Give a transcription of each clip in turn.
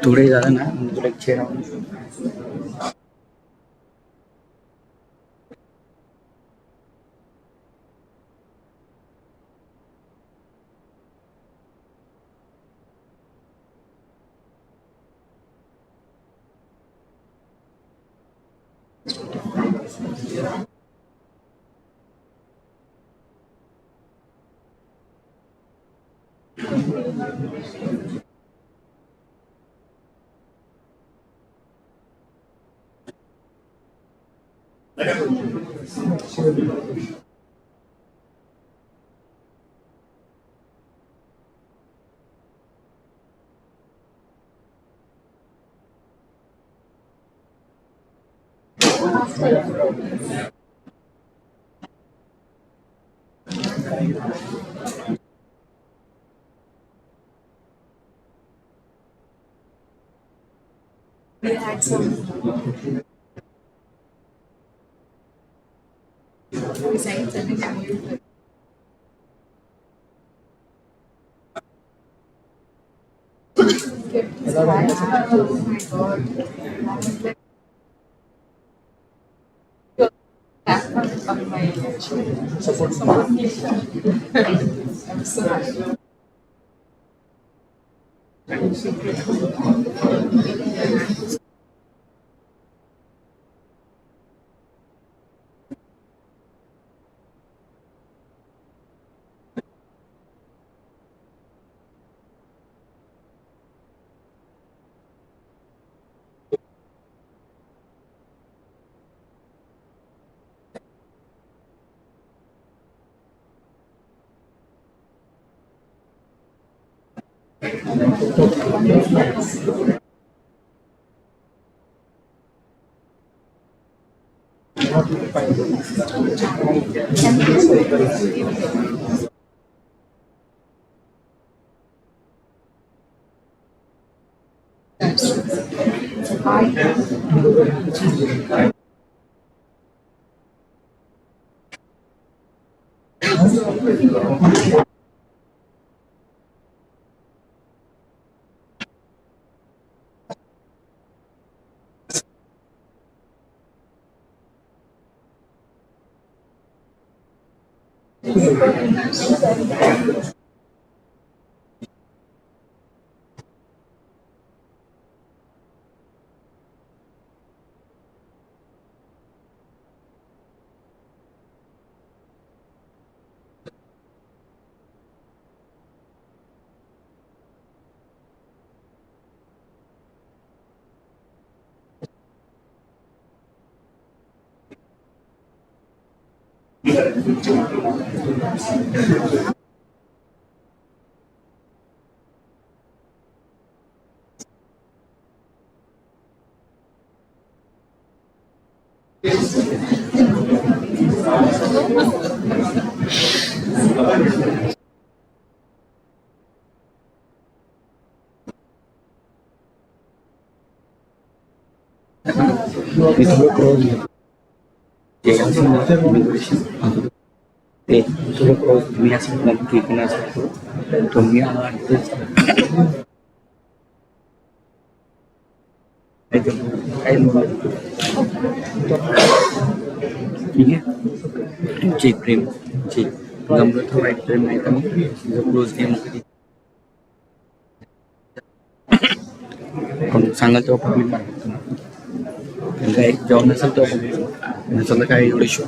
थोड़े ज़्यादा ना मुझे like 6 round We had some besides everything. Oh my god. Of my support someone. I'm so happy. मी थोडं cross घेतो ते थोडं क्रॉस मी असं नक्की असतो तुम्ही काय ठीक आहे तुमचे प्रेम तुमचे गमलं तर वाईट प्रेम नाही तर मग क्लोज गेम सांगाल तेव्हा पब्लिक मार्केट काय जॉब नसेल तेव्हा नसेल तर काय एवढे show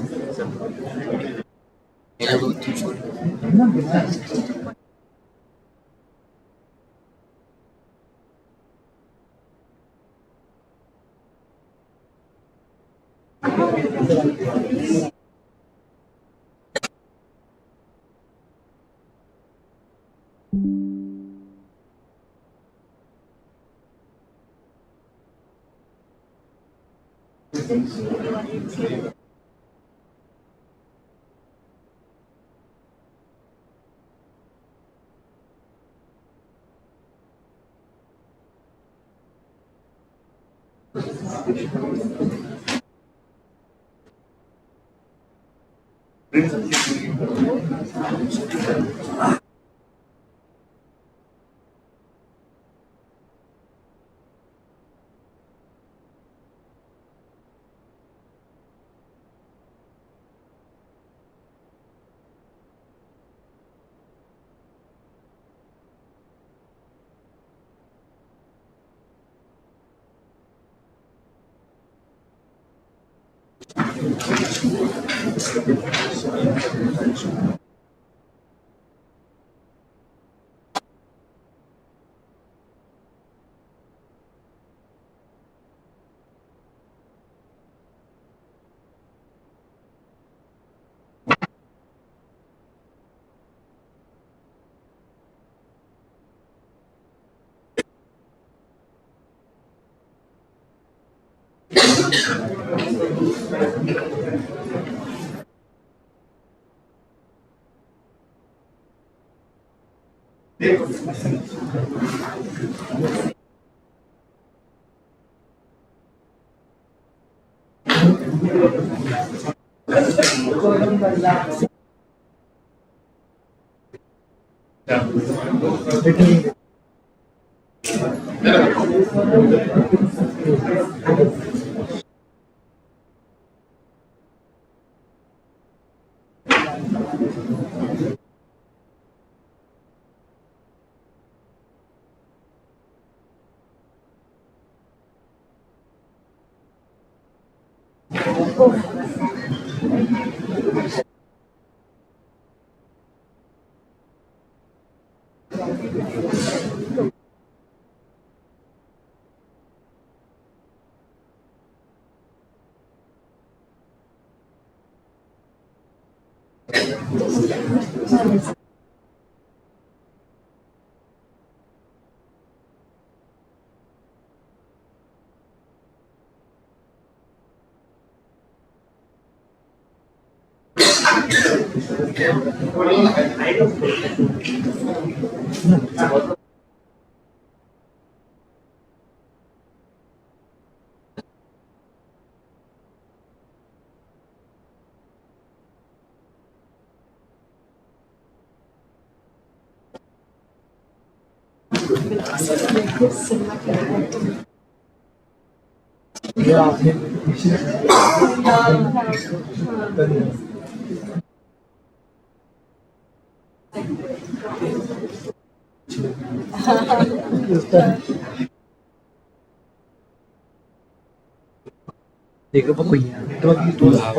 Thì có bất kỳ tôi là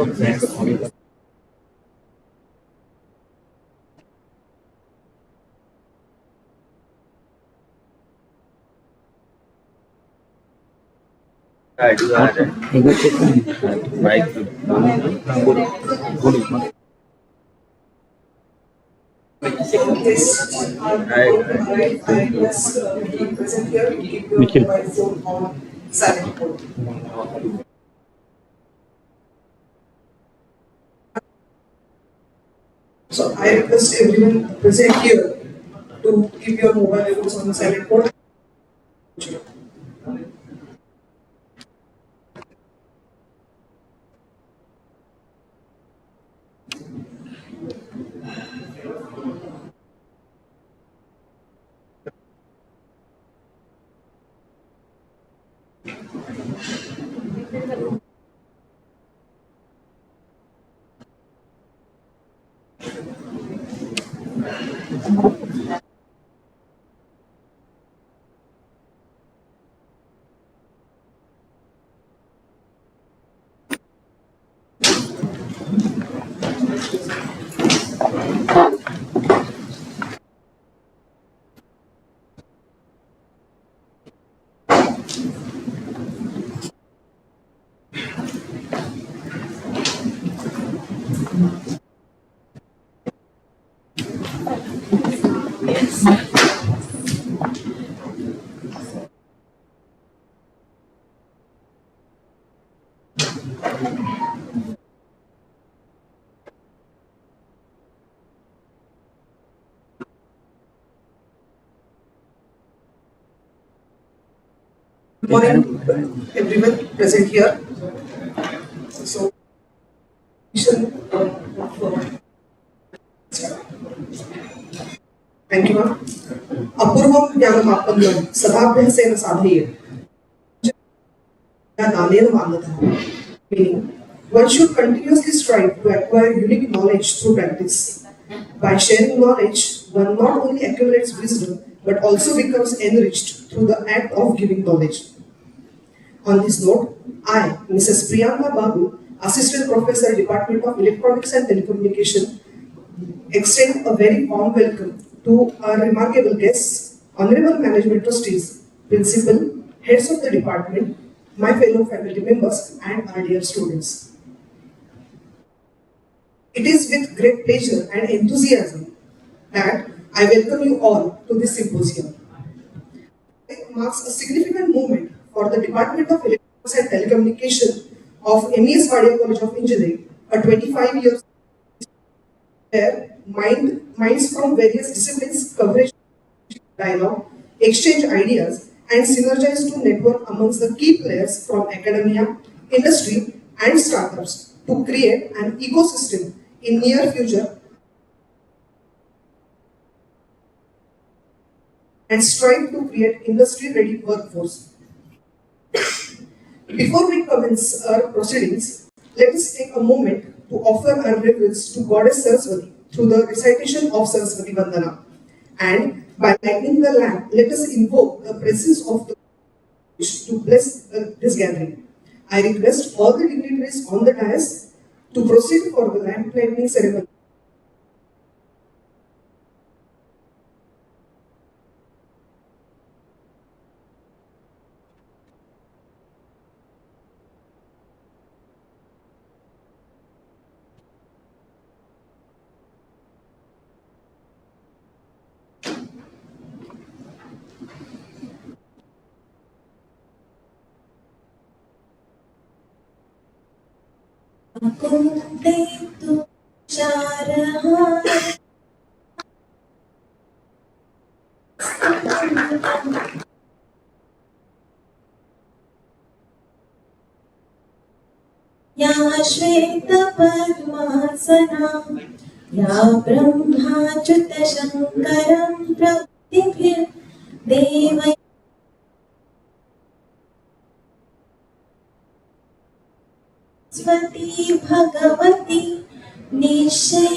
이거 조금 마이크 보는 Yes, I was being present here to keep your Nikhil. mobile phone on silent mode. So I request everyone present here to keep your mobile phones on silent mode. Good morning, everyone present here. So, thank you, ma'am. Apurvam Jnanamappannam Sadabhyasena Sadhye Danena Manatha. Meaning, one should continuously strive to acquire unique knowledge through practice. By sharing knowledge, one not only accumulates wisdom but also becomes enriched through the act of giving knowledge. On this note, I, Mrs. Priyanka Babu, Assistant Professor, Department of Electronics and Telecommunication, extend a very warm welcome to our remarkable guests, Honorable Management Trustees, Principal, Heads of the Department, my fellow faculty members, and our dear students. It is with great pleasure and enthusiasm that I welcome you all to this symposium. It marks a significant moment for the Department of Electronics and Telecommunication of MES Vadia College of Engineering, a 25 years where minds from various disciplines coverage dialogue, exchange ideas, and synergize to network amongst the key players from academia, industry, and startups to create an ecosystem in near future and strive to create industry-ready workforce. Before we commence our proceedings, let us take a moment to offer our reverence to Goddess Saraswati through the recitation of Saraswati Vandana. And by lighting the lamp, let us invoke the presence of the to bless this gathering. I request all the dignitaries on the dais to proceed for the lamp lighting ceremony. या श्वेतपद्मासना या ब्रह्माच्युतशङ्करं प्रभृतिभिर्देव Swati Bhagwati निःशेषजाड्यापहा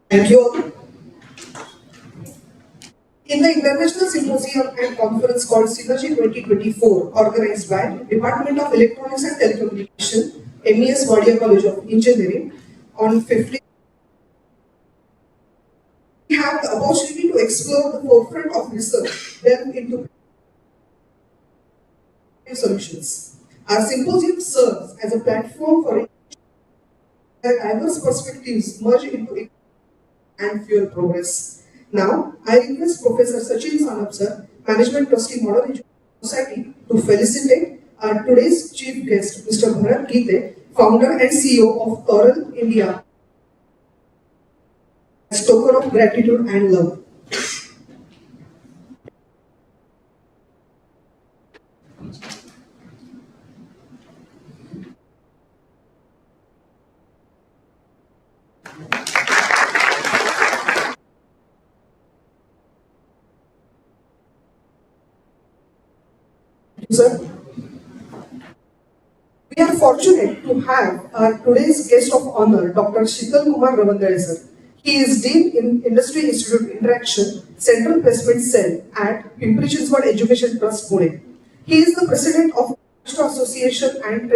Thank you all. In the International Symposium and Conference called Synergy 2024, organized by Department of Electronics and Telecommunication, MES Wadia College of Engineering, on 15th, we have the opportunity to explore the forefront of research, delve into solutions. Our symposium serves as a platform for diverse perspectives merge into and fuel progress. Now, I request Professor Sachin Sanap sir, Management Trustee Modern Education Society, to felicitate our today's chief guest, Mr. Bharat Gite, founder and CEO of Toral India, as token of gratitude and love. Sir, we are fortunate to have our today's guest of honor, Dr. Shital Kumar Ravandare sir. He is Dean in Industry Institute Interaction, Central Placement Cell at Pimpri Chinchwad Education Trust, Pune. He is the President of National Association and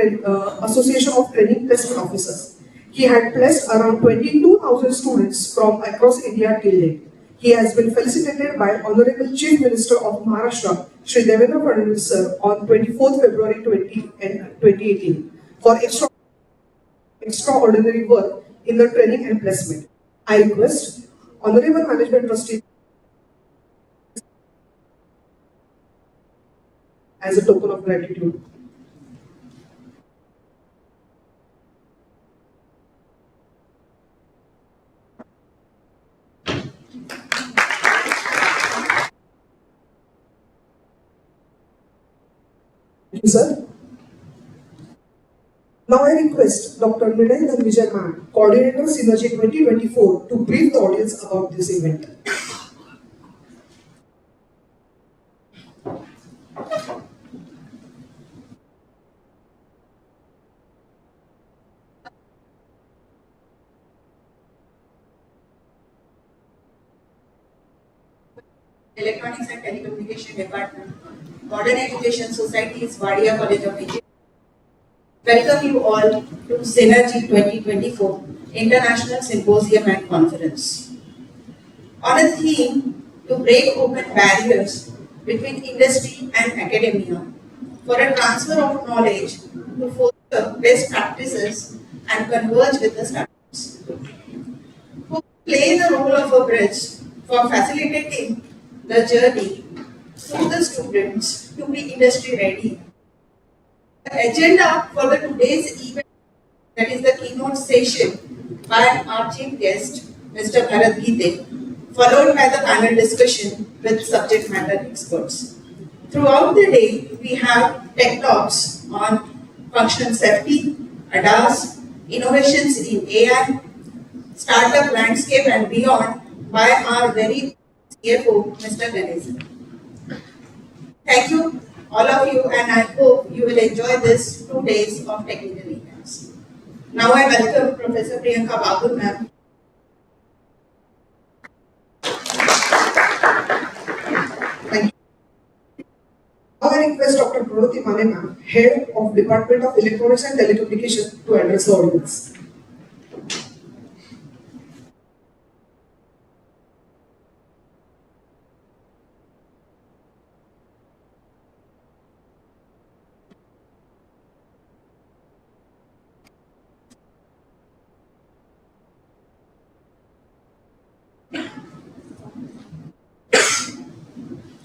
Association of Training Placement Officers. He had placed around 22,000 students from across India till date. He has been felicitated by Honorable Chief Minister of Maharashtra, Shri Devendra Fadnavis sir, on 24th February 2018 for extraordinary work in the training and placement. I request Honorable Management Trustee as a token of gratitude. Thank you, sir. Now I request Dr. Vinay Vijay ma'am, Coordinator Synergy 2024, to brief the audience about this event. Electronics and Telecommunication Department, Modern Education Society's Wadia College of Engineering. Welcome you all to Synergy 2024 International Symposium and Conference. On a theme to break open barriers between industry and academia for a transfer of knowledge to foster best practices and converge with the startups, who play the role of a bridge for facilitating the journey through the students to be industry ready. The agenda for the today's event, that is the keynote session by our chief guest, Mr. Bharat Gite, followed by the panel discussion with subject matter experts. Throughout the day, we have tech talks on functional safety, ADAS, innovations in AI, startup landscape and beyond by our very CFO, Mr. Ganesan. Thank you, all of you, and I hope you will enjoy this 2 days of technical events. Now I welcome Professor Priyanka Babu ma'am. Thank you. Now I request Dr. Pranati Mane ma'am, Head of Department of Electronics and Telecommunication, to address the audience.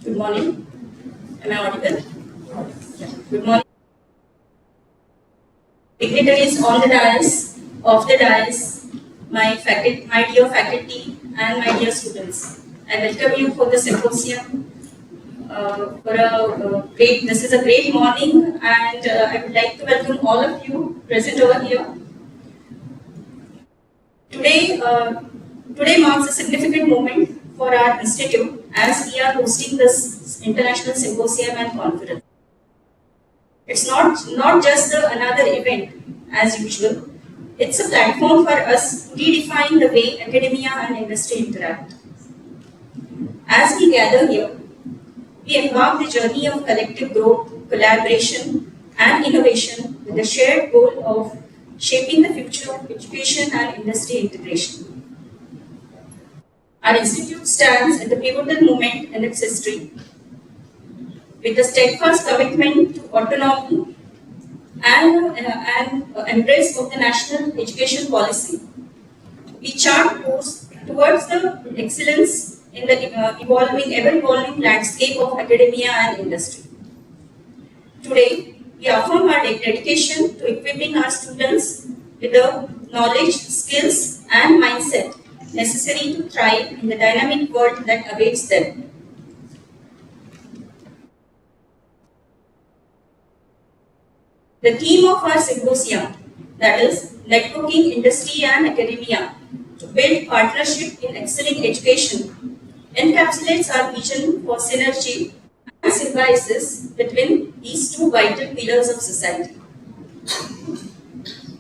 Good morning. Am I audible? Yeah. Good morning. Dignitaries on the dais, off the dais, my dear faculty, and my dear students. I welcome you for the symposium This is a great morning, and I would like to welcome all of you present over here. Today marks a significant moment for our institute as we are hosting this international symposium and conference. It's not just another event as usual. It's a platform for us to redefine the way academia and industry interact. As we gather here, we embark the journey of collective growth, collaboration, and innovation with the shared goal of shaping the future of education and industry integration. Our institute stands at the pivotal moment in its history with a steadfast commitment to autonomy and embrace of the national education policy. We chart course towards the excellence in the ever-evolving landscape of academia and industry. Today, we affirm our dedication to equipping our students with the knowledge, skills, and mindset necessary to thrive in the dynamic world that awaits them. The theme of our symposium, that is, networking industry and academia to build partnership in excelling education, encapsulates our vision for synergy and symbiosis between these two vital pillars of society.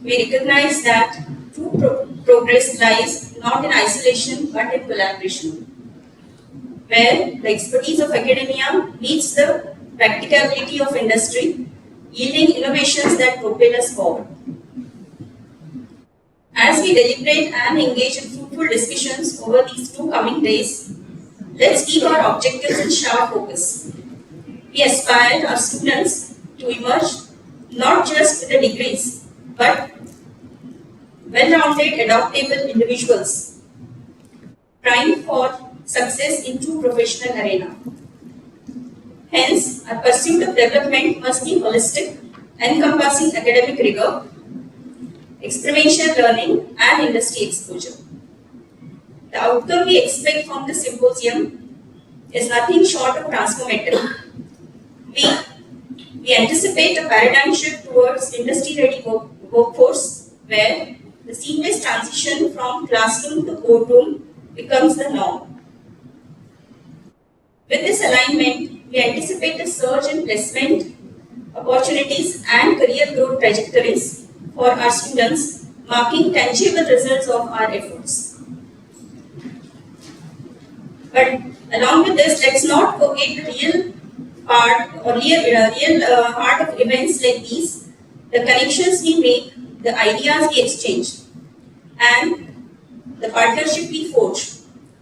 We recognize that true progress lies not in isolation but in collaboration, where the expertise of academia meets the practicability of industry, yielding innovations that propel us forward. As we deliberate and engage in fruitful discussions over these two coming days, let's keep our objectives in sharp focus. We aspire our students to emerge not just with the degrees, but well-rounded, adaptable individuals, primed for success in true professional arena. Hence, our pursuit of development must be holistic, encompassing academic rigor, experiential learning, and industry exposure. The outcome we expect from the symposium is nothing short of transformative. We anticipate a paradigm shift towards industry-ready workforce where the seamless transition from classroom to courtroom becomes the norm. With this alignment, we anticipate a surge in placement opportunities and career growth trajectories for our students, marking tangible results of our efforts. But along with this, let's not forget the real heart of events like these, the connections we make, the ideas we exchange, and the partnership we forge.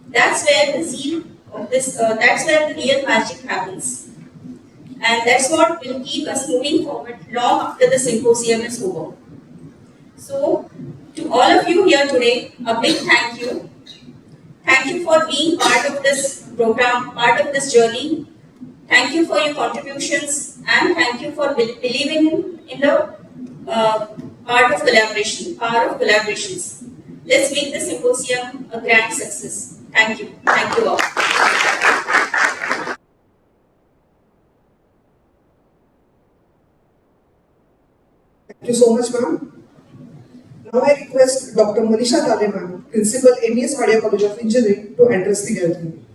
That's where the zeal of this, that's where the real magic happens. And that's what will keep us moving forward long after the symposium is over. So, to all of you here today, a big thank you. Thank you for being part of this program, part of this journey. Thank you for your contributions, and thank you for believing in the power of collaborations. Let's make the symposium a grand success. Thank you. Thank you all. Thank you so much, ma'am. Now I request Dr. Manisha Dale, ma'am, Principal, MES Wadia College of Engineering, to address the gathering.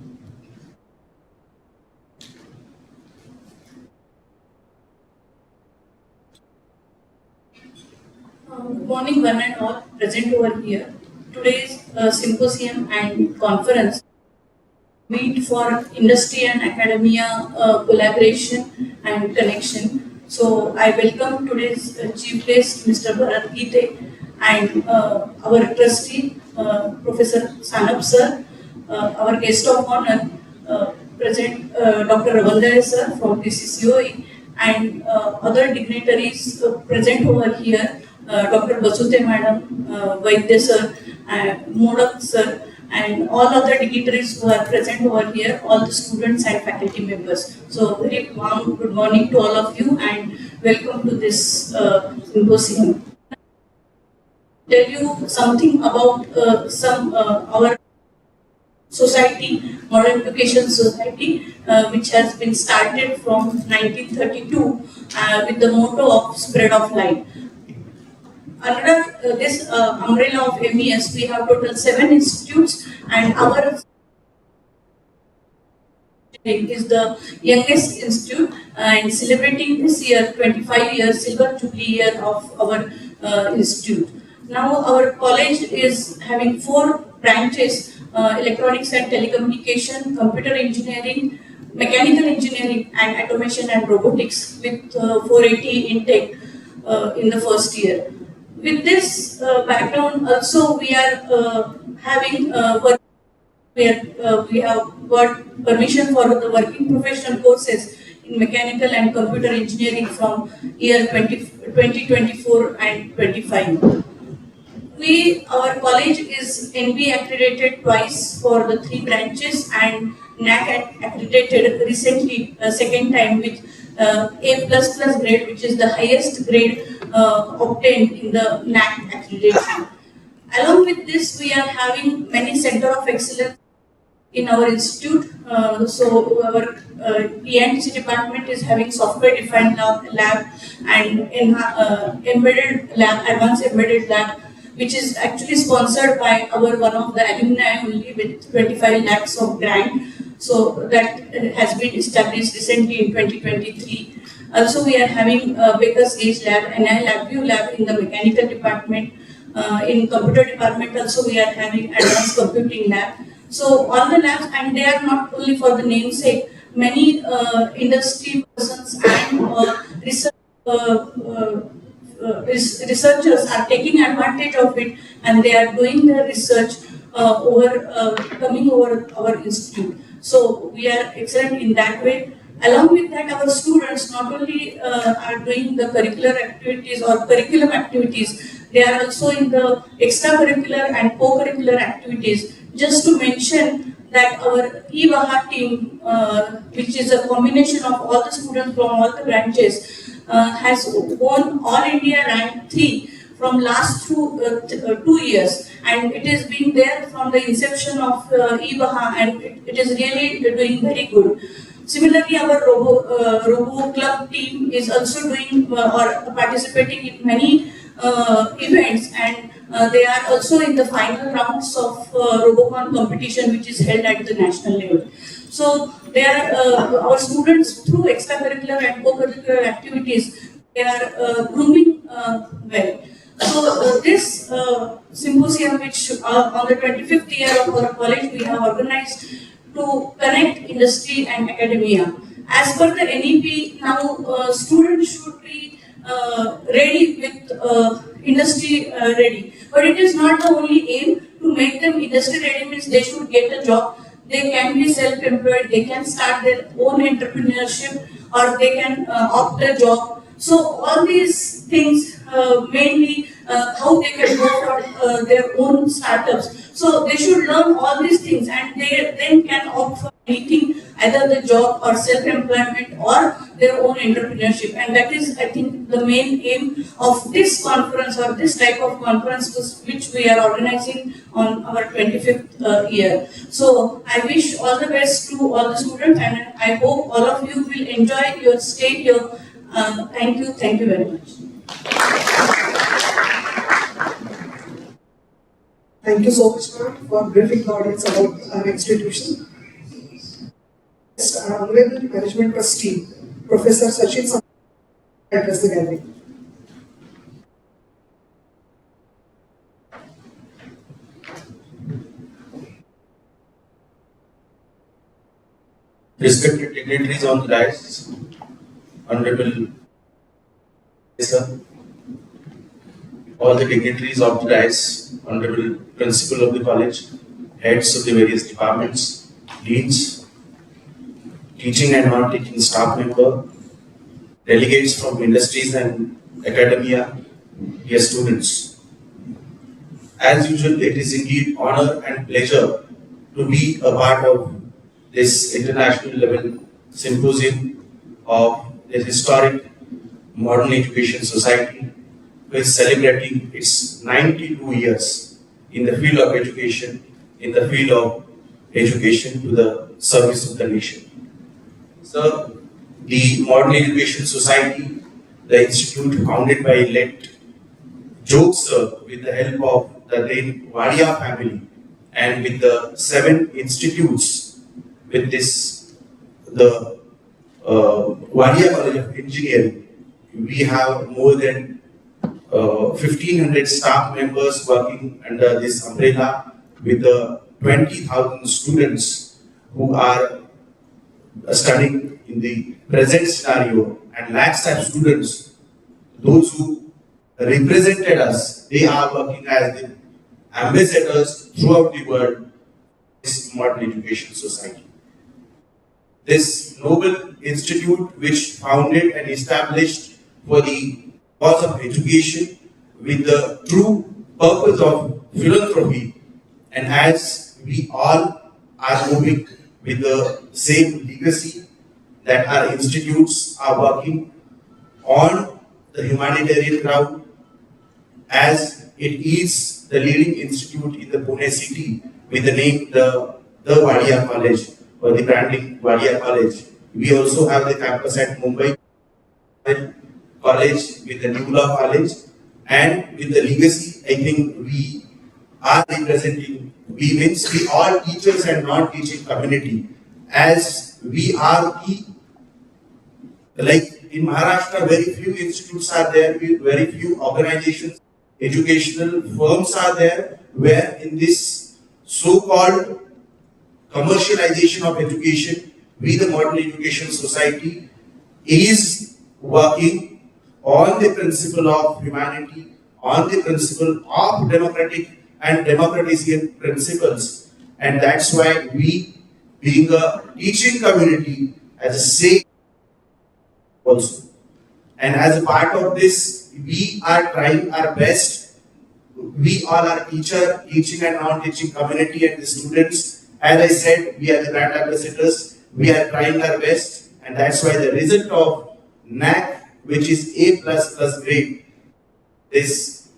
Good morning, one and all present over here. Today's symposium and conference meet for industry and academia collaboration and connection. So I welcome today's chief guest, Mr. Bharat Gite, and our trustee, Professor Sanab sir, our guest of honor, present Dr. Ravandaya sir from PCCOE, and other dignitaries present over here, Dr. Basute madam, Vaidya sir, Modak sir, and all other dignitaries who are present over here, all the students and faculty members. So very warm good morning to all of you and welcome to this symposium. Tell you something about our Society, Modern Education Society, which has been started from 1932 with the motto of spread of light. Under this umbrella of MES, we have total 7 institutes, and our is the youngest institute and celebrating this year 25 years silver jubilee year of our institute. Now our college is having 4 branches: electronics and telecommunication, computer engineering, mechanical engineering, and automation and robotics, with 480 intake in the first year. With this background, also we are having where we have got permission for the working professional courses in mechanical and computer engineering from year 2024 and 25. Our college is NB accredited twice for the 3 branches and NAC accredited recently second time with A++ grade, which is the highest grade obtained in the NAC accreditation. Along with this, we are having many center of excellence in our institute. So our E&C department is having software-defined lab and embedded lab, advanced embedded lab, which is actually sponsored by one of the alumni only with 25 lakhs of grant. So that has been established recently in 2023. Also, we are having Baker's Gauge lab and a LabVIEW lab in the mechanical department. In computer department also we are having advanced computing lab. So all the labs, and they are not only for the namesake, many industry persons and researchers are taking advantage of it, and they are doing their research coming over our institute. So we are excellent in that way. Along with that, our students not only are doing the curricular activities or curriculum activities, they are also in the extracurricular and co-curricular activities. Just to mention that our E-Baha team, which is a combination of all the students from all the branches, has won All India Rank 3 from last 2 years, and it has been there from the inception of E-Baha, and it is really doing very good. Similarly, our Robo Club team is also doing or participating in many events, and they are also in the final rounds of Robocon competition, which is held at the national level. So they are our students, through extracurricular and co-curricular activities, they are grooming well. So this symposium, which on the 25th year of our college we have organized to connect industry and academia. As per the NEP, now students should be ready with industry ready. But it is not the only aim to make them industry ready, means they should get a job. They can be self-employed, they can start their own entrepreneurship, or they can opt a job. So all these things, mainly how they can go for their own startups. So they should learn all these things, and they then can opt for anything, either the job or self-employment or their own entrepreneurship. And that is, I think, the main aim of this conference, or this type of conference which we are organizing on our 25th year. So I wish all the best to all the students, and I hope all of you will enjoy your stay here. Thank you very much. Thank you so much, ma'am, for briefing the audience about our institution. Our Honorable Management Trustee, Professor Sachin Sam, address the gathering. Respected dignitaries on the dais, Honorable Sir, all the dignitaries of the dais, Honorable Principal of the college, heads of the various departments, deans, teaching and non-teaching staff member, delegates from industries and academia, dear students. As usual, it is indeed honor and pleasure to be a part of this international level symposium of the historic Modern Education Society, which is celebrating its 92 years in the field of education, in the field of education to the service of the nation. So, the Modern Education Society, the institute founded by late Jog sir with the help of the then Wadia family and with the 7 institutes with this, the Wadia College of Engineering, we have more than 1500 staff members working under this umbrella with the 20,000 students who are studying in the present scenario, and lakhs of students, those who represented us, they are working as the ambassadors throughout the world, this Modern Education Society. This noble institute, which founded and established for the cause of education with the true purpose of philanthropy, and as we all are moving with the same legacy that our institutes are working on the humanitarian ground, as it is the leading institute in the Pune city with the name the Wadia College or the branding Wadia College. We also have the campus at Mumbai College with the New Law College, and with the legacy, I think we are representing, we means we all teachers and non-teaching community, as we are the, like in Maharashtra, very few institutes are there, very few organizations, educational firms are there, where in this so-called commercialization of education, we the Modern Education Society is working on the principle of humanity, on the principle of democratic and democratician principles, and that's why we, being a teaching community, as a say also. And as a part of this, we are trying our best. We all are teaching and non-teaching community and the students. As I said, we are the brand ambassadors. We are trying our best, and that's why the result of NAC, which is A++ grade, is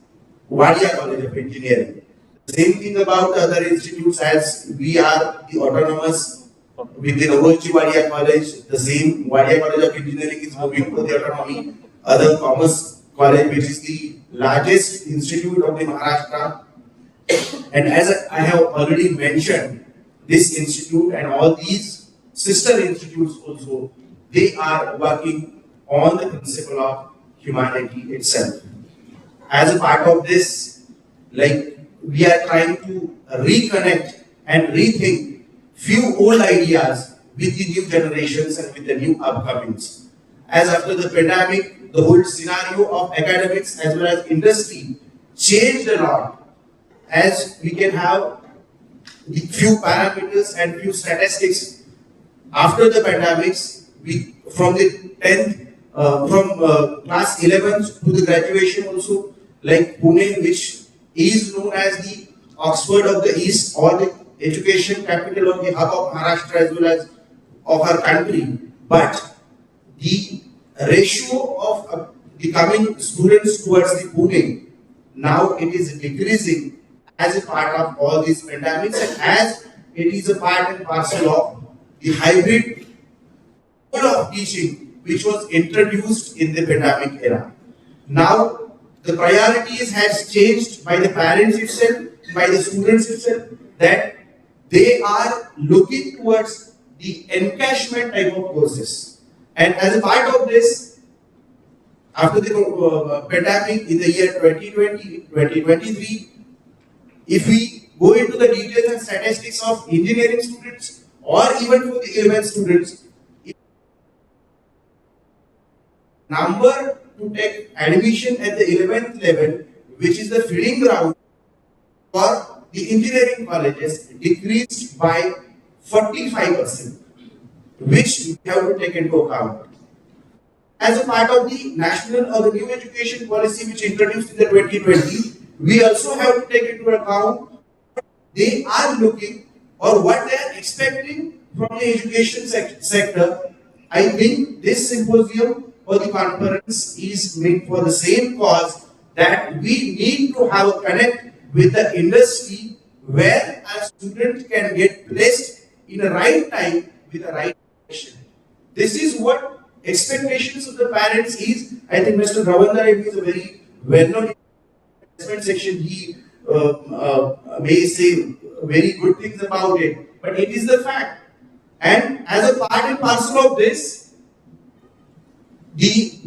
Wadia College of Engineering. The same thing about the other institutes, as we are the autonomous within Overchi Wadia College. The same Wadia College of Engineering is moving to the autonomy. Other Commerce College, which is the largest institute of the Maharashtra. And as I have already mentioned, this institute and all these sister institutes also, they are working on the principle of humanity itself. As a part of this, like we are trying to reconnect and rethink few old ideas with the new generations and with the new upcomings. As after the pandemic, the whole scenario of academics as well as industry changed a lot. As we can have the few parameters and few statistics after the pandemics, from the 10th from class 11th to the graduation also, like Pune, which is known as the Oxford of the East or the education capital or the hub of Maharashtra as well as of our country. But the ratio of the coming students towards the Pune, now it is decreasing as a part of all these pandemics, and as it is a part and parcel of the hybrid mode of teaching which was introduced in the pandemic era. Now, the priorities has changed by the parents itself, by the students itself, that they are looking towards the encashment type of courses. And as a part of this, after the pandemic in the year 2020, 2023, if we go into the details and statistics of engineering students or even for the 11 students, number to take admission at the 11th level, which is the feeding ground for the engineering colleges, decreased by 45%, which we have to take into account. As a part of the national or the new education policy which introduced in the 2020, we also have to take into account they are looking or what they are expecting from the education sector. I think this symposium or the conference is made for the same cause, that we need to have a connect with the industry where a student can get placed in a right time with a right direction. This is what expectations of the parents is. I think Mr. Ravandar is a very well-known investment section. He may say very good things about it, but it is the fact. And as a part and parcel of this, the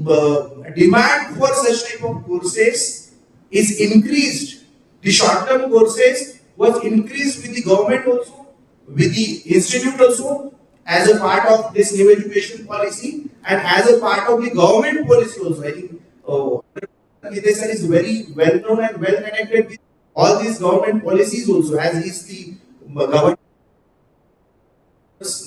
demand for such type of courses is increased. The short-term courses was increased with the government also, with the institute also, as a part of this new education policy and as a part of the government policy also. I think Hitesh is very well known and well connected with all these government policies also, as he is the government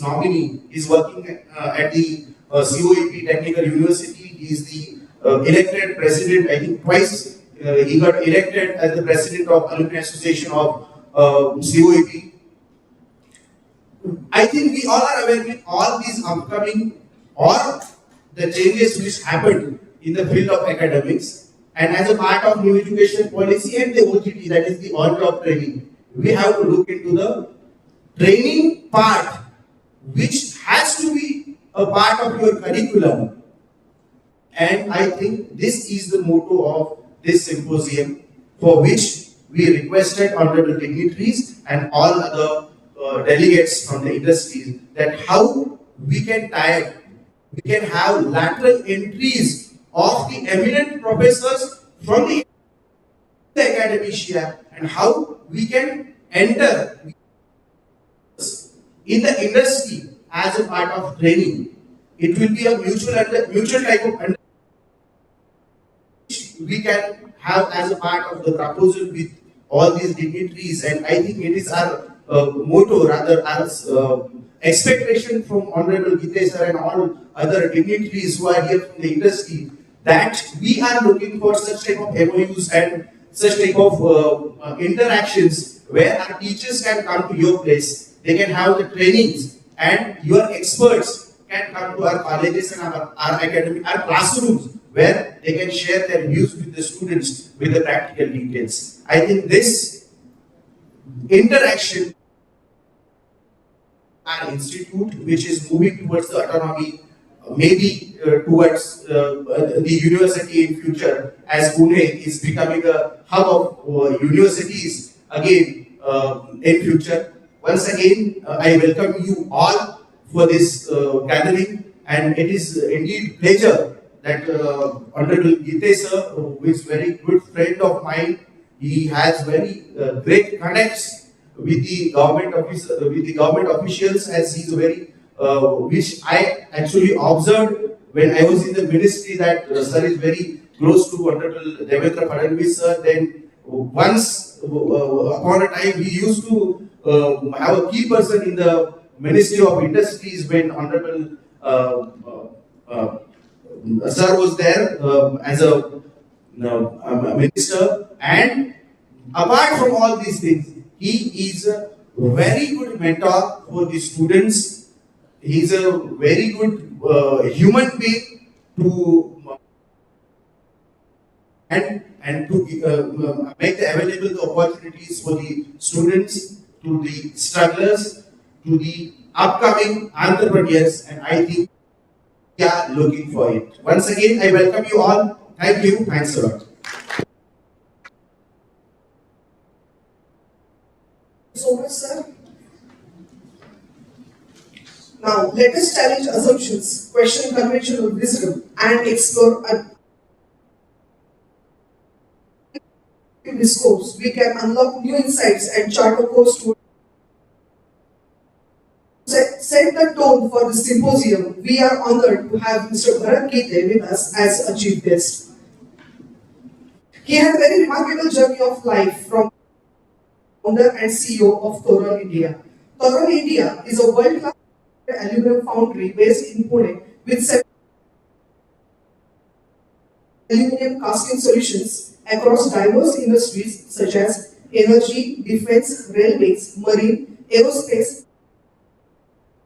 nominee. Is working at the COEP Technical University. He is the elected president, I think twice. He got elected as the president of Alumni Association of COEP. I think we all are aware with all these upcoming or the changes which happened in the field of academics, and as a part of new education policy and the OJT, that is the on-job training, we have to look into the training part which has to be a part of your curriculum. And I think this is the motto of this symposium, for which we requested honorable dignitaries and all other delegates from the industries that how we can have lateral entries of the eminent professors from the academia, and how we can enter in the industry as a part of training. It will be a mutual type of understanding we can have as a part of the proposal with all these dignitaries, and I think it is our motto, rather our expectation from Honorable Hitesh sir and all other dignitaries who are here from the industry, that we are looking for such type of MOUs and such type of interactions where our teachers can come to your place, they can have the trainings, and your experts can come to our colleges and our academic, our classrooms, where they can share their views with the students with the practical details. I think this interaction, our institute, which is moving towards the autonomy, maybe towards the university in future, as Pune is becoming a hub of universities again in future. Once again, I welcome you all for this gathering, and it is indeed pleasure that Honorable Hitesh sir, who is very good friend of mine, he has very great connects with the government officials, as he is very which I actually observed when I was in the ministry, that sir is very close to Honorable Devendra Fadnavis sir. Then once upon a time we used to have a key person in the Ministry of Industries when Honorable sir was there as a minister. And apart from all these things, he is a very good mentor for the students. He is a very good human being to and to make available the opportunities for the students, to the strugglers, to the upcoming entrepreneurs, and I think we are looking for it. Once again, I welcome you all. Thank you. Thanks a lot. So much, sir. Now, let us challenge assumptions, question conventional wisdom, and explore a discourse. We can unlock new insights and chart a course to set the tone for the symposium. We are honored to have Mr. Bharat Gite with us as a chief guest. He had a very remarkable journey of life from founder and CEO of Toral India. Toral India is a world-class aluminum foundry based in Pune with 7 aluminum casting solutions across diverse industries such as energy, defense, railways, marine, aerospace,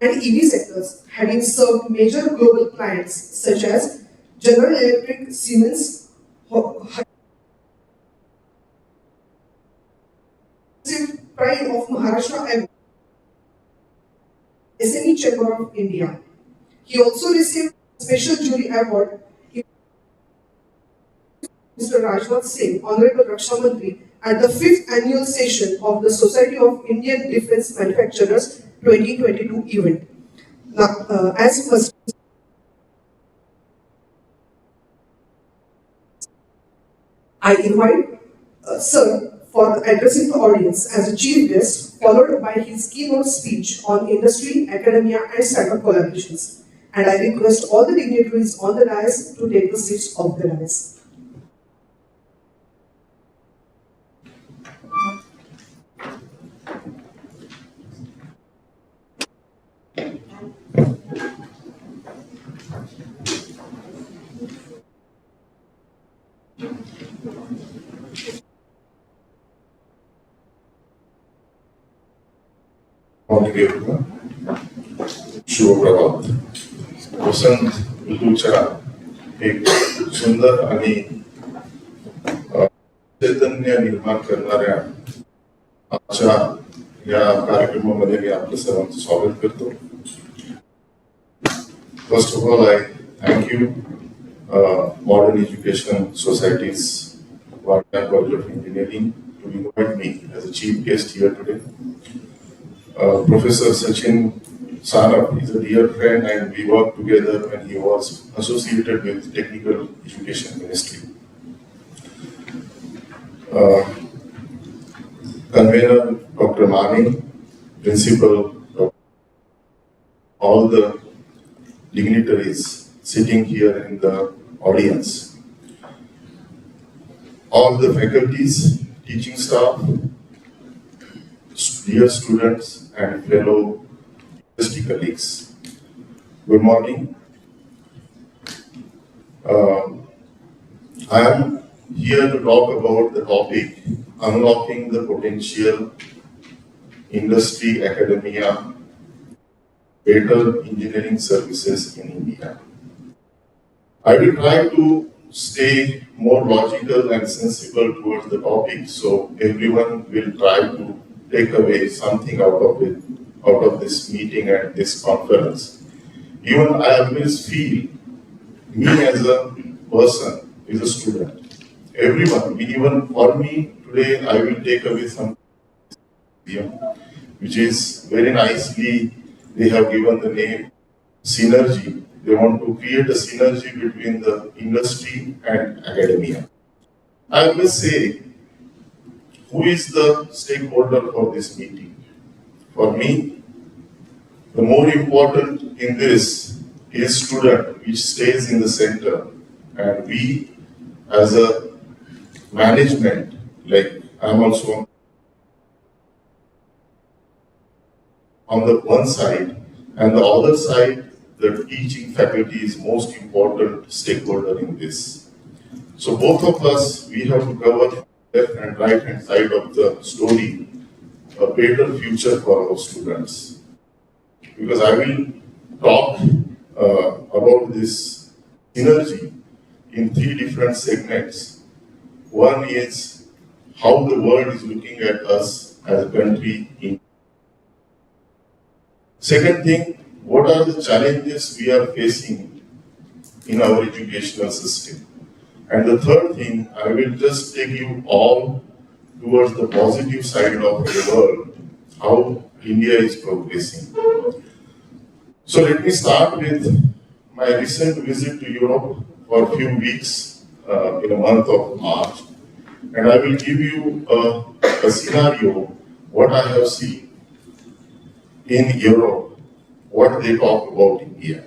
and EV sectors, having served major global clients such as General Electric, Siemens, Pride of Maharashtra Award, SME Chamber of India. He also received a Special Jury Award. Mr. Rajnath Singh, Honorable Raksha Mantri, at the 5th annual session of the Society of Indian Defence Manufacturers 2022 event. Now, as must I invite Sir for addressing the audience as a chief guest, followed by his keynote speech on industry, academia, and startup collaborations. And I request all the dignitaries on the dais to take the seats of the dais. Morning everyone. शुभप्रभात. वसंत ऋतूच्या एक सुंदर आणि चैतन्य निर्माण करणाऱ्या आजच्या या कार्यक्रमामध्ये मी आपलं सर्वांचं स्वागत करतो. First of all, I thank you, Modern Education Society's Vadia College of Engineering, to invite me as a chief guest here today. Professor Sachin Sanap is a dear friend and we worked together when he was associated with Technical Education Ministry. Convener Dr. Mani, Principal, all the dignitaries sitting here in the audience, all the faculties, teaching staff, dear students and fellow university colleagues. Good morning. I am here to talk about the topic unlocking the potential industry, academia, better engineering services in India. I will try to stay more logical and sensible towards the topic, so everyone will try to take away something out of this meeting and this conference. Even I always feel, me as a person, as a student, everyone, even for me today, I will take away something which is very nicely, they have given the name synergy. They want to create a synergy between the industry and academia. I always say, who is the stakeholder for this meeting? For me, the more important in this is student, which stays in the center, and we as a management, like I'm also on the one side, and the other side, the teaching faculty is most important stakeholder in this. So both of us, we have to cover left and right hand side of the story, a better future for our students. Because I will talk about this synergy in 3 different segments. One is how the world is looking at us as a country. Second thing, what are the challenges we are facing in our educational system? And the third thing, I will just take you all towards the positive side of the world, how India is progressing. So let me start with my recent visit to Europe for a few weeks in the month of March. And I will give you a scenario, what I have seen in Europe, what they talk about India.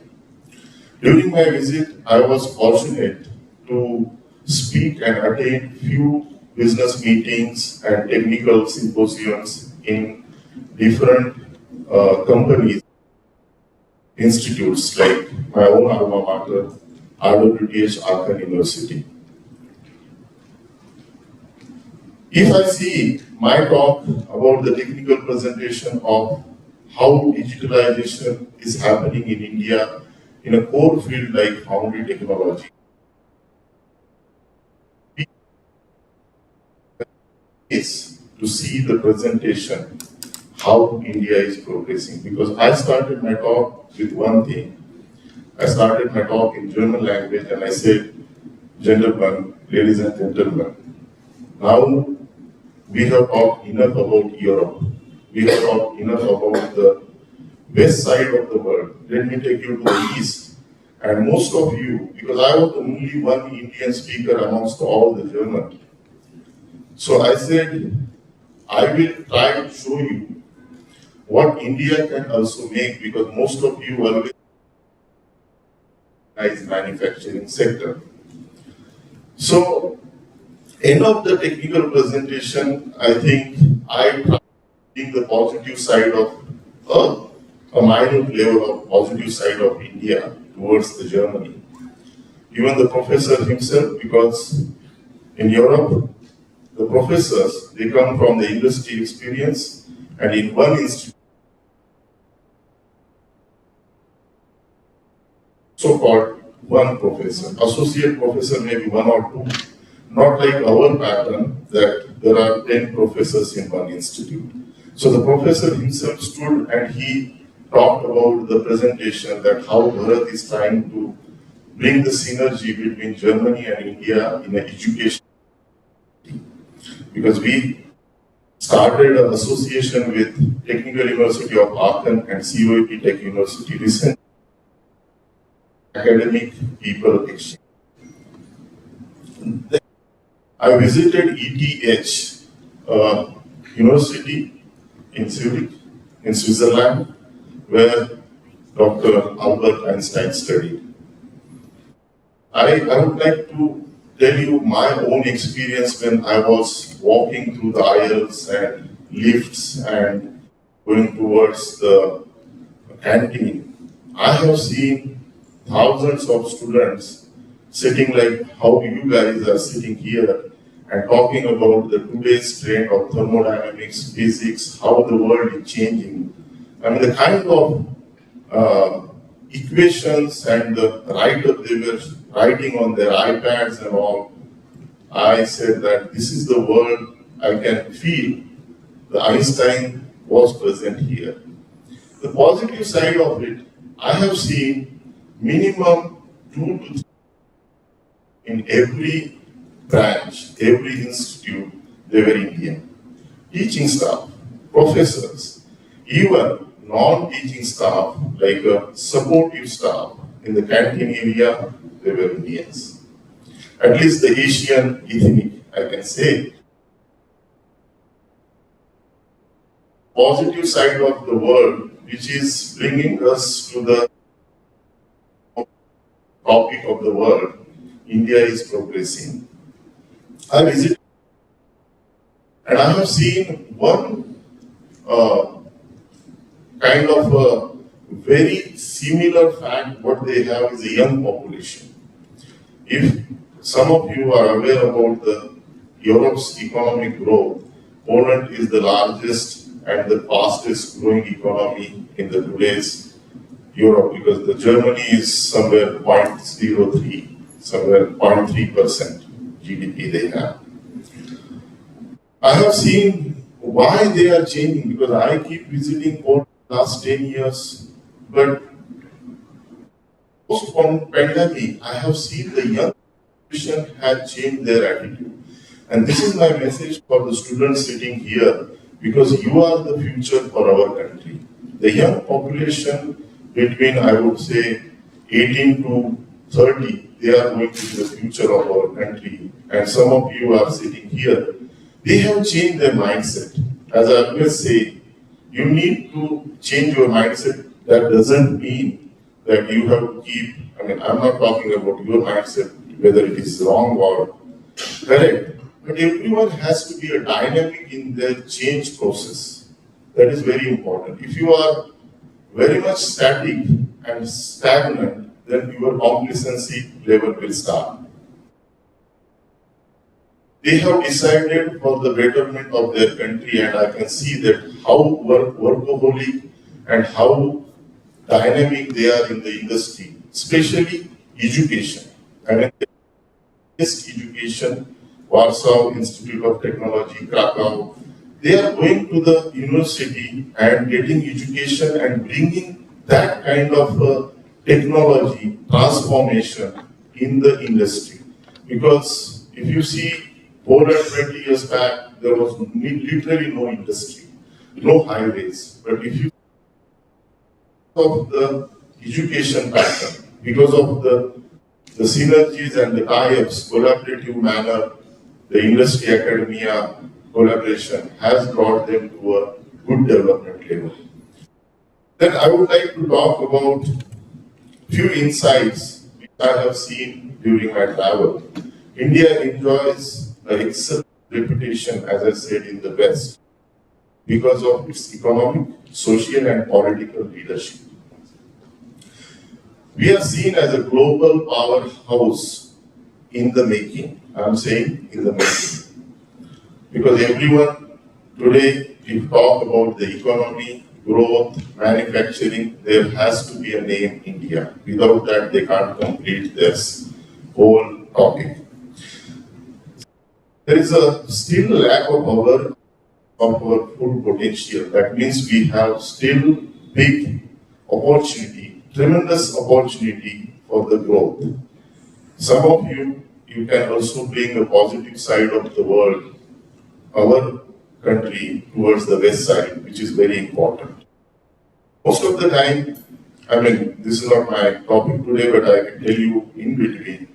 During my visit, I was fortunate to speak and attend few business meetings and technical symposiums in different companies, institutes like my own alma mater, RWTH Arkan University. If I see my talk about the technical presentation of how digitalization is happening in India in a core field like foundry technology, is to see the presentation, how India is progressing. Because I started my talk with one thing. I started my talk in German language and I said, gentlemen, ladies and gentlemen, now we have talked enough about Europe. We have talked enough about the west side of the world. Let me take you to the east. And most of you, because I was the only one Indian speaker amongst all the Germans. So I said, I will try to show you what India can also make, because most of you always recognize manufacturing sector. So, end of the technical presentation, I think I tried the positive side of a minute level of positive side of India towards the Germany. Even the professor himself, because in Europe, the professors, they come from the industry experience, and in one institute, so-called one professor, associate professor maybe one or two, not like our pattern that there are 10 professors in one institute. So the professor himself stood and he talked about the presentation, that how Bharat is trying to bring the synergy between Germany and India in education. Because we started an association with Technical University of Aachen and COEP Tech University recently. Academic people exchange. I visited ETH University in Zurich, in Switzerland, where Dr. Albert Einstein studied. I would like to tell you my own experience when I was walking through the aisles and lifts and going towards the canteen. I have seen thousands of students sitting like how you guys are sitting here and talking about the today's trend of thermodynamics, physics, how the world is changing. I mean, the kind of equations and the write-up they were writing on their iPads and all, I said that this is the world I can feel. The Einstein was present here. The positive side of it, I have seen minimum 2 to 3 in every branch, every institute, they were Indian. Teaching staff, professors, even non-teaching staff, like supportive staff in the canteen area, they were Indians. At least the Asian ethnic, I can say. Positive side of the world, which is bringing us to the topic of the world, India is progressing. I visited and I have seen one kind of a very similar fact. What they have is a young population. If some of you are aware about the Europe's economic growth, Poland is the largest and the fastest growing economy in the today's Europe, because the Germany is somewhere 0.03, somewhere 0.3% GDP they have. I have seen why they are changing, because I keep visiting Poland last 10 years, but post-pandemic, I have seen the young generation have changed their attitude. And this is my message for the students sitting here, because you are the future for our country. The young population between, I would say, 18 to 30, they are going to be the future of our country. And some of you are sitting here, they have changed their mindset. As I always say, you need to change your mindset. That doesn't mean that you have to keep, I mean, I'm not talking about your mindset, whether it is wrong or correct, but everyone has to be a dynamic in their change process. That is very important. If you are very much static and stagnant, then your complacency level will start. They have decided for the betterment of their country, and I can see that how workaholic and how dynamic they are in the industry, especially education. I mean, education, Warsaw Institute of Technology, Krakow, they are going to the university and getting education and bringing that kind of technology transformation in the industry. Because if you see 4 and 20 years back, there was literally no industry, no highways. But if you of the education pattern, because of the synergies and the tie-ups, collaborative manner, the industry academia collaboration has brought them to a good development level. Then I would like to talk about few insights which I have seen during my travel. India enjoys an excellent reputation, as I said, in the West because of its economic, social and political leadership. We are seen as a global powerhouse in the making. I'm saying in the making. Because everyone today, if you talk about the economy, growth, manufacturing, there has to be a name India. Without that, they can't complete this whole topic. There is a still lack of our full potential. That means we have still big opportunity, tremendous opportunity for the growth. Some of you can also bring the positive side of the world, our country, towards the west side, which is very important. Most of the time, I mean, this is not my topic today, but I can tell you in between,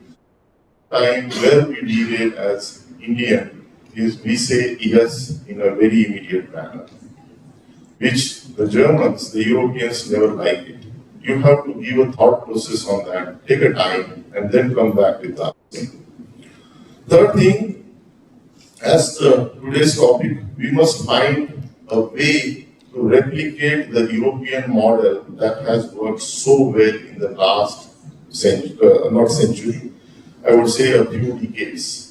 time where we derail as Indian is we say yes in a very immediate manner, which the Germans, the Europeans never like it. You have to give a thought process on that, take a time, and then come back with that. Third thing, as today's topic, we must find a way to replicate the European model that has worked so well in the last century, I would say a few decades.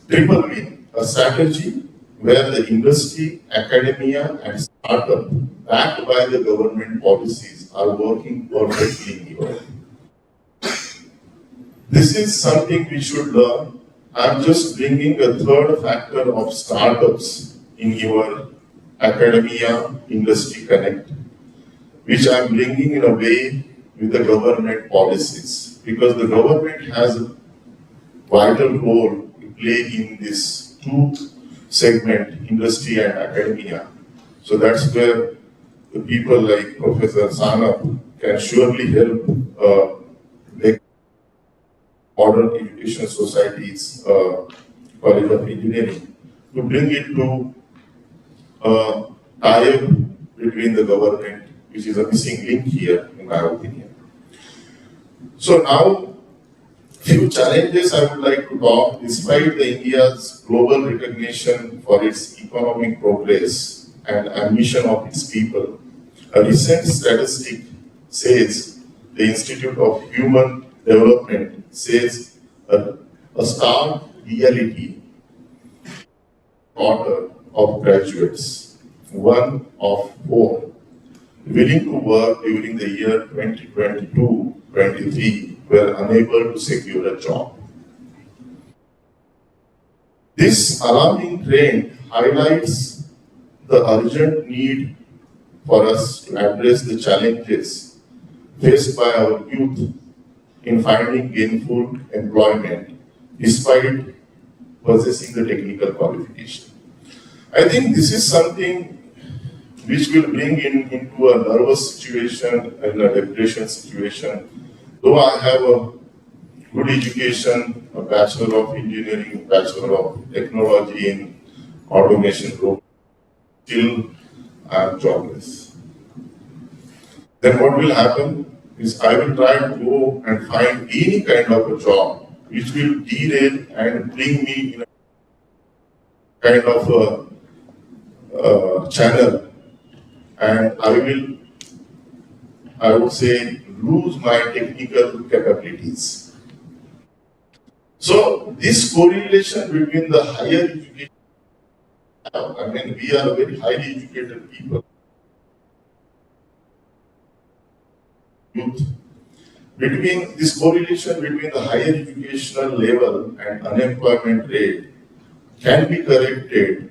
Triple win, a strategy where the industry, academia, and startup, backed by the government policies, are working perfectly in Europe. This is something we should learn. I'm just bringing a third factor of startups in your academia industry connect, which I'm bringing in a way with the government policies, because the government has a vital role to play in this two segment, industry and academia. So that's where the people like Professor Sanap can surely help make modern education societies, College of Engineering, to bring it to tie-up between the government, which is a missing link here, in my opinion. So now, few challenges I would like to talk. Despite the India's global recognition for its economic progress and ambition of its people, a recent statistic says, the Institute of Human Development says, a stark reality, quarter of graduates, 1 of 4, willing to work during the year 2022-23 were unable to secure a job. This alarming trend highlights the urgent need for us to address the challenges faced by our youth in finding gainful employment despite possessing the technical qualification. I think this is something which will bring into a nervous situation and a depression situation. Though I have a good education, a Bachelor of Engineering, Bachelor of Technology in Automation group, still I am jobless. Then what will happen is I will try to go and find any kind of a job which will derail and bring me in a kind of a channel, and I would say, lose my technical capabilities. So this correlation between the higher education, I mean, we are very highly educated people, youth, between this correlation between the higher educational level and unemployment rate can be corrected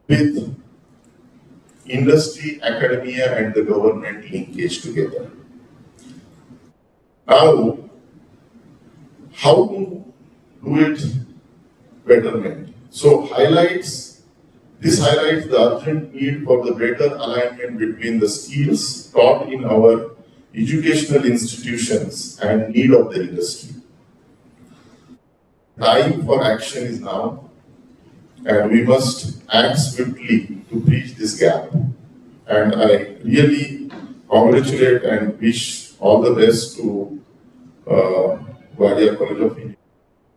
with industry, academia, and the government linkage together. Now, how to do it betterment? So this highlights the urgent need for the better alignment between the skills taught in our educational institutions and need of the industry. Time for action is now, and we must act swiftly to bridge this gap. And I really congratulate and wish all the best to Wadia College of India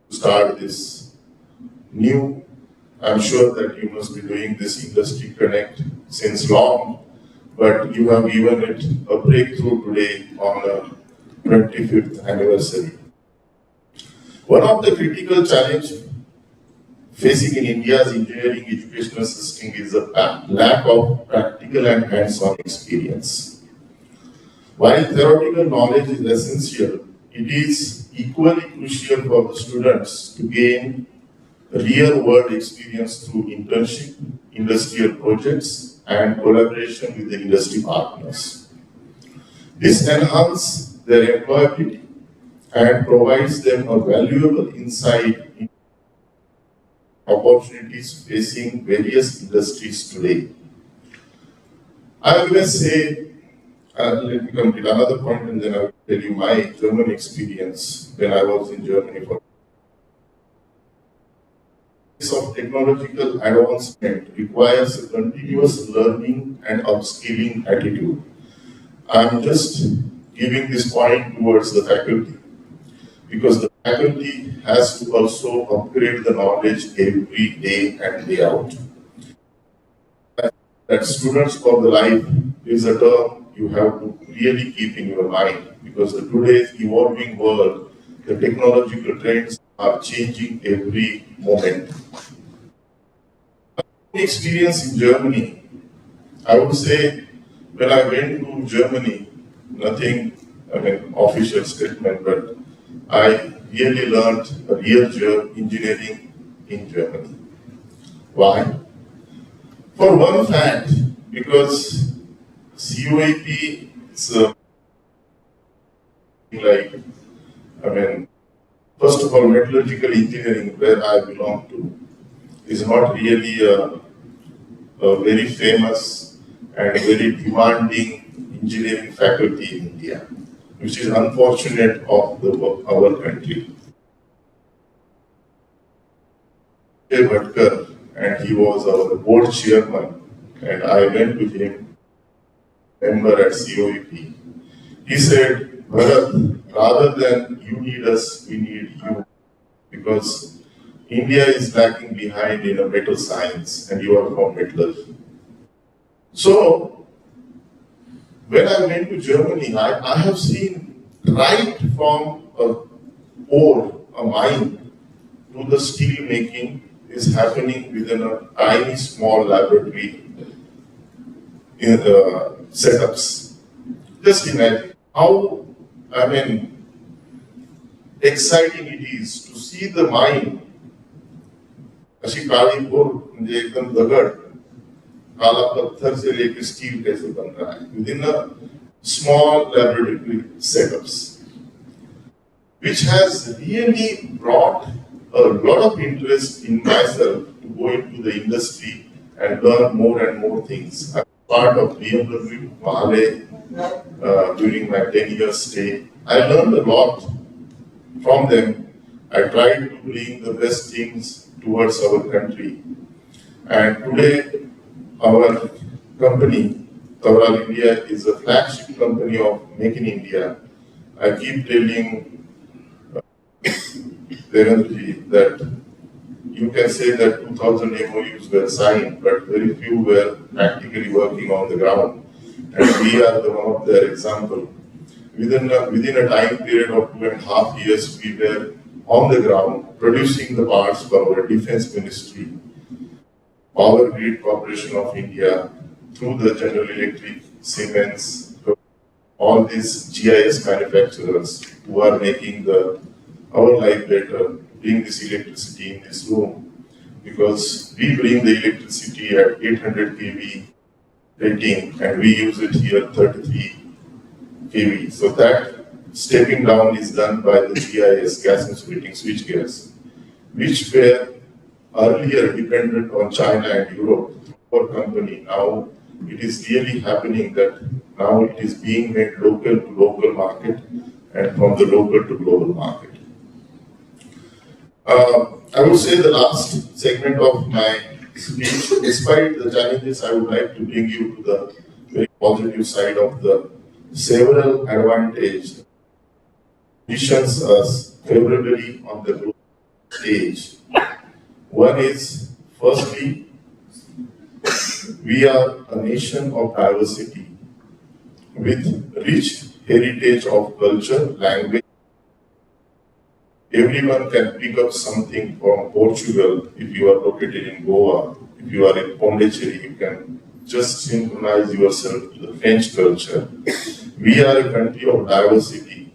to start this new. I'm sure that you must be doing this industry connect since long, but you have given it a breakthrough today on the 25th anniversary. One of the critical challenges facing in India's engineering educational system is the lack of practical and hands-on experience. While theoretical knowledge is essential, it is equally crucial for the students to gain real-world experience through internship, industrial projects, and collaboration with the industry partners. This enhances their employability and provides them a valuable insight into opportunities facing various industries today. I will say, let me complete another point and then I will tell you my German experience when I was in Germany for of technological advancement requires a continuous learning and upskilling attitude. I'm just giving this point towards the faculty because the faculty has to also upgrade the knowledge every day and day out. That students for the life is a term you have to really keep in your mind because the today's evolving world, the technological trends are changing every moment. Experience in Germany, I would say when I went to Germany, nothing, official statement, but I really learned a real engineering in Germany. Why? For one fact, because COEP is first of all, metallurgical engineering, where I belong to, is not really a very famous and very demanding engineering faculty in India, which is unfortunate of our country. Bhatkar, and he was our board chairman, and I went with him, member at COEP. He said, Bharat, rather than you need us, we need you, because India is lagging behind in a metal science, and you are from metallurgy. So, when I went to Germany, I have seen right from a ore, a mine, to the steel making is happening within a tiny small laboratory in setups. Just imagine how, exciting it is to see the mine. अशी काली bore म्हणजे एकदम दगड काला पत्थर से लेकर steel कैसे बन रहा है within a small laboratory setups, which has really brought a lot of interest in myself to go into the industry and learn more and more things. I'm part of BMW Mahle during my 10-year stay. I learned a lot from them. I tried to bring the best things towards our country. And today, our company, Taural India, is a flagship company of Make in India. I keep telling Devendraji that you can say that 2,000 MOUs were signed, but very few were practically working on the ground. And we are the one of their example. Within a time period of 2.5 years, we were on the ground producing the parts for our defense ministry, Power Grid Corporation of India, through the General Electric, Siemens, all these GIS manufacturers who are making our life better, bring this electricity in this room. because we bring the electricity at 800 kV rating and we use it here 33 kV. So that stepping down is done by the GIS, gas insulating switchgears, which were earlier dependent on China and Europe. Our company now, it is really happening that now it is being made local to local market and from the local to global market. I would say the last segment of my speech, despite the challenges, I would like to bring you to the very positive side of the several advantages positions us favorably on the global stage. One is, firstly, we are a nation of diversity with rich heritage of culture, language. Everyone can pick up something from Portugal if you are located in Goa. If you are in Pondicherry, you can just synchronize yourself to the French culture. We are a country of diversity.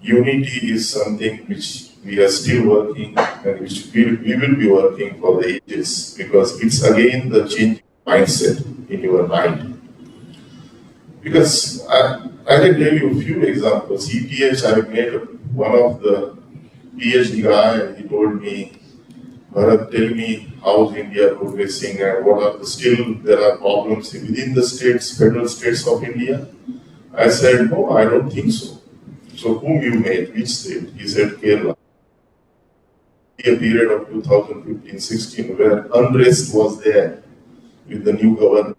Unity is something which we are still working and which we will be working for the ages, because it's again the changing mindset in your mind. Because I can tell you a few examples. ETH, I met one of the PhD guy and he told me, Bharat, tell me how's India progressing and what are the still there are problems within the states, federal states of India. I said, no, I don't think so. So whom you met, which state? He said Kerala. A period of 2015-16 where unrest was there with the new government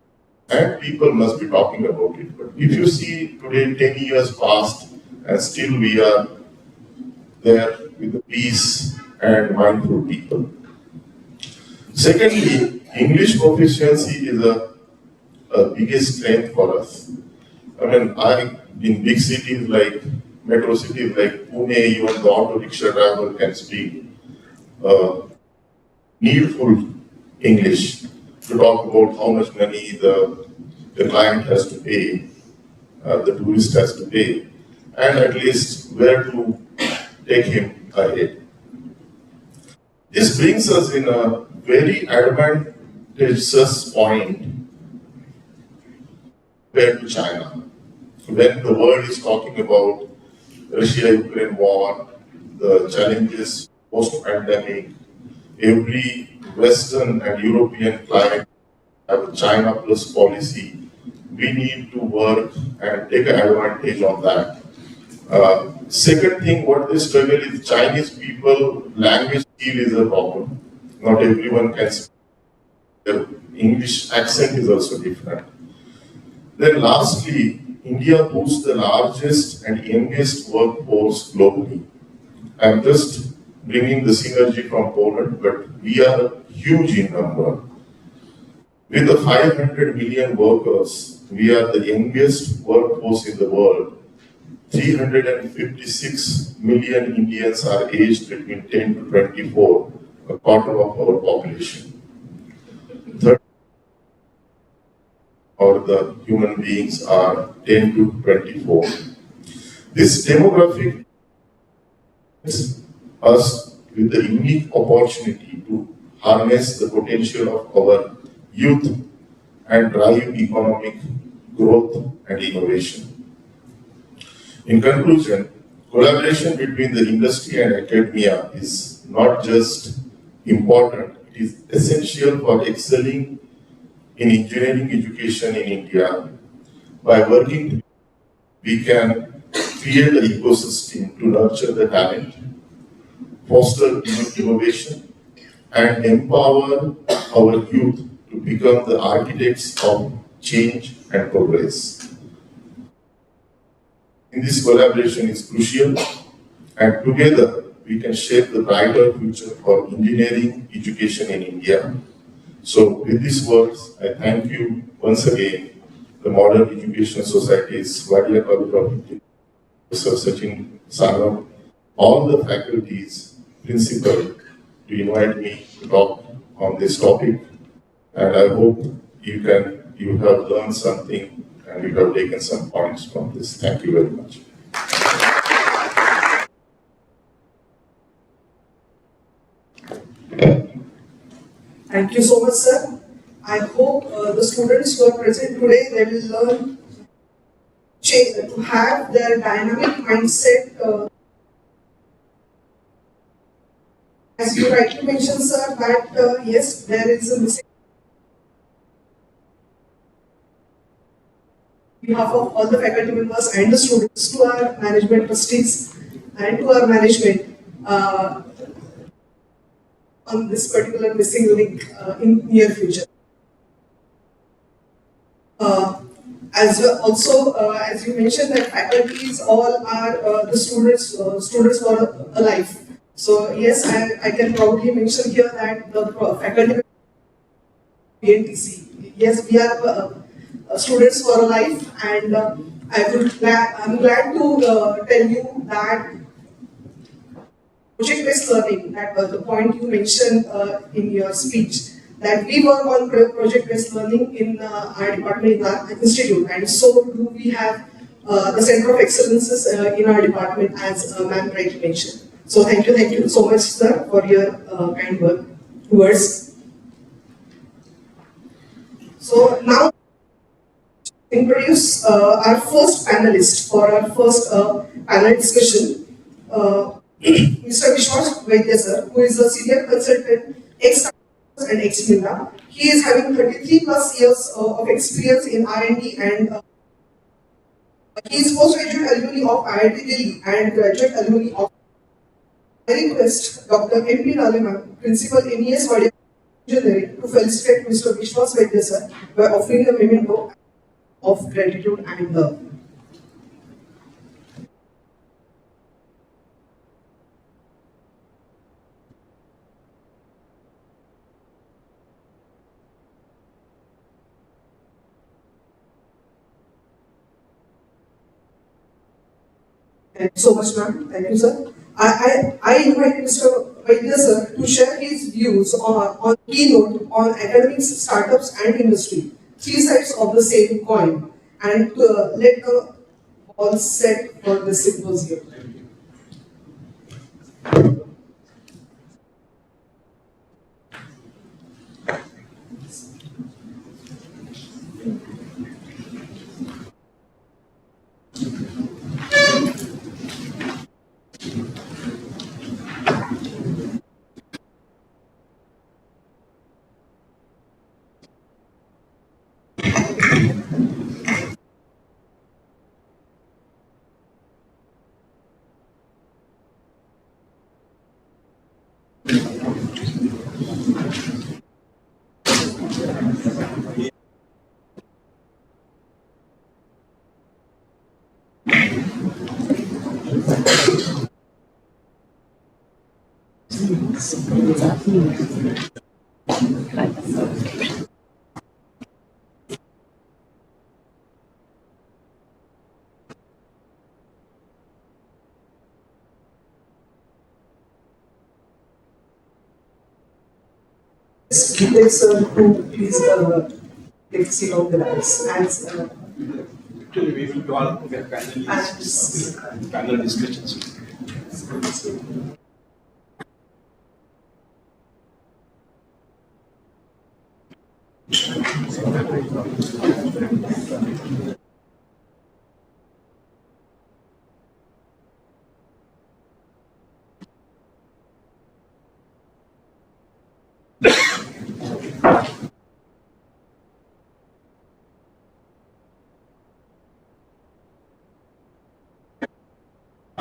and people must be talking about it. But if you see today 10 years passed and still we are there with the peace and mindful people. Secondly, English proficiency is a biggest strength for us. I mean, in big cities like metro cities like Pune, even the auto rickshaw driver can speak needful English to talk about how much money the client has to pay, the tourist has to pay, and at least where to take him ahead. This brings us in a very advantageous point compared to China. When the world is talking about Russia-Ukraine war, the challenges post-pandemic, every Western and European client have a China plus policy. We need to work and take advantage of that. Second thing, what they struggle is Chinese people, language skill is a problem. Not everyone can speak. Their English accent is also different. Then lastly, India boasts the largest and youngest workforce globally. I'm just bringing the synergy from Poland, but we are huge in number. With the 500 million workers, we are the youngest workforce in the world. 356 million Indians are aged between 10 to 24, a quarter of our population. Or the human beings are 10 to 24. This demographic gives us with the unique opportunity to harness the potential of our youth and drive economic growth and innovation. In conclusion, collaboration between the industry and academia is not just important, it is essential for excelling in engineering education in India. By working, we can create an ecosystem to nurture the talent, foster innovation, and empower our youth to become the architects of change and progress. In this collaboration is crucial, and together we can shape the brighter future for engineering education in India. So with these words, I thank you once again, the Modern Education Society's Vadia College of Engineering, Professor Sachin Sanam, all the faculties, principal, to invite me to talk on this topic. And I hope you have learned something and you have taken some points from this. Thank you very much. Thank you so much, sir. I hope the students who are present today, they will learn to have their dynamic mindset. As you rightly mentioned, sir, that yes, there is a missing on behalf of all the faculty members and the students to our management trustees and to our management on this particular missing link in near future. As well, also, as you mentioned, that faculties all are the students for a life. So yes, I can probably mention here that the faculty BNTC. Yes, we are students for a life, and I'm glad to tell you that project-based learning, that the point you mentioned in your speech, that we work on project-based learning in our department, in our institute, and so do we have the Center of Excellences in our department, as ma'am rightly mentioned. So thank you so much, sir, for your kind words. So now introduce our first panelist for our first panel discussion. Mr. Vishwas Vaidya sir, who is a senior consultant, and ex-Minda. He is having 33 plus years of experience in R&D, and he is postgraduate alumni of IIT Delhi and graduate alumni of. I request Dr. M.P. Nalima, Principal MES Vaidya Engineering, to felicitate Mr. Vishwas Vaidya sir by offering a memento of gratitude and love. Thank you so much, ma'am. Thank you, sir. I invite Mr. Vaidya sir to share his views on Keynote on academics, startups, and industry, three sides of the same coin, and let the ball set for the symposium. Please, sir, to please take a seat on the dais. Actually, we will all get panel discussions.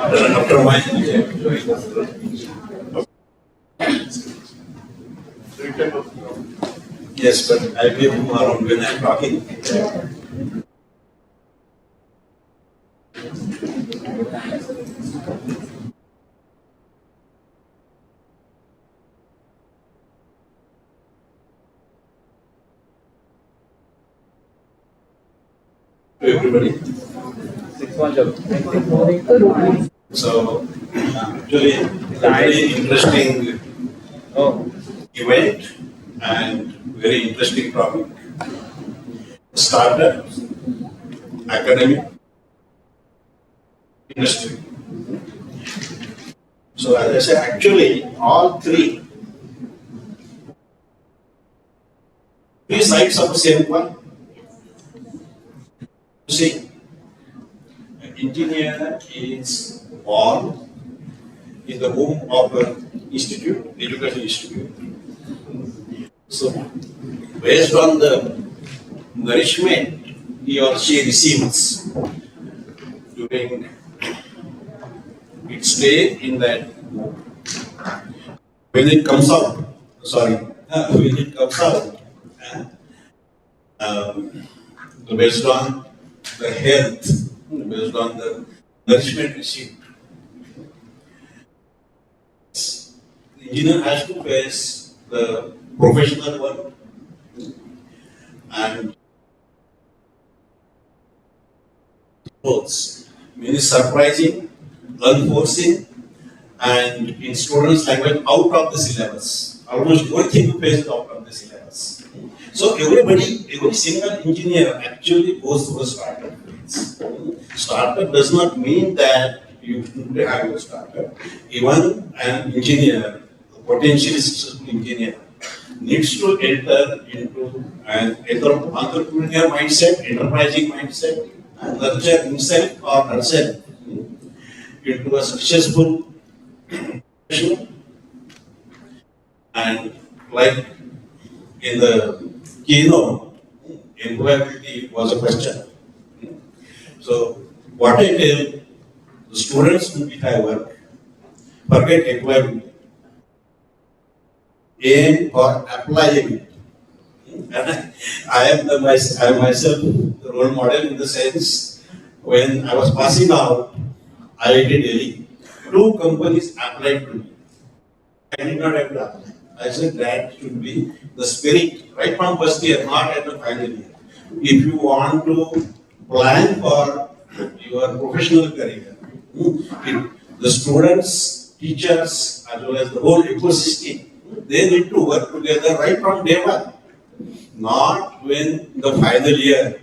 After my yes, but I'll be around when I'm talking. Everybody. So, actually, it's a very interesting event and very interesting topic. Startup, academic, industry. So, as I say, actually, all three Three sides of the same coin. You see, an engineer is born in the womb of an institute, education institute. So, based on the nourishment he or she receives during its stay in that, when it comes out, when it comes out, based on the health, based on the nourishment received, the engineer has to face the professional world and both many surprising, unforeseen, and in students' language out of the syllabus. Almost everything you face is out of the syllabus. So every single engineer actually goes through a startup phase. Startup does not mean that you have a startup. Even an engineer, a potentially successful engineer, needs to enter into an entrepreneurial mindset, enterprising mindset, and nurture himself or herself into a successful professional. And like in the keynote, employability was a question. So what I tell the students who have work, forget employability. Aim for applying. And I am myself the role model in the sense when I was passing out, IIT Delhi, 2 companies applied to me. I did not have to apply. I said that should be the spirit right from first year, not at the final year. If you want to plan for your professional career, the students, teachers, as well as the whole ecosystem, they need to work together right from day one. Not when the final year,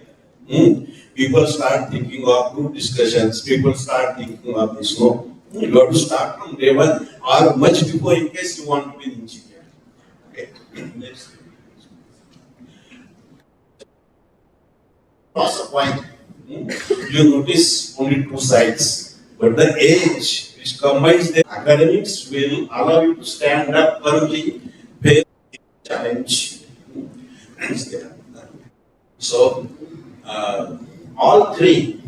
people start thinking of group discussions, people start thinking of this. No, you have to start from day one or much before in case you want to be an engineer. Okay, next. Loss of point. You notice only 2 sides, but the age which combines the academics will allow you to stand up firmly, face the challenge. So, all 3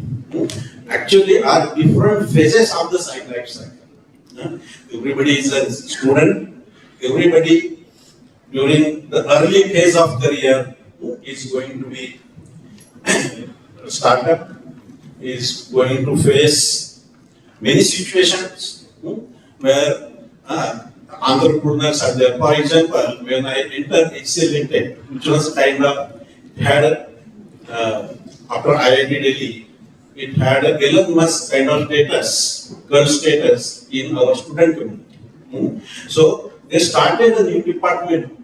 actually are different phases of the life cycle. Everybody is a student, everybody during the early phase of career is going to be startup, is going to face many situations where entrepreneurs are there. For example, when I entered HCL Tech, which was kind of had after IIT Delhi, it had a Elon Musk kind of status, current status in our student community. So they started a new department,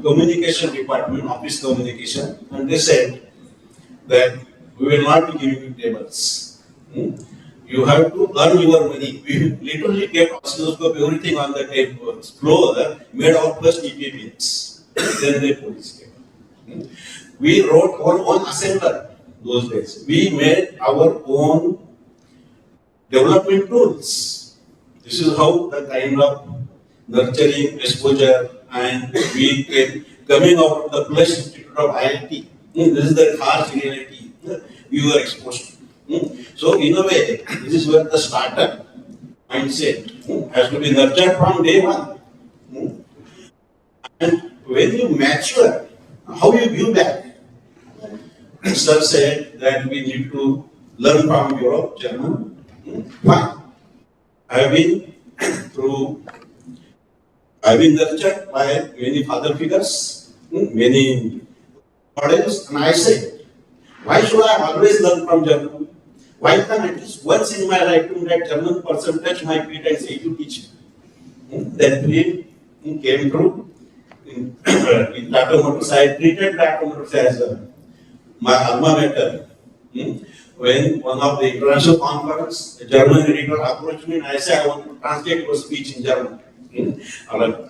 communication department, office communication, and they said that we will not be giving you tables. You have to earn your money. We literally kept oscilloscope, everything on the table floor, made our first EPPs. Then they put this table. We wrote our own assembler those days. We made our own development tools. This is how the kind of nurturing exposure and we came coming out of the Plush Institute of IIT. This is the harsh reality we were exposed to. So in a way, this is where the startup mindset has to be nurtured from day one. And when you mature, how you give back? Sir said that we need to learn from Europe, German. Fine. I've been nurtured by many father figures, many models, and I said, why should I always learn from German? Why can't at least once in my lifetime that German person touch my feet and say, you teach me? That dream came true. In Tata Motors, I treated Tata Motors as my alma mater. When one of the international conference, a German editor approached me and I said, I want to translate your speech in German.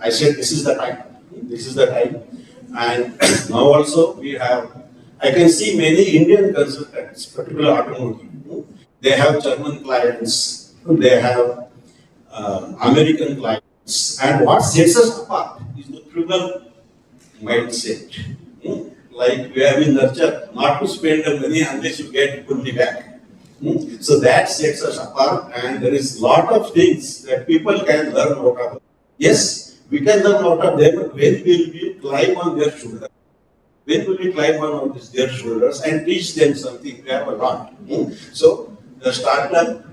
I said, this is the time. This is the time. And now also we have, I can see many Indian consultants, particularly automotive. They have German clients, they have American clients. And what sets us apart is the frugal mindset. Like we have been nurtured not to spend the money unless you get fully back. So that sets us apart, and there is lot of things that people can learn out of. Yes, we can learn out of them, but when will we climb on their shoulders? When will we climb on their shoulders and teach them something? We have a lot. So the startup,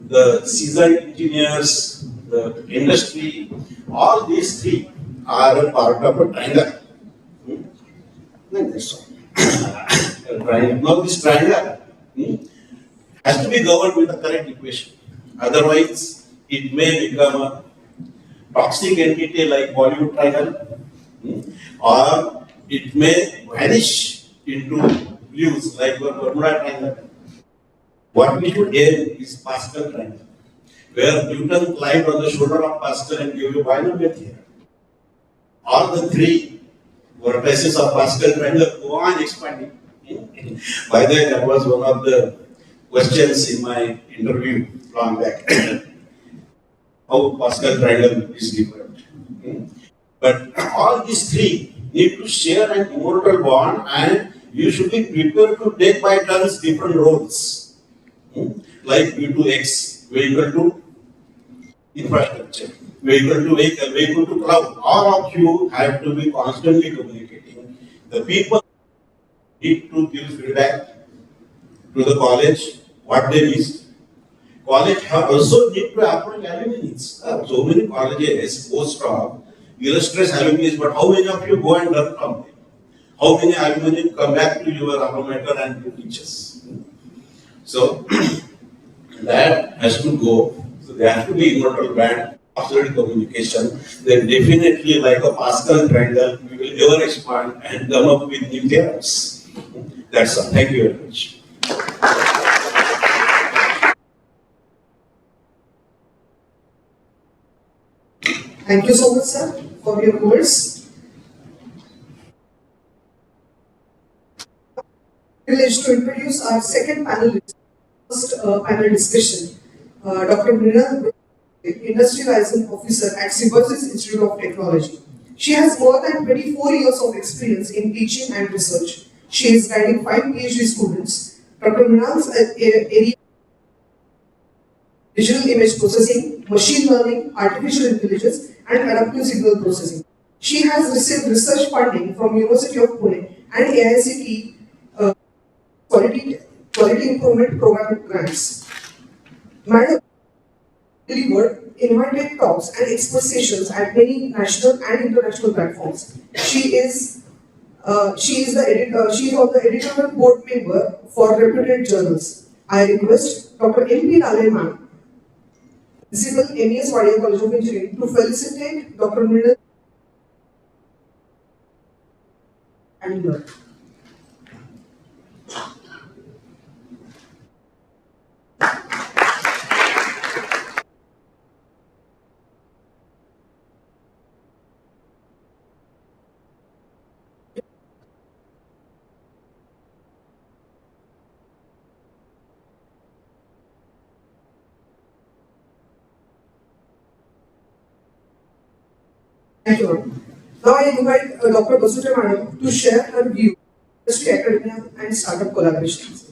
the seasoned engineers, the industry, all these three are a part of a triangle. That's all. Now this triangle has to be governed with the correct equation. Otherwise, it may become a toxic entity like Bollywood triangle, or it may vanish into views like the Bermuda triangle. What we should aim is Pascal triangle, where Newton climbed on the shoulder of Pascal and gave you binomial theorem. All the three vertices of Pascal triangle go on expanding. By the way, that was one of the questions in my interview long back. How Pascal triangle is different. But all these three need to share an immortal bond, and you should be prepared to take by turns different roles. Like V2X, vehicle to infrastructure, vehicle to vehicle, vehicle to cloud. All of you have to be constantly communicating. The people need to give feedback to the college what they missed. College also need to approach alumni. So many colleges boast of illustrious alumni, but how many of you go and learn from them? How many alumni come back to your alma mater and teach us? So that has to go. So there has to be immortal band, absolute communication. Then definitely, like a Pascal triangle, we will ever expand and come up with new theorems. That's all. Thank you very much. Thank you so much, sir, for your words. Privileged to introduce our second panelist, first panel discussion, Dr. Mrinal, Industry Liaison Officer at Symposium Institute of Technology. She has more than 24 years of experience in teaching and research. She is guiding 5 PhD students. Dr. Mrinal's area digital image processing, machine learning, artificial intelligence, and adaptive signal processing. She has received research funding from University of Pune and AICTE Quality Improvement Program grants. Madam delivered invited talks and expert sessions at many national and international platforms. She is on the editorial board member for reputed journals. I request Dr. M.P. Lale ma'am, Principal MES Wadia College of Engineering, to felicitate Dr. Mrinal and her. Thank you. Now I invite Dr. Basuja Madam to share her view on industry, academia, and startup collaborations.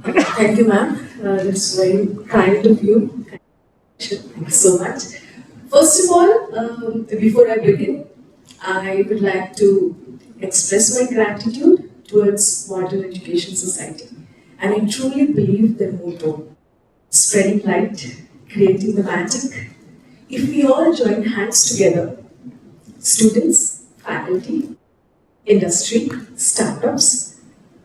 Thank you, ma'am. That's very kind of you. Thank you so much. First of all, before I begin, I would like to express my gratitude towards Modern Education Society. And I truly believe their motto, spreading light, creating the magic. If we all join hands together, students, faculty, industry, startups,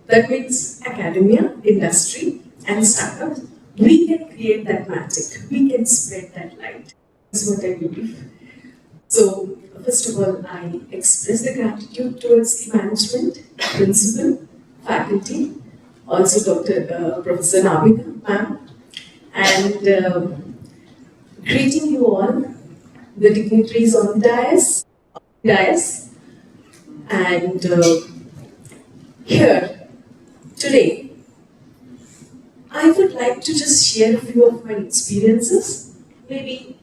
that means academia, industry, and startups, we can create that magic. We can spread that light. That's what I believe. So, first of all, I express the gratitude towards the management, principal, faculty, also Professor Nabina ma'am, and greeting you all, the dignitaries on the dais, and here today, I would like to just share a few of my experiences. Maybe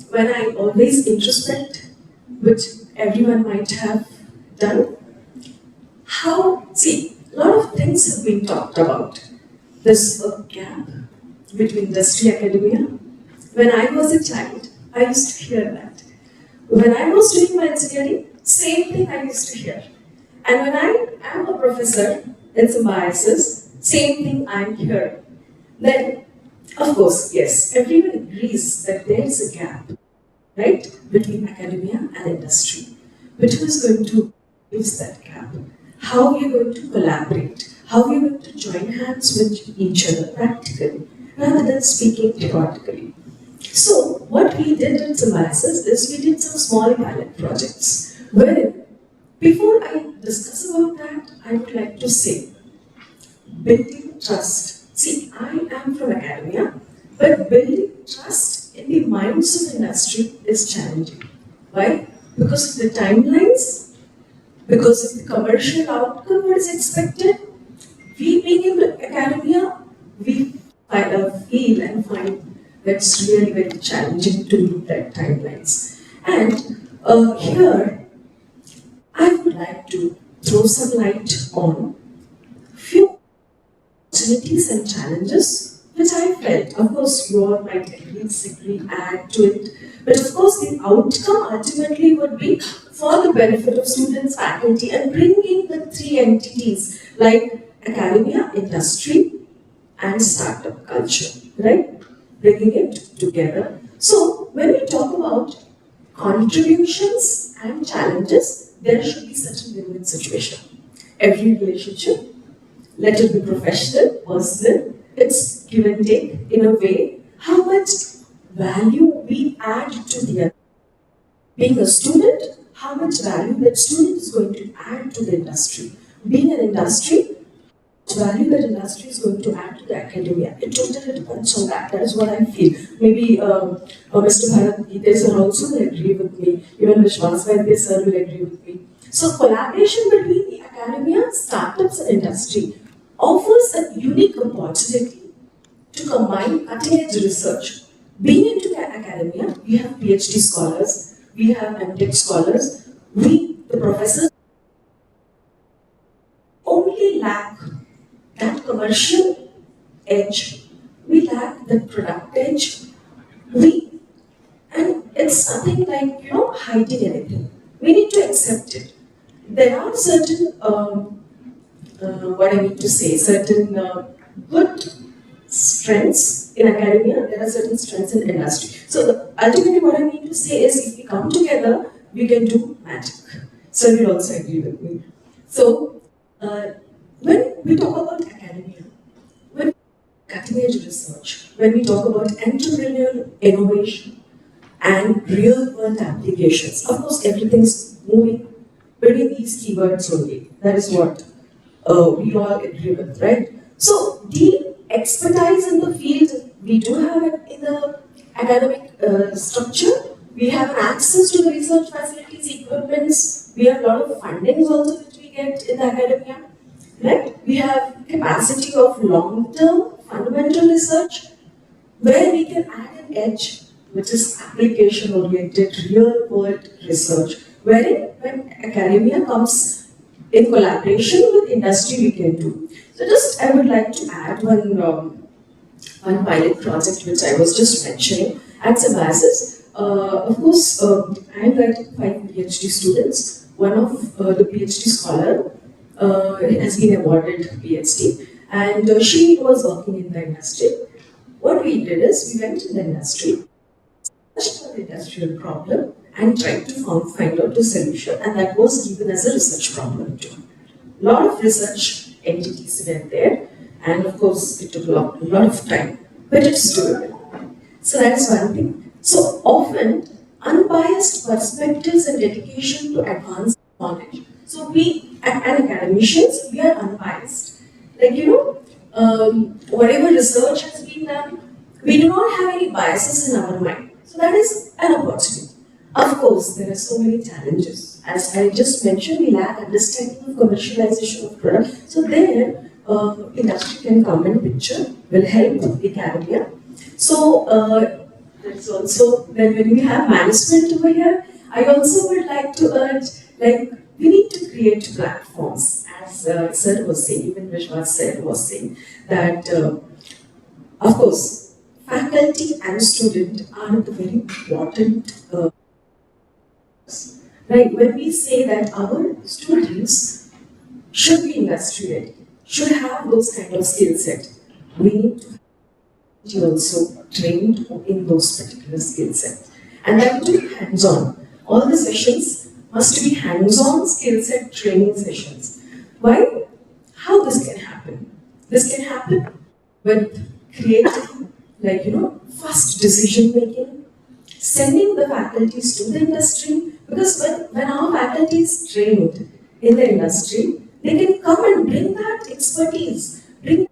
when I always introspect, which everyone might have done. See, a lot of things have been talked about. There's a gap between industry and academia. When I was a child, I used to hear that. When I was doing my engineering, same thing I used to hear. And when I am a professor in Symposium, same thing I'm hearing. Then, of course, yes, everyone agrees that there is a gap, right, between academia and industry. But who is going to use that gap? How we are going to collaborate? How we are going to join hands with each other practically, rather than speaking theoretically? So, what we did in Symposium is we did some small pilot projects, wherein, before I discuss about that, I would like to say, building trust. See, I am from academia, but building trust in the minds of industry is challenging. Why? Because of the timelines, because of the commercial outcome what is expected. We being in academia, we feel and find that's really very challenging to meet that timelines. And here, I would like to throw some light on few opportunities and challenges which I felt. Of course, you all might agree, disagree, add to it. But of course, the outcome ultimately would be for the benefit of students, faculty, and bringing the three entities like academia, industry, and startup culture, right? Bringing it together. So, when we talk about contributions and challenges, there should be such a win-win situation. Every relationship, let it be professional, personal, it's give and take in a way, how much value we add to the other. Being a student, how much value that student is going to add to the industry. Being an industry, value that industry is going to add to the academia. It totally depends on that. That is what I feel. Maybe Mr. Bharat Gite sir also will agree with me. Even Vishwas Vaidya sir will agree with me. So collaboration between the academia, startups and industry offers a unique opportunity to combine cutting-edge research. Being into academia, we have PhD scholars, we have MTech scholars, we, the professors, only lack that commercial edge, we lack that product edge, and it's nothing like, hiding anything. We need to accept it. There are certain, certain good strengths in academia, there are certain strengths in industry. So ultimately what I mean to say is, if we come together, we can do magic. So you'll also agree with me. So when we talk about academia, when cutting-edge research, when we talk about entrepreneurial innovation and real-world applications, of course everything's moving between these keywords only. That is what we all agree with, right? So the expertise in the field, we do have it in the academic structure. We have access to the research facilities, equipments. We have a lot of fundings also which we get in the academia. Right? We have capacity of long-term fundamental research where we can add an edge, which is application-oriented, real-world research, wherein when academia comes in collaboration with industry, we can do. So just I would like to add one pilot project which I was just mentioning at Symposium. Of course, I am writing 5 PhD students. One of the PhD scholar has been awarded PhD, and she was working in the industry. What we did is we went to the industry, searched for the industrial problem, and tried to find out a solution, and that was given as a research problem too. A lot of research entities were there, and of course it took a lot of time, but it's doable. So that's one thing. So often, unbiased perspectives and dedication to advance knowledge. So we, and academicians, we are unbiased. Like, whatever research has been done, we do not have any biases in our mind. So that is an opportunity. Of course, there are so many challenges. As I just mentioned, we lack understanding of commercialization of product. So there, industry can come in picture, will help the academia. So there's also, then when we have management over here, I also would like to urge, like, we need to create platforms, as Sir was saying, even Vishwas Sir was saying, that of course, faculty and student are the very important. Right, when we say that our students should be industry ready, should have those kind of skill set, we need to be also trained in those particular skill sets. And that too hands-on. All the sessions must be hands-on skill set training sessions. Why? How this can happen? This can happen with creating, like, fast decision making, sending the faculties to the industry, because when our faculty is trained in the industry, they can come and bring that expertise, bring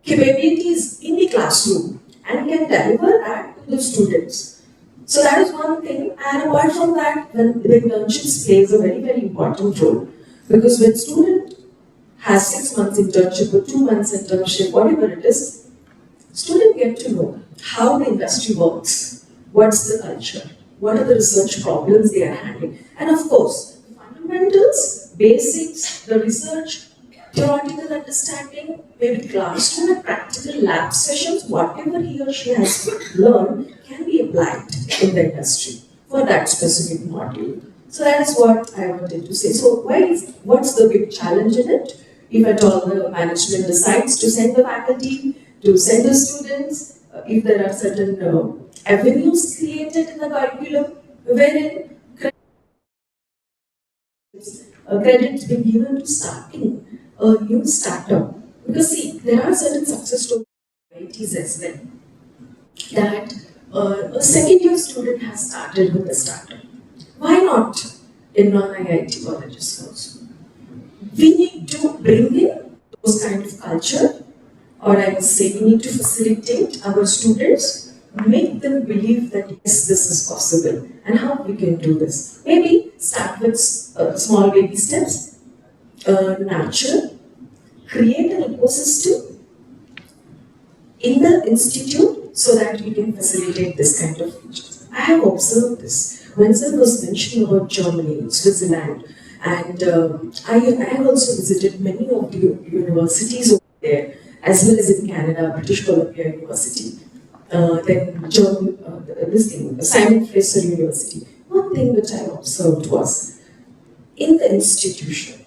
capabilities in the classroom and can deliver that to the students. So that is one thing, and apart from that, when the internships plays a very, very important role, because when student has 6 months internship or 2 months internship, whatever it is, student get to know how the industry works, what's the culture, what are the research problems they are handling, and of course, the fundamentals, basics, the research, theoretical understanding, maybe classroom and practical lab sessions, whatever he or she has learned can be applied in the industry for that specific module. So that is what I wanted to say. So what's the big challenge in it? If at all the management decides to send the faculty, to send the students, if there are certain avenues created in the curriculum wherein credits being given to starting a new startup. Because see, there are certain success stories in IITs as well, that a second year student has started with a startup. Why not in non-IIT colleges also? We need to bring in those kind of culture, or I would say we need to facilitate our students, make them believe that yes, this is possible and how we can do this. Maybe start with small baby steps, nurture, create an ecosystem in the institute so that we can facilitate this kind of features. I have observed this. When Sir was mentioning about Germany, Switzerland, and I have also visited many of the universities over there, as well as in Canada, British Columbia University, then Simon Fraser University. One thing which I observed was, in the institution,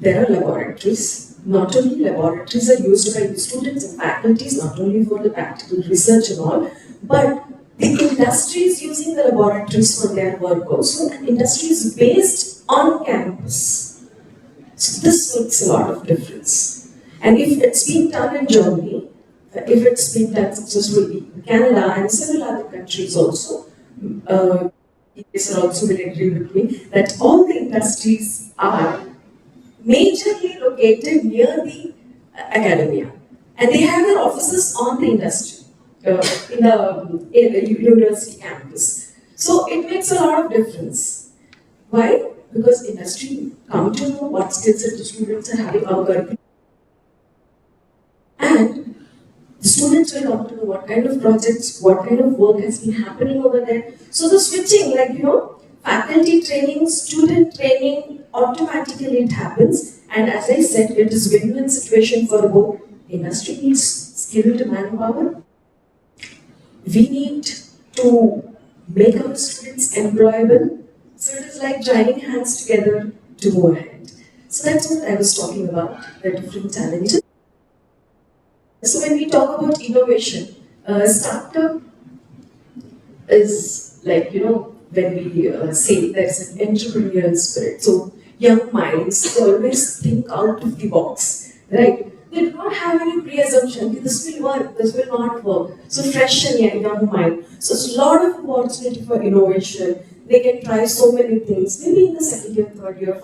there are laboratories. Not only laboratories are used by the students and faculties, not only for the practical research and all, but the industry is using the laboratories for their work also, and industry is based on campus. So this makes a lot of difference. And if it's been done in Germany, if it's been done successfully in Canada and several other countries also, Sir also will agree with me that all the industries are majorly located near the academia, and they have their offices on the industry in the university campus. So it makes a lot of difference. Why? Because industry come to know what skill set the students are having our curriculum, and the students will come to know what kind of projects, what kind of work has been happening over there. So the switching, like faculty training, student training, automatically it happens. And as I said, it is win-win situation for both. Industry needs skilled manpower. We need to make our students employable. So it is like joining hands together to move ahead. So that's what I was talking about, the different challenges. So when we talk about innovation, startup is like, when we say there's an entrepreneurial spirit. So young minds always think out of the box, right? They do not have any pre-assumption, this will work, this will not work. So fresh and young mind. So it's a lot of opportunity for innovation. They can try so many things, maybe in the second year, third year,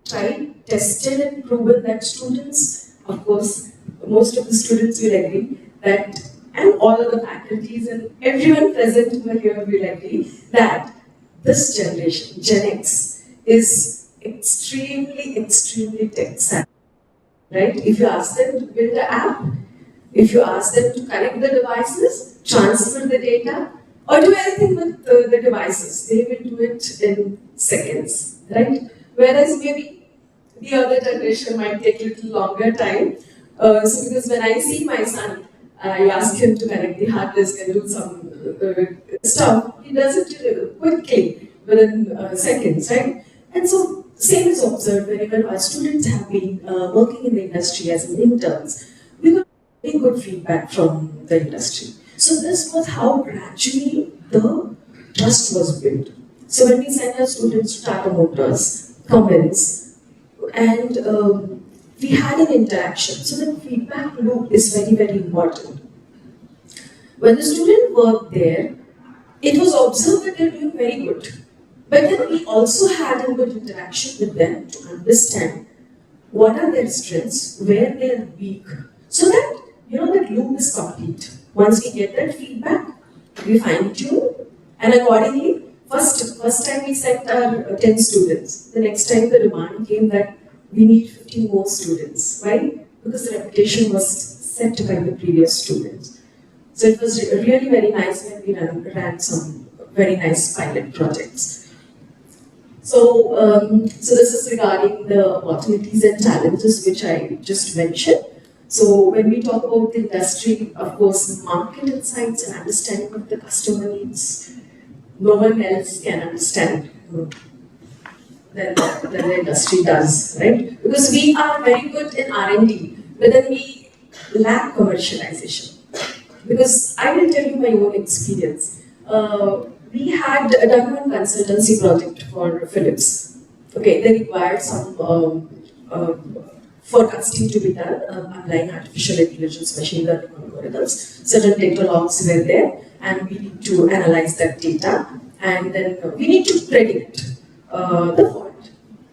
tried, tested and proven that students, of course, most of the students will agree that and all of the faculties and everyone present over here will agree that this generation, Gen X, is extremely tech savvy, right? If you ask them to build an app, if you ask them to connect the devices, transfer the data, or do anything with the devices, they will do it in seconds, right? Whereas maybe the other generation might take a little longer time. So because when I see my son, I ask him to connect the hard disk and do some stuff, he does it quickly, within seconds, right? And so same is observed whenever our students have been working in the industry as interns. We got very good feedback from the industry. So this was how gradually the trust was built. So when we send our students to Tata Motors, Cummins, and we had an interaction. So the feedback loop is very important. When the student worked there, it was observed that they're doing very good. But then we also had a good interaction with them to understand what are their strengths, where they are weak, so that that loop is complete. Once we get that feedback, we fine tune, and accordingly, first time we sent our 10 students. The next time the demand came that we need 15 more students. Why? Because the reputation was set by the previous students. So it was really very nice when we ran some very nice pilot projects. So, so this is regarding the opportunities and challenges which I just mentioned. So when we talk about the industry, of course, market insights and understanding what the customer needs, no one else can understand than the industry does, right? Because we are very good in R&D, but then we lack commercialization. Because I will tell you my own experience. We had done one consultancy project for Philips. Okay, they required some forecasting to be done, applying artificial intelligence, machine learning algorithms. Certain data logs were there, and we need to analyze that data, and then we need to predict the fault.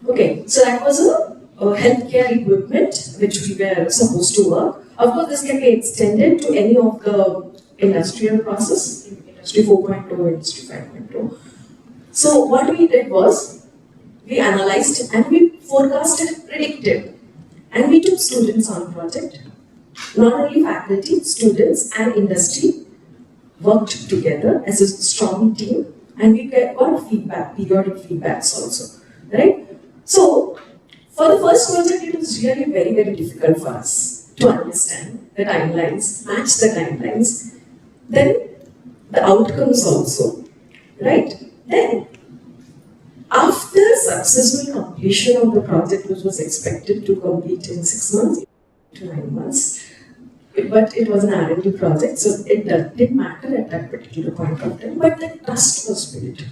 Okay, so that was a healthcare equipment which we were supposed to work. Of course, this can be extended to any of the industrial process, Industry 4.0, Industry 5.0. So what we did was, we analyzed and we forecasted, predicted, and we took students on project. Not only faculty, students and industry worked together as a strong team, and we got feedback, periodic feedbacks also, right? So, for the first project, it was really very difficult for us to understand the timelines, match the timelines, then the outcomes also, right? Then, after successful completion of the project, which was expected to complete in 6 months to 9 months, but it was an R&D project, so it didn't matter at that particular point of time, but the trust was built.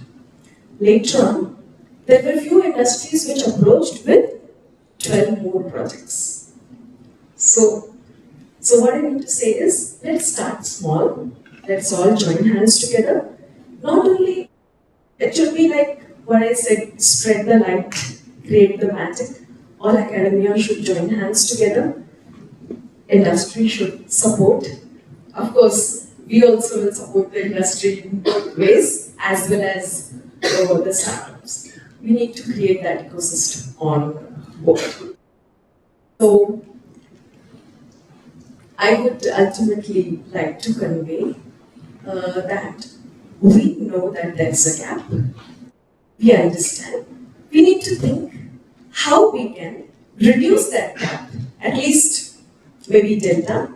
Later on, there were few industries which approached with 12 more projects. So what I need to say is, let's start small, let's all join hands together. Not only, it should be like what I said, spread the light, create the magic. All academia should join hands together. Industry should support. Of course, we also will support the industry in both ways, as well as the startups. We need to create that ecosystem on both. So, I would ultimately like to convey that we know that there's a gap. We understand. We need to think how we can reduce that gap, at least maybe delta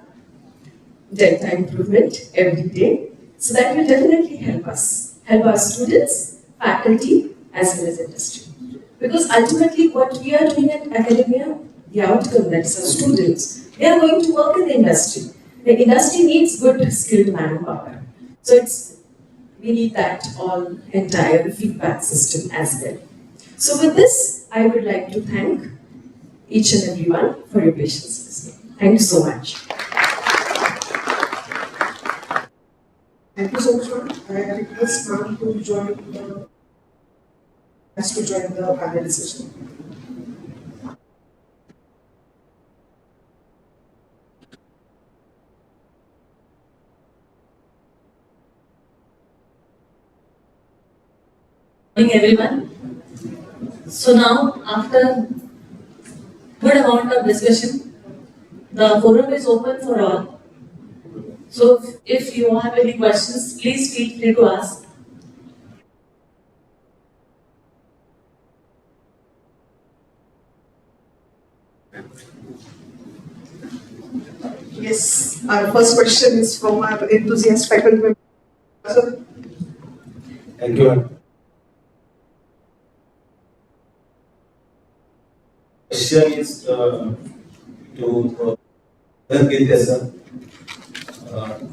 improvement every day. So that will definitely help us, help our students, faculty, as well as industry. Because ultimately what we are doing in academia, the outcome, that's our students, they are going to work in the industry. The industry needs good skilled manpower. So we need that all entire feedback system as well. So with this, I would like to thank each and everyone for your patience listening. Thank you so much. Thank you so much, ma'am. I request ma'am to join the panel discussion. morning, everyone. So now, after good amount of discussion, the forum is open for all. So if you have any questions, please feel free to ask. Yes, our first question is from our enthusiast faculty member. Sir. Thank you. Question is to sir.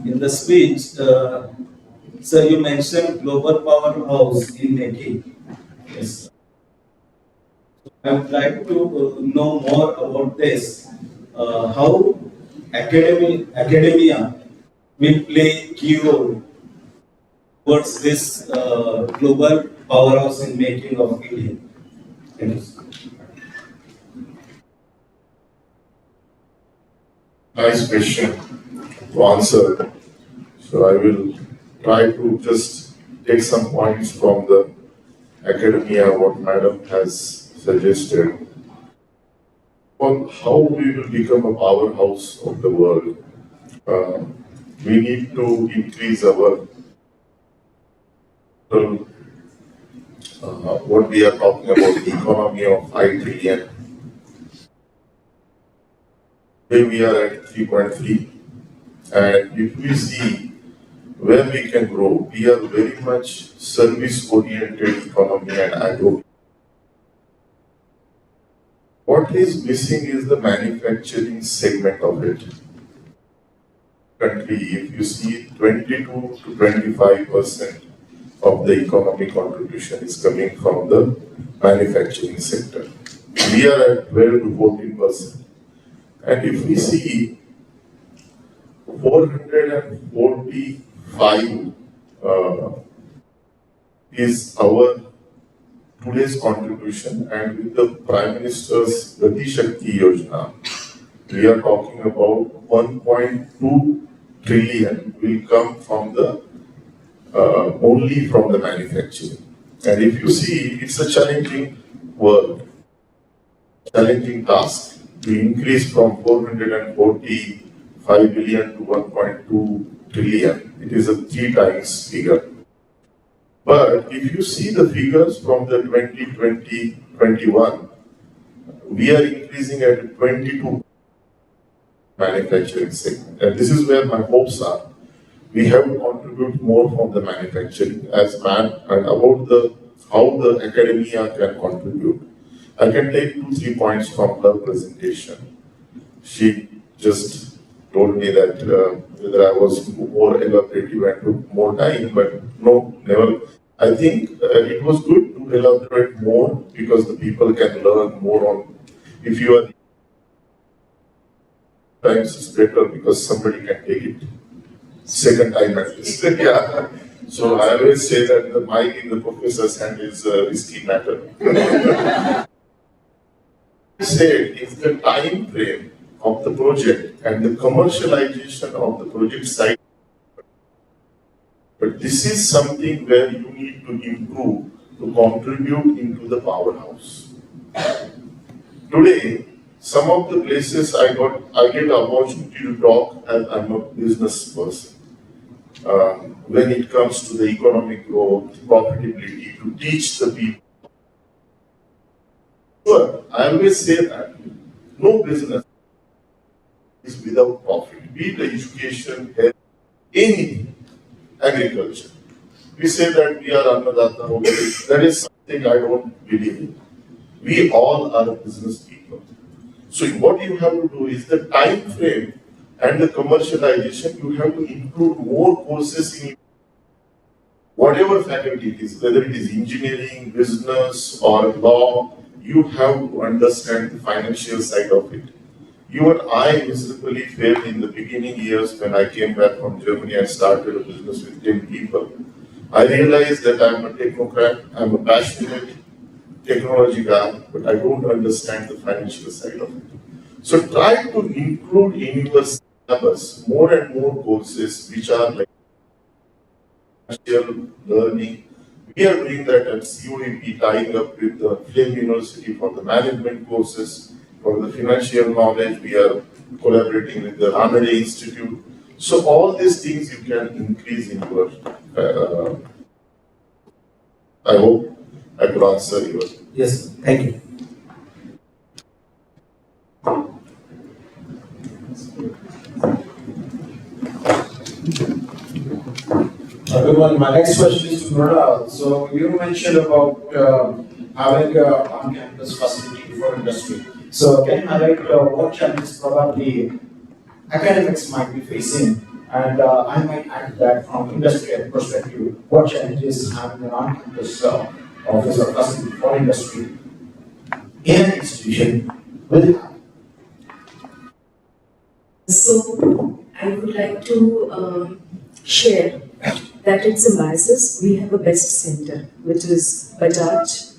In the speech, sir, you mentioned global powerhouse in making. Yes. I would like to know more about this. How academia will play key role towards this global powerhouse in making of India. Thank you. Nice question to answer. So I will try to just take some points from the academia, what Madam has suggested. On how we will become a powerhouse of the world, we need to increase our what we are talking about, the economy of 5 trillion. Today we are at 3.3, and if we see where we can grow, we are very much service-oriented economy and agro. What is missing is the manufacturing segment of it. Country, if you see 22 to 25% of the economic contribution is coming from the manufacturing sector. We are at 12 to 14%. And if we see 445 is our today's contribution, and with the Prime Minister's Gati Shakti Yojana, we are talking about 1.2 trillion will come from the only from the manufacturing. And if you see, it's a challenging work, challenging task to increase from 445 billion to 1.2 trillion. It is a 3 times figure. But if you see the figures from the 2020-21, we are increasing at 22 manufacturing segment. And this is where my hopes are. We have to contribute more from the manufacturing as man, and about how the academia can contribute. I can take 2-3 points from her presentation. She just told me that whether I was more elaborative and took more time, but no, never. I think it was good to elaborate more because the people can learn more on. If you are times it's better because somebody can take it second time at least. Yeah. So I always say that the mic in the professor's hand is a risky matter. Said if the time frame of the project and the commercialization of the project site, but this is something where you need to improve to contribute into the powerhouse. Today, some of the places I get the opportunity to talk as I'm a business person. When it comes to the economic growth, profitability, to teach the people. Sure, I always say that no business is without profit, be it education, health, anything, agriculture. We say that we are Annadata, that is something I don't believe in. We all are business people. So what you have to do is the time frame and the commercialization, you have to include more courses in whatever faculty it is, whether it is engineering, business, or law. You have to understand the financial side of it. Even I miserably failed in the beginning years when I came back from Germany and started a business with 10 people. I realized that I'm a technocrat, I'm a passionate technology guy, but I don't understand the financial side of it. So try to include in your syllabus more and more courses which are like financial learning, We are doing that at COEP, tying up with the Film University for the management courses, for the financial knowledge. We are collaborating with the Ramade Institute. So all these things you can increase in your. I hope I could answer your. Yes, thank you. Good morning. My next question is to Mrunal. So you mentioned about having an on-campus facility for industry. So can you highlight what challenges probably academics might be facing? And I might add that from industry perspective, what challenges having an on-campus office or facility for industry in an institution will have? So I would like to share that at Symposium we have a best center, which is Bajaj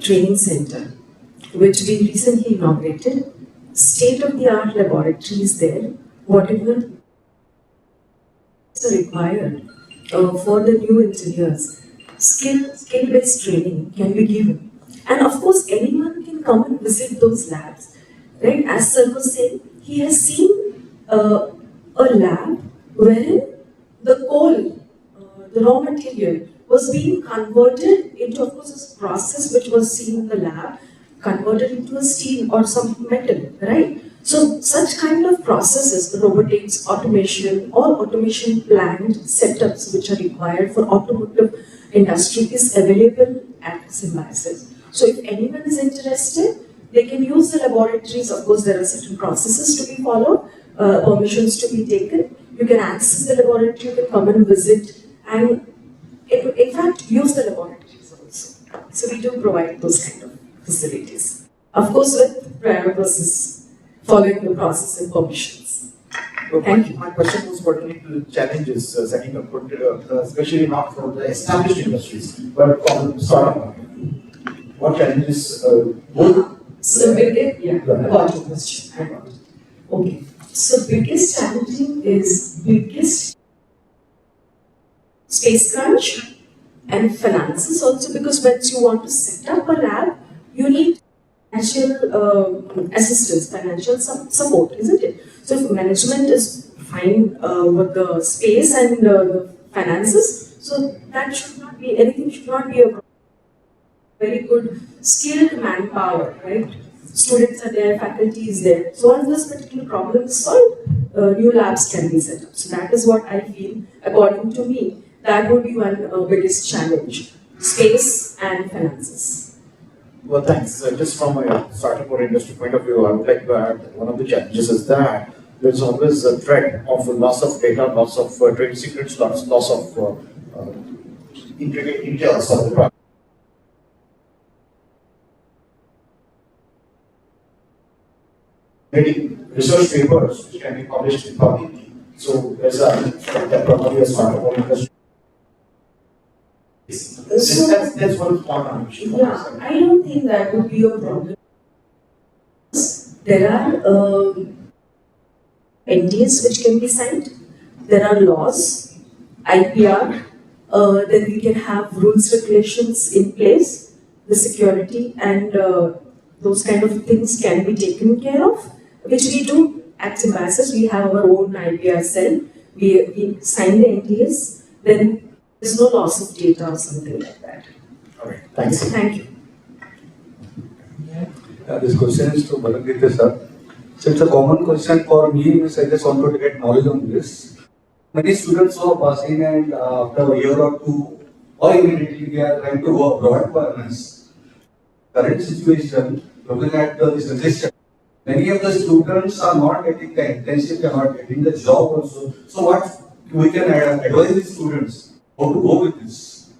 Training Center, which we recently inaugurated. State-of-the-art laboratories there, whatever is required for the new engineers, skill-based training can be given. And of course, anyone can come and visit those labs. Right? As Sir was saying, he has seen a lab wherein the coal, the raw material, was being converted into, of course, this process which was seen in the lab, converted into a steel or some metal, right? So such kind of processes, robotics, automation, all automation planned setups which are required for automotive industry is available at Symposium. So if anyone is interested, they can use the laboratories. Of course, there are certain processes to be followed, permissions to be taken. You can access the laboratory, you can come and visit, and in fact, use the laboratories also. So we do provide those kind of facilities. Of course, with prior process, following the process and permissions. Thank you. My question was pertaining to the challenges setting up, especially not for the established industries, but from startup. What challenges would? So biggest, yeah, got your question. I got it. Okay. So biggest challenging is biggest space crunch and finances also, because once you want to set up a lab, you need financial assistance, financial support, isn't it? So if management is fine with the space and the finances, so that should not be, anything should not be a problem. Very good skilled manpower, right? Students are there, faculty is there. So once this particular problem is solved, new labs can be set up. So that is what I feel, according to me, that would be one biggest challenge, space and finances. Well, thanks. Just from a startup or industry point of view, I would like to add that one of the challenges is that there's always a threat of loss of data, loss of trade secrets, loss of intricate details of the product. Research papers which can be published publicly. So there's a that probably a startup or industry. That's one part. Yeah, I don't think that would be a problem. There are NDAs which can be signed. There are laws, IPR. Then we can have rules, regulations in place. The security and those kind of things can be taken care of, which we do at Symposium. We have our own IPR cell. We sign the NDAs. Then there's no loss of data or something like that. All right. Thanks. Thank you. This question is to Balagita sir. So it's a common question for me, I just wanted to get knowledge on this. Many students who are passing and after a year or two, or immediately they are trying to go abroad for earners. Current situation, looking at this resistance, many of the students are not getting the internship, they are not getting the job also. So what we can advise the students how to go with this?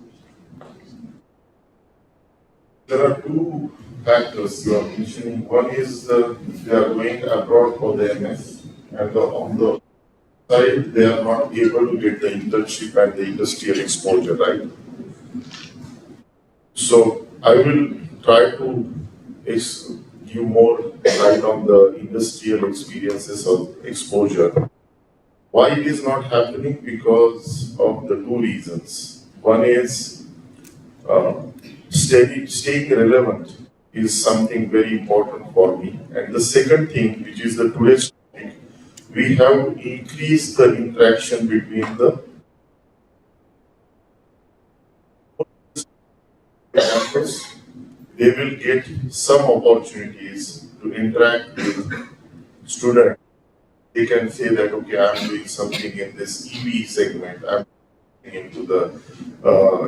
There are two factors you are mentioning. One is they are going abroad for the MS, and on the side they are not able to get the internship and the industrial exposure, right? So I will try to give more light on the industrial experiences of exposure. Why it is not happening? Because of the two reasons. One is staying relevant is something very important for me. And the second thing, which is the today's topic, we have increased the interaction between the campus. They will get some opportunities to interact with students. They can say that, okay, I'm doing something in this EV segment, I'm into the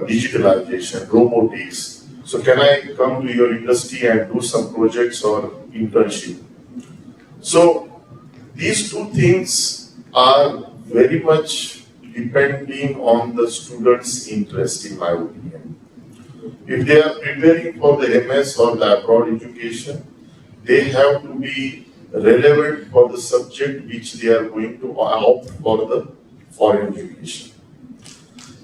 digitalization, robotics. So can I come to your industry and do some projects or internship? So these two things are very much depending on the student's interest, in my opinion. If they are preparing for the MS or the abroad education, they have to be relevant for the subject which they are going to opt for the foreign education.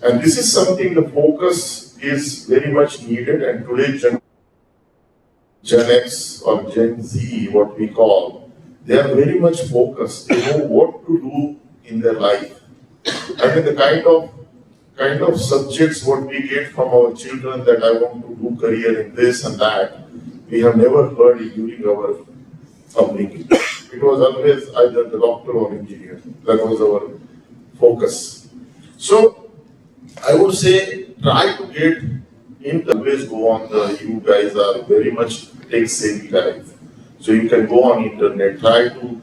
And this is something the focus is very much needed, and today Gen X or Gen Z, what we call, they are very much focused. They know what to do in their life. I mean, the kind of subjects what we get from our children that I want to do career in this and that, we have never heard it during our upbringing. It was always either the doctor or engineer. That was our focus. So I would say try to get into always go on the, you guys are very much tech savvy guys. So you can go on internet, try to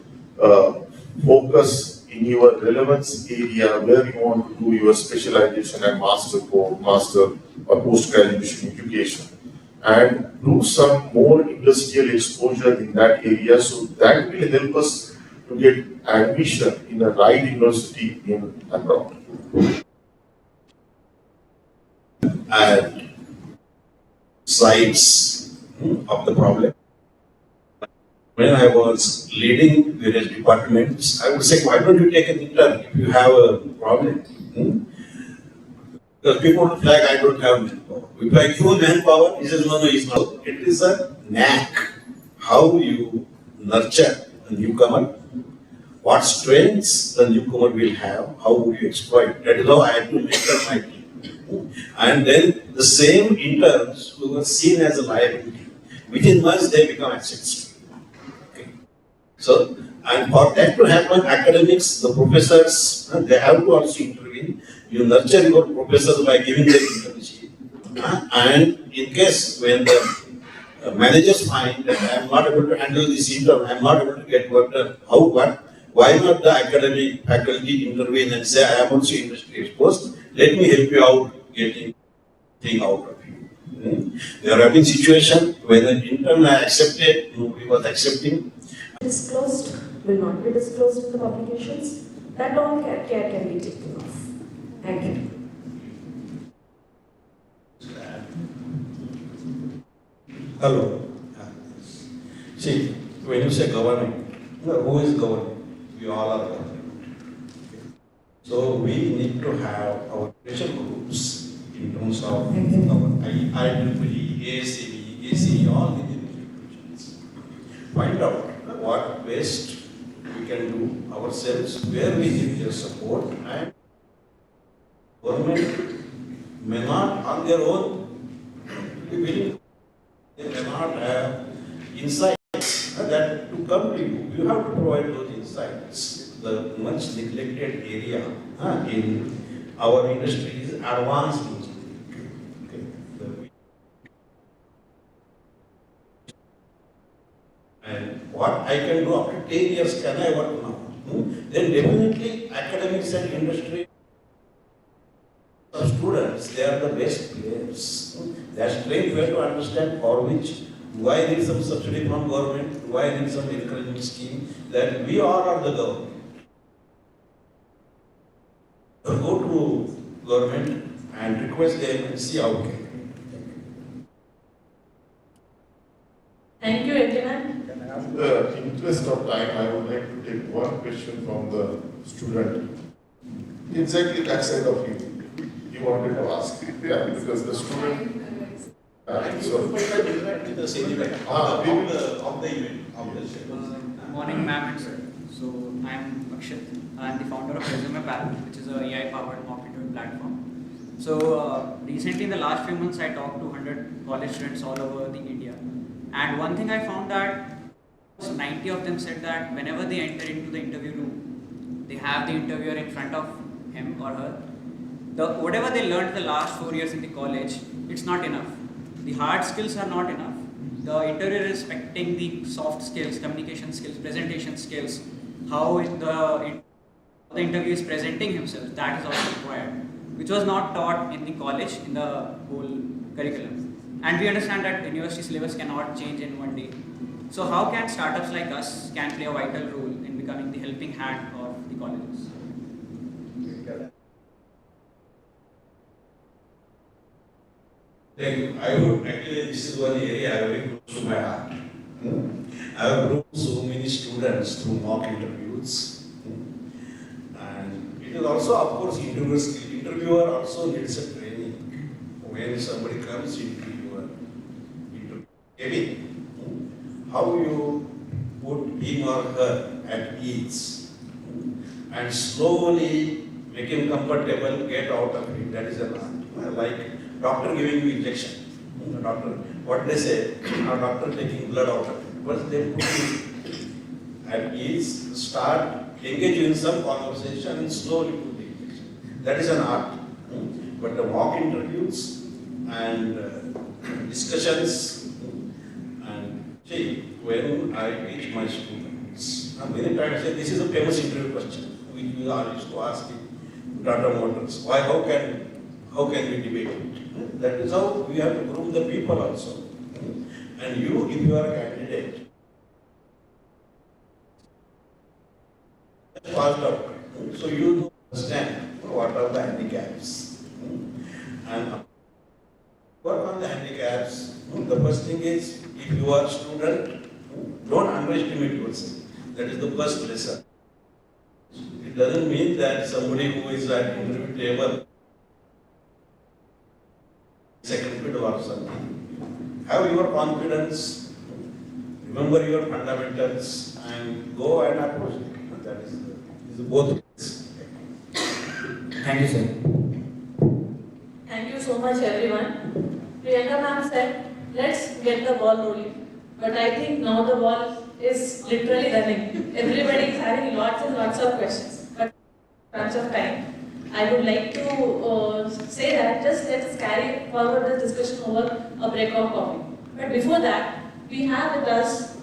focus in your relevance area where you want to do your specialization and master or post-graduation education. And do some more industrial exposure in that area, so that will help us to get admission in a right university in abroad. And sides of the problem. When I was leading various departments, I would say, why don't you take an intern if you have a problem? Because people would flag, I don't have manpower. If I give you manpower, he says, no, it's not. It is a knack. How you nurture a newcomer, what strengths the newcomer will have, how would you exploit. That is how I had to mentor my team. And then the same interns who were seen as a liability, within months they become assets. Okay. So, and for that to happen, academics, the professors, they have to also intervene. You nurture your professors by giving them internship. And in case when the managers find that I am not able to handle this intern, I am not able to get work done, why not the academic faculty intervene and say, I am also industry exposed, let me help you out getting thing out of you. There have been situations when an intern I accepted, nobody was accepting. Disclosed, will not be disclosed in the publications. That all care can be taken off. Thank you. Hello. See, when you say government, who is governing? We all are governing. So we need to have our pressure groups in terms of our IEEE, ACB, ACE, all the institutions. Find out what best we can do ourselves, where we need their support, and government may not on their own be willing. They may not have insights that to come to you. You have to provide those insights. The much neglected area in our industry is advanced engineering. Okay. And what I can do after 10 years, can I work now? Then definitely academics and industry students, they are the best players. They are straight way to understand for which, why there is some subsidy from government, why there is some encouragement scheme, that we all are the government. Go to government and request them and see how it can. Thank you, everyone. In the interest of time, I would like to take one question from the student. Exactly that side of you. You wanted to ask. Yeah, because the student. The same event of the event. Good morning, ma'am and sir. So, I am Akshat. I am the founder of Resume Pal, which is a AI-powered mock interview platform. Recently in the last few months, I talked to 100 college students all over the India. And one thing I found that 90 of them said that whenever they enter into the interview room, they have the interviewer in front of him or her. Whatever they learned the last 4 years in the college, it's not enough. The hard skills are not enough. The interviewer is expecting the soft skills, communication skills, presentation skills, how the interview is presenting himself, that is also required, which was not taught in the college in the whole curriculum. And we understand that university syllabus cannot change in one day. So how can startups like us can play a vital role in becoming the helping hand of the colleges? Thank you. I would actually, this is one area very close to my heart. I have grown so many students through mock interviews. And it is also, of course, interviewer skill. Interviewer also needs a training. When somebody comes into your interview, maybe how you put him or her at ease and slowly make him comfortable, get out of it. That is an art. Like doctor giving you injection. Doctor, what they say, a doctor taking blood out of it. First they put you at ease, start engage in some conversation and slowly put the injection. That is an art. But the mock interviews and discussions and see, when I teach my students, many times I say this is a famous interview question which we are used to ask in Tata Motors. Why? How can we debate it? That is how we have to groom the people also. And you, if you are a candidate, passed out, so you understand what are the handicaps. And work on the handicaps. The first thing is, if you are a student, don't underestimate yourself. That is the first lesson. It doesn't mean that somebody who is at interview table second fiddle or something. Have your confidence, remember your fundamentals, and go and approach it. That is both ways. Thank you, sir. Thank you so much, everyone. Priyanka ma'am said, let's get the ball rolling. But I think now the ball is literally running. Everybody is having lots and lots of questions. But bunch of time, I would like to say that just let us carry forward this discussion over a break of coffee. But before that, we have with us.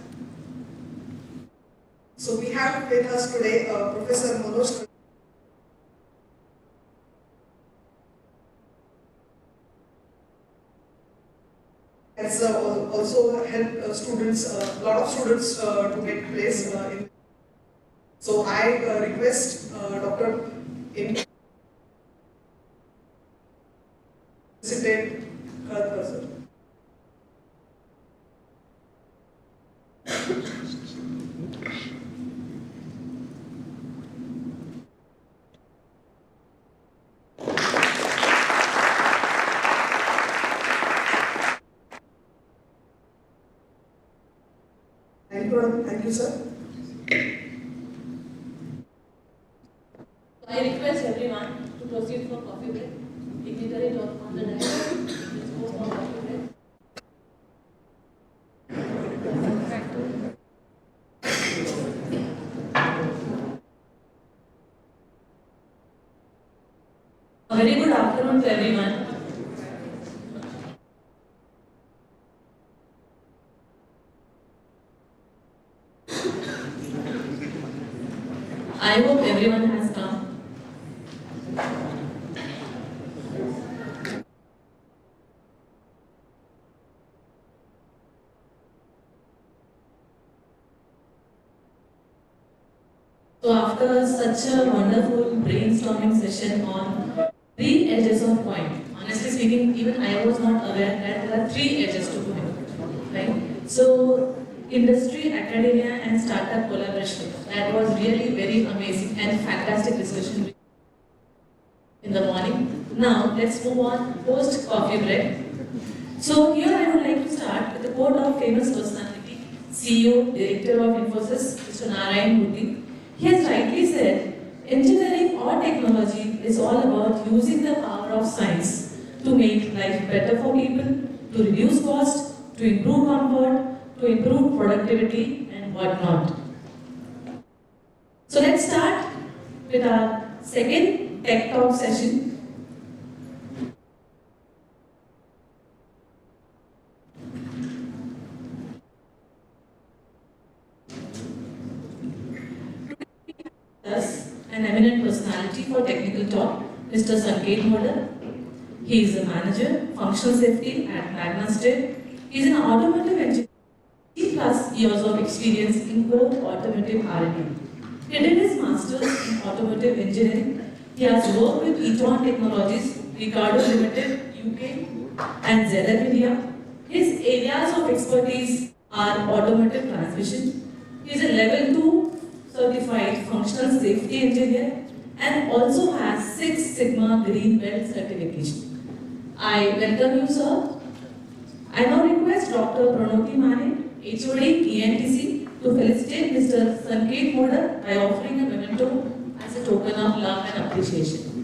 So we have with us today Professor Manoj. Has also helped students, a lot of students to get place in. So I request Dr. In felicitate sir. Thank you, sir. I request everyone to proceed for coffee break. Dignitary on the desk. Let's go for coffee break. A very good afternoon to everyone. I hope everyone has come. So after such a wonderful brainstorming session on 3 edges of point, honestly speaking, even I was not aware that there are 3 edges to point, right? So industry, academia and startup collaboration, that was really very amazing and fantastic discussion in the morning. Now let's move on post coffee break. So here I would like to start with the quote of famous personality, CEO, Director of Infosys, Mr. Narayan Murthy. He has rightly said, engineering or technology is all about using the power of science to make life better for people, to reduce cost, to improve comfort, to improve productivity and whatnot. So let's start with our second Tech Talk session. An eminent personality for technical talk, Mr. Sanket Moda. He is a manager, functional safety at Magna-State. He is an automotive engineer, 3+ years of experience in core automotive R&D. He did his master's in automotive engineering. He has worked with Eton Technologies, Ricardo Limited, UK, and ZF India. His areas of expertise are automotive transmission. He is a level 2 certified functional safety engineer and also has 6 Sigma Green Belt certification. I welcome you, sir. I now request Dr. Pranoti Mane, HOD ENTC, to felicitate Mr. Sanket Moda by offering a memento as a token of love and appreciation.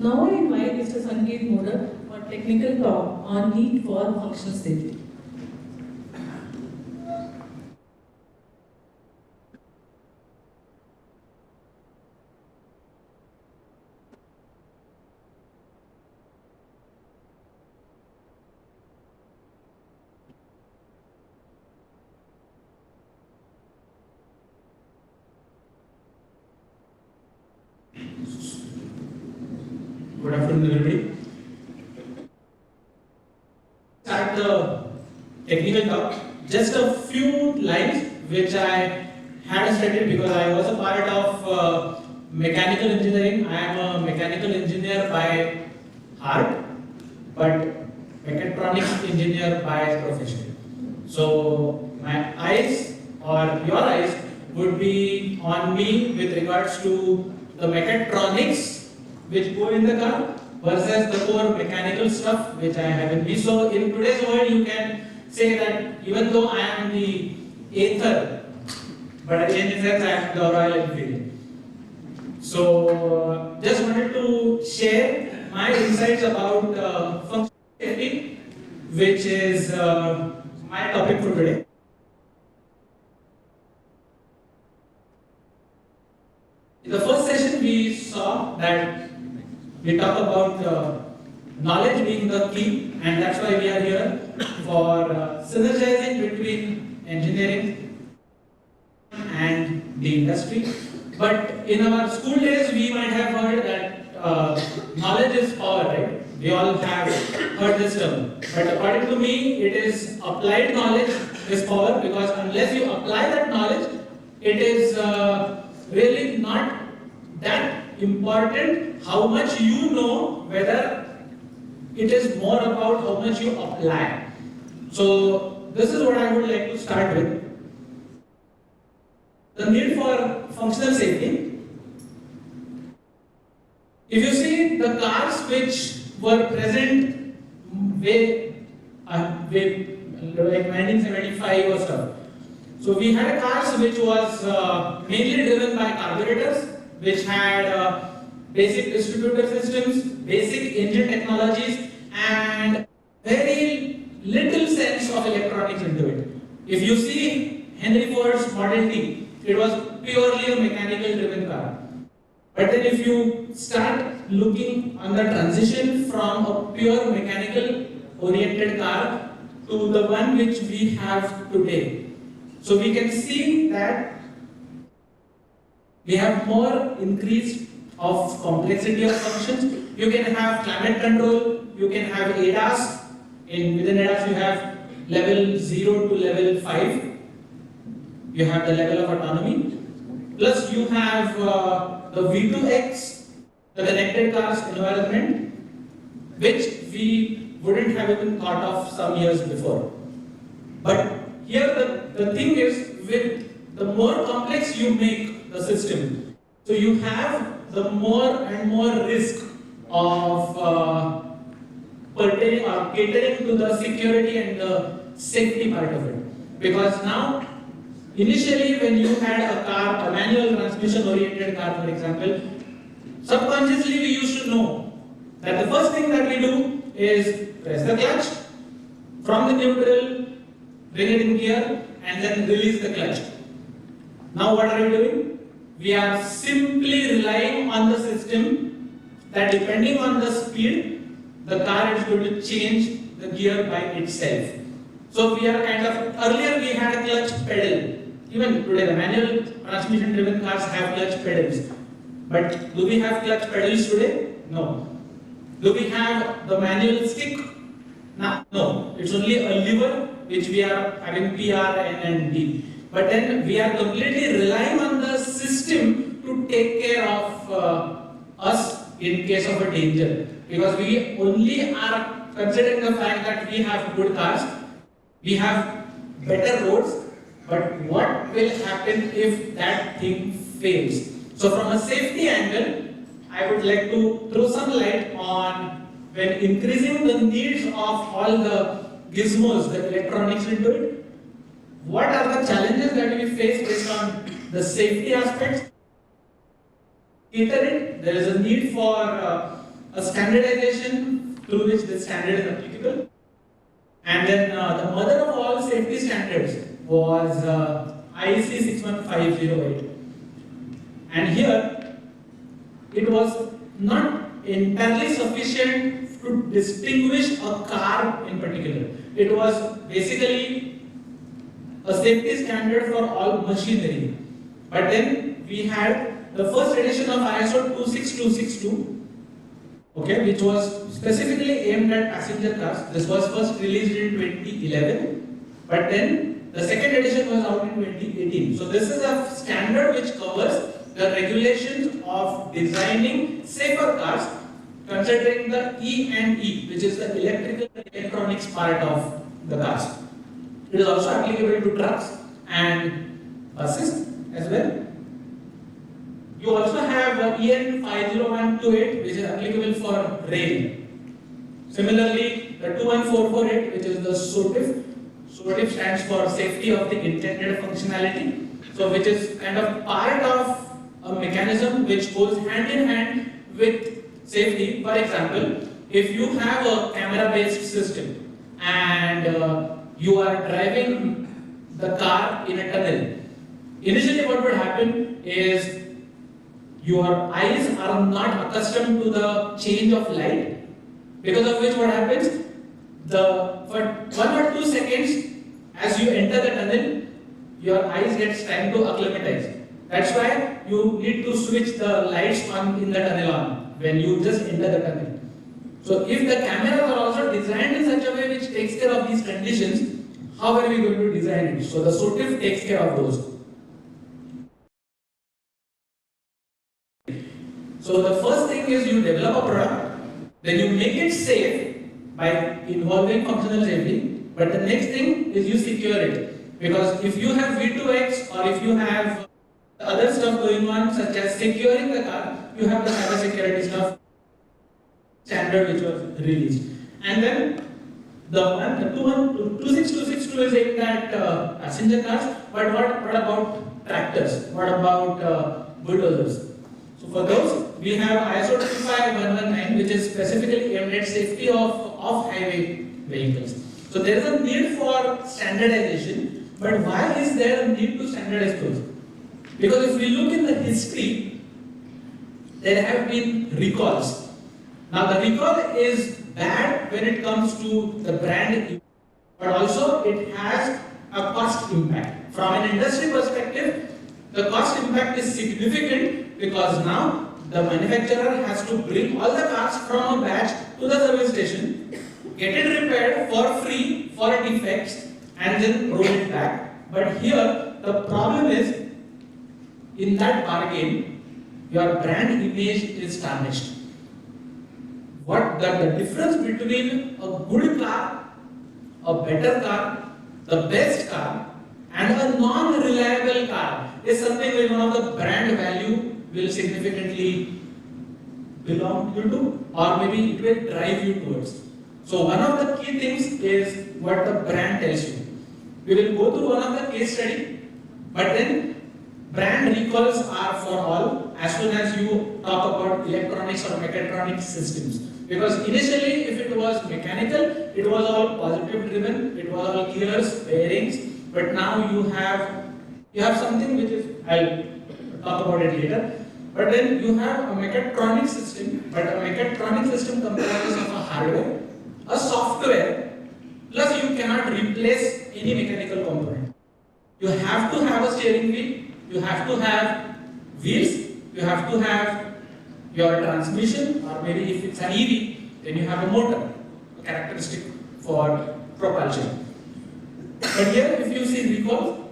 Now I invite Mr. Sanket Moda for technical talk on need for functional safety. Good afternoon, everybody. Start the technical talk. Just a few lines which I had studied because I was a part of mechanical engineering. I am a mechanical engineer by heart, but mechatronics engineer by profession. So my eyes or your eyes would be on me with regards to the mechatronics which go in the car versus the core mechanical stuff which I have in me. So in today's world you can say that even though I am the Aether, but I change sense I am the Royal Enfield. So just wanted to share my insights about functional safety, which is my topic for today. In the first session we saw that we talk about knowledge being the key, and that's why we are here for synergizing between engineering and the industry. But in our school days, we might have heard that knowledge is power, right? We all have heard this term. But according to me, it is applied knowledge is power, because unless you apply that knowledge, it is really not that important how much you know, whether it is more about how much you apply. So this is what I would like to start with. The need for functional safety. If you see the cars which were present way like 1975 or stuff. So we had cars which was mainly driven by carburetors, which had basic distributor systems, basic engine technologies, and very little sense of electronics into it. If you see Henry Ford's Model T, it was purely a mechanical driven car. But then if you start looking on the transition from a pure mechanical oriented car to the one which we have today, so we can see that we have more increase of complexity of functions. You can have climate control, you can have ADAS. Within ADAS you have level 0 to level 5. You have the level of autonomy. Plus you have the V2X, the connected cars environment, which we wouldn't have even thought of some years before. But here the thing is, with the more complex you make the system, so you have the more and more risk of pertaining or catering to the security and the safety part of it. Because now, initially when you had a car, a manual transmission oriented car for example, subconsciously we used to know that the first thing that we do is press the clutch, from the neutral, bring it in gear and then release the clutch. Now what are we doing? We are simply relying on the system that depending on the speed, the car is going to change the gear by itself. So we are kind of, earlier we had a clutch pedal. Even today the manual transmission driven cars have clutch pedals. But do we have clutch pedals today? No. Do we have the manual stick? No. It's only a lever which we are having P, R, N and D. But then we are completely relying on the system to take care of us in case of a danger. Because we only are considering the fact that we have good cars, we have better roads, but what will happen if that thing fails? So from a safety angle, I would like to throw some light on when increasing the needs of all the gizmos, the electronics into it, what are the challenges that we face based on the safety aspects? There is a need for a standardization through which this standard is applicable. And then the mother of all safety standards was IEC 61508. And here, it was not entirely sufficient to distinguish a car in particular. It was basically a safety standard for all machinery. But then we had the first edition of ISO 26262, okay, which was specifically aimed at passenger cars. This was first released in 2011, but then the second edition was out in 2018. So this is a standard which covers the regulations of designing safer cars, considering the E&E, which is the electrical and electronics part of the cars. It is also applicable to trucks and buses as well. You also have EN 50128, which is applicable for rail. Similarly, the 21448, which is the SOTIF. SOTIF stands for Safety of the Intended Functionality. So, which is kind of part of a mechanism which goes hand in hand with safety. For example, if you have a camera-based system and you are driving the car in a tunnel, initially what would happen is your eyes are not accustomed to the change of light, because of which what happens, for 1 or 2 seconds as you enter the tunnel, your eyes get time to acclimatize. That's why you need to switch the lights on in the tunnel on when you just enter the tunnel. So if the cameras are also designed in such a way which takes care of these conditions, how are we going to design it? So the SOTIF takes care of those. So the first thing is you develop a product, then you make it safe by involving functional safety, but the next thing is you secure it. Because if you have V2X or if you have other stuff going on such as securing the car, you have the cyber security stuff standard which was released. And then the 26262 is aimed at passenger cars, but what about tractors? What about bulldozers? So for those, we have ISO 25119, which is specifically aimed at safety of off-highway vehicles. So there is a need for standardization, but why is there a need to standardize those? Because if we look in the history, there have been recalls. Now the recall is bad when it comes to the brand, but also it has a cost impact. From an industry perspective, the cost impact is significant because now the manufacturer has to bring all the cars from a batch to the service station, get it repaired for free for defects, and then roll it back. But here the problem is, in that bargain, your brand image is tarnished. What the difference between a good car, a better car, the best car, and a non-reliable car is something where one of the brand value will significantly belong you to, or maybe it will drive you towards. So one of the key things is what the brand tells you. We will go through one of the case study, but then brand recalls are for all as soon as you talk about electronics or mechatronics systems. Because initially, if it was mechanical, it was all positive driven, it was all gears, bearings, but now you have something which is, I'll talk about it later, but then you have a mechatronic system, but a mechatronic system comprises of a hardware, a software, plus you cannot replace any mechanical component. You have to have a steering wheel, you have to have wheels, you have to have your transmission, or maybe if it's an EV, then you have a motor, a characteristic for propulsion. But here, if you see recalls,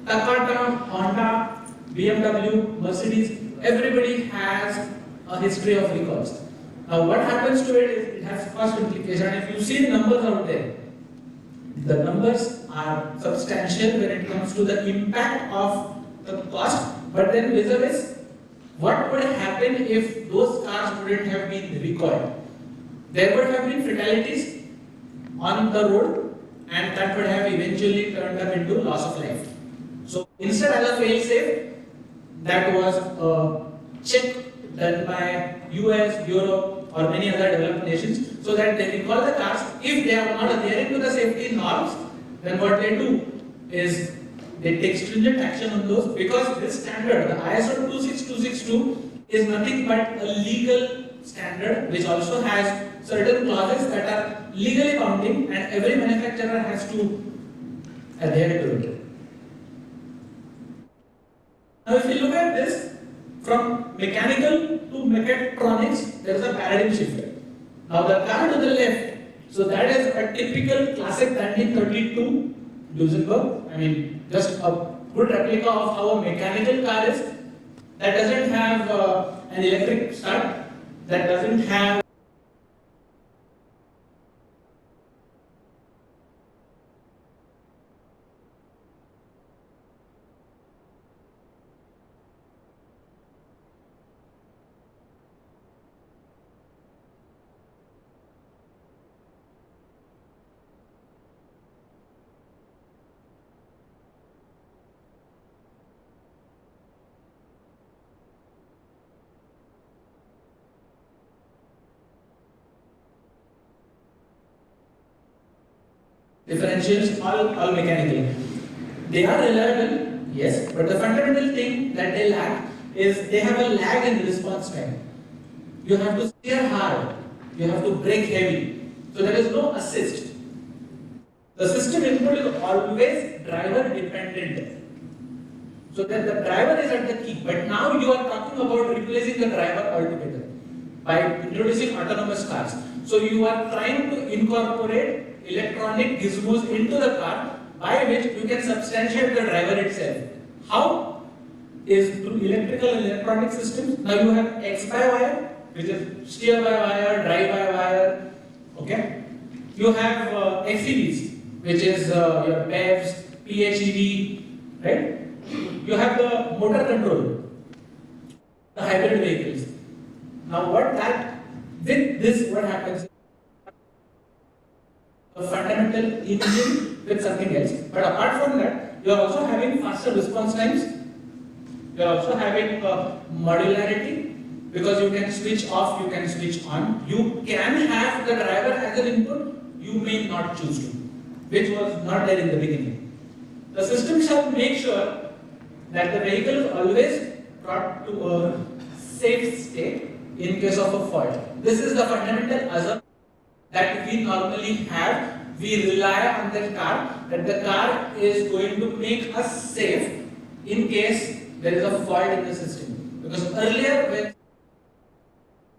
Takata, Honda, BMW, Mercedes, everybody has a history of recalls. Now, what happens to it is it has cost implication. If you see the numbers out there, the numbers are substantial when it comes to the impact of the cost, but then vis-a-vis, what would happen if those cars wouldn't have been recalled? There would have been fatalities on the road, and that would have eventually turned up into loss of life. So instead, as a fail-safe, that was a check done by US, Europe, or many other developed nations, so that they recall the cars. If they are not adhering to the safety norms, then what they do is they take stringent action on those, because this standard, the ISO 26262, is nothing but a legal standard which also has certain clauses that are legally bounding, and every manufacturer has to adhere to it. Now, if you look at this from mechanical to mechatronics, there is a paradigm shift. Now, the car to the left, so that is a typical classic 1932 Duesenberg. I mean, just a good replica of how a mechanical car is. That doesn't have an electric start. That doesn't have differentials, all mechanical. They are reliable, yes, but the fundamental thing that they lack is they have a lag in response time. You have to steer hard, you have to brake heavy, so there is no assist. The system input is always driver dependent. So that the driver is at the key, but now you are talking about replacing the driver altogether by introducing autonomous cars. So you are trying to incorporate electronic gizmos into the car by which you can substantiate the driver itself. How? Is through electrical and electronic systems. Now you have X-by-wire, which is steer by wire, drive by wire. Okay. You have XEVs, which is your BEVs, PHEV, right? You have the motor control, the hybrid vehicles. Now with this what happens? A fundamental engine with something else. But apart from that, you are also having faster response times. You are also having modularity, because you can switch off, you can switch on. You can have the driver as an input, you may not choose to, which was not there in the beginning. The system shall make sure that the vehicle is always brought to a safe state in case of a fault. This is the fundamental assumption that we normally have. We rely on the car, that the car is going to make us safe in case there is a fault in the system. Because earlier when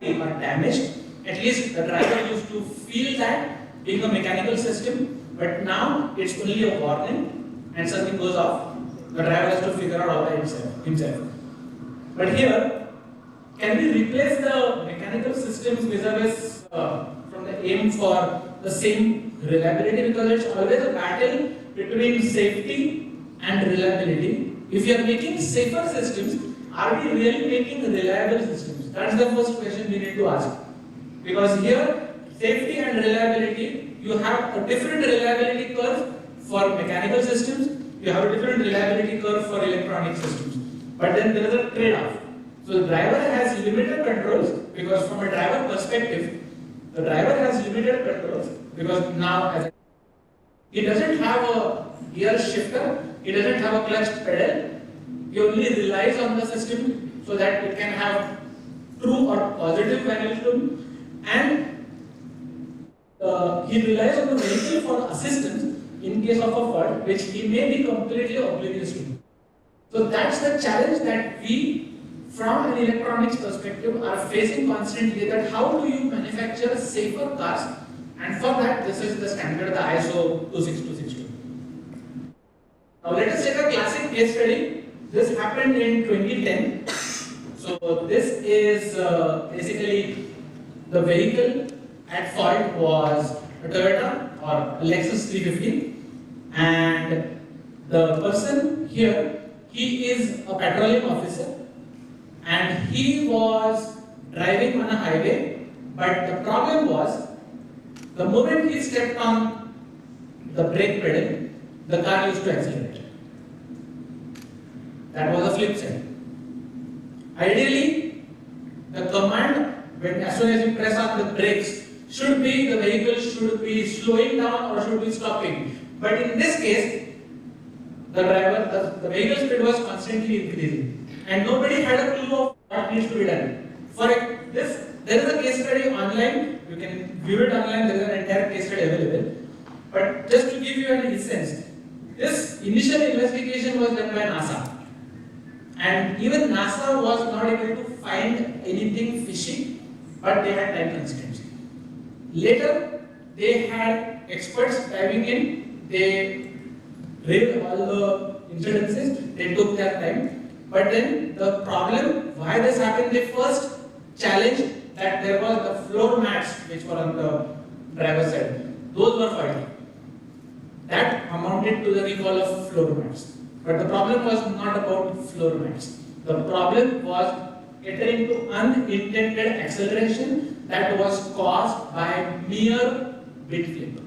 they are damaged, at least the driver used to feel that being a mechanical system, but now it's only a warning, and something goes off, the driver has to figure out all by himself. But here, can we replace the mechanical systems vis-a-vis from the aim for the same reliability? Because it's always a battle between safety and reliability. If you are making safer systems, are we really making reliable systems? That's the first question we need to ask. Because here, safety and reliability, you have a different reliability curve for mechanical systems, you have a different reliability curve for electronic systems. But then there is a trade-off. So the driver has limited controls, because from a driver perspective, the driver has limited controls, because now he doesn't have a gear shifter, he doesn't have a clutch pedal, he only relies on the system so that it can have true or positive pendulum, and he relies on the vehicle for assistance in case of a fault, which he may be completely oblivious to. So that's the challenge that we, from an electronics perspective, are facing constantly, that how do you manufacture safer cars, and for that this is the standard, the ISO 26262. Now let us take a classic case study. This happened in 2010. So this is basically the vehicle at fault was a Toyota or a Lexus 350, and the person here, he is a petroleum officer, and he was driving on a highway, but the problem was, the moment he stepped on the brake pedal, the car used to accelerate. That was a flip side. Ideally, the command, as soon as you press on the brakes, should be the vehicle should be slowing down or should be stopping. But in this case, the vehicle speed was constantly increasing, and nobody had a clue of what needs to be done. For this, there is a case study online. You can view it online. There is an entire case study available. But just to give you an instance, this initial investigation was done by NASA, and even NASA was not able to find anything fishy, but they had time constraints. Later, they had experts diving in. They read all the incidences, they took their time. But then the problem, why this happened, they first challenged that there was the floor mats which were on the driver's side. Those were faulty. That amounted to the recall of floor mats. But the problem was not about floor mats. The problem was catering to unintended acceleration that was caused by mere bit flip.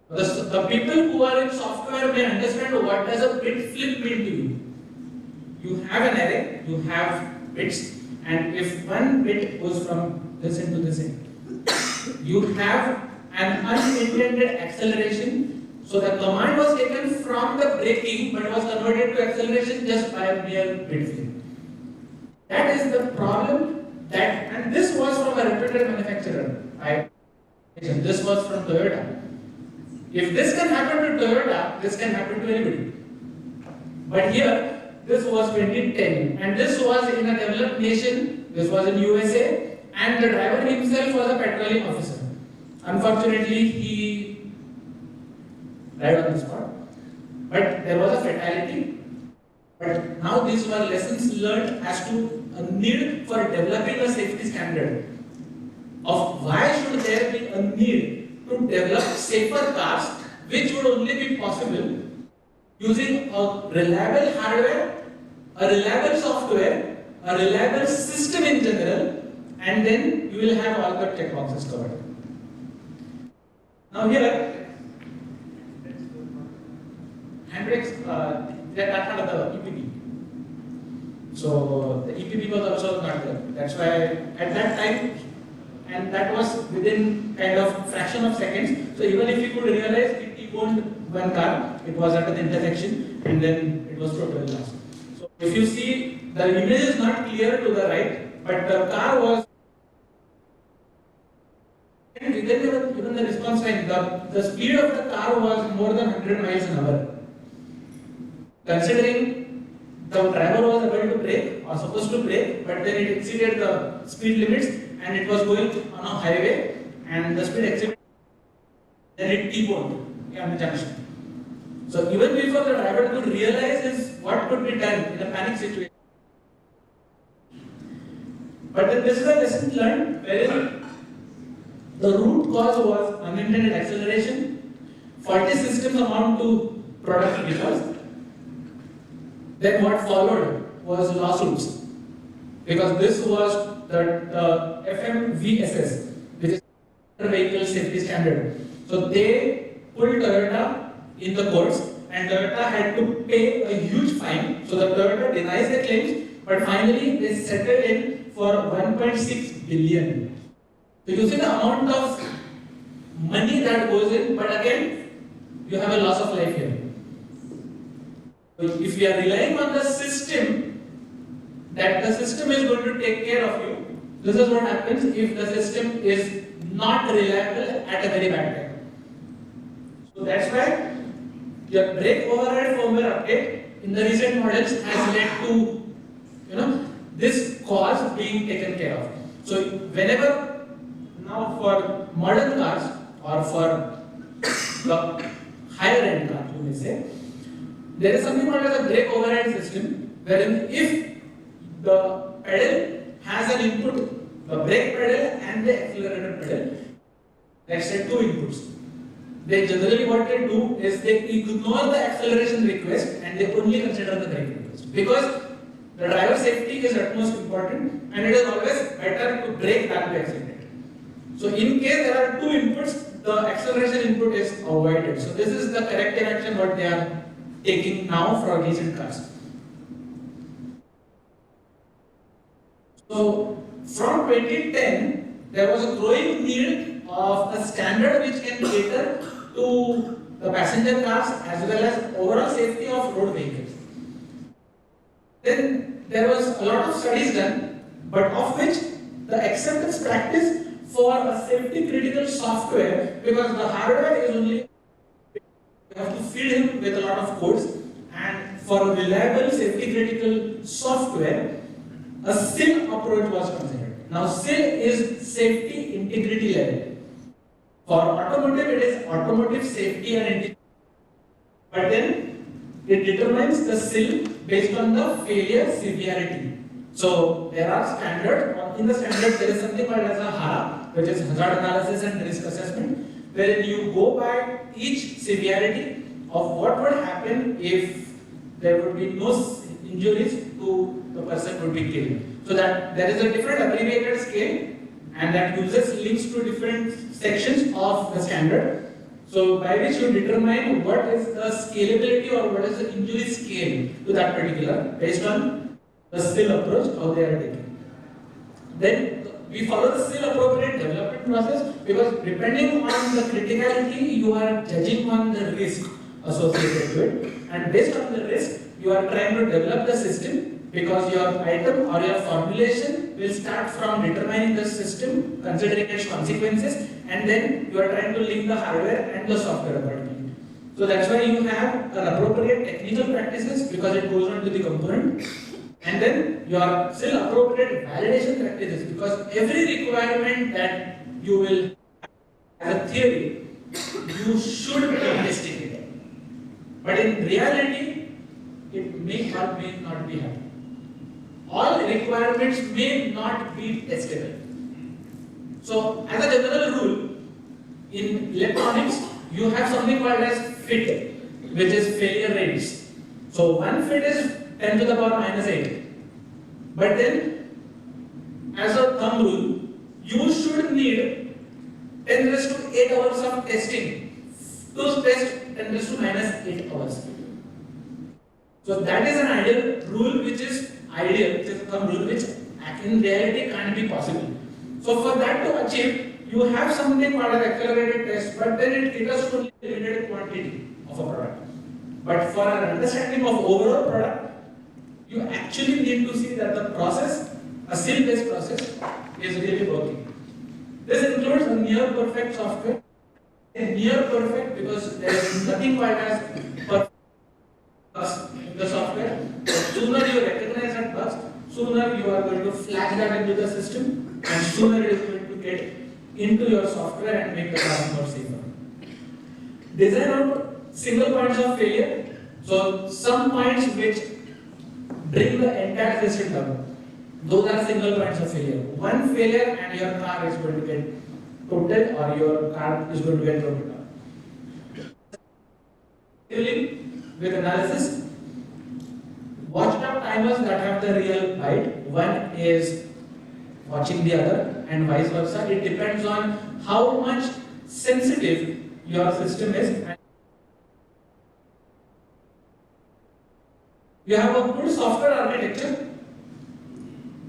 The people who are in software may understand what does a bit flip mean to you. You have an array, you have bits, and if one bit goes from this end to this end, you have an unintended acceleration. So the command was taken from the braking, but was converted to acceleration just by a mere bit flip. That is the problem. And this was from a reputed manufacturer. This was from Toyota. If this can happen to Toyota, this can happen to anybody. But here, this was 2010, and this was in a developed nation. This was in USA, and the driver himself was a petroleum officer. Unfortunately, he died on the spot. But there was a fatality. But now these were lessons learned as to a need for developing a safety standard of why should there be a need to develop safer cars, which would only be possible using a reliable hardware, a reliable software, a reliable system in general, and then you will have all the check boxes covered. Now here, handbrakes, they are not part of the EPP. So the EPP was also not there. That's why at that time, and that was within kind of fraction of seconds. So even if you could realize it T-boned one car, it was at an intersection, and then it was totally lost. So if you see, the image is not clear to the right, but the car was. And even the response time, the speed of the car was more than 100 miles an hour. Considering the driver was able to brake, or supposed to brake, but then it exceeded the speed limits, and it was going on a highway, and the speed exceeded, then it T-boned on the junction. So even before the driver could realize what could be done in a panic situation. But then this is a lesson learned, wherein the root cause was unintended acceleration, faulty systems amount to product defects. Then what followed was lawsuits, because this was the FMVSS, which is Vehicle Safety Standard. So they pulled Toyota in the courts, and Toyota had to pay a huge fine. So the Toyota denies the claims, but finally they settled in for 1.6 billion. So you see the amount of money that goes in, but again, you have a loss of life here. So if we are relying on the system, that the system is going to take care of you, this is what happens if the system is not reliable at a very bad time. So that's why your brake override firmware update in the recent models has led to this cause being taken care of. So whenever now for modern cars or for the higher end cars, you may say, there is something called as a brake override system, wherein if the pedal has an input, the brake pedal and the accelerator pedal, let's say 2 inputs. They generally what they do is they ignore the acceleration request and they only consider the brake request, because the driver safety is utmost important and it is always better to brake than to accelerate. So in case there are 2 inputs, the acceleration input is avoided. So this is the corrective action what they are taking now for recent cars. So from 2010, there was a growing need of a standard which can cater to the passenger cars as well as overall safety of road vehicles. Then there was a lot of studies done, but of which the acceptance practice for a safety critical software, because the hardware is only, you have to feed him with a lot of codes, and for a reliable safety critical software, a SIL approach was considered. Now SIL is safety integrity level. For automotive, it is automotive safety and integrity. But then it determines the SIL based on the failure severity. So there are standards. In the standard, there is something called as a HARA, which is hazard analysis and risk assessment, wherein you go by each severity of what would happen if there would be no injuries to the person would be killed. So that there is a different abbreviated scale, and that uses links to different sections of the standard. So by which you determine what is the scalability or what is the injury scale to that particular, based on the SIL approach how they are taking. Then we follow the SIL appropriate development process, because depending on the criticality, you are judging on the risk associated to it, and based on the risk, you are trying to develop the system, because your item or your formulation will start from determining the system, considering its consequences, and then you are trying to link the hardware and the software accordingly. So that's why you have an appropriate technical practices, because it goes on to the component, and then your still appropriate validation practices, because every requirement that you will as a theory, you should investigate it. But in reality, it may not be happening. All requirements may not be testable. So, as a general rule, in electronics, you have something called as fit, which is failure rates. So, one fit is 10 to the power minus 8. But then, as a thumb rule, you should need 10 raised to 8 hours of testing to test 10 raised to minus 8 hours. So, that is an ideal rule which is ideal, which is a thumb rule which in reality can't be possible. So for that to achieve, you have something called an accelerated test, but then it caters to limited quantity of a product. But for an understanding of overall product, you actually need to see that the process, a SIL-based process, is really working. This includes a near perfect software. Near perfect because there is nothing called as perfect in the software. The sooner you recognize that bugs, sooner you are going to flash that into the system, and sooner it is going to get into your software and make the car more safer. Design out single points of failure. So some points which bring the entire system down. Those are single points of failure. One failure and your car is going to get totaled, or your car is going to get totaled. With analysis, watchdog timers that have the real bite. One is watching the other and vice versa. It depends on how much sensitive your system is. You have a good software architecture,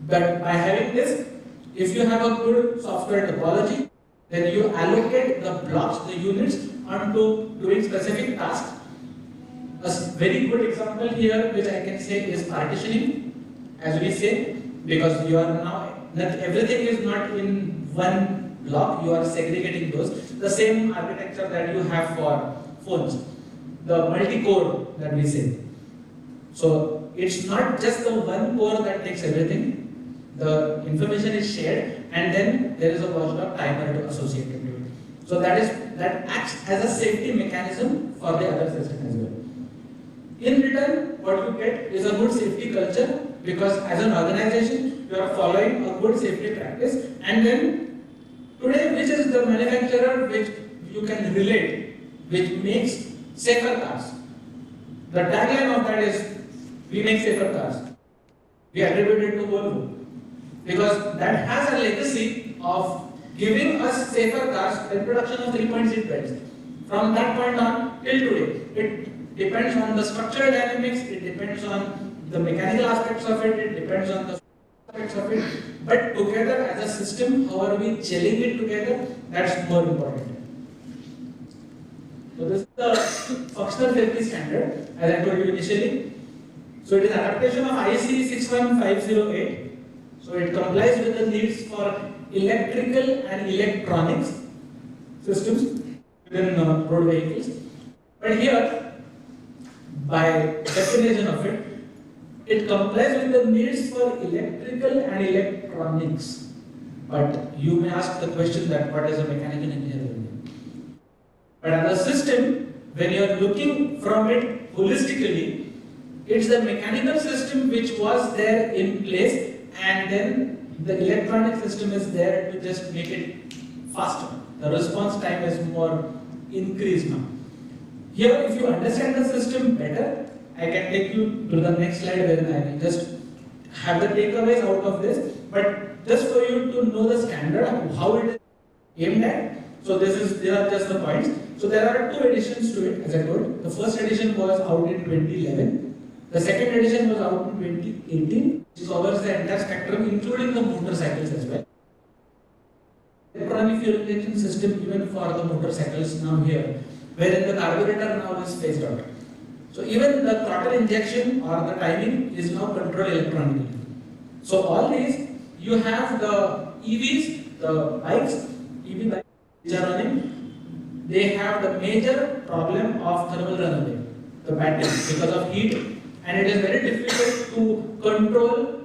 but by having this, if you have a good software topology, then you allocate the blocks, the units, onto doing specific tasks. A very good example here, which I can say, is partitioning, as we say, because you are now, everything is not in one block, you are segregating those. The same architecture that you have for phones, the multi-core that we say. So it's not just the one core that takes everything. The information is shared, and then there is a watchdog timer to associate it to it. So that acts as a safety mechanism for the other system as well. In return, what you get is a good safety culture, because as an organization, you are following a good safety practice. And then today, which is the manufacturer which you can relate, which makes safer cars? The tagline of that is, we make safer cars. We attribute it to Volvo, because that has a legacy of giving us safer cars, the production of 3-point seat belts. From that point on till today, it depends on the structural dynamics, it depends on the mechanical aspects of it, it depends on the aspects of it. But together as a system, how are we gelling it together? That's more important. So this is the functional safety standard, as I told you initially. So it is adaptation of IEC 61508. So it complies with the needs for electrical and electronics systems within road vehicles. But here, by definition of it, it complies with the needs for electrical and electronics. But you may ask the question that what is a mechanical engineer? But as a system, when you are looking from it holistically, it's the mechanical system which was there in place, and then the electronic system is there to just make it faster. The response time is more increased now. Here, if you understand the system better, I can take you to the next slide where I will just have the takeaways out of this. But just for you to know the standard, how it is aimed at. So these are just the points. So there are 2 editions to it, as I told. The first edition was out in 2011. The second edition was out in 2018, which covers the entire spectrum, including the motorcycles as well. Electronic fuel injection system, even for the motorcycles now here, wherein the carburetor now is phased out. So even the throttle injection or the timing is now controlled electronically. So all these, you have the EVs, the bikes, EV bikes which are running, they have the major problem of thermal runaway, the battery, because of heat. And it is very difficult to control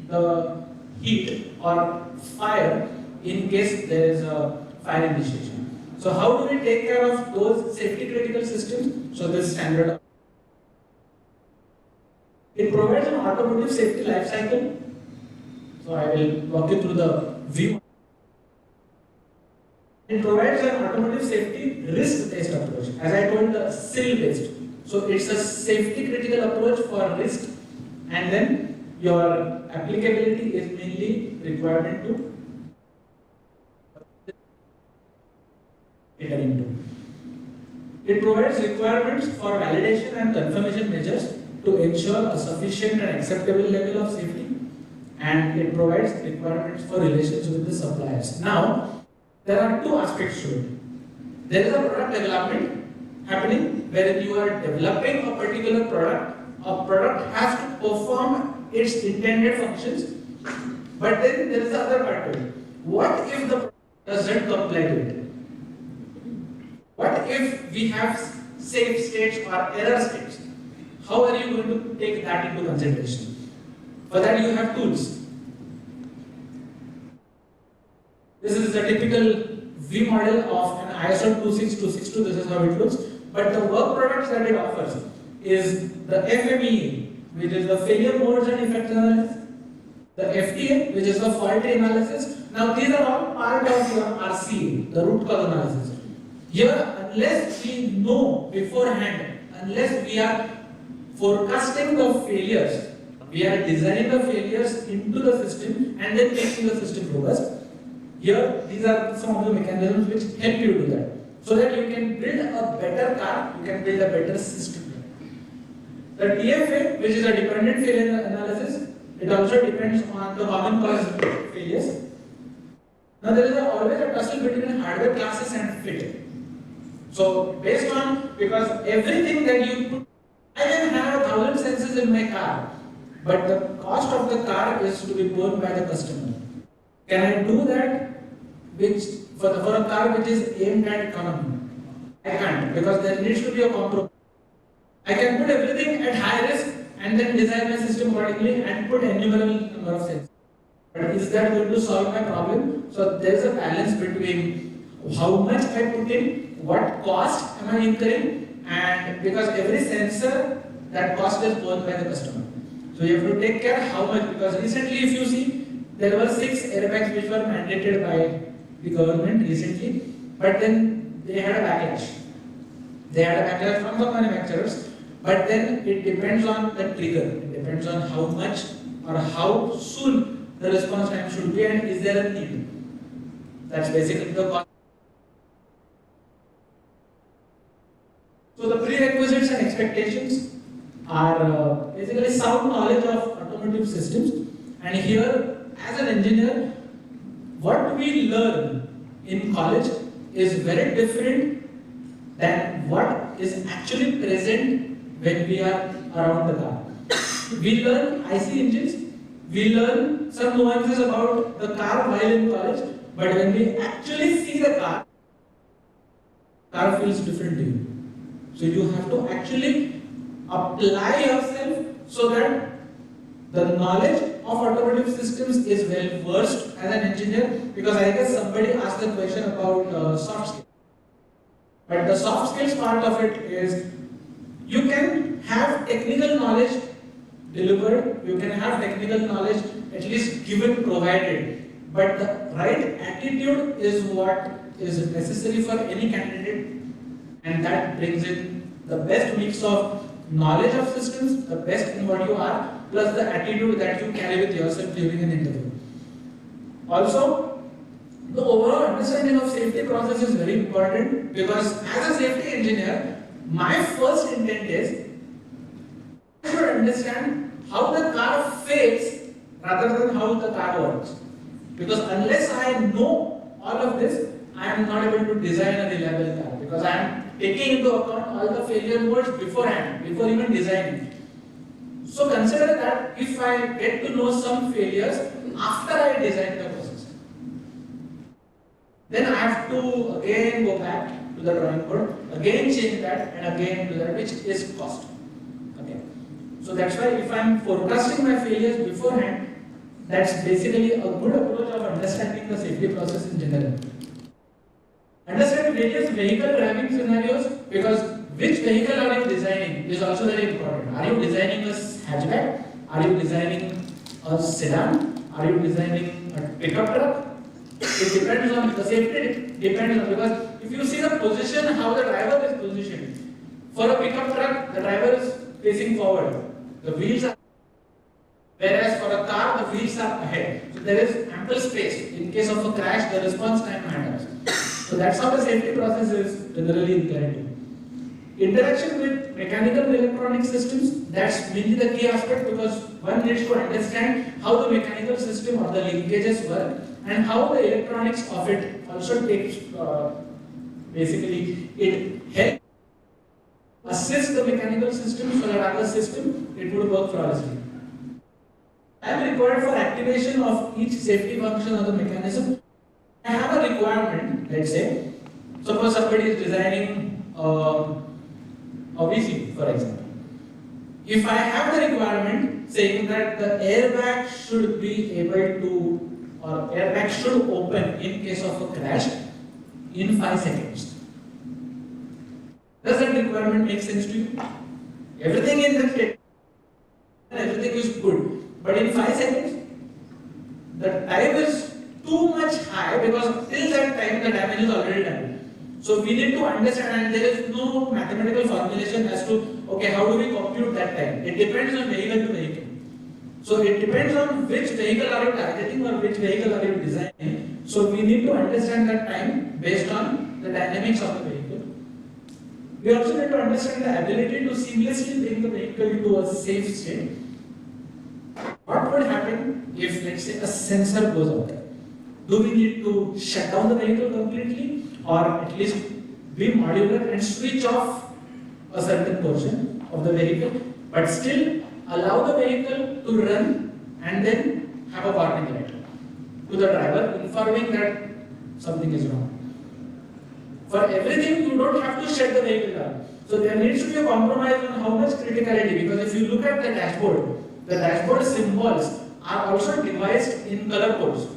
the heat or fire in case there is a fire initiation. So how do we take care of those safety critical systems? So this standard, it provides an automotive safety life cycle. So I will walk you through the view. It provides an automotive safety risk-based approach, as I told, the SIL-based. So it's a safety critical approach for risk, and then your applicability is mainly requirement to enter into. It provides requirements for validation and confirmation measures to ensure a sufficient and acceptable level of safety, and it provides requirements for relations with the suppliers. Now, there are 2 aspects to it. There is a product development happening where you are developing a particular product. A product has to perform its intended functions, but then there is the other part to it. What if the product doesn't comply to it? What if we have safe states or error states? How are you going to take that into consideration? For that you have tools. This is a typical V model of an ISO 26262, this is how it looks. But the work products that it offers is the FMEA, which is the failure modes and effects analysis, the FTA, which is the faulty analysis. Now these are all part of your RCA, the root cause analysis. Here, unless we know beforehand, unless we are forecasting the failures. We are designing the failures into the system and then making the system robust. Here, these are some of the mechanisms which help you do that. So that you can build a better car, you can build a better system. The TFA, which is a dependent failure analysis, it also depends on the common cause failures. Now there is always a tussle between hardware classes and fit. So based on, because everything that you put, I can have 1,000 sensors in my car, but the cost of the car is to be borne by the customer. Can I do that which for a car which is aimed at economy? I can't, because there needs to be a compromise. I can put everything at high risk and then design my system accordingly and put innumerable number of sensors. But is that going to solve my problem? So there is a balance between how much I put in, what cost am I incurring, and because every sensor, that cost is borne by the customer. So you have to take care how much, because recently if you see, there were 6 airbags which were mandated by the government recently, but then they had a backlash. They had a backlash from the manufacturers, but then it depends on the trigger. It depends on how much or how soon the response time should be and is there a need. That's basically the cost. So the prerequisites and expectations are basically sound knowledge of automotive systems, and here as an engineer, what we learn in college is very different than what is actually present when we are around the car. We learn IC engines, we learn some nuances about the car while in college, but when we actually see the car feels different to you. So you have to actually apply yourself so that the knowledge of automotive systems is well versed as an engineer, because I guess somebody asked the question about soft skills. But the soft skills part of it is you can have technical knowledge delivered, you can have technical knowledge at least given, provided, but the right attitude is what is necessary for any candidate, and that brings in the best mix of knowledge of systems, the best in what you are, plus the attitude that you carry with yourself during an interview. Also, the overall understanding of safety process is very important, because as a safety engineer, my first intent is I should understand how the car fails rather than how the car works. Because unless I know all of this, I am not able to design a reliable car, because I am taking into account all the failure modes beforehand, before even designing. So consider that if I get to know some failures after I design the process, then I have to again go back to the drawing board, again change that, and again do that, which is cost. Okay. So that's why if I am forecasting my failures beforehand, that's basically a good approach of understanding the safety process in general. Understand various vehicle driving scenarios, because which vehicle are you designing is also very important. Are you designing a hatchback? Are you designing a sedan? Are you designing a pickup truck? It depends on the safety, depends on, because if you see the position, how the driver is positioned. For a pickup truck, the driver is facing forward. The wheels are, whereas for a car, the wheels are ahead. So there is ample space. In case of a crash, the response time matters. So that's how the safety process is generally inherent. Interaction with mechanical and electronic systems, that's mainly the key aspect, because one needs to understand how the mechanical system or the linkages work and how the electronics of it also takes, basically, it helps assist the mechanical system so that other system, it would work flawlessly. Time required for activation of each safety function of the mechanism. I have a requirement, let's say, suppose somebody is designing a VC, for example. If I have the requirement saying that the airbag should be able to, or airbag should open in case of a crash in 5 seconds. Does that requirement make sense to you? Everything in the statement, everything is good, but in 5 seconds, the time is too much high, because till that time the damage is already done. So we need to understand, and there is no mathematical formulation as to, okay, how do we compute that time? It depends on vehicle to vehicle. So it depends on which vehicle are you targeting or which vehicle are you designing. So we need to understand that time based on the dynamics of the vehicle. We also need to understand the ability to seamlessly bring the vehicle into a safe state. What would happen if, let's say, a sensor goes out there? Do we need to shut down the vehicle completely, or at least be modular and switch off a certain portion of the vehicle, but still allow the vehicle to run and then have a warning light to the driver informing that something is wrong? For everything, you don't have to shut the vehicle down. So there needs to be a compromise on how much criticality, because if you look at the dashboard symbols are also devised in color codes.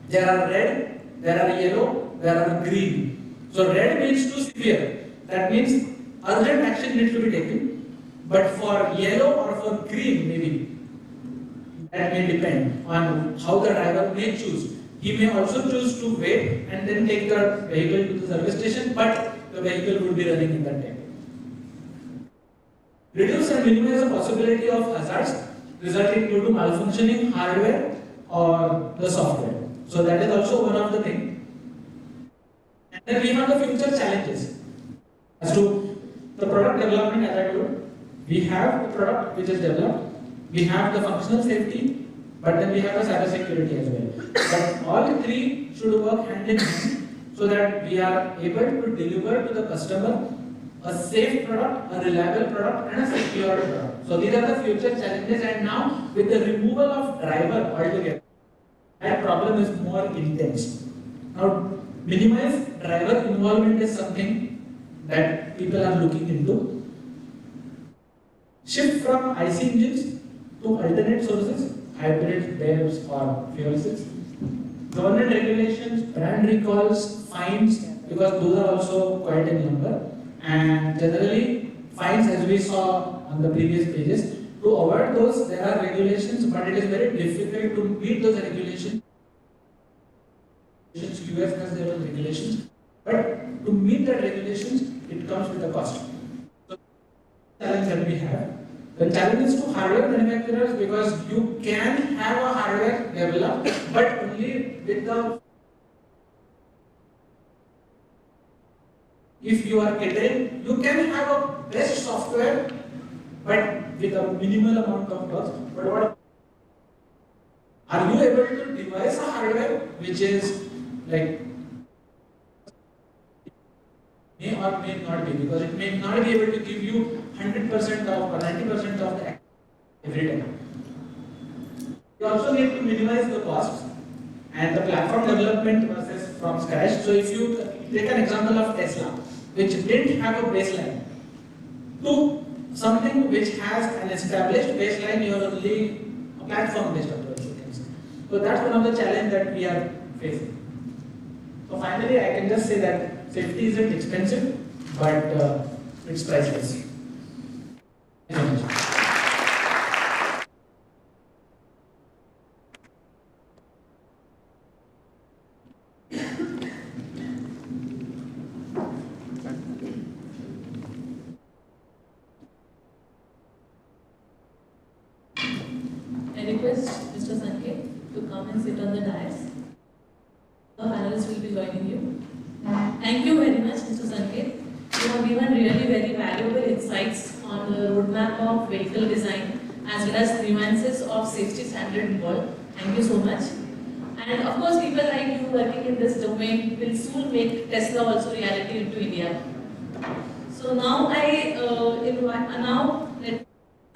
There are red, there are yellow, there are green. So red means too severe. That means urgent action needs to be taken. But for yellow or for green, maybe, that may depend on how the driver may choose. He may also choose to wait and then take the vehicle to the service station, but the vehicle would be running in that time. Reduce and minimize the possibility of hazards resulting due to malfunctioning hardware or the software. So that is also one of the things. And then we have the future challenges. As to the product development, as I told, we have the product which is developed, we have the functional safety, but then we have the cyber security as well. But all three should work hand in hand so that we are able to deliver to the customer a safe product, a reliable product, and a secure product. So these are the future challenges, and now with the removal of driver altogether, that problem is more intense. Now, minimize driver involvement is something that people are looking into. Shift from IC engines to alternate sources, hybrids, BEVs, or fuel cells. Government regulations, brand recalls, fines, because those are also quite in number. And generally, fines, as we saw on the previous pages, to avoid those, there are regulations, but it is very difficult to meet those regulations. US has their own regulations, but to meet that regulations, it comes with a cost. So, the challenge that we have. The challenge is to hardware manufacturers, because you can have a hardware developed, but only with the. If you are catering, you can have a best software, but with a minimal amount of cost. But what are you able to devise a hardware which is like may or may not be, because it may not be able to give you 100% of or 90% of the every time. You also need to minimize the costs and the platform development versus from scratch. So if you take an example of Tesla, which didn't have a baseline, to something which has an established baseline, you are only a platform-based approach. So that's one of the challenges that we are facing. So finally, I can just say that safety isn't expensive, but it's priceless. Thank you. I request Mr. Sanket to come and sit on the dais. The panelists will be joining you. Thank you very much, Mr. Sanket. You have given really very valuable insights on the roadmap of vehicle design as well as nuances of safety standard involved. Thank you so much. And of course, people like you working in this domain will soon make Tesla also reality into India. So now I let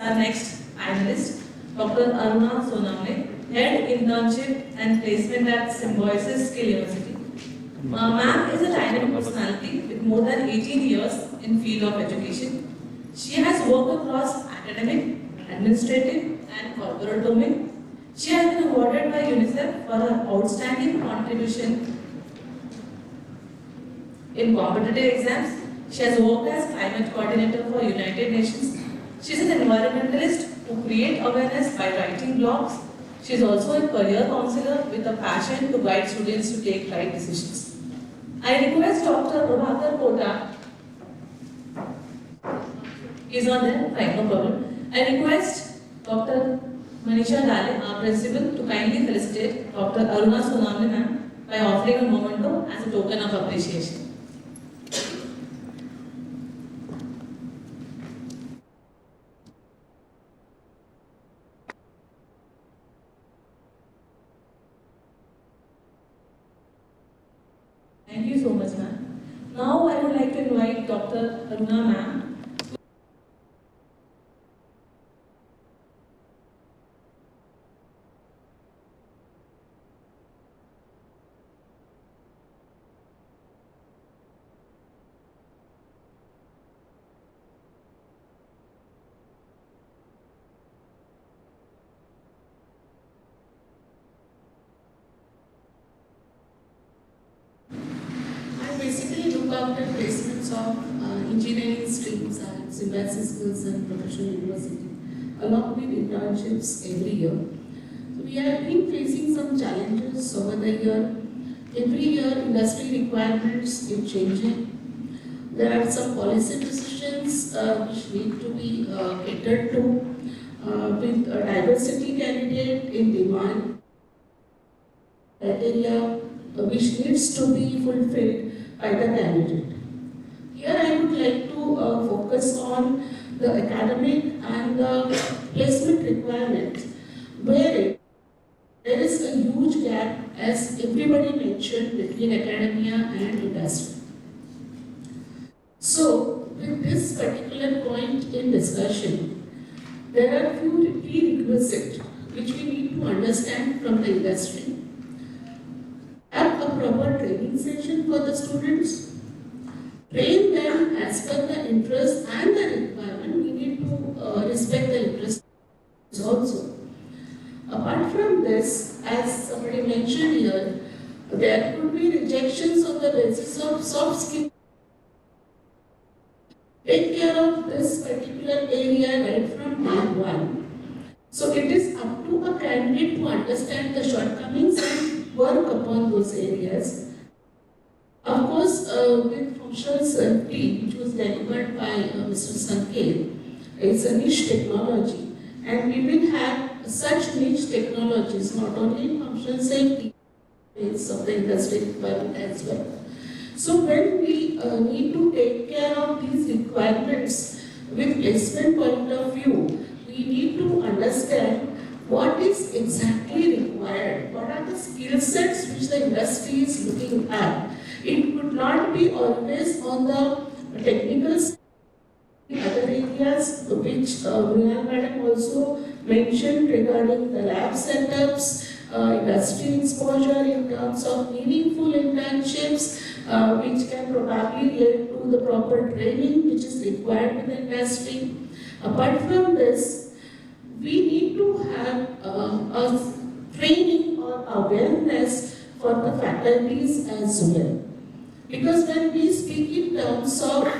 our next panelist, Dr. Aruna Sonamne, Head Internship and Placement at Symposium Skill University. Ma'am is a dynamic personality with more than 18 years in field of education. She has worked across academic, administrative and corporate domain. She has been awarded by UNICEF for her outstanding contribution in competitive exams. She has worked as climate coordinator for United Nations. She is an environmentalist who creates awareness by writing blogs. She is also a career counselor with a passion to guide students to take right decisions. I request Dr. Prabhakar Kota. He's not there? Fine, no problem. I request Dr. Manisha Dale, our principal, to kindly felicitate Dr. Aruna Sonamne ma'am by offering a memento as a token of appreciation. Thank you so much, ma'am. Now I would like to invite Dr. Aruna ma'am. I basically look after placements of engineering streams at Symposium Schools and Professional University, along with internships every year. So we have been facing some challenges over the year. Every year, industry requirements keep changing. There are some policy decisions which need to be catered to with a diversity candidate in demand criteria which needs to be fulfilled by the candidate. Here I would like to focus on the academic and the placement requirements, where there is a huge gap, as everybody mentioned, between academia and industry. So, with this particular point in discussion, there are few prerequisites which we need to understand from the industry. Have a proper training session for the students, train them as per the interest and the requirement. We need to respect the interest also. Apart from this, as somebody mentioned here, there could be rejections on the basis of soft skills. Take care of this particular area right from day one. So it is up to a candidate to understand the shortcomings and work upon those areas. Of course, with functional safety, which was delivered by Mr. Sanket, it's a niche technology, and we will have such niche technologies not only in functional safety, it's of the industry requirement as well. So when we need to take care of these requirements with placement point of view, we need to understand what is exactly required, what are the skill sets which the industry is looking at. It could not be always on the technical side. Other areas which Mrinal Madam also mentioned regarding the lab setups, industry exposure in terms of meaningful internships, which can probably lead to the proper training which is required in the industry. Apart from this, we need to have a training or awareness for the faculties as well. Because when we speak in terms of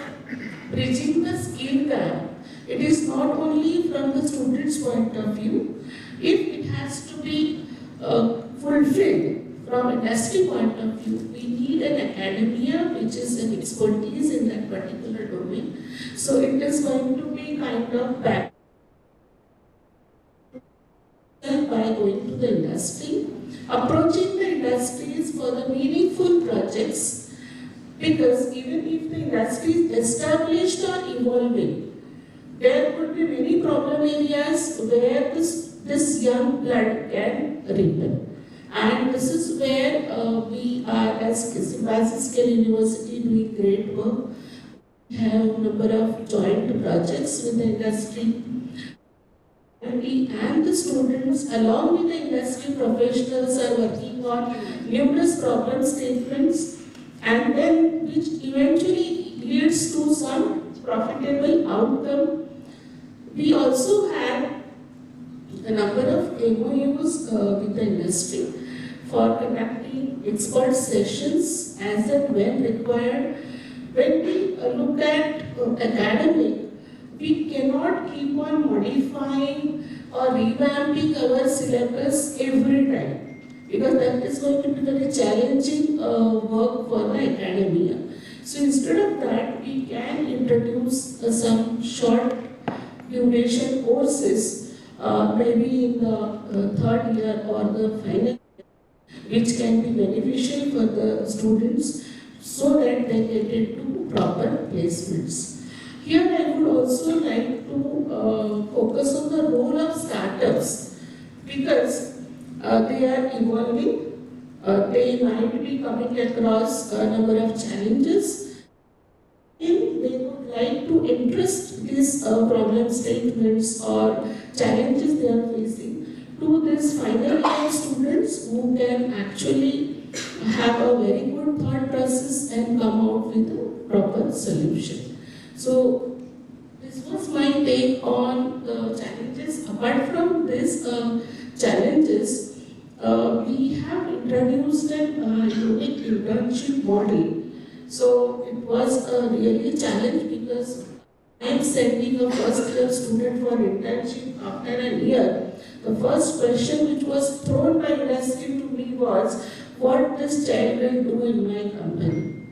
bridging the skill gap, it is not only from the student's point of view. If it has to be fulfilled from industry point of view, we need an academia which is an expertise in that particular domain. So it is going to be kind of back by going to the industry, approaching the industries for the meaningful projects. Because even if the industry is established or evolving, there could be many problem areas where this young blood can ripen. And this is where we are, as Symposium University, doing great work. We have a number of joint projects with the industry. And we and the students, along with the industry professionals, are working on numerous problem statements, and then which eventually leads to some profitable outcome. We also have a number of MOUs with the industry for conducting expert sessions as and when required. When we look at academic, we cannot keep on modifying or revamping our syllabus every time, because that is going to be very challenging work for the academia. So instead of that, we can introduce some short duration courses, maybe in the third year or the final year, which can be beneficial for the students so that they get into proper placements. Here I would also like to focus on the role of startups because they are evolving. They might be coming across a number of challenges. If they would like to interest these problem statements or challenges they are facing to these final year students who can actually have a very good thought process and come out with a proper solution. So this was my take on the challenges. Apart from these challenges, we have introduced a unique internship model. So it was a really challenge because I am sending a first year student for internship after a year. The first question which was thrown by industry to me was, what this child will do in my company?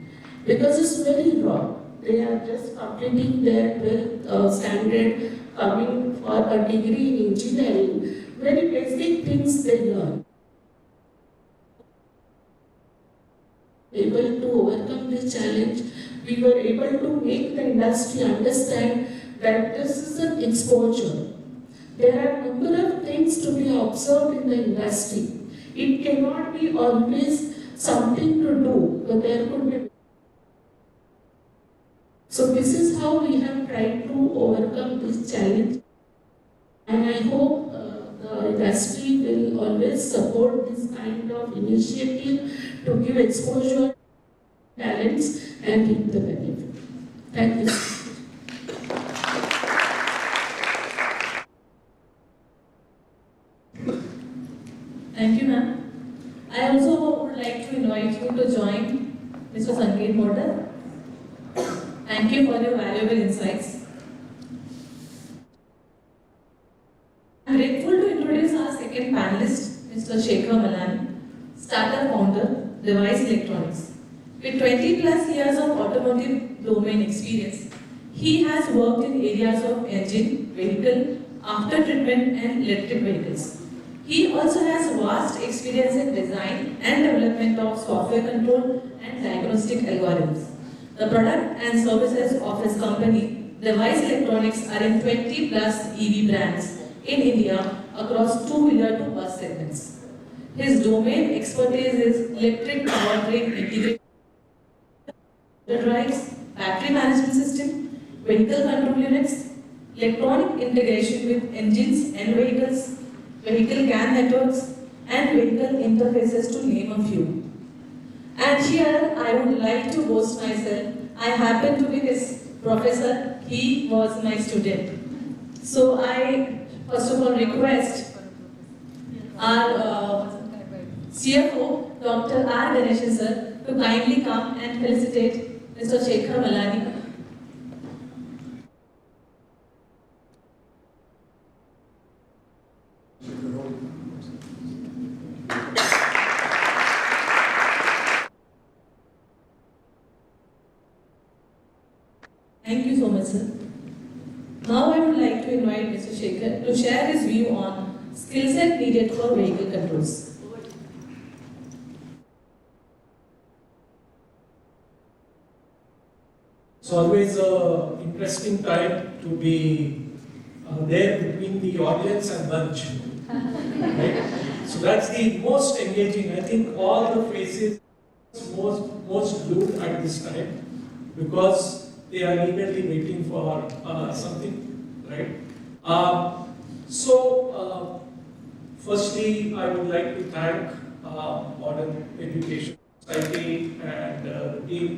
Because it's very raw. They are just completing their 12th standard, coming for a degree in engineering. Very basic things they learn. Able to overcome this challenge, we were able to make the industry understand that this is an exposure. There are a number of things to be observed in the industry. It cannot be always something to do, but there could be. So this is how we have tried to overcome this challenge. And I hope the industry will always support this kind of initiative to give exposure, talents, and reap the benefit. Thank you. Thank you, ma'am. I also would like to invite you to join Mr. Sanket Motor. Thank you for your valuable insights. I am grateful to introduce our second panelist, Mr. Shekhar Malani, startup founder, Device Electronics. With 20 plus years of automotive domain experience, he has worked in areas of engine, vehicle, after treatment and electric vehicles. He also has vast experience in design and development of software control and diagnostic algorithms. The product and services of his company, Device Electronics, are in 20 plus EV brands in India across two-wheeler to bus segments. His domain expertise is electric powertrain integration, drives, battery management system, vehicle control units, electronic integration with engines and vehicles, vehicle CAN networks, and vehicle interfaces, to name a few. And here I would like to boast myself. I happen to be his professor. He was my student. So I first of all request our CFO, Dr. R. Ganeshan sir, to kindly come and felicitate Mr. Shekhar Malani. Thank you so much, sir. Now I would like to invite Mr. Shekhar to share his view on skill set needed for vehicle controls. It's always an interesting time to be there between the audience and lunch. Right? So that's the most engaging. I think all the faces most glued at this time because they are eagerly waiting for something, right? Firstly, I would like to thank Modern Education Society and the team,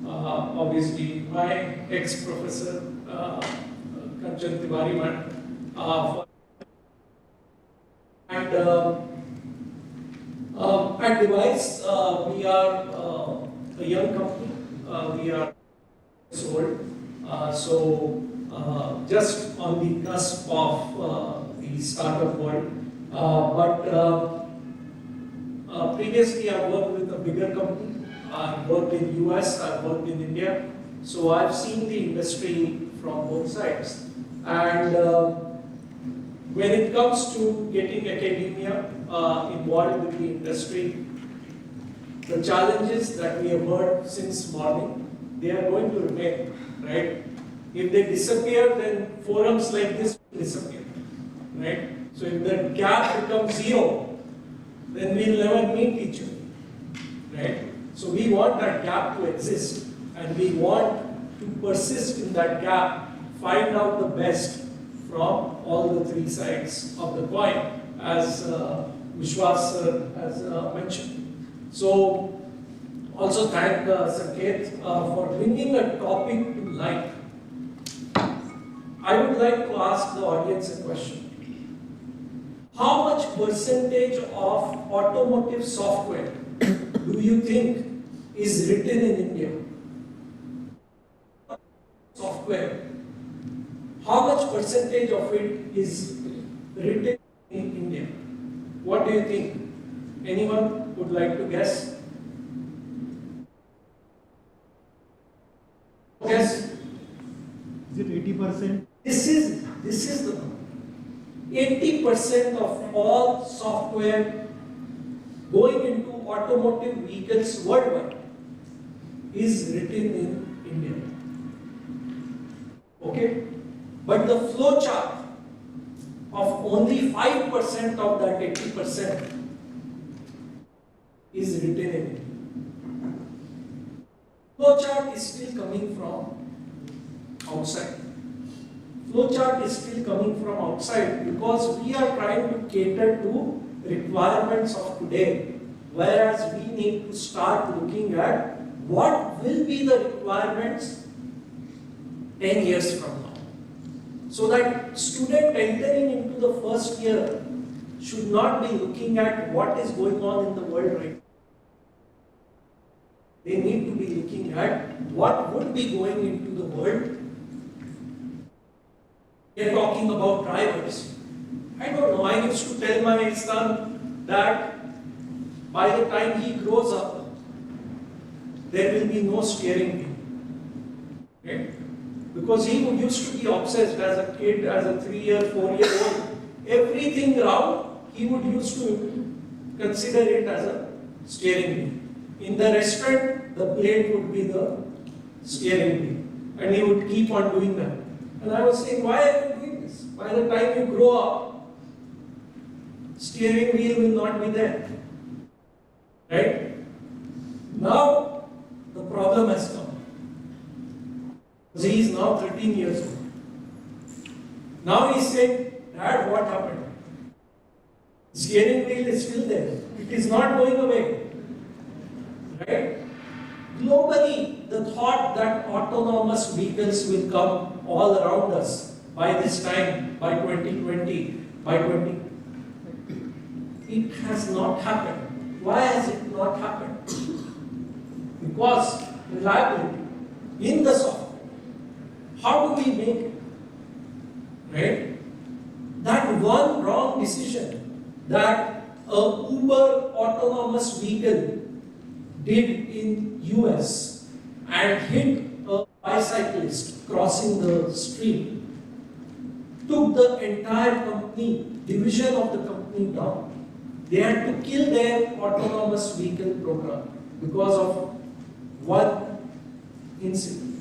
obviously my ex-professor Kanchan Tiwari for and at Device, we are a young company. We are old, so just on the cusp of the startup world. But previously, I worked with a bigger company I've worked in US, I've worked in India, so I've seen the industry from both sides. And when it comes to getting academia involved with the industry, the challenges that we have heard since morning, they are going to remain, right? If they disappear, then forums like this will disappear, right? So if the gap becomes zero, then we'll never meet each other, right? So we want that gap to exist, and we want to persist in that gap, find out the best from all the three sides of the coin, as Vishwas sir has mentioned. So, also thank Saket for bringing a topic to light. I would like to ask the audience a question. How much percentage of automotive software do you think is written in India? Software. How much percentage of it is written in India? What do you think? Anyone would like to guess? Guess? Is it 80%? This is the number. 80% of all software going into automotive vehicles worldwide is written in India. Okay? But the flow chart of only 5% of that 80% is written in India. Flow chart is still coming from outside. Flow chart is still coming from outside because we are trying to cater to requirements of today, whereas we need to start looking at what will be the requirements 10 years from now. So that student entering into the first year should not be looking at what is going on in the world right now. They need to be looking at what would be going into the world. We are talking about drivers. I don't know, I used to tell my son that by the time he grows up, there will be no steering wheel. Okay? Because he used to be obsessed as a kid, as a 3-year, 4-year-old. Everything round, he would used to consider it as a steering wheel. In the restaurant, the plate would be the steering wheel. And he would keep on doing that. And I was saying, why are you doing this? By the time you grow up, steering wheel will not be there. Right? Now, the problem has come. He is now 13 years old. Now he said, Dad, what happened? Steering wheel is still there. It is not going away. Right? Globally, the thought that autonomous vehicles will come all around us by this time, by 2020, by 20. It has not happened. Why has it not happened? Because reliability in the software. How do we make it? Right? That one wrong decision that a Uber autonomous vehicle did in US and hit a bicyclist crossing the street took the entire company, division of the company down. They had to kill their autonomous vehicle program because of one incident.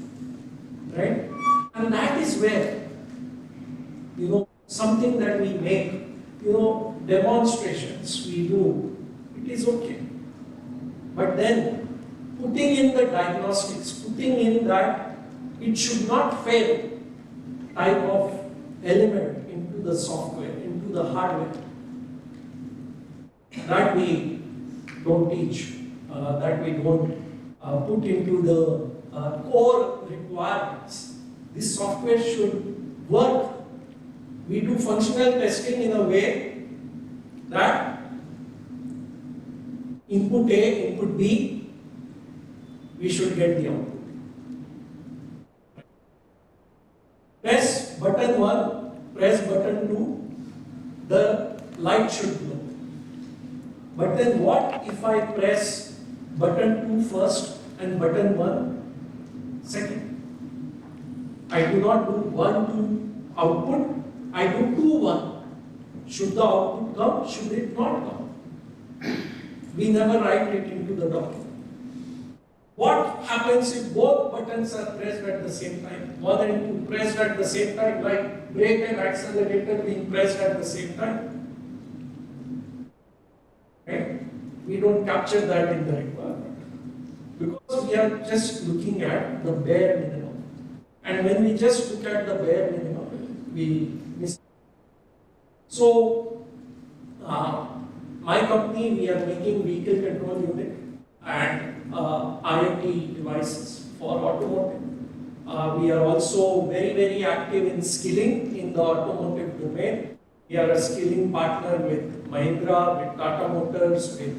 Right? And that is where, something that we make, demonstrations we do, it is okay. But then, putting in the diagnostics, putting in that it should not fail type of element into the software, into the hardware, that we don't teach, that we don't put into the core requirements. This software should work. We do functional testing in a way that input A, input B, we should get the output. Press button 1, press button 2, the light should glow. But then what if I press button 2 first and button 1 second. I do not do 1 2 output, I do 2 1. Should the output come? Should it not come? We never write it into the document. What happens if both buttons are pressed at the same time? 1 and 2 pressed at the same time, like brake and accelerator being pressed at the same time? Right? We don't capture that in the requirement. Because we are just looking at the bare minimum. And when we just look at the bare minimum, we miss. So, my company, we are making vehicle control unit and IoT devices for automotive. We are also very, very active in skilling in the automotive domain. We are a skilling partner with Mahindra, with Tata Motors, with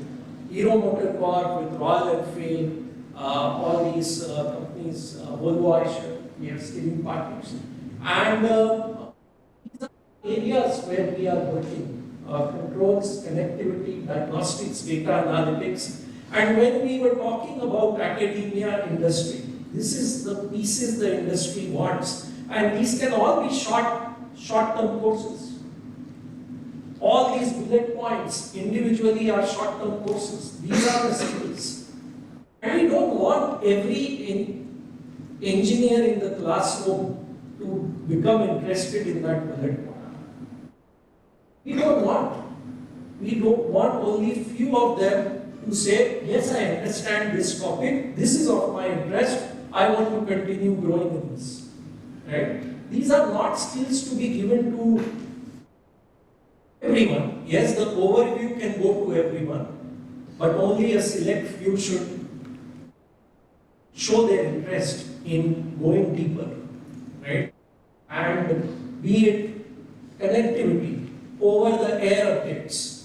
Hero Motorcorp, with Royal Enfield, all these companies, Volvo, Eicher, we are skilling partners. And these are areas where we are working. Controls, connectivity, diagnostics, data analytics. And when we were talking about academia industry, this is the pieces the industry wants. And these can all be short-term courses. All these bullet points individually are short-term courses. These are the skills. And we don't want every engineer in the classroom to become interested in that bullet point. We don't want only few of them to say, yes, I understand this topic, this is of my interest, I want to continue growing in this. Right? These are not skills to be given to everyone. Yes, the overview can go to everyone, but only a select few should show their interest in going deeper. Right? And be it connectivity, over the air updates.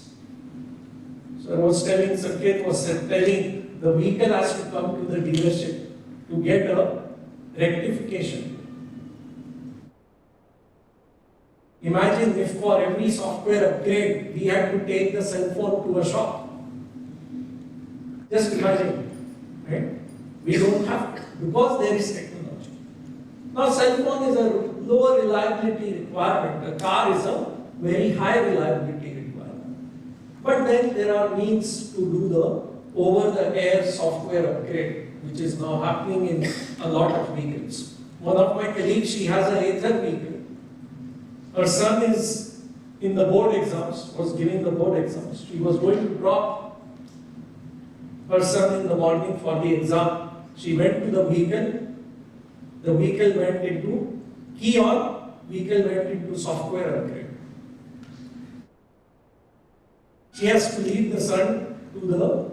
So I was telling, Saket was telling, the vehicle has to come to the dealership to get a rectification. Imagine if for every software upgrade, we had to take the cell phone to a shop. Just imagine, right? We don't have to, because there is technology. Now cell phone is a lower reliability requirement. A car is a very high reliability requirement. But then there are means to do the over-the-air software upgrade, which is now happening in a lot of vehicles. One of my colleagues, she has an Ather vehicle. Her son is in the board exams, was giving the board exams. She was going to drop her son in the morning for the exam. She went to the vehicle went into key on, vehicle went into software upgrade. She has to leave the son to the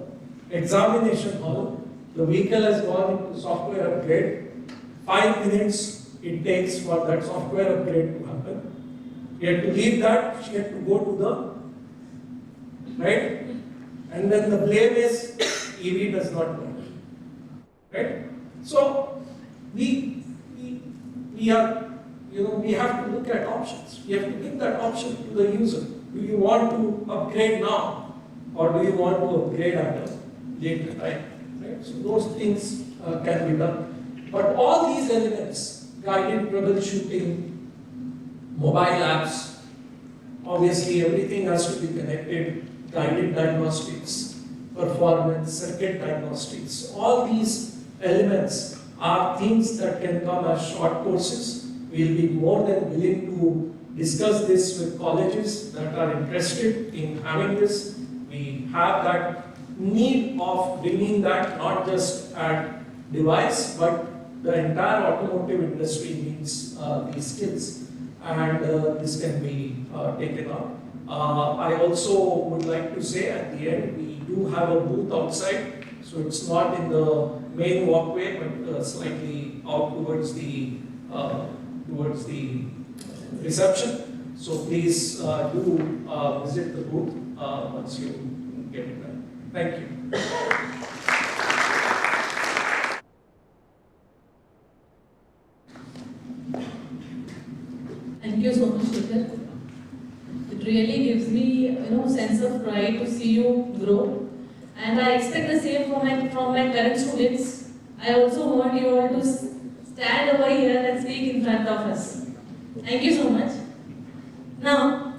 examination hall. The vehicle has gone into software upgrade. 5 minutes it takes for that software upgrade to happen. She had to leave that, she had to go to the, right? And then the blame is EV does not work. Right? So we are, we have to look at options. We have to give that option to the user. Do you want to upgrade now, or do you want to upgrade at a later time? Right? So those things can be done. But all these elements, guided troubleshooting, mobile apps, obviously everything has to be connected, guided diagnostics, performance, circuit diagnostics, all these elements are things that can come as short courses. We'll be more than willing to discuss this with colleges that are interested in having this. We have that need of bringing that not just at device, but the entire automotive industry needs these skills, and this can be taken up. I also would like to say at the end, we do have a booth outside, so it's not in the main walkway, but slightly out towards the reception. So please do visit the booth once you get it done. Thank you. Thank you so much, Shekhar. It really gives me, sense of pride to see you grow. And And I expect the same from my current students. I also want you all to stand over here and speak in front of us. Thank you so much. Now,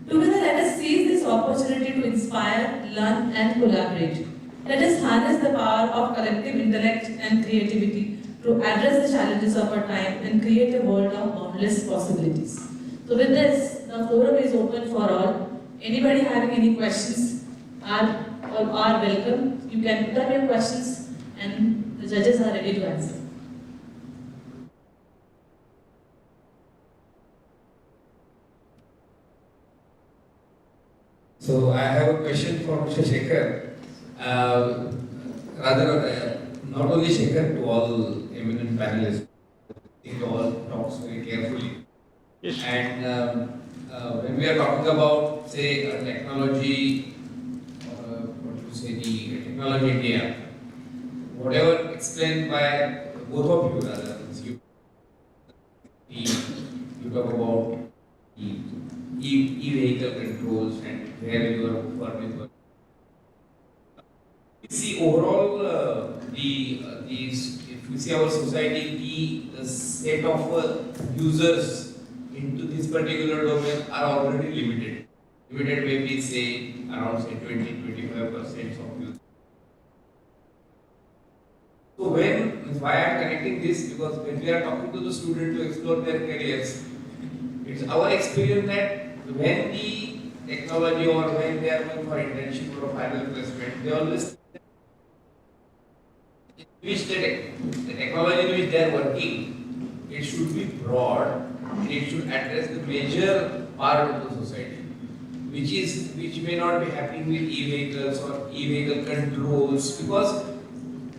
together let us seize this opportunity to inspire, learn and collaborate. Let us harness the power of collective intellect and creativity to address the challenges of our time and create a world of boundless possibilities. So with this, the forum is open for all. Anybody having any questions are welcome. You can put up your questions and the judges are ready to answer. So I have a question for Mr. Shekhar. Not only Shekhar, to all eminent panelists. I think all talks very carefully. Yes. And when we are talking about, say, a technology, the technology India, whatever explained by both of you, rather, you talk about e-vehicle controls and where your firm is working. See, overall, if we see our society, the set of users into this particular domain are already limited. Limited maybe say around say 20-25% of users. So why I am connecting this, because when we are talking to the student to explore their careers, it's our experience that when the technology or when they are going for internship or final placement, they always which the technology in which they are working, it should be broad and it should address the major part of the society, which may not be happening with e-vehicles or e-vehicle controls, because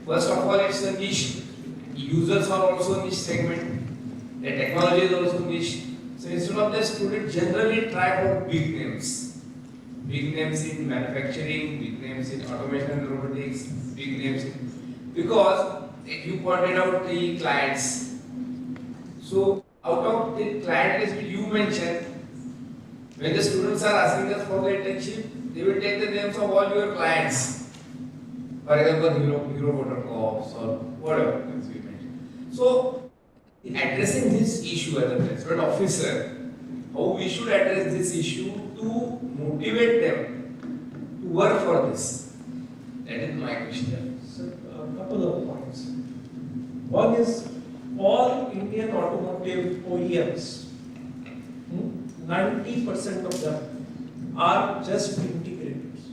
first of all it's a niche. Users are also niche segment. The technology is also niche. So instead of the student generally try for big names in manufacturing, big names in automation and robotics, big names in, because you pointed out the clients. So out of the client list you mentioned, when the students are asking us for the internship, they will take the names of all your clients. For example, Hero Motorcorps or whatever else we mentioned. So addressing this issue as a placement officer, how we should address this issue to motivate them to work for this. That is my question. So, a couple of points. One is all Indian automotive OEMs, 90% of them are just integrators.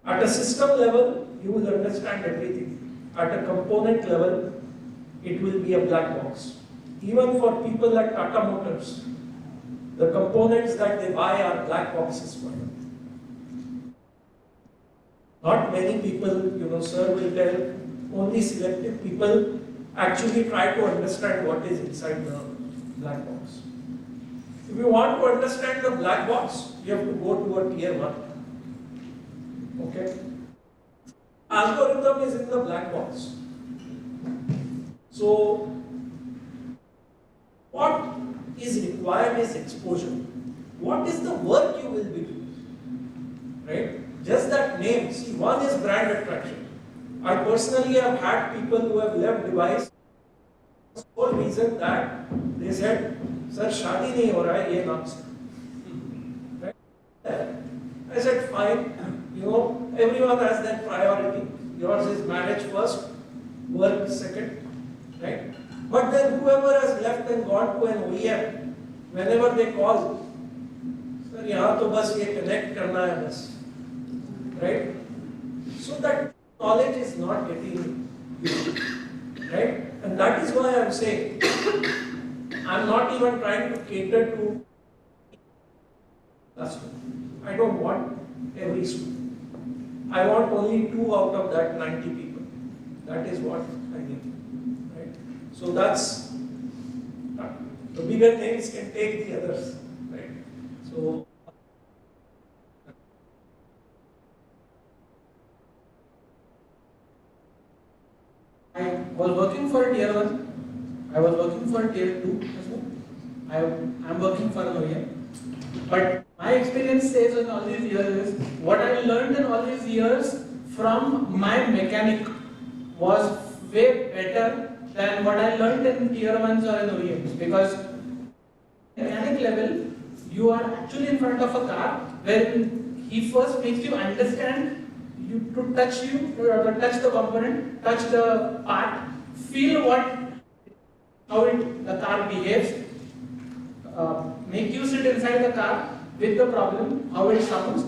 At a system level, you will understand everything. At a component level, it will be a black box. Even for people like Tata Motors, the components that they buy are black boxes for them. Not many people, sir will tell, only selected people actually try to understand what is inside the black box. If you want to understand the black box, you have to go to a tier 1. Okay? Algorithm is in the black box. So, what is required is exposure. What is the work you will be doing? Right? Just that name. See, one is brand attraction. I personally have had people who have left device for the reason that they said, "Sir, shadi nahi ho raha hai, ye naam se." Right? I said, fine. Everyone has that priority. Yours is marriage first, work second. Right? But then whoever has left and gone to an OEM, whenever they call, sir, yahan to bas ye connect karna hai bas. Right? So that knowledge is not getting used. Right? And that is why I am saying, I am not even trying to cater to customer. I don't want every student. I want only 2 out of that 90 people. That is what I need. Right? So that's, the bigger names can take the others. Right? So, I was working for tier 1. I was working for tier 2 as well. I am working for an OEM. But My experience says in all these years is what I learned in all these years from my mechanic was way better than what I learned in tier 1s or in OEMs, because mechanic level you are actually in front of a car when he first makes you understand you to touch the component, touch the part, feel how the car behaves, make you sit inside the car with the problem, how it sounds,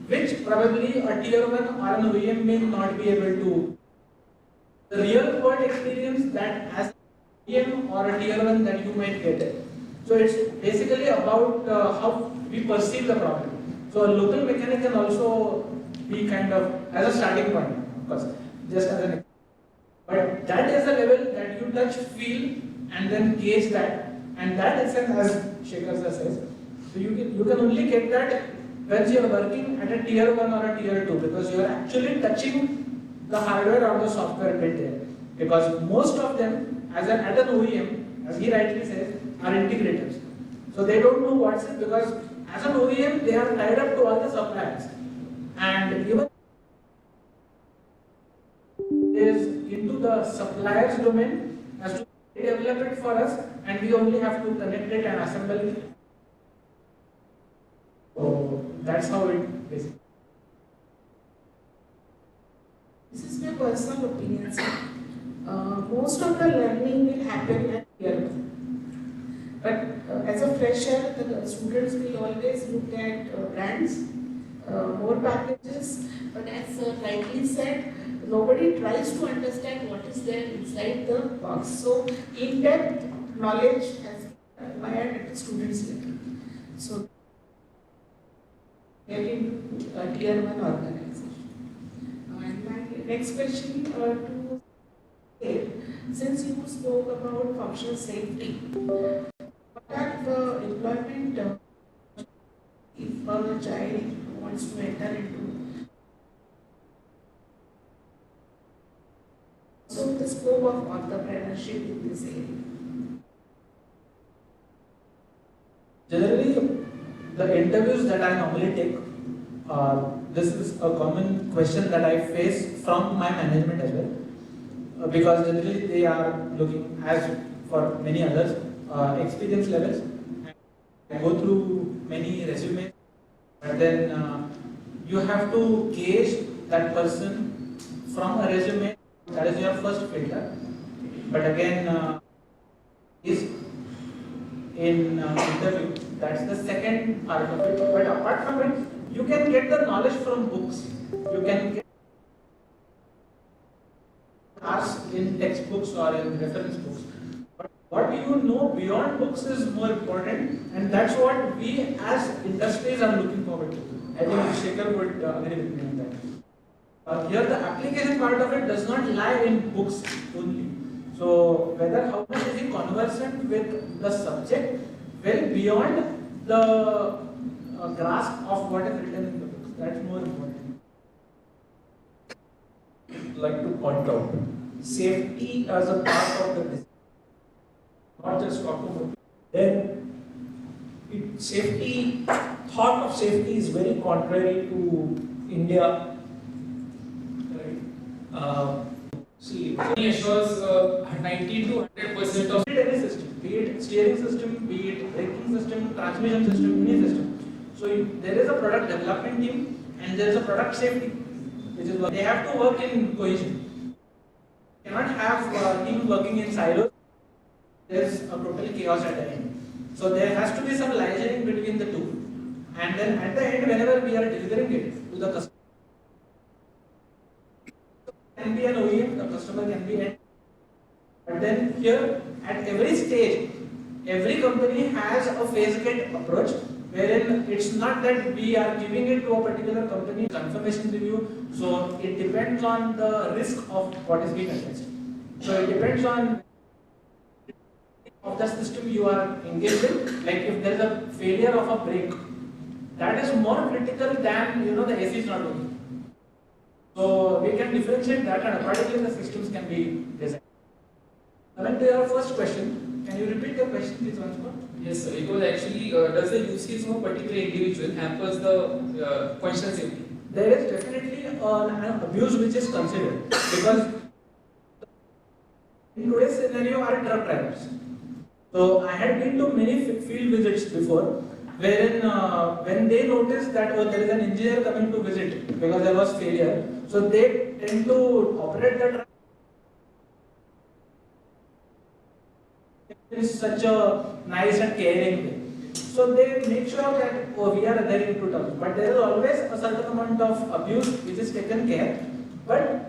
which probably a tier 1 or an OEM may not be able to. The real world experience that as an OEM or a tier 1 that you might get it. So it's basically about how we perceive the problem. So a local mechanic can also be kind of as a starting point, of course, just as an example. But that is the level that you touch, feel, and then gauge that, and that itself, as Shekhar sir says, so you can only get that when you are working at a tier 1 or a tier 2, because you are actually touching the hardware or the software bit there. Because most of them, at an OEM, as he rightly says, are integrators. So they don't know what's it, because as an OEM, they are tied up to all the suppliers. And even is into the supplier's domain as to develop it for us, and we only have to connect it and assemble it. So that's how it basically. This is my personal opinion, sir. Most of the learning will happen at tier 1. But as a fresher, the students will always look at brands, more packages. But as rightly said, nobody tries to understand what is there inside the box. So in-depth knowledge has been acquired at the students' level. So get into a tier 1 organization. And my next question to since you spoke about functional safety, what are the employment if a child wants to enter into so the scope of entrepreneurship in this area? Generally, the interviews that I normally take, this is a common question that I face from my management as well. Because generally they are looking, as for many others, experience levels. I go through many resumes, but then you have to gauge that person from a resume. That is your first filter. But again, is in interview. That's the second part of it. But apart from it, you can get the knowledge from books. You can get in textbooks or in reference books. But what you know beyond books is more important, and that's what we as industries are looking forward to. I think Shekhar would agree with me on that. Here the application part of it does not lie in books only. So whether how much is he conversant with the subject, well beyond the grasp of what is written in the books, that's more important. I'd like to point out safety as a part of the business, not just automobile. Then thought of safety is very contrary to India. Right? See, it assures 90 to 100% of any system, be it steering system, be it braking system, transmission system, any system. So there is a product development team and there is a product safety, which is they have to work in cohesion. You cannot have teams working in silos. There is a total chaos at the end. So there has to be some liaising between the two. And then at the end, whenever we are delivering it to the customer, can be an OEM, the customer can be an. But then here, at every stage, every company has a phase gate approach, wherein it's not that we are giving it to a particular company confirmation review. So it depends on the risk of what is being addressed. So it depends on of the system you are engaged with. Like if there is a failure of a brake, that is more critical than the AC is not working. So we can differentiate that, and accordingly the systems can be designed. Coming to your first question, Can you repeat the question please once more? Yes, sir. It was actually, does the use case of a particular individual hampers the functional safety? There is definitely an abuse which is considered because in today's scenario are truck drivers. So I had been to many field visits before, wherein when they noticed that there is an engineer coming to visit because there was failure, so they tend to operate the truck in such a nice and caring way. So they make sure that we are adhering to terms, but there is always a certain amount of abuse which is taken care. But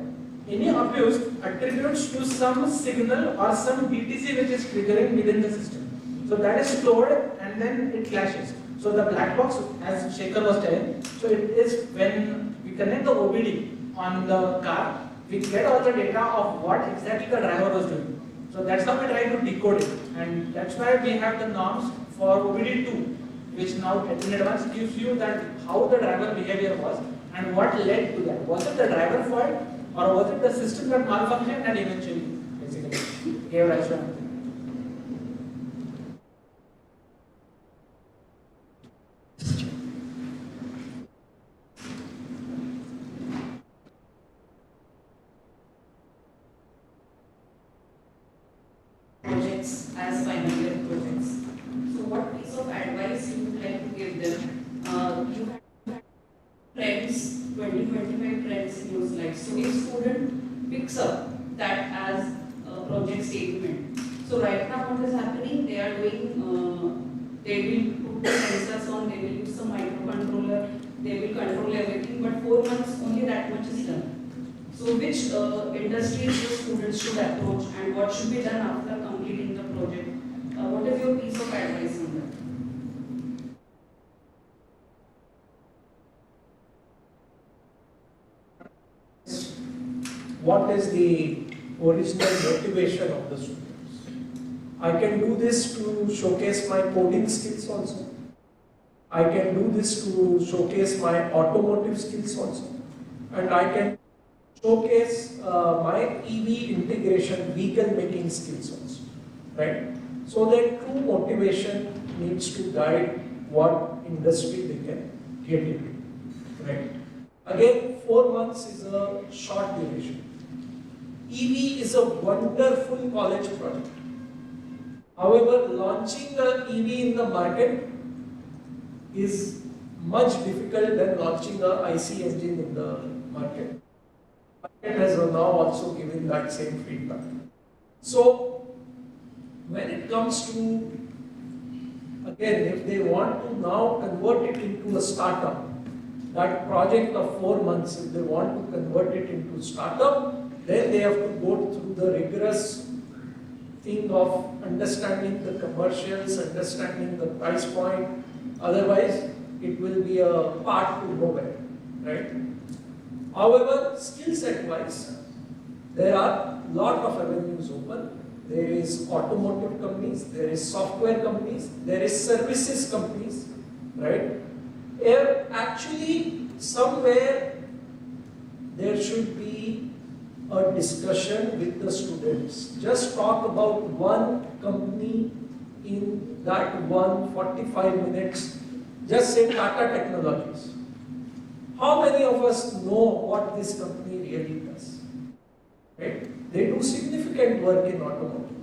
any abuse attributes to some signal or some DTC which is triggering within the system. So that is stored and then it flashes. So the black box, as Shekhar was telling, so it is when we connect the OBD on the car, we get all the data of what exactly the driver was doing. So that's how we try to decode it, and that's why we have the norms for OBD2, which now in advance gives you that how the driver behavior was and what led to that. Was it the driver fault or was it the system that malfunctioned and eventually basically gave rise to anything? Projects as final year projects. So what piece of advice you would like to give them? You have trends, 20-25 trends in your slides. So if student picks up that as a project statement. So right now what is happening, they are doing, they will put the sensors on, they will use some microcontroller, they will control everything, but 4 months only that much is done. So which industries the students should approach and what should be done after completing the project? What is your piece of advice on that? What is the original motivation of the students? I can do this to showcase my coding skills also. I can do this to showcase my automotive skills also. And I can showcase my EV integration, vehicle making skills also, right? So that true motivation needs to guide what industry they can get into, right? Again, 4 months is a short duration. EV is a wonderful college project. However, launching an EV in the market is much difficult than launching an IC engine in the market. Market has now also given that same feedback. So, when it comes to, again, if they want to now convert it into a startup, that project of 4 months, if they want to convert it into startup, then they have to go through the rigorous thing of understanding the commercials, understanding the price point. Otherwise, it will be a path to nowhere, right? However, skill set wise, there are a lot of avenues open. There is automotive companies, there is software companies, there is services companies, right? Actually, somewhere there should be a discussion with the students. Just talk about one company in that 145 minutes. Just say Tata Technologies. How many of us know what this company really does? Right? They do significant work in automotive.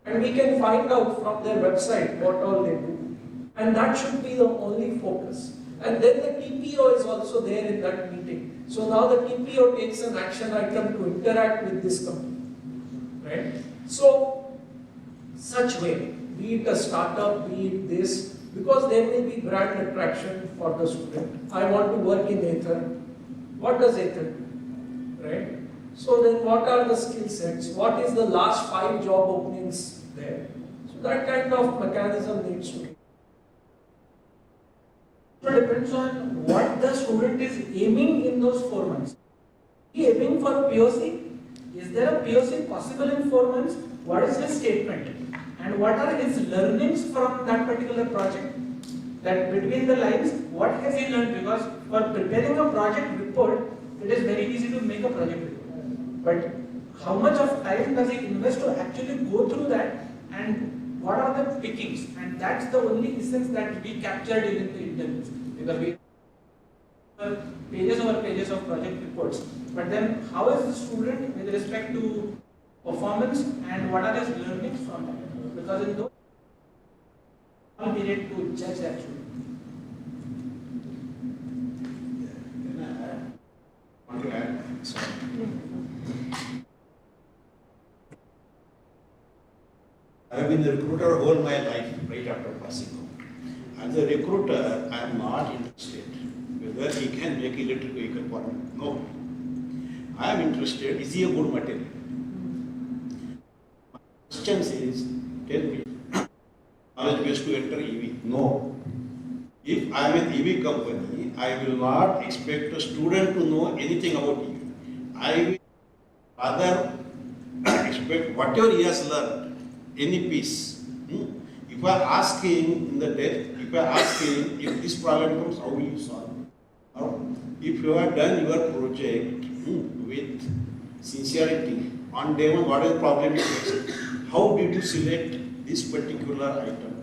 And we can find out from their website what all they do. And that should be the only focus. And then the TPO is also there in that meeting. So now the TPO takes an action item to interact with this company. Right? So, such way, be it a startup, be it this, because there may be brand attraction for the student. I want to work in Ether. What does Ether do? Right? So then what are the skill sets? What is the last 5 job openings there? So that kind of mechanism needs to be. So it depends on what the student is aiming in those 4 months. Is he aiming for a POC? Is there a POC possible in 4 months? What is his statement? And what are his learnings from that particular project? That between the lines, what has he learned? Because for preparing a project report, it is very easy to make a project report. But how much of time does he invest to actually go through that, and what are the pickings? And that's the only essence that we captured in the interviews, because we pages over pages of project reports. But then, how is the student with respect to performance, and what are his learnings from that? Because in those period to judge that student. Want to add? Sorry. I have been a recruiter all my life, right after passing out. As a recruiter, I am not interested whether he can make electric vehicle for me. No. I am interested, is he a good material? My question is, tell me, knowledge base to enter EV? No. If I am an EV company, I will not expect a student to know anything about EV. I will rather expect whatever he has learned, any piece. If I ask him in the depth, if I ask him if this problem comes, how will you solve it? Or if you have done your project with sincerity, on day one, what is the problem you face? How did you select this particular item?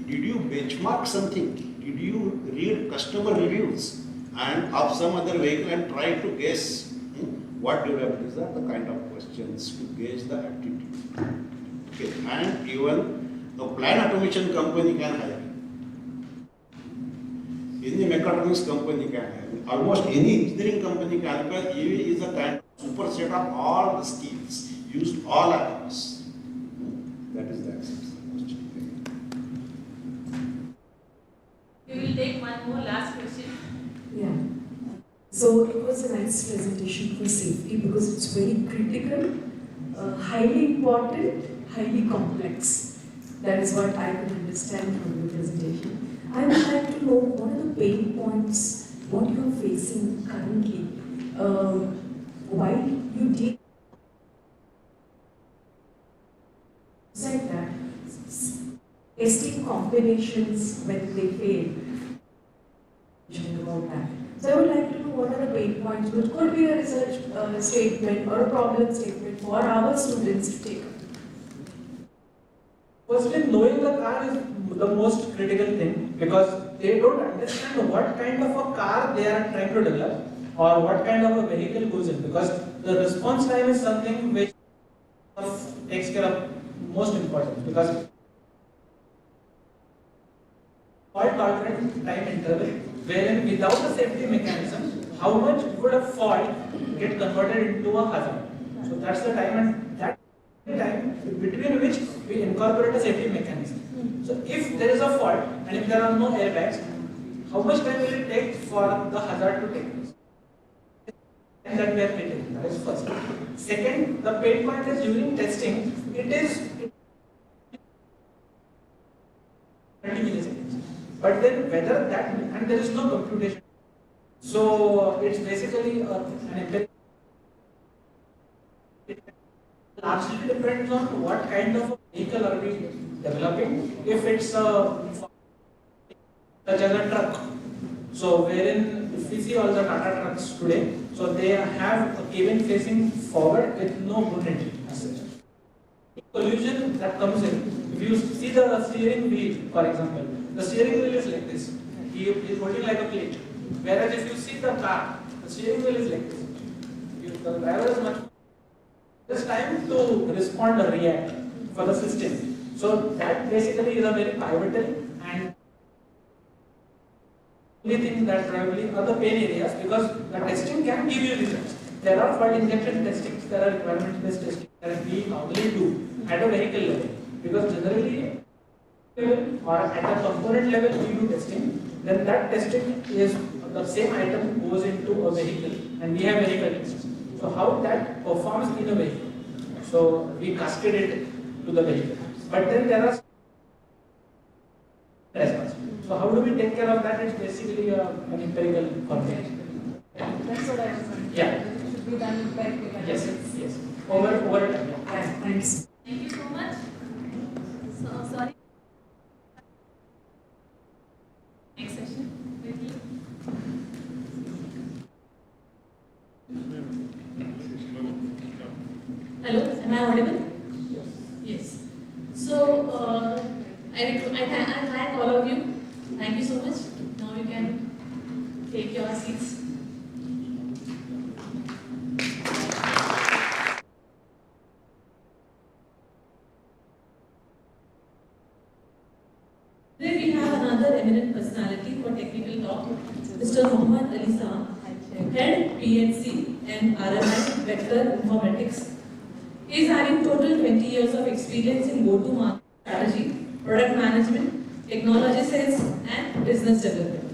Did you benchmark something? Did you read customer reviews and of some other vehicle and try to guess what do you have? These are the kind of questions to gauge the aptitude. Okay. And even a plant automation company can hire. Any mechatronics company can hire. Almost any engineering company can hire. EV is a kind of superset of all the skills used all across. That is the answer. We will take one more last question. Yeah. So it was a nice presentation for safety because it's very critical, highly important, highly complex. That is what I could understand from your presentation. I would like to know what are the pain points, what you are facing currently, why you did said that testing combinations when they fail. About that. So I would like to know what are the pain points, which could be a research statement or a problem statement for our students to take up. Firstly, knowing the car is the most critical thing, because they don't understand what kind of a car they are trying to develop or what kind of a vehicle goes in, because the response time is something which takes care of most important, because fault tolerant time interval, wherein without a safety mechanism, how much would a fault get converted into a hazard? So that's the time, and that time between which we incorporate a safety mechanism. So if there is a fault and if there are no airbags, how much time will it take for the hazard to take place? And that we are maintaining. That is first. Second, the pain point is during testing, it is 30 milliseconds. But then whether that, and there is no computation. So it's basically an empirical. It largely depends on what kind of vehicle are we developing. If it's such as a truck, so wherein if we see all the Tata trucks today, so they have a cabin facing forward with no bonnet as such. Collision that comes in, if you see the steering wheel, for example, the steering wheel is like this. He is holding like a plate. Whereas if you see the car, the steering wheel is like this. If the driver is much, it's time to respond or react for the system. So that basically is a very pivotal and only thing that probably are the pain areas, because the testing can give you results. There are fault injection testings, there are requirement-based testing that we normally do at a vehicle level, because generally or at a component level we do testing, then that testing is the same item goes into a vehicle and we have vehicle tests. So how that performs in a vehicle. So we cascade it to the vehicle. But then there are response. So how do we take care of that? It's basically an empirical formula. That's what I was saying. Yeah. It should be done by Yes, yes. Over time. Yeah, thanks. Thank you so much. So sorry. Next session with you. Hello, am I audible? Yes. So, I thank all of you. Thank you so much. Now you can take your seats. Today we have another eminent personality for technical talk, Mr. Mohammad Ali Saab, Head PNC and RMI Vector Informatics. He is having total 20 years of experience in go-to-market strategy, product management, technology sales, and business development.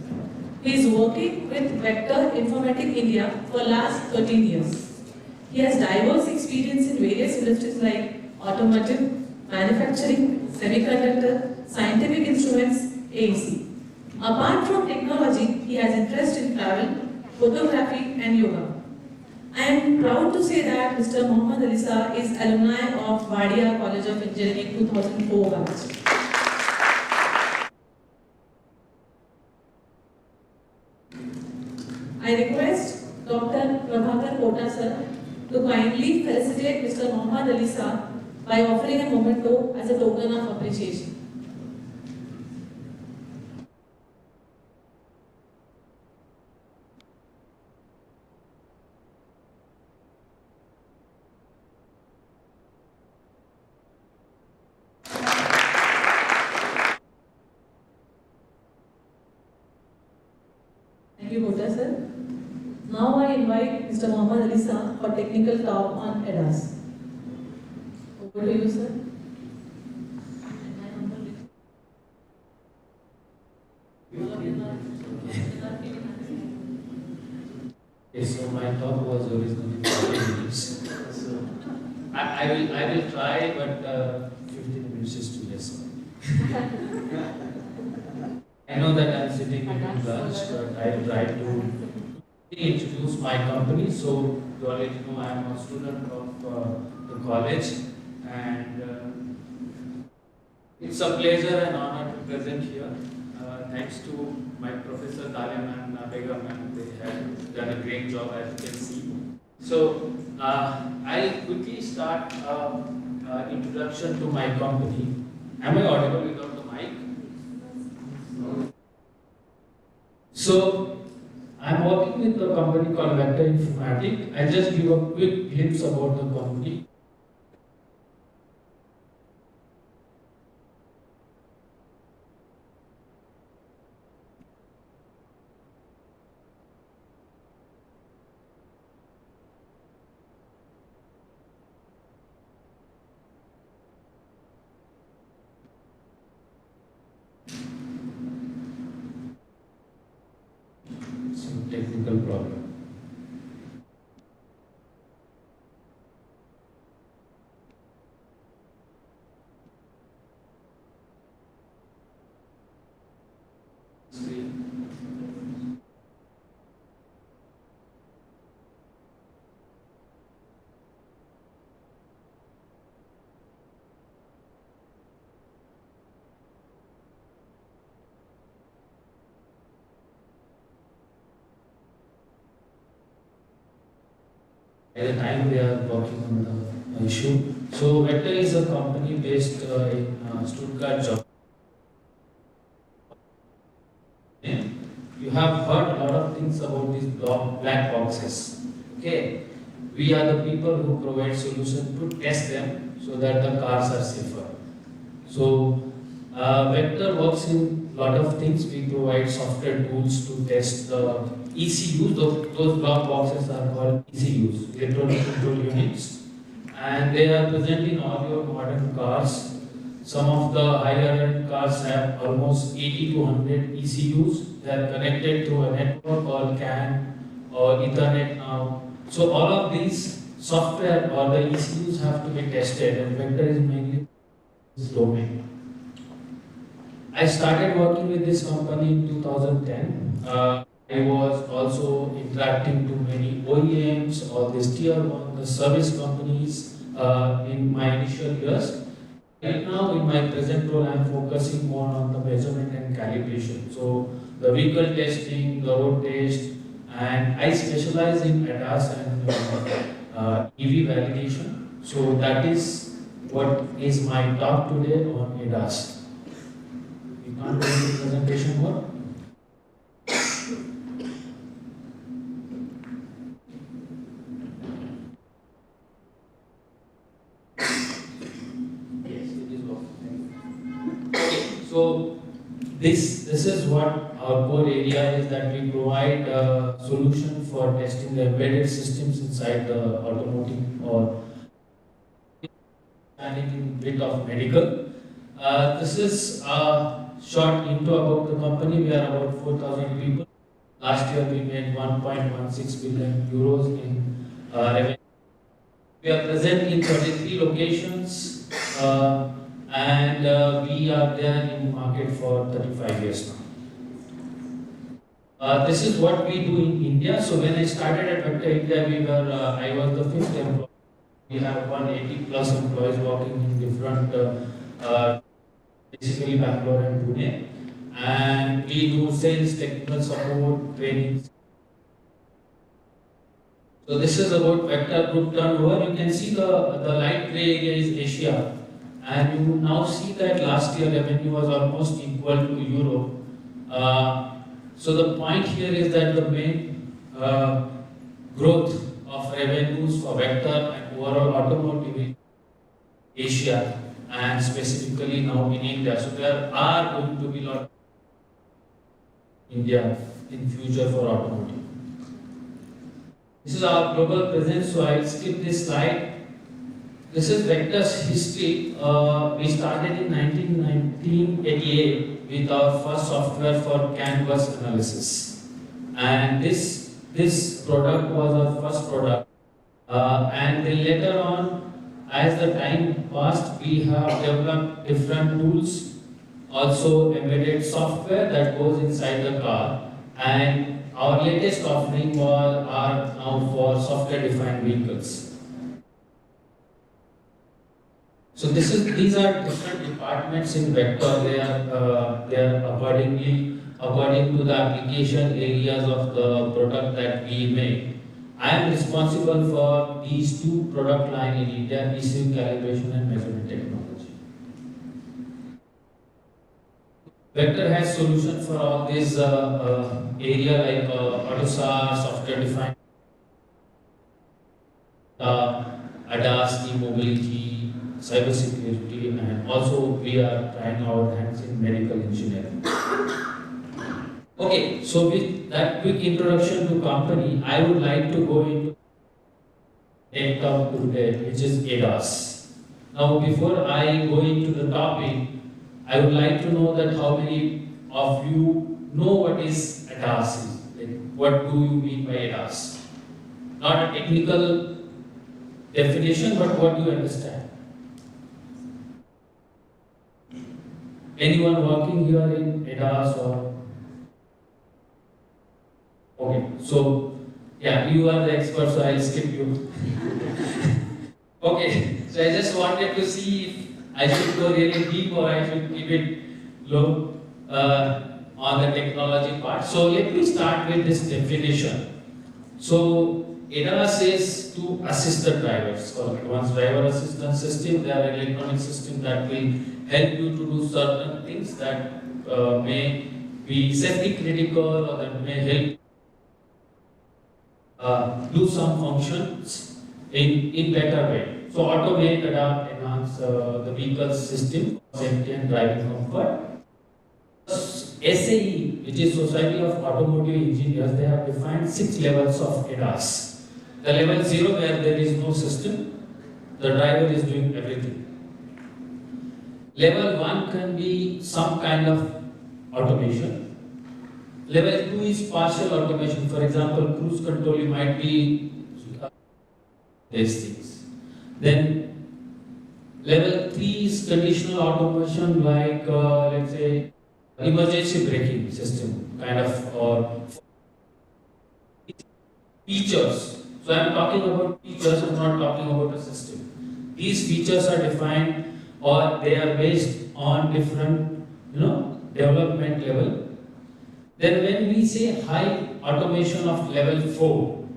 He is working with Vector Informatics India for last 13 years. He has diverse experience in various industries like automotive, manufacturing, semiconductor, scientific instruments, AEC. Apart from technology, he has interest in travel, photography, and yoga. I am proud to say that Mr. Mohammad Ali Saab is alumni of Wadia College of Engineering 2004 batch. I request Dr. Prabhakar Kota sir to kindly felicitate Mr. Mohammad Ali Saab by offering a memento as a token of appreciation. Thank you, Kota sir. Now I invite Mr. Mohammad Ali Saab for technical talk on ADAS. Over to you, sir. Okay, so my talk was originally 40 minutes. So I will try, but 15 minutes is too less. I know that I'm sitting in lunch, but I will try to introduce my company. So you already know I am a student of the college, and it's a pleasure and honor to present here. Thanks to my professor Talia and Begum, and they have done a great job, as you can see. So I'll quickly start introduction to my company. Am I audible without the mic? So I'm working with a company called Vector Informatics. I'll just give a quick glimpse about the company. Some technical problem. At the time we are working on the issue. So Vector is a company based in Stuttgart, Germany. You have heard a lot of things about these black boxes. Okay, we are the people who provide solution to test them so that the cars are safer. So Vector works in a lot of things. We provide software tools to test the ECUs. Those black boxes are called ECUs, electronic control units, and they are present in all your modern cars. Some of the higher end cars have almost 80 to 100 ECUs. They are connected to a network or CAN or Ethernet now. So all of these software or the ECUs have to be tested, and Vector is mainly this domain. I started working with this company in 2010. I was also interacting to many OEMs or the tier 1, the service companies in my initial years. Right now, in my present role, I am focusing more on the measurement and calibration. So the vehicle testing, the road test, and I specialize in ADAS and EV validation. So that is what is my talk today on ADAS. We can't go into presentation more. Yes, it is working. Okay, so this is what our core area is, that we provide a solution for testing the embedded systems inside the automotive or and bit of medical. This is a short intro about the company. We are about 4,000 people. Last year we made 1.16 billion euros in revenue. We are present in 33 locations and we are there in market for 35 years now. This is what we do in India. So when I started at Vector India, I was the 5th employee. We have 180 plus employees working in different, basically Bangalore and Pune. And we do sales, technical support, training. So this is about Vector Group turnover. You can see the light gray area is Asia. And you now see that last year revenue was almost equal to Europe. So the point here is that the main growth of revenues for Vector and overall automotive in Asia and specifically now in India. So there are going to be a lot in India in future for automotive. This is our global presence, so I'll skip this slide. This is Vector's history. We started in 1988 with our first software for canvas analysis. And this product was our first product. And then later on, as the time passed, we have developed different tools, also embedded software that goes inside the car. And our latest offering are now for software-defined vehicles. So these are different departments in Vector. They are according to the application areas of the product that we make. I am responsible for these two product lines in India: ECU calibration and measurement technology. Vector has solutions for all this area like AutoSAR, software-defined, ADAS, e-mobility, cybersecurity, and also we are trying our hands in medical engineering. Okay, so with that quick introduction to company, I would like to go into tech talk today, which is ADAS. Now, before I go into the topic, I would like to know that how many of you know what is ADAS is. Like, what do you mean by ADAS? Not a technical definition, but what do you understand? Anyone working here in ADAS or? Okay, so yeah, you are the expert, so I'll skip you. Okay, so I just wanted to see if I should go really deep or I should keep it low on the technology part. So let me start with this definition. So ADAS is to assist the drivers, called advanced driver assistance system. They are electronic system that will help you to do certain things that may be safety critical or that may help do some functions in better way. So automate, adapt, enhance the vehicle system, safety and driving comfort. SAE, which is Society of Automotive Engineers, they have defined 6 levels of ADAS. The level 0 where there is no system, the driver is doing everything. Level 1 can be some kind of automation. Level 2 is partial automation. For example, cruise control, you might be these things. Then level 3 is conditional automation, like let's say emergency braking system kind of, or features. So I'm talking about features, I'm not talking about a system. These features are defined or they are based on different development level. Then when we say high automation of level 4,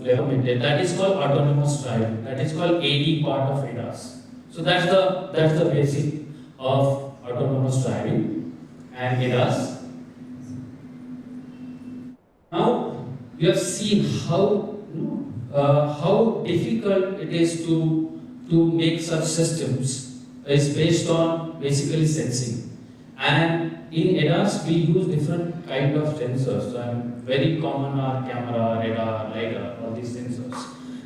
recommended. That is called autonomous driving. That is called AD part of ADAS. So that's the basic of autonomous driving and ADAS. Now you have seen how difficult it is to make such systems is based on basically sensing. And in ADAS we use different kind of sensors. Very common are camera, radar, LiDAR, all these sensors.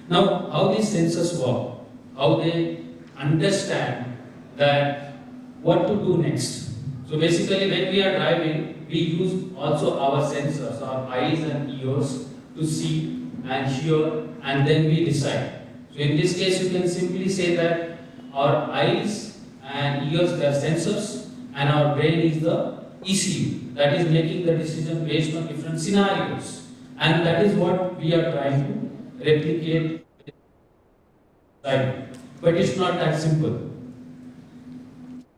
Now how these sensors work, how they understand that what to do next. So basically when we are driving, we use also our sensors, our eyes and ears to see and hear, and then we decide. So in this case you can simply say that our eyes and ears, they are sensors, and our brain is the ECU, that is making the decision based on different scenarios. And that is what we are trying to replicate. But it's not that simple.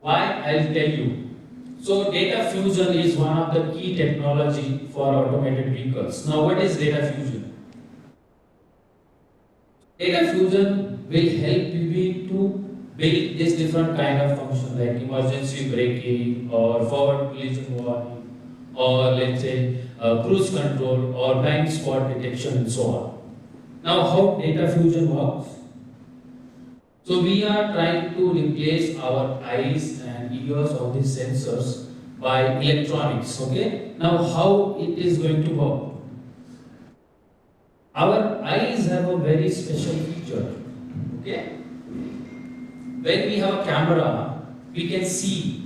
Why? I'll tell you. So data fusion is one of the key technology for automated vehicles. Now what is data fusion? Data fusion will help you to build this different kind of function like emergency braking or forward collision warning or let's say cruise control or blind spot detection and so on. Now how data fusion works? So we are trying to replace our eyes and ears of these sensors by electronics, okay? Now how it is going to work? Our eyes have a very special feature, okay? When we have a camera, we can see.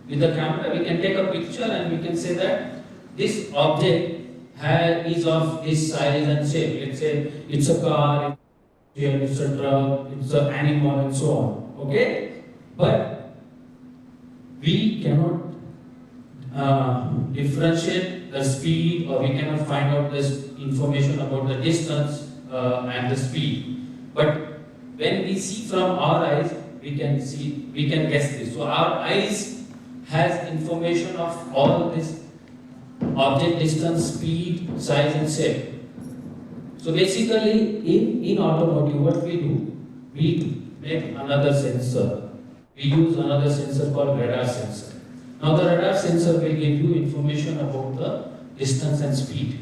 With the camera, we can take a picture and we can say that this object is of this size and shape. Let's say it's a car, it's a truck, it's an animal and so on. Okay? But we cannot differentiate the speed, or we cannot find out this information about the distance and the speed. But when we see from our eyes, we can guess this. So our eyes has information of all this object distance, speed, size and shape. So basically in automotive what we do, we make another sensor. We use another sensor called radar sensor. Now the radar sensor will give you information about the distance and speed.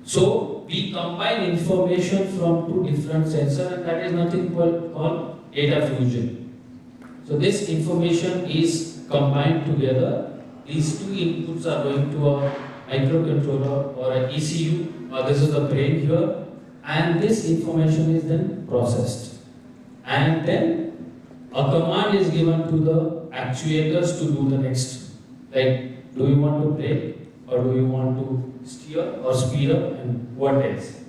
So we combine information from two different sensors, and that is nothing called data fusion. So this information is combined together. These two inputs are going to a microcontroller or an ECU, or this is the brain here, and this information is then processed. And then a command is given to the actuators to do the next. Like, do you want to brake, or do you want to steer or speed up, and what else?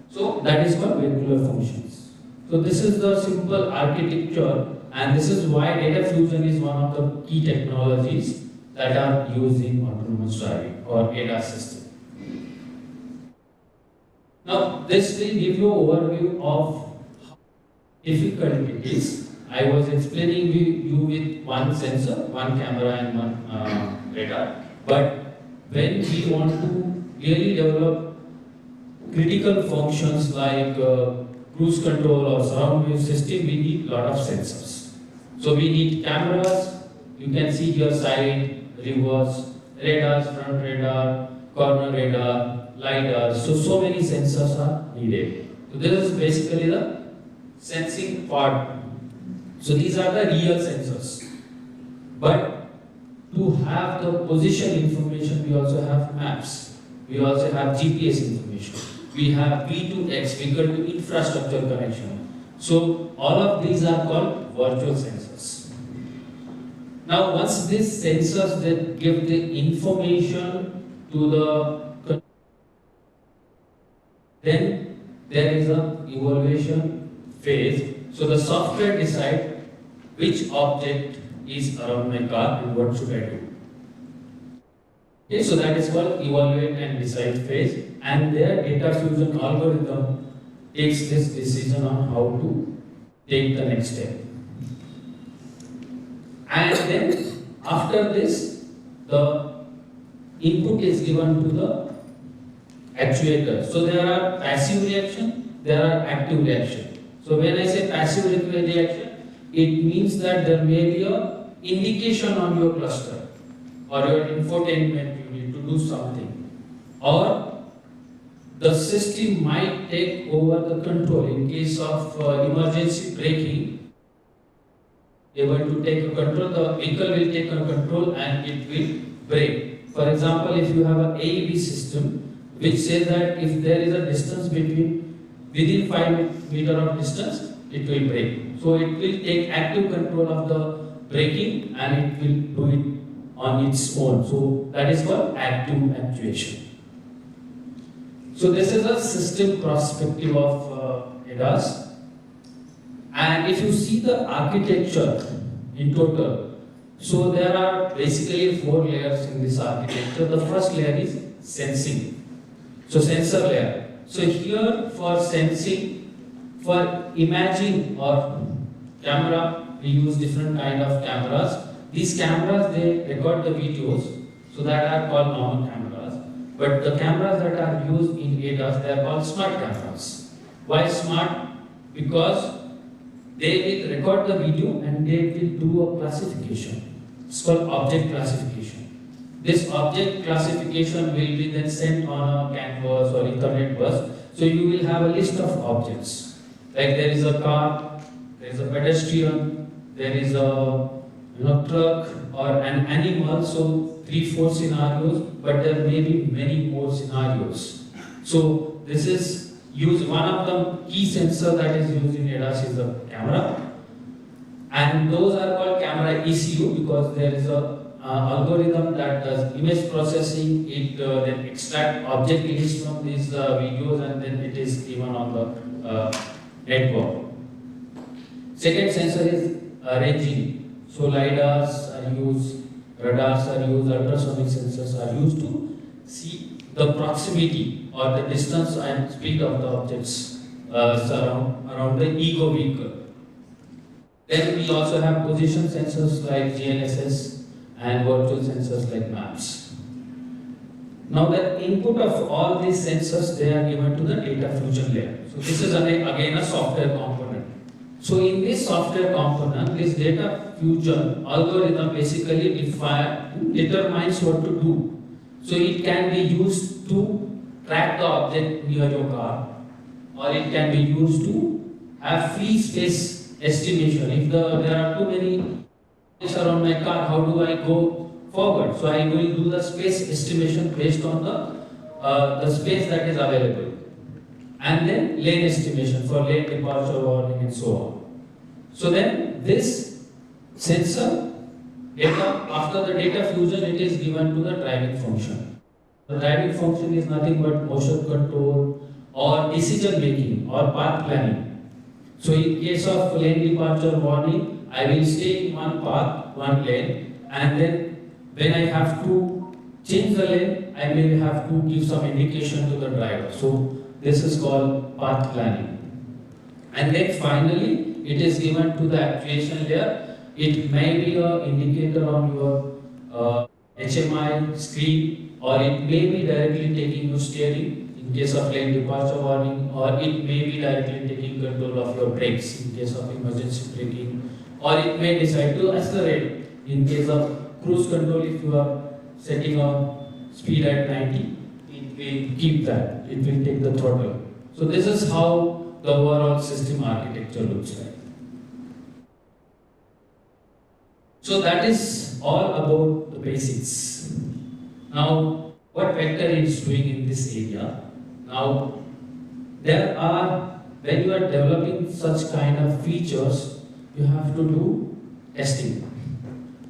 So that is called vehicular functions. So this is the simple architecture, and this is why data fusion is one of the key technologies that are used in autonomous driving or ADAS system. Now this will give you an overview of how difficult it is. I was explaining you with one sensor, one camera and one radar, but when we want to really develop critical functions like cruise control or surround view system, we need a lot of sensors. So we need cameras, you can see here side, reverse, radars, front radar, corner radar, LiDAR. So many sensors are needed. So this is basically the sensing part. So these are the real sensors. But to have the position information, we also have maps. We also have GPS information. We have V2X, vehicle to infrastructure connection. So all of these are called virtual sensors. Now once these sensors then give the information to the, then there is a evaluation phase. So the software decides which object is around my car and what should I do. Okay, so that is called evaluate and decide phase, and their data fusion algorithm takes this decision on how to take the next step. And then after this, the input is given to the actuators. So there are passive reaction, there are active reaction. So when I say passive reaction, it means that there may be a indication on your cluster or your infotainment unit to do something, or the system might take over the control in case of emergency braking. Able to take a control, the vehicle will take a control and it will brake. For example, if you have an AEB system which says that if there is a distance within 5 meter of distance, it will brake. So it will take active control of the braking and it will do it on its own. So that is called active actuation. So this is a system perspective of ADAS. And if you see the architecture in total, so there are basically 4 layers in this architecture. The first layer is sensing. So sensor layer. So here for sensing, for imaging or camera, we use different kind of cameras. These cameras, they record the videos, so that are called normal cameras. But the cameras that are used in ADAS, they are called smart cameras. Why smart? Because they will record the video and they will do a classification. It's called object classification. This object classification will be then sent on a CAN bus or Ethernet bus. So you will have a list of objects. Like there is a car, there is a pedestrian, there is a truck or an animal. So 3-4 scenarios, but there may be many more scenarios. So this is one of the key sensor that is used in ADAS is the camera, and those are called camera ECU because there is a algorithm that does image processing. It then extract object list from these videos and then it is given on the network. Second sensor is ranging. So lidars are used, radars are used, ultrasonic sensors are used to see the proximity or the distance and speed of the objects around the ego vehicle. Then we also have position sensors like GNSS and virtual sensors like maps. Now the input of all these sensors, they are given to the data fusion layer. So this is again a software component. So in this software component, this data fusion algorithm basically determines what to do. So it can be used to track the object near your car, or it can be used to have free space estimation. If there are too many objects around my car, how do I go forward? So I will do the space estimation based on the space that is available. And then lane estimation for lane departure warning and so on. So then this sensor data, after the data fusion, it is given to the driving function. The driving function is nothing but motion control or decision making or path planning. So in case of lane departure warning, I will stay in one path, one lane, and then when I have to change the lane, I may have to give some indication to the driver. So this is called path planning. And then finally, it is given to the actuation layer. It may be an indicator on your HMI screen, or it may be directly taking your steering in case of lane departure warning, or it may be directly taking control of your brakes in case of emergency braking, or it may decide to accelerate in case of cruise control. If you are setting a speed at 90, it will keep that, it will take the throttle. So this is how the overall system architecture looks like. So that is all about the basics. Now, what Vector is doing in this area? Now, when you are developing such kind of features, you have to do testing.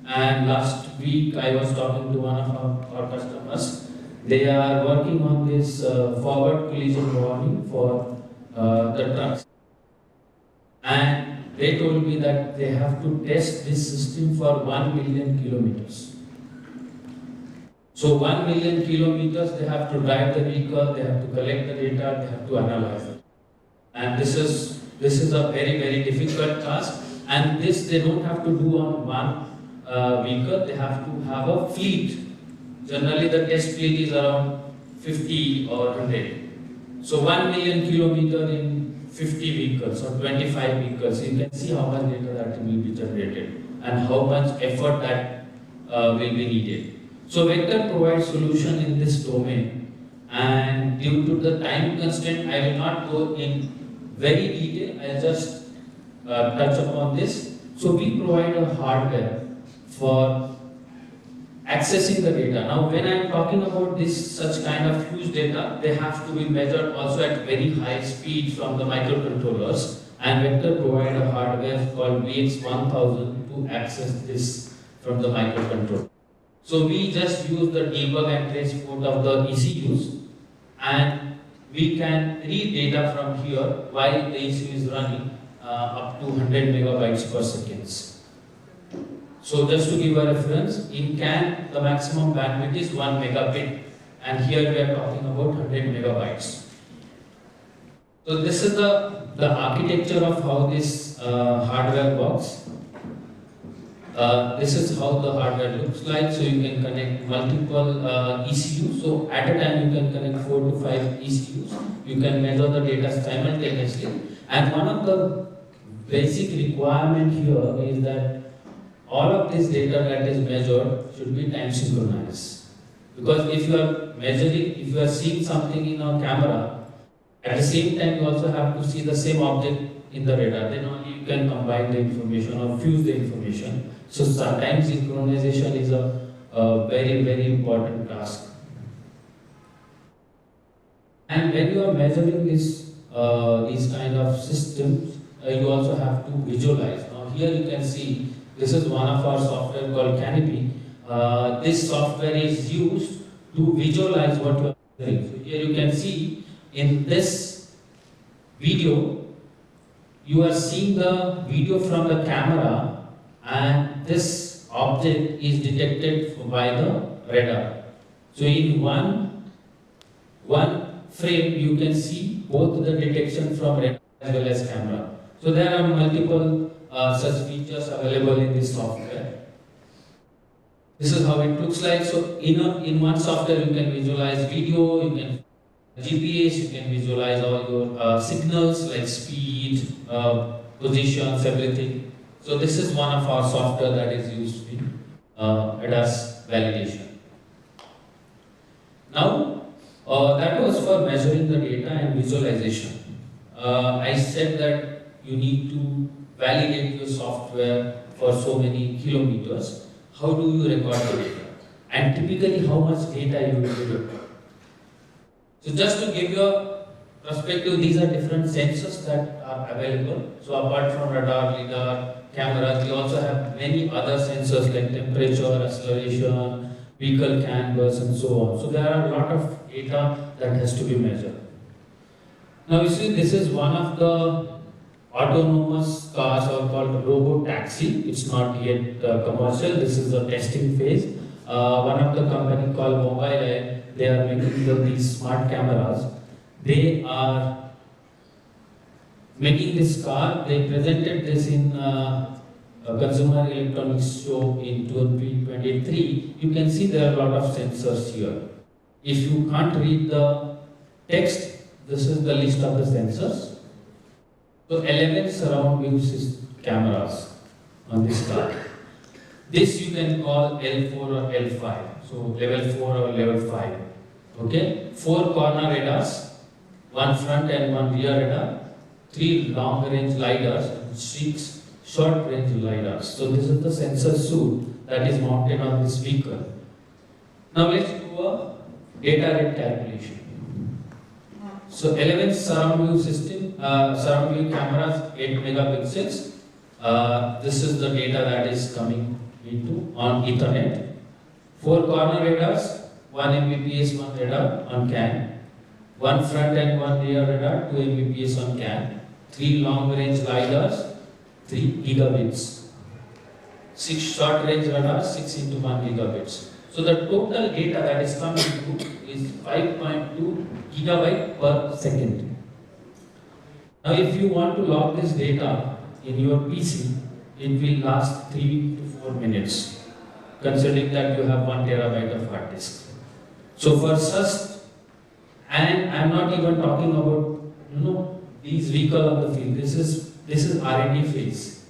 And last week I was talking to one of our customers. They are working on this forward collision warning for the trucks. And they told me that they have to test this system for 1 million kilometers. So 1 million kilometers, they have to drive the vehicle, they have to collect the data, they have to analyze it. And this is a very, very difficult task. And this they don't have to do on one vehicle, they have to have a fleet. Generally the test fleet is around 50 or 100. So 1 million kilometer in 50 vehicles or 25 vehicles, you can see how much data that will be generated and how much effort that will be needed. So vector provides solution in this domain, and due to the time constraint, I will not go in very detail, I'll just touch upon this. So we provide a hardware for accessing the data. Now when I am talking about this such kind of huge data, they have to be measured also at very high speed from the microcontrollers, and Vector provide a hardware called VX1000 to access this from the microcontroller. So we just use the debug and trace port of the ECUs, and we can read data from here while the ECU is running up to 100 megabytes per second. So just to give a reference, in CAN the maximum bandwidth is 1 megabit, and here we are talking about 100 megabytes. So this is the architecture of how this hardware works. This is how the hardware looks like. So you can connect multiple ECUs. So at a time you can connect 4 to 5 ECUs. You can measure the data simultaneously. And one of the basic requirement here is that all of this data that is measured should be time synchronized. Because if you are measuring, if you are seeing something in a camera, at the same time you also have to see the same object in the radar. Then only you can combine the information or fuse the information. So time synchronization is a very, very important task. And when you are measuring this, these kind of systems, you also have to visualize. Now here you can see, this is one of our software called Canopy. This software is used to visualize what you are doing. So here you can see in this video, you are seeing the video from the camera, and this object is detected by the radar. So in one frame, you can see both the detection from radar as well as camera. So there are multiple such features available in this software. This is how it looks like. So in one software you can visualize video, you can GPS, you can visualize all your signals like speed, positions, everything. So this is one of our software that is used in ADAS validation. Now that was for measuring the data and visualization. I said that you need to validate your software for so many kilometers. How do you record the data? And typically how much data you will record? So just to give you a perspective, these are different sensors that are available. So apart from radar, lidar, cameras, we also have many other sensors like temperature, acceleration, vehicle canvas and so on. So there are a lot of data that has to be measured. Now you see, this is one of the autonomous cars are called robot taxi. It's not yet commercial. This is the testing phase. One of the company called Mobile, they are making these smart cameras. They are making this car. They presented this in a consumer electronics show in 2023. You can see there are a lot of sensors here. If you can't read the text, this is the list of the sensors. So 11 surround view cameras on this car. This you can call L4 or L5. So level 4 or level 5. Okay. 4 corner radars, 1 front and 1 rear radar, 3 long range lidars, and 6 short range lidars. So this is the sensor suite that is mounted on this vehicle. Now let's do a data rate calculation. So 11 surround view system, surround view cameras, 8 megapixels. This is the data that is coming into on Ethernet. 4 corner radars, 1 Mbps, 1 radar on CAN. 1 front and 1 rear radar, 2 Mbps on CAN. 3 long range lidars, 3 gigabits. 6 short range radars, 6 into 1 gigabits. So the total data that is coming through is 5.2 gigabyte per second. Now if you want to log this data in your PC, it will last 3 to 4 minutes, considering that you have 1 terabyte of hard disk. So for such And I'm not even talking about these vehicles on the field. This is R&D phase.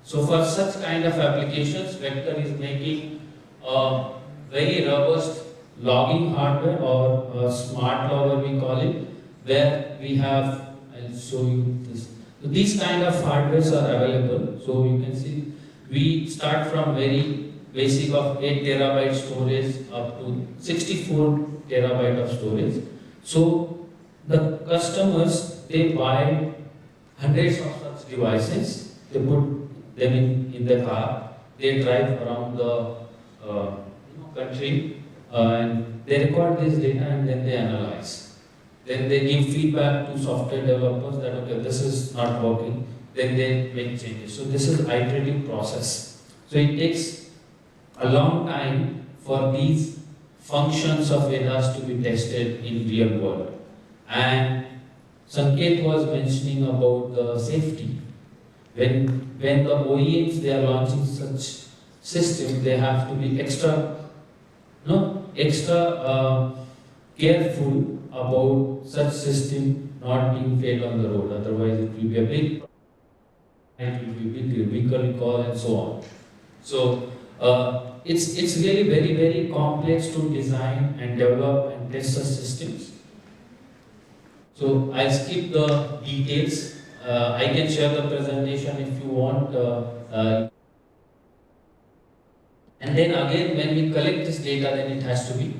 So for such kind of applications, Vector is making a very robust logging hardware, or a smart logger we call it, where we have, I'll show you this. So these kind of hardwares are available. So you can see we start from very basic of 8 terabyte storage up to 64 terabyte of storage. So the customers, they buy hundreds of such devices, they put them in the car, they drive around the country, and they record this data and then they analyze. Then they give feedback to software developers that okay, this is not working, then they make changes. So this is iterative process. So it takes a long time for these functions of ADAS to be tested in real world. And Sanket was mentioning about the safety. When the OEMs, they are launching such systems, they have to be extra careful about such system not being failed on the road. Otherwise, it will be a big problem. It will be big vehicle recall and so on. So it's really very, very complex to design and develop and test such systems. So I'll skip the details. I can share the presentation if you want. And then again, when we collect this data, then it has to be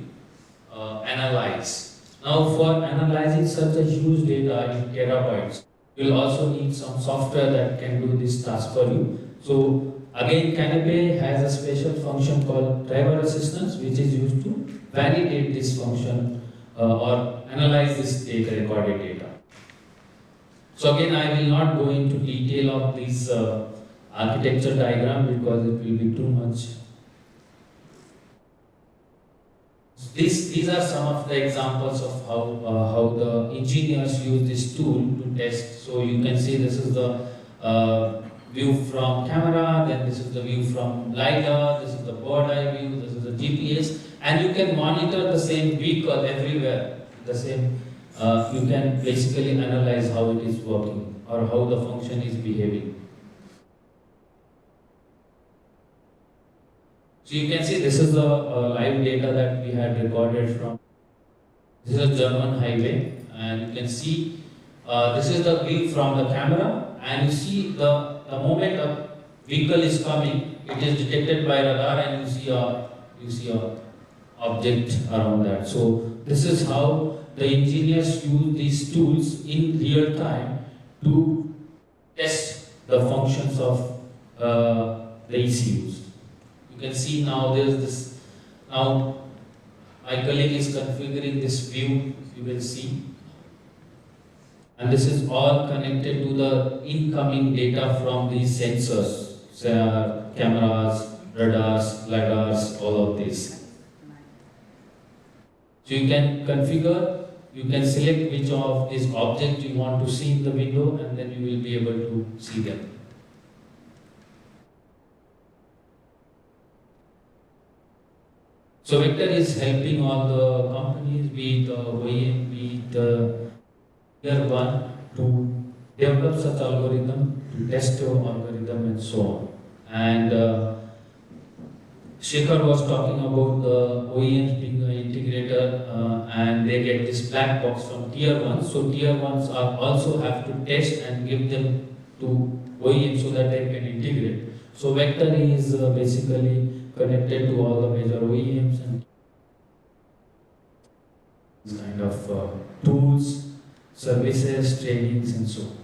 analyzed. Now, for analyzing such a huge data in terabytes, you'll also need some software that can do this task for you. So again, Canopy has a special function called driver assistance, which is used to validate this function or analyze this data, recorded data. So again, I will not go into detail of this architecture diagram because it will be too much. These are some of the examples of how the engineers use this tool to test. So you can see this is the view from camera, then this is the view from LiDAR, this is the bird eye view, this is the GPS, and you can monitor the same vehicle everywhere. The same, you can basically analyze how it is working or how the function is behaving. So you can see this is the live data that we had recorded from. This is a German highway, and you can see this is the view from the camera, and you see the moment a vehicle is coming, it is detected by radar, and you see a object around that. So this is how the engineers use these tools in real time to test the functions of the ECUs. You can see now there is this, now my colleague is configuring this view, you will see. And this is all connected to the incoming data from these sensors, cameras, radars, LiDARs, all of this. So you can configure, you can select which of these objects you want to see in the window, and then you will be able to see them. So Vector is helping all the companies, be it OEM, be it Tier 1, to develop such algorithm, to test your algorithm and so on. And Shekhar was talking about the OEMs being an integrator and they get this black box from Tier 1. So Tier 1s are also have to test and give them to OEMs so that they can integrate. So Vector is basically connected to all the major OEMs and this kind of tools, services, trainings, and so on.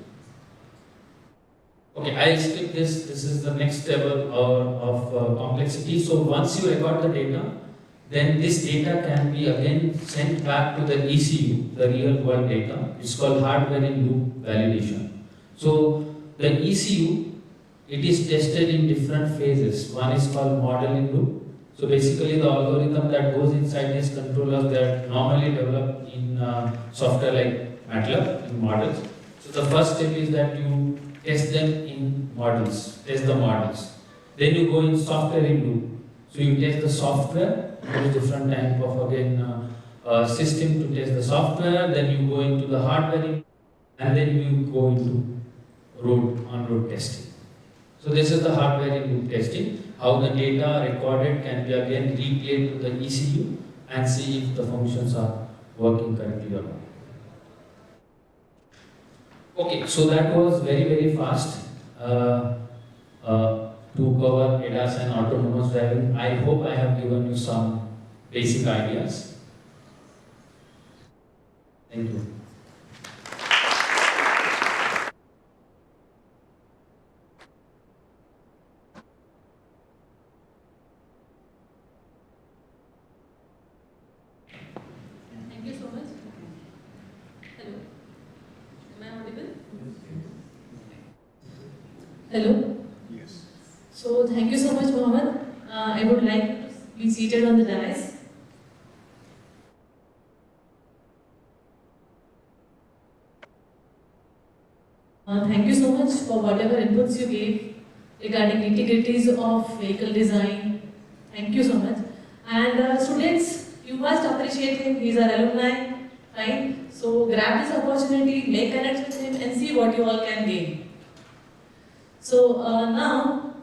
Okay, I'll skip this. This is the next level of complexity. So once you record the data, then this data can be again sent back to the ECU, the real world data. It's called hardware in loop validation. So the ECU, it is tested in different phases. One is called model in loop. So basically the algorithm that goes inside these controllers, they are normally developed in software like MATLAB, in models. So the first step is that you test them in models, test the models. Then you go in software in loop. So you test the software, there is different type of again system to test the software, then you go into the hardware, and then you go into on-road testing. So this is the hardware in loop testing, how the data recorded can be again replayed to the ECU and see if the functions are working correctly or not. Okay, so that was very fast to cover ADAS and autonomous driving. I hope I have given you some basic ideas. Thank you. Thank you so much. Hello. Am I audible? Hello. Yes. So thank you so much, Mohammed. I would like to be seated on the dais. Thank you so much for whatever inputs you gave regarding nitty-gritties of vehicle design. Thank you so much. And students, you must appreciate him. He's our alumni, right? So grab this opportunity, make connects with him, and see what you all can gain. So now,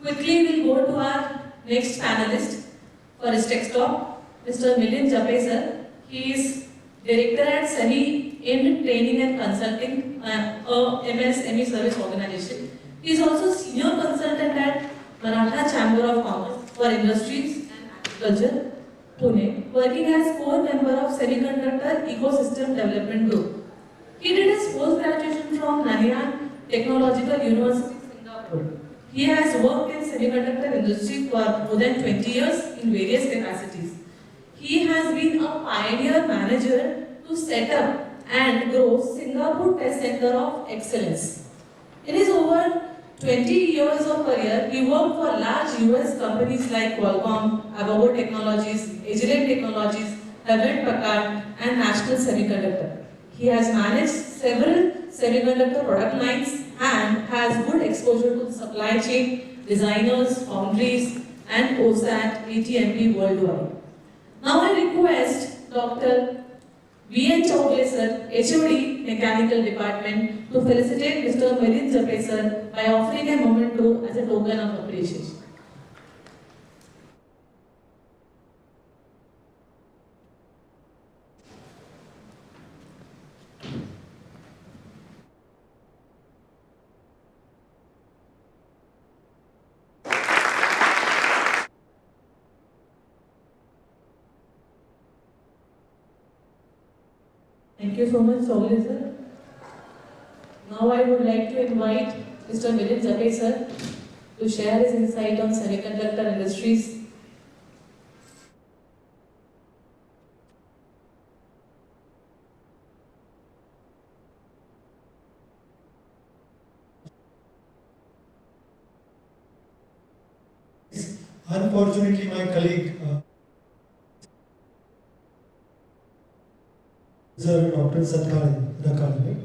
quickly we'll go to our next panelist for his tech talk, Mr. Milind Jape sir. He is director at SEMI in Training and Consulting, a MSME service organization. He is also senior consultant at Maratha Chamber of Commerce for Industries and Agriculture, Pune, working as core member of Semiconductor Ecosystem Development Group. He did his post-graduation from Nanyang Technological University, Singapore. He has worked in semiconductor industry for more than 20 years in various capacities. He has been a pioneer manager to set up and grow Singapore Test Center of Excellence. In his over 20 years of career, he worked for large US companies like Qualcomm, Avago Technologies, Agilent Technologies, Hewlett Packard, and National Semiconductor. He has managed several semiconductor product lines and has good exposure to the supply chain, designers, foundries, and OSAT, ATMP worldwide. Now I request Dr. V.N. Chowdhury sir, HOD Mechanical Department, to felicitate Mr. Milind Jape sir by offering a memento as a token of appreciation. Thank you so much, Chowdhury sir. Now I would like to invite Mr. Milind Jape sir to share his insight on semiconductor industries. Unfortunately, my colleague, Sir Dr. Sathari, right?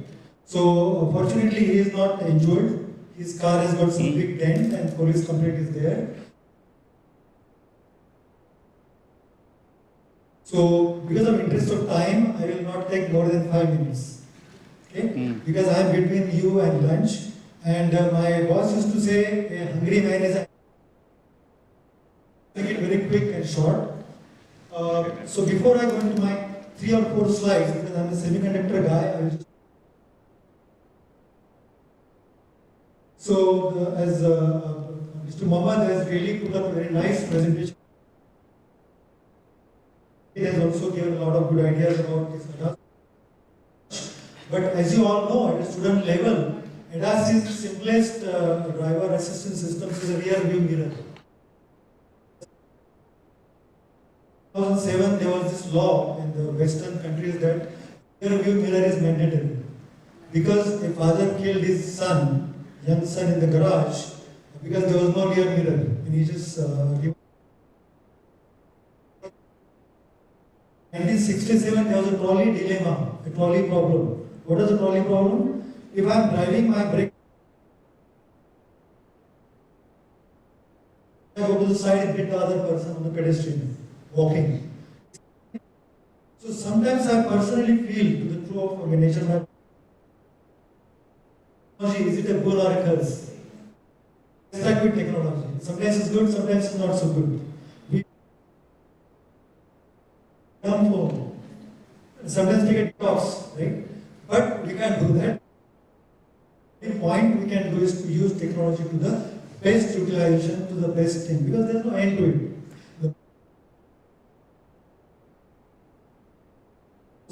So, fortunately, he is not injured. His car has got some big dent and police complaint is there. So, because of interest of time, I will not take more than 5 minutes. Okay? Because I am between you and lunch. And my boss used to say, a hungry man is a... Make it very quick and short. So before I go into my 3 or 4 slides, because I'm a semiconductor guy, I will just... So as Mr. Mohammed has really put up a very nice presentation. He has also given a lot of good ideas about this ADAS. But as you all know, at a student level, ADAS is the simplest driver assistance system, is a rear view mirror. 2007, there was this law in the Western countries that rear view mirror is mandatory. Because a father killed his son, young son, in the garage because there was no rear mirror, and he just 1967, there was a trolley dilemma, a trolley problem. What is the trolley problem? If I am driving my brake, I go to the side and hit the other person on the pedestrian walking. So sometimes I personally feel, to the true of organization, my technology, is it a good or a curse? It's like with technology. Sometimes it's good, sometimes it's not so good. We come home, sometimes take a detox, right? But we can't do that. The point we can do is to use technology to the best utilization, to the best thing, because there's no end to it.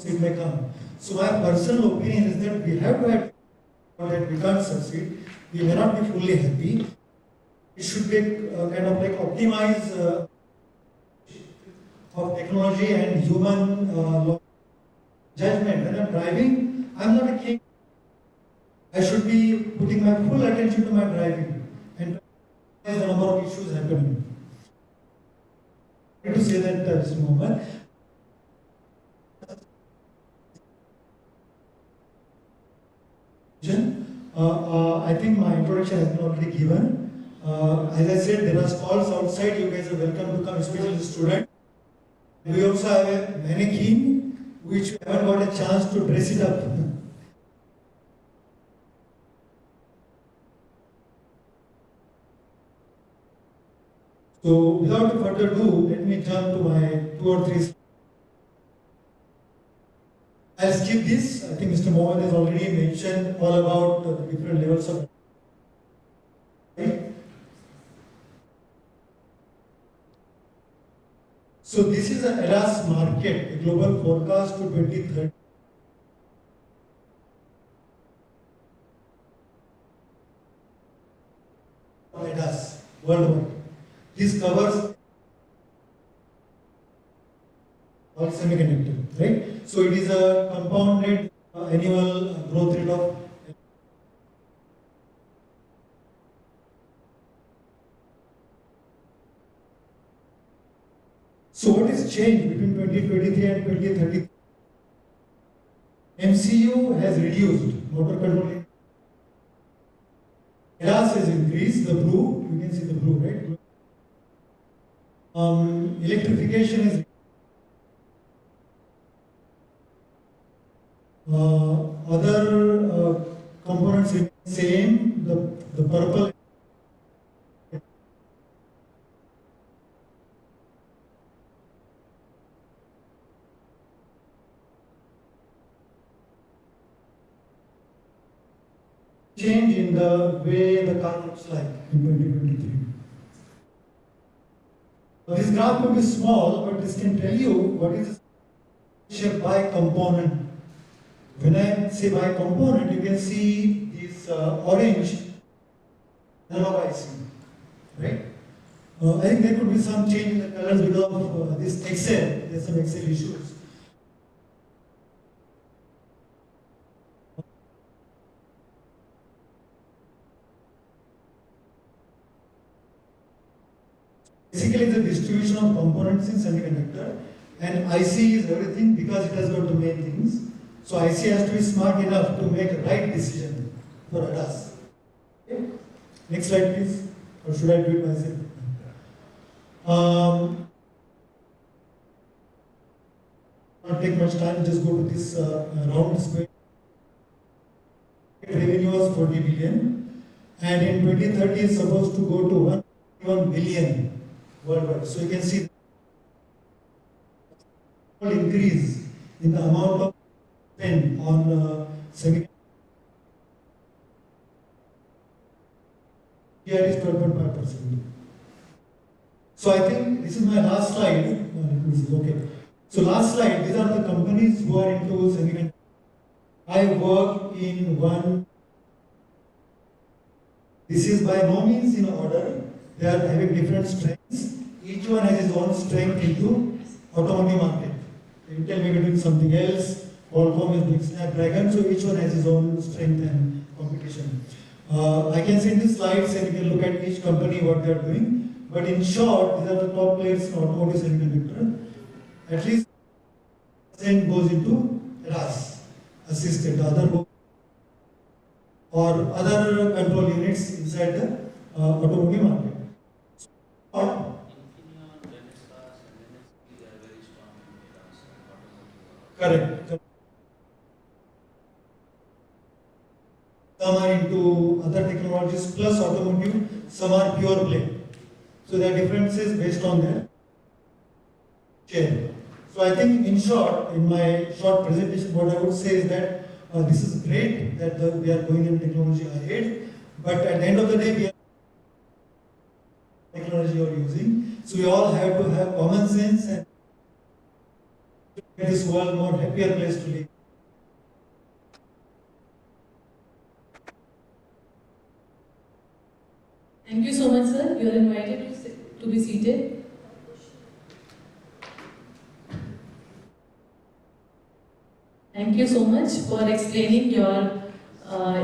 It may come. So my personal opinion is that we have to have that we can't succeed. We may not be fully happy. It should be kind of like optimize of technology and human judgment. When I'm driving, I'm not a king. I should be putting my full attention to my driving and the number of issues happening. I have to say that this moment. I think my introduction has been already given. As I said, there are stalls outside. You guys are welcome to come, especially the student. We also have a mannequin which we haven't got a chance to dress it up. So without further ado, let me jump to my 2 or 3 slides. I'll skip this. I think Mr. Mohammed has already mentioned all about the different levels of. Right? So this is an ADAS market, a global forecast to 2030. ADAS worldwide. This covers all semiconductor, right? So it is a compounded annual growth rate of. So what is changed between 2023 and 2030? MCU has reduced, motor control. ADAS has increased, the blue, you can see the blue, right? Electrification is other components remain same, the purple. Change in the way the car looks like in 2023. This graph may be small, but this can tell you what is shape by component. When I say by component, you can see this orange analog IC, right? I think there could be some change in the colors because of this Excel. There's some Excel issues. Basically, it's a distribution of components in semiconductor, and IC is everything because it has got the main things. So IC has to be smart enough to make a right decision for ADAS. Okay. Next slide, please. Or should I do it myself? Not take much time. Just go to this round square. Revenue was 40 billion, and in 2030 is supposed to go to 1 billion. Worldwide. So you can see the increase in the amount of spend on semiconductor. Here is 12.5%. So I think this is my last slide. This is okay. So last slide, these are the companies who are into semiconductor. I work in one. This is by no means in order. They are having different strengths. Each one has his own strength into automotive market. Intel may be doing something else. Qualcomm is doing Snapdragon. So each one has his own strength and competition. I can send the slides and you can look at each company what they are doing. But in short, these are the top players in automotive semiconductor. At least 10% goes into ADAS, assisted, other or other control units inside the automotive market. Correct. Some are into other technologies plus automotive, some are pure play. So there are differences based on their share. So I think in short, in my short presentation, what I would say is that this is great that we are going in technology ahead, but at the end of the day, we are technology you are using. So we all have to have common sense and make this world more happier place to live. Thank you so much, sir. You are invited to be seated. Thank you so much for explaining your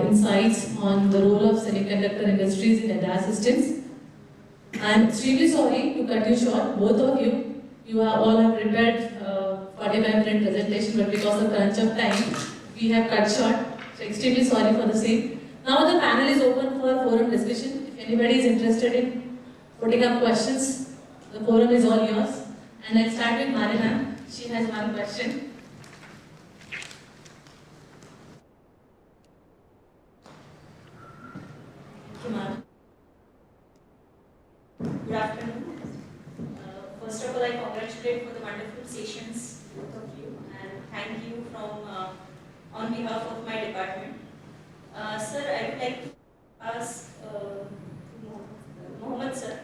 insights on the role of semiconductor industries in ADAS systems. I am extremely sorry to cut you short, both of you. You all have prepared 45-minute presentation, but because of crunch of time, we have cut short. So extremely sorry for the same. Now the panel is open for forum discussion. If anybody is interested in putting up questions, the forum is all yours. And I'll start with Marina. She has one question. Good afternoon. First of all, I congratulate for the wonderful sessions, both of you, and thank you from on behalf of my department. Sir, I would like to ask Mohammed sir.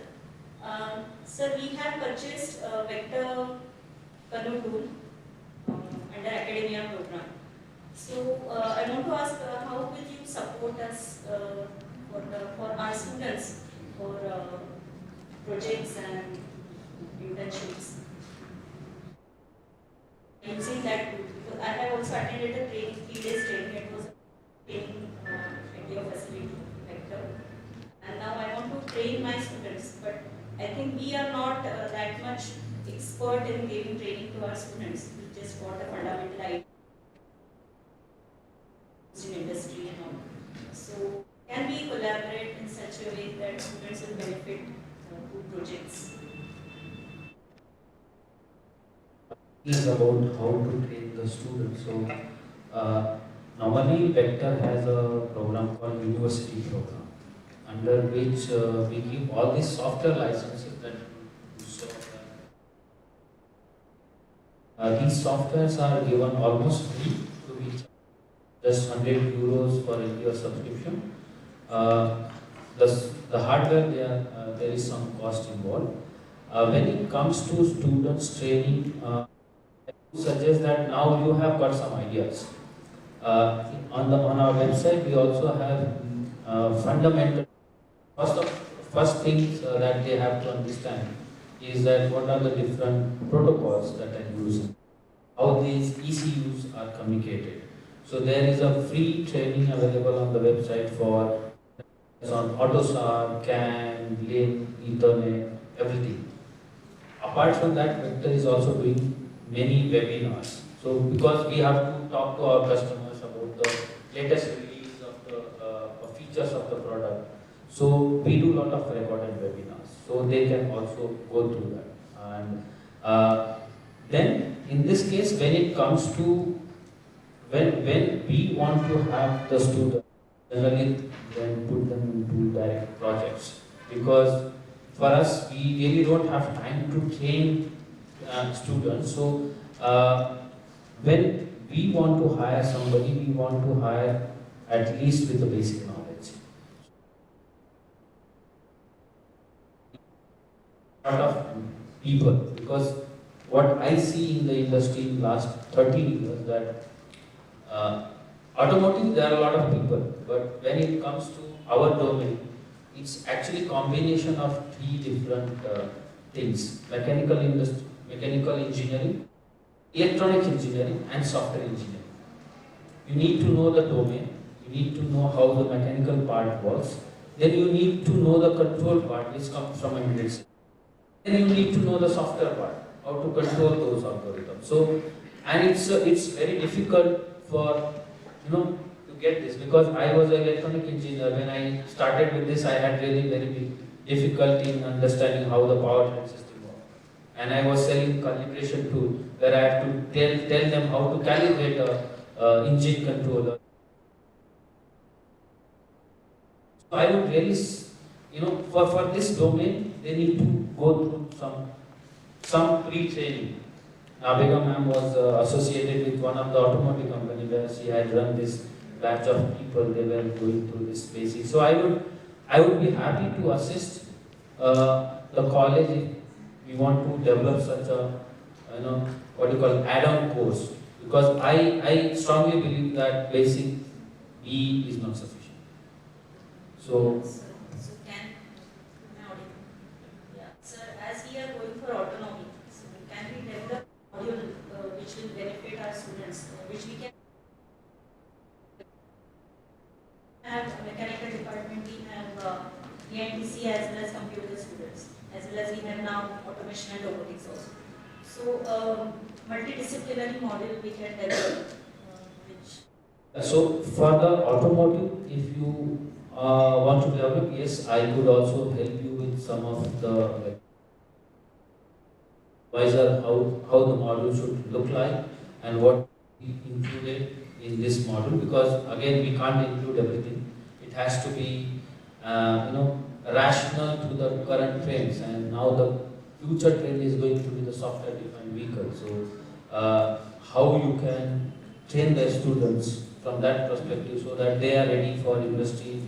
Sir, we have purchased a vector Kanu tool under academia program. So I want to ask, how will you support us for our students for projects and internships using that tool? Because I have also attended a training, 3 days training. It was a training at your facility vector, and now I want to train my students, but I think we are not that much expert in giving training to our students. We just got a fundamental idea in industry and all. So can we collaborate in such a way that students will benefit through projects? Is about how to train the students. So normally Vector has a program called University Program, under which we give all these software licenses that you saw. These softwares are given almost free to each, just 100 euros for a year subscription. The hardware, there is some cost involved. When it comes to students training, I would suggest that now you have got some ideas. On our website, we also have fundamental. First things that they have to understand is that what are the different protocols that are used, how these ECUs are communicated. So there is a free training available on the website for on AutoSAR, CAN, LIN, Ethernet, everything. Apart from that, Vector is also doing many webinars. So because we have to talk to our customers about the latest release of the features of the product, so we do a lot of recorded webinars. So they can also go through that. And then in this case, when it comes to when we want to have the student generally then put them into direct projects, because for us we really don't have time to train students. So when we want to hire somebody, we want to hire at least with the basic knowledge. A lot of people, because what I see in the industry in the last 13 years that automotive, there are a lot of people, but when it comes to our domain, it's actually combination of 3 different things: mechanical engineering, electronic engineering, and software engineering. You need to know the domain, you need to know how the mechanical part works, then you need to know the control part which comes from embedded system. Then you need to know the software part, how to control those algorithms. So, and it's very difficult for to get this, because I was an electronic engineer. When I started with this, I had really very big difficulty in understanding how the powertrain system works. and I was selling calibration tool where I have to tell them how to calibrate a engine controller. So I would really, for this domain, they need to go through some pre-training. Nabega ma'am was associated with one of the automotive company where she had run this batch of people. They were going through this basic. So I would be happy to assist the college if we want to develop such a what you call add-on course, because I strongly believe that basic B is not sufficient. So can now, yeah, sir, as we are going for autonomy, so can we develop a module which will benefit our students, which we can have a mechanical department, we have ENTC as well as computer students, as well as we have now automation and robotics also. So multidisciplinary model we can develop. So for the automotive, if you want to develop, yes, I could also help you with some of the advisor how the model should look like and what is included in this model, because again we can't include everything. It has to be rational to the current trends, and now the future trend is going to be the software defined vehicle. So how you can train the students from that perspective so that they are ready for industry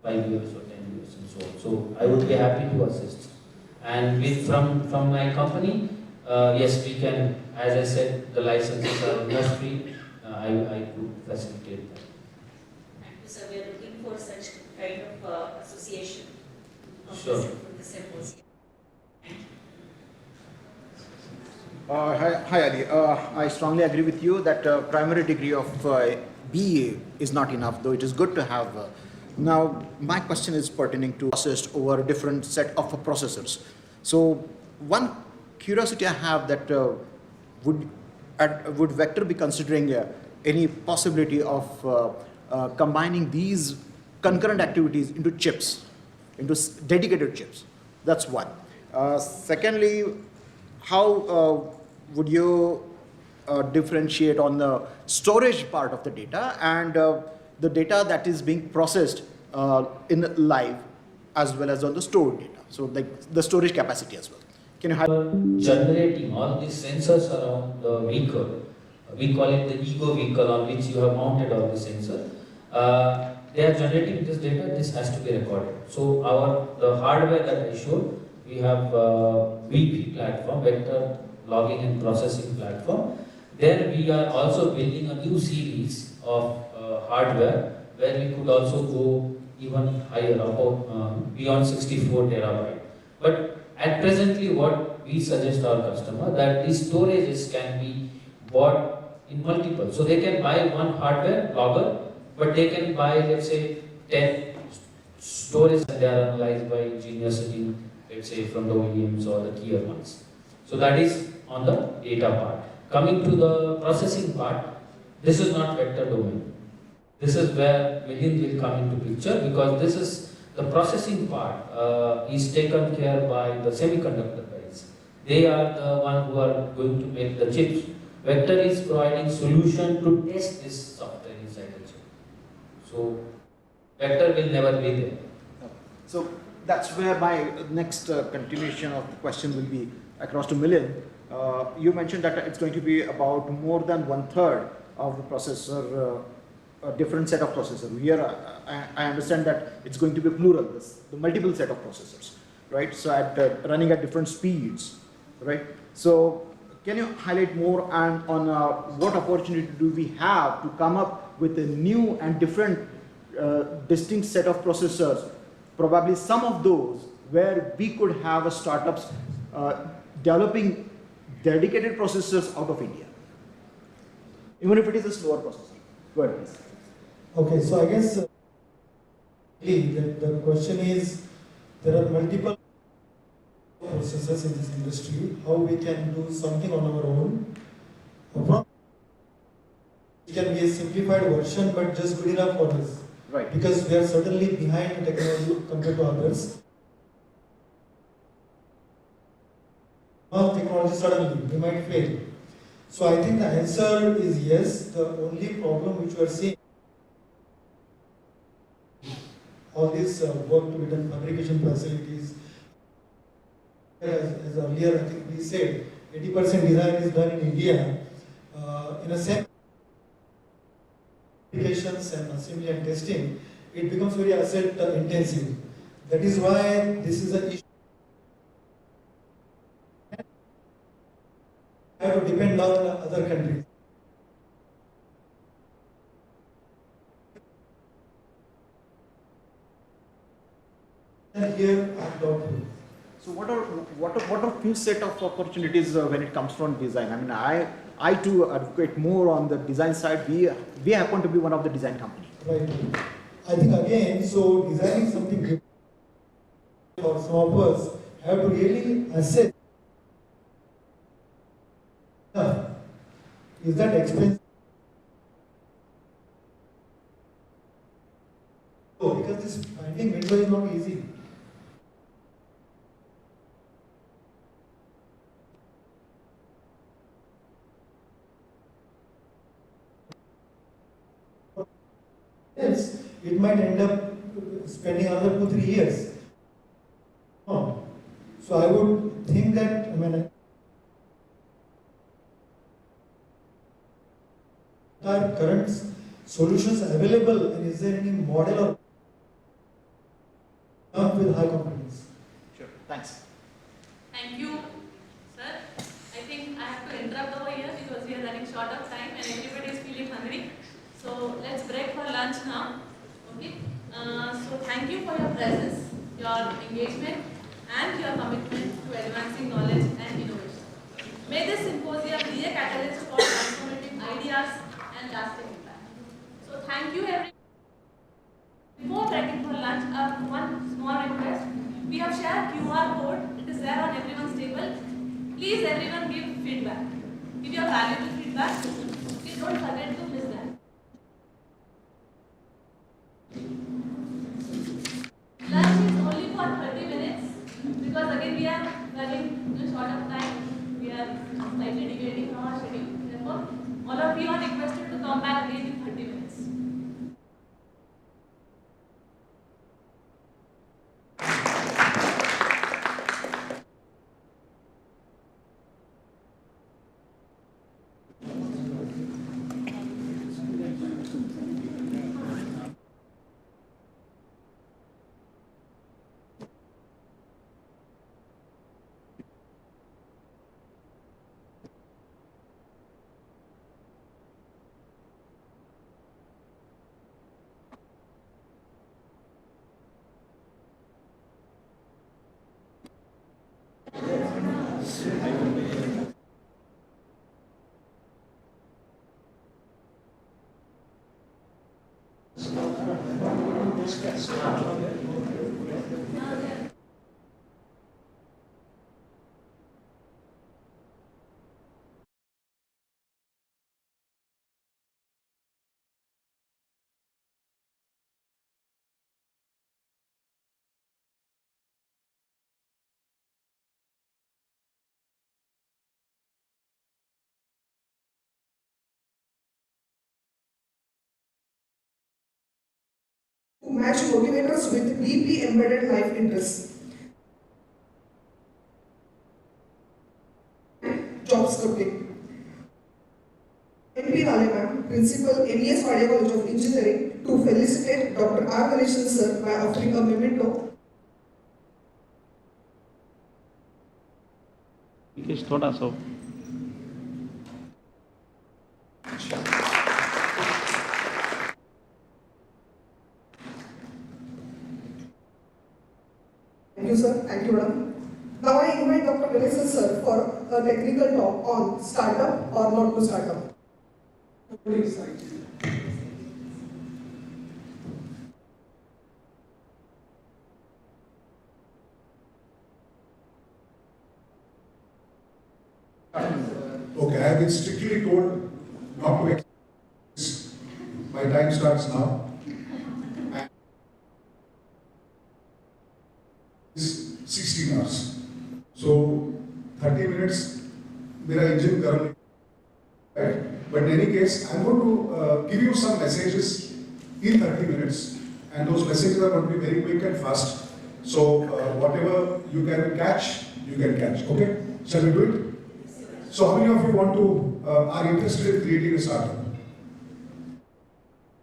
5 years or 10 years and so on. So I would be happy to assist. And from my company, yes, we can, as I said, the licenses are almost free. I could facilitate that. Thank you, sir. We are looking for such kind of association Sure. from the Symposium. Hi Ali, I strongly agree with you that primary degree of BA is not enough, though it is good to have. Now my question is pertaining to processed over a different set of processors. So one curiosity I have that would Vector be considering any possibility of combining these concurrent activities into chips, into dedicated chips? That's one. Secondly, how would you differentiate on the storage part of the data and the data that is being processed in live as well as on the stored data? So like the storage capacity as well. Can you highlight? Generating all these sensors around the vehicle, we call it the ego vehicle on which you have mounted all the sensors. They are generating this data, this has to be recorded. So the hardware that I showed, we have VP platform, vector logging and processing platform. There we are also building a new series of hardware where we could also go even higher, about beyond 64 terabyte. But at presently what we suggest our customer that these storages can be bought in multiple. So they can buy one hardware logger, but they can buy, let's say, 10 storage and they are analyzed by engineers sitting, let's say, from the OEMs or the tier ones. So that is on the data part. Coming to the processing part, this is not vector domain. This is where Milind will come into picture, because this is the processing part is taken care by the semiconductor guys. They are the one who are going to make the chips. Vector is providing solution to test this software inside the chip. So vector will never be there. So that's where my next continuation of the question will be across to Milind. You mentioned that it's going to be about more than 1/3 of the processor, a different set of processors. Here I understand that it's going to be plural, the multiple set of processors, right? So running at different speeds, right? So can you highlight more on what opportunity do we have to come up with a new and different distinct set of processors, probably some of those where we could have startups developing dedicated processors out of India, even if it is a slower processor. Go ahead, please. Okay, so I guess the question is, there are multiple processors in this industry, how we can do something on our own. It can be a simplified version, but just good enough for us. Right. Because we are certainly behind the technology compared to others. technology suddenly, we might fail. So I think the answer is yes. The only problem which we are seeing, all this work to be done, fabrication facilities, as earlier I think we said, 80% design is done in India. In a sense, applications and assembly and testing, it becomes very asset intensive. That is why this is an issue. Have to depend on other countries. And here I am doubtful. So what are few set of opportunities when it comes from design? I mean, I too advocate more on the design side. We happen to be one of the design company. Right. I think again, so designing something different for some of us have to really assess. Is that expensive? Oh, because this finding window is not easy. Else, it might end up spending another 2-3 years. Oh. So I would think that, I mean, are current solutions available, and is there any model or with high confidence? Sure. Thanks. Thank you, sir. I think I have to interrupt over here because we are running short of time and everybody is feeling hungry. So let's break for lunch now. Okay. So thank you for your presence, your engagement, and your commitment to advancing knowledge and innovation. May this symposium be a catalyst for transformative ideas and lasting impact. So thank you everyone. Before breaking for lunch, one small request. We have shared QR code. It is there on everyone's table. Please everyone give feedback. Give your valuable feedback. Please don't forget to miss that. Lunch is only for 30 minutes because again we are running short of time. We are slightly deviating from our schedule. Therefore, all of you are requested to come back again in 30 minutes. To match motivators with deeply embedded life interests. Job scripting. MP Rale ma'am, Principal, MES Vadia College of Engineering, to felicitate Dr. R. Ganeshan sir by offering a memento. थोड़ा सा Thank you, sir. Thank you, madam. Now I invite Dr. Ganeshan sir for a technical talk on startup or not to startup. Please. Okay, I have been strictly told not to exercise. My time starts now. And it's 16 hours. So 30 minutes, मेरा engine गर्म नहीं, right? But in any case, I'm going to give you some messages in 30 minutes, and those messages are going to be very quick and fast. So whatever you can catch, you can catch. Okay? Shall we do it? So how many of you want to are interested in creating a startup?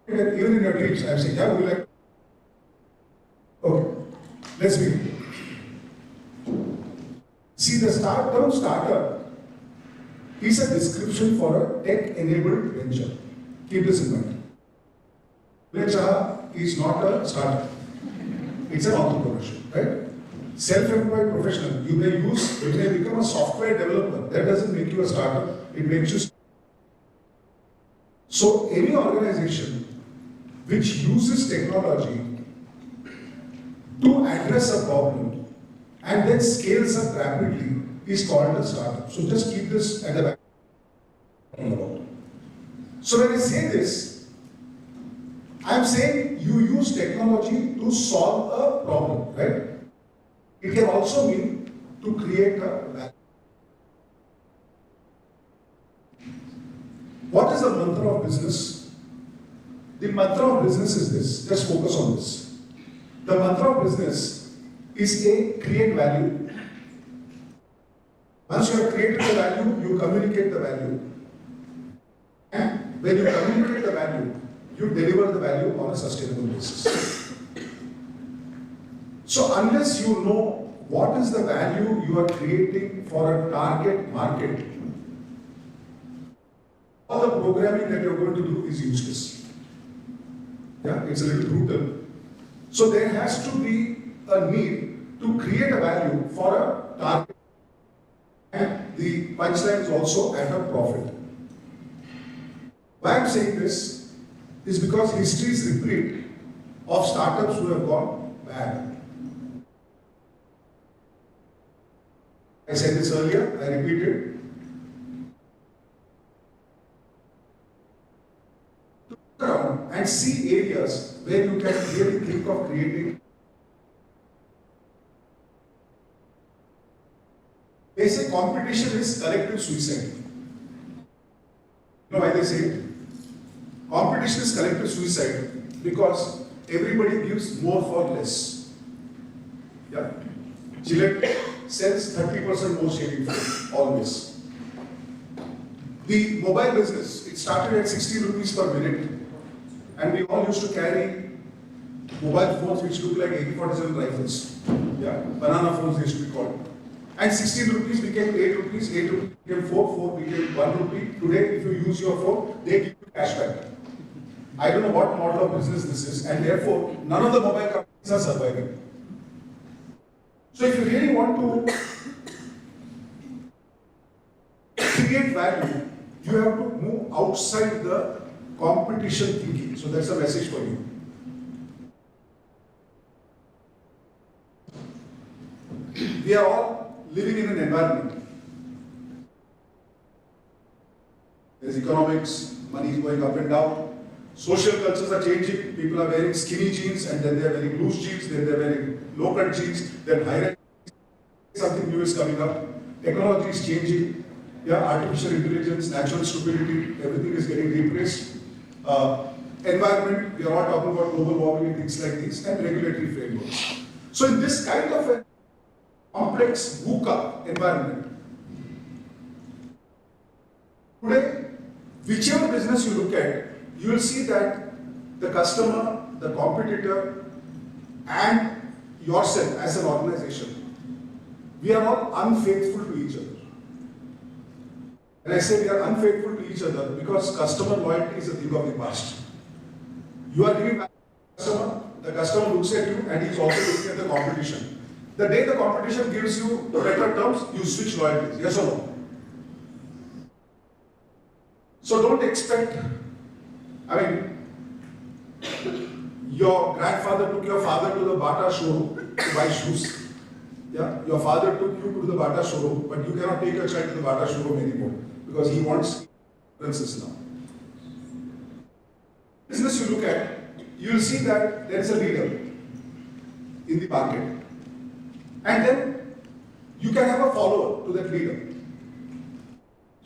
Even in your dreams, I'm saying, yeah, would you like? Okay, let's begin. See, the term startup is a description for a tech-enabled venture. Keep this in mind. Venture is not a startup. It's an entrepreneurship, right? Self-employed professional, you may become a software developer. That doesn't make you a startup. It makes you. So any organization which uses technology to address a problem and then scales up rapidly is called a startup. So just keep this at the back. So when I say this, I am saying you use technology to solve a problem, right? It can also mean to create a value. What is the mantra of business? The mantra of business is this. Just focus on this. The mantra of business is A, create value. Once you have created the value, you communicate the value. And when you communicate the value, you deliver the value on a sustainable basis. So unless you know what is the value you are creating for a target market, all the programming that you're going to do is useless. Yeah, it's a little brutal. So there has to be a need to create a value for a target, and the punchline is also at a profit. Why I'm saying this is because history is replete of startups who have gone bad. I said this earlier, I repeat it. Look around and see areas where you can really think of creating. They say competition is collective suicide. You know why they say it? Competition is collective suicide because everybody gives more for less. Yeah. Gillette sells 30% more shaving foam, always. The mobile business, it started at 60 rupees per minute, and we all used to carry mobile phones which look like AK-47 rifles. Yeah, banana phones they used to be called. And 16 rupees became 8 rupees, 8 rupees became 4, 4 became 1 rupee. Today, if you use your phone, they give you cash back. I don't know what model of business this is, and therefore, none of the mobile companies are surviving. So if you really want to create value, you have to move outside the competition thinking. So that's a message for you. We are all living in an environment. There's economics, money is going up and down. Social cultures are changing. People are wearing skinny jeans and then they are wearing loose jeans, then they are wearing low-cut jeans, then high-rise. Something new is coming up. Technology is changing. Yeah, artificial intelligence, natural stupidity, everything is getting replaced. Environment, we are all talking about global warming and things like this, and regulatory frameworks. So in this kind of a complex VUCA environment, today, whichever business you look at, you will see that the customer, the competitor, and yourself as an organization, we are all unfaithful to each other. And I say we are unfaithful to each other because customer loyalty is a thing of the past. You are giving back to the customer looks at you and he is also looking at the competition. The day the competition gives you better terms, you switch loyalties, yes or no? So don't expect, I mean, your grandfather took your father to the Bata showroom to buy shoes. Yeah, your father took you to the Bata showroom, but you cannot take your child to the Bata showroom anymore because he wants differences now. Business you look at, you will see that there is a leader in the market, and then you can have a follower to that leader.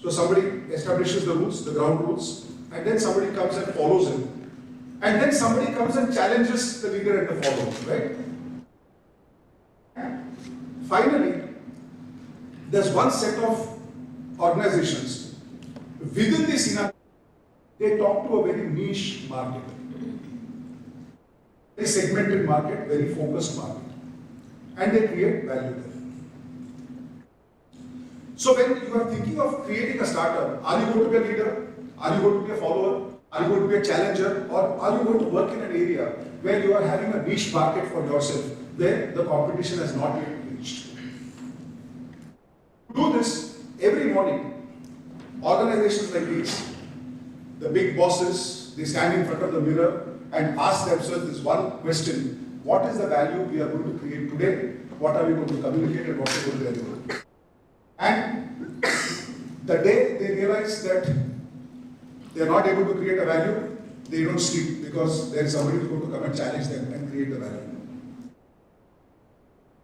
So somebody establishes the rules, the ground rules, and then somebody comes and follows him. And then somebody comes and challenges the leader and the followers, right? Finally, there's one set of organizations. Within this scenario, they talk to a very niche market. Very segmented market, very focused market. And they create value there. So when you are thinking of creating a startup, are you going to be a leader? Are you going to be a follower? Are you going to be a challenger? Or are you going to work in an area where you are having a niche market for yourself, where the competition has not yet reached? To do this, every morning, organizations like these, the big bosses, they stand in front of the mirror and ask themselves this one question: what is the value we are going to create today? What are we going to communicate and what are we going to deliver? And the day they realize that they are not able to create a value, they don't sleep, because there is somebody who is going to come and challenge them and create the value.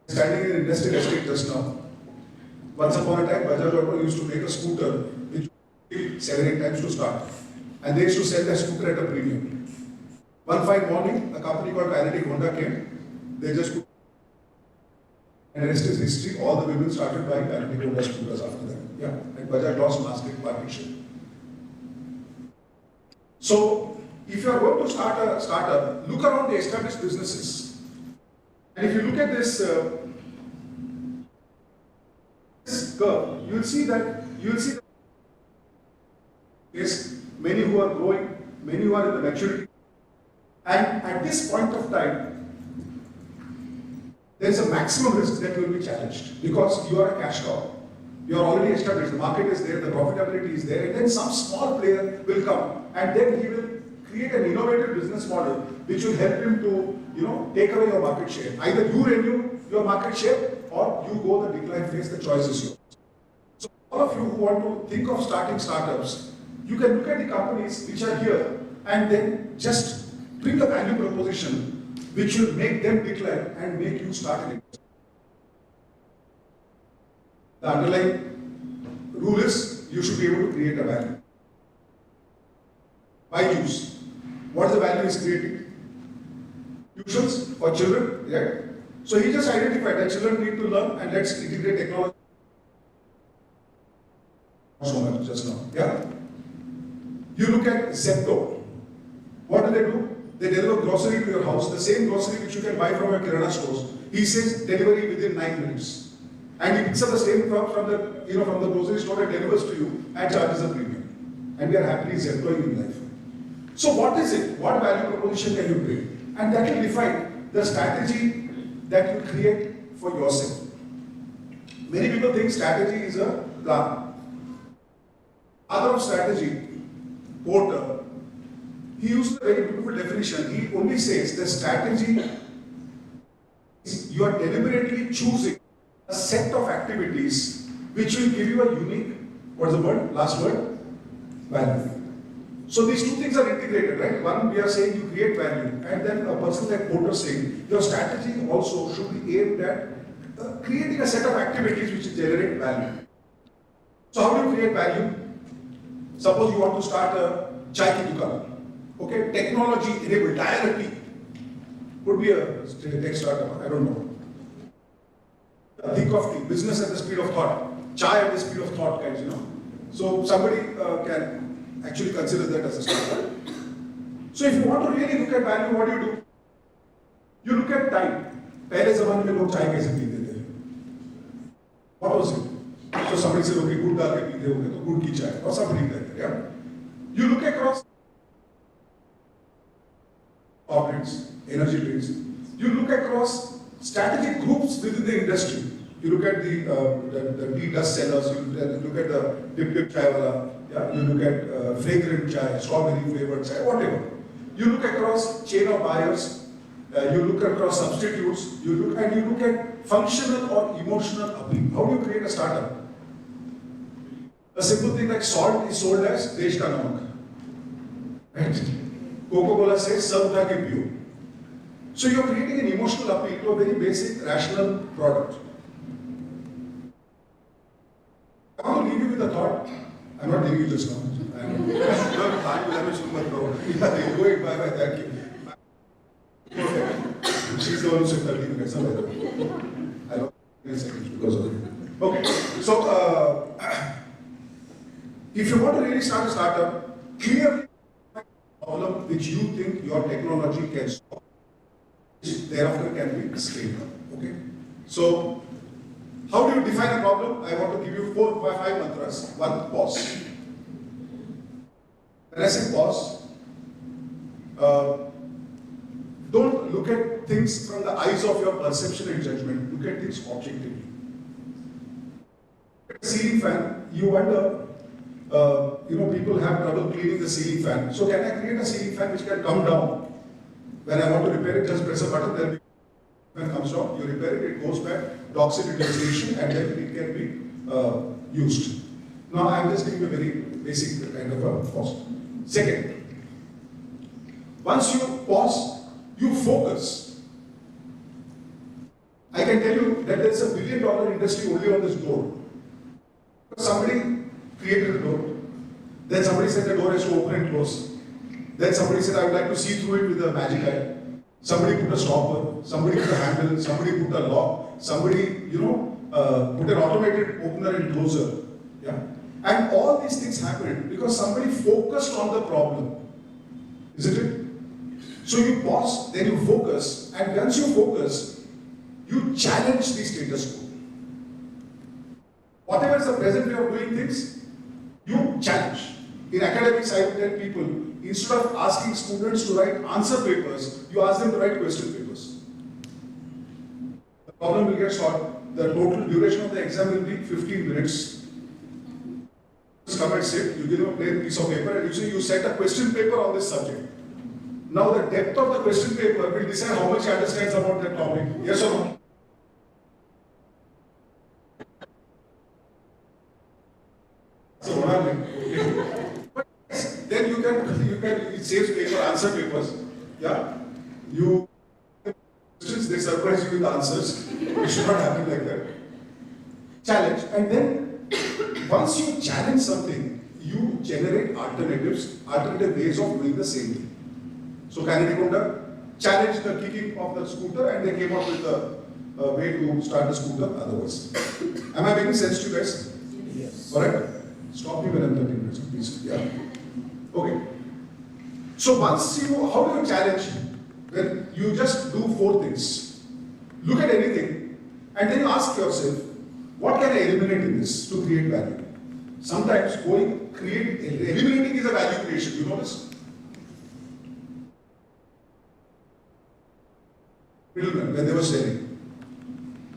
Standing in an industrial estate just now, once upon a time, Bajaj Auto used to make a scooter which took 7-8 times to start. And they used to sell that scooter at a premium. One fine morning, a company called Kinetic Honda came. They just put, and the rest is history. All the women started buying Kinetic Honda scooters after that. Yeah, and Bajaj lost market share. So, if you are going to start a startup, look around the established businesses. And if you look at this curve, you will see that yes, many who are growing, many who are in the maturity. And at this point of time, there is a maximum risk that you will be challenged, because you are a cash cow. You are already established, the market is there, the profitability is there, and then some small player will come and then he will create an innovative business model which will help him to, take away your market share. Either you renew your market share or you go the decline phase, the choice is yours. So all of you who want to think of starting startups, you can look at the companies which are here and then just bring a value proposition which will make them decline and make you start an investment. The underlying rule is you should be able to create a value. By use. What is the value is creating? Tuitions for children, right? So he just identified that children need to learn, and let's integrate technology. So much just now, yeah? You look at Zepto. What do? They deliver grocery to your house, the same grocery which you can buy from your Kirana stores. He says delivery within 9 minutes. And he picks up the same from the grocery store and delivers to you and charges a premium. And we are happily Zeptoing in life. So what is it? What value proposition can you bring? And that will define the strategy that you create for yourself. Many people think strategy is a plan. Other of strategy, Porter, he used a very beautiful definition. He only says the strategy is you are deliberately choosing a set of activities which will give you a unique, what is the word? Last word? Value. So these two things are integrated, right? One, we are saying you create value, and then a person like Porter saying your strategy also should be aimed at creating a set of activities which generate value. So how do you create value? Suppose you want to start a chai ki dukaan. Okay, technology enabled directly. Could be a tech startup, I don't know. Think of the business at the speed of thought, chai at the speed of thought kinds, So somebody can actually consider that as a startup. So if you want to really look at value, what do? You look at time. पहले ज़माने में लोग चाय कैसे पीते थे? What was it? So somebody said, okay, गुड़ डाल के पीते होंगे तो गुड़ की चाय, or something like that. Yeah. You look across outlets, energy drinks. You look across strategic groups within the industry. You look at the tea dust sellers. You look at the dip chai wala. Yeah. You look at fragrant chai, strawberry flavored chai, whatever. You look across chain of buyers. You look across substitutes. You look at functional or emotional appeal. How do you create a startup? A simple thing like salt is sold as desh ka namak. Right? Coca-Cola says sab uthake piyo. So you're creating an emotional appeal to a very basic, rational product. with a thought. I'm not telling you just now. Go it, bye, thank you. She's the one who said 30 minutes. I don't seconds because of it. Okay, so if you want to really start a startup, clearly problem which you think your technology can solve, which thereafter can be scaled up. Okay, so how do you define a problem? I want to give you 4 or 5 mantras. One, pause. When I say pause, don't look at things from the eyes of your perception and judgment. Look at things objectively. Ceiling fan, you wonder, people have trouble cleaning the ceiling fan. So can I create a ceiling fan which can come down? When I want to repair it, just press a button, then when it comes down, you repair it, it goes back, docks it into the station, and then it can be used. Now I am just giving a very basic kind of a pause. Second, once you pause, you focus. I can tell you that there is a $1 billion industry only on this door. Somebody created a door, then somebody said the door has to open and close. Then somebody said, I would like to see through it with a magic eye. Somebody put a stopper, somebody put a handle, somebody put a lock, somebody, put an automated opener and closer. Yeah? And all these things happened because somebody focused on the problem. Isn't it? So you pause, then you focus, and once you focus, you challenge the status quo. Whatever is the present way of doing things, you challenge. In academics, I would tell people, instead of asking students to write answer papers, you ask them to write question papers. The problem will get solved. The total duration of the exam will be 15 minutes. Just come and sit, you give them a plain piece of paper, and you say you set a question paper on this subject. Now the depth of the question paper will decide how much he understands about that topic. Yes or no? So but then you can it saves paper, answer papers. Yeah? They surprise you with the answers. It should not happen like that. Challenge. And then once you challenge something, you generate alternative ways of doing the same thing. So Canadiconda challenged the kicking of the scooter and they came up with a way to start the scooter otherwise. Am I making sense to you guys? Yes. Alright? Stop me when I'm 30 minutes, please. Yeah. Okay. So how do you challenge? When you just do 4 things. Look at anything and then you ask yourself, what can I eliminate in this to create value? Sometimes eliminating is a value creation. You know this? Middlemen, when they were selling.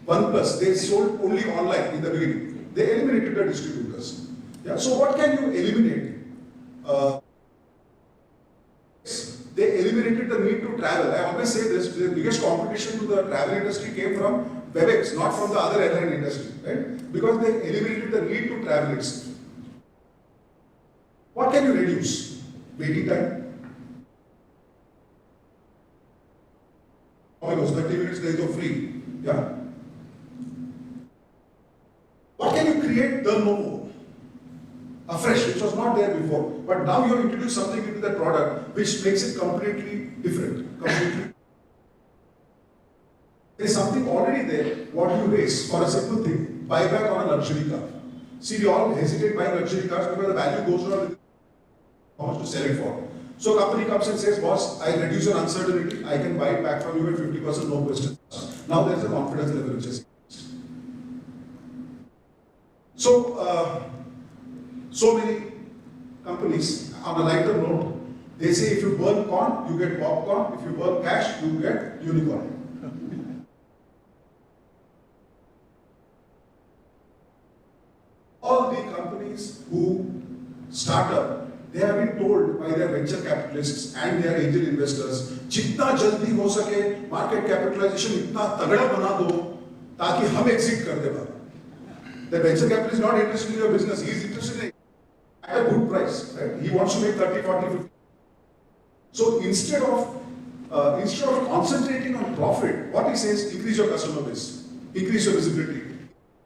OnePlus, they sold only online in the beginning. They eliminated the distributors. Yeah. So what can you eliminate? They eliminated the need to travel. I always say this, the biggest competition to the travel industry came from WebEx, not from the other airline industry, right? Because they eliminated the need to travel itself. What can you reduce? Waiting time. Almost 30 minutes they go free. Yeah. What can you create the novo? Afresh, which was not there before. But now you have introduced something into that product which makes it completely different. There is something already there. What do you raise for a simple thing? Buyback on a luxury car. See, we all hesitate buying luxury cars because the value goes down with how much to sell it for. So a company comes and says, boss, I reduce your uncertainty, I can buy it back from you at 50%, no questions. Now there is a confidence level which is increased. So many companies, on a lighter note, they say if you burn corn, you get popcorn, if you burn cash, you get unicorn. All the companies who start up, they have been told by their venture capitalists and their angel investors, जितना जल्दी हो सके market capitalization इतना तगड़ा बना दो ताकि हम exit कर दे बाहर. The venture capitalist is not interested in your business; he is interested in at a good price. Right? He wants to make 30, 40, 50. So instead of concentrating on profit, what he says, increase your customer base, increase your visibility,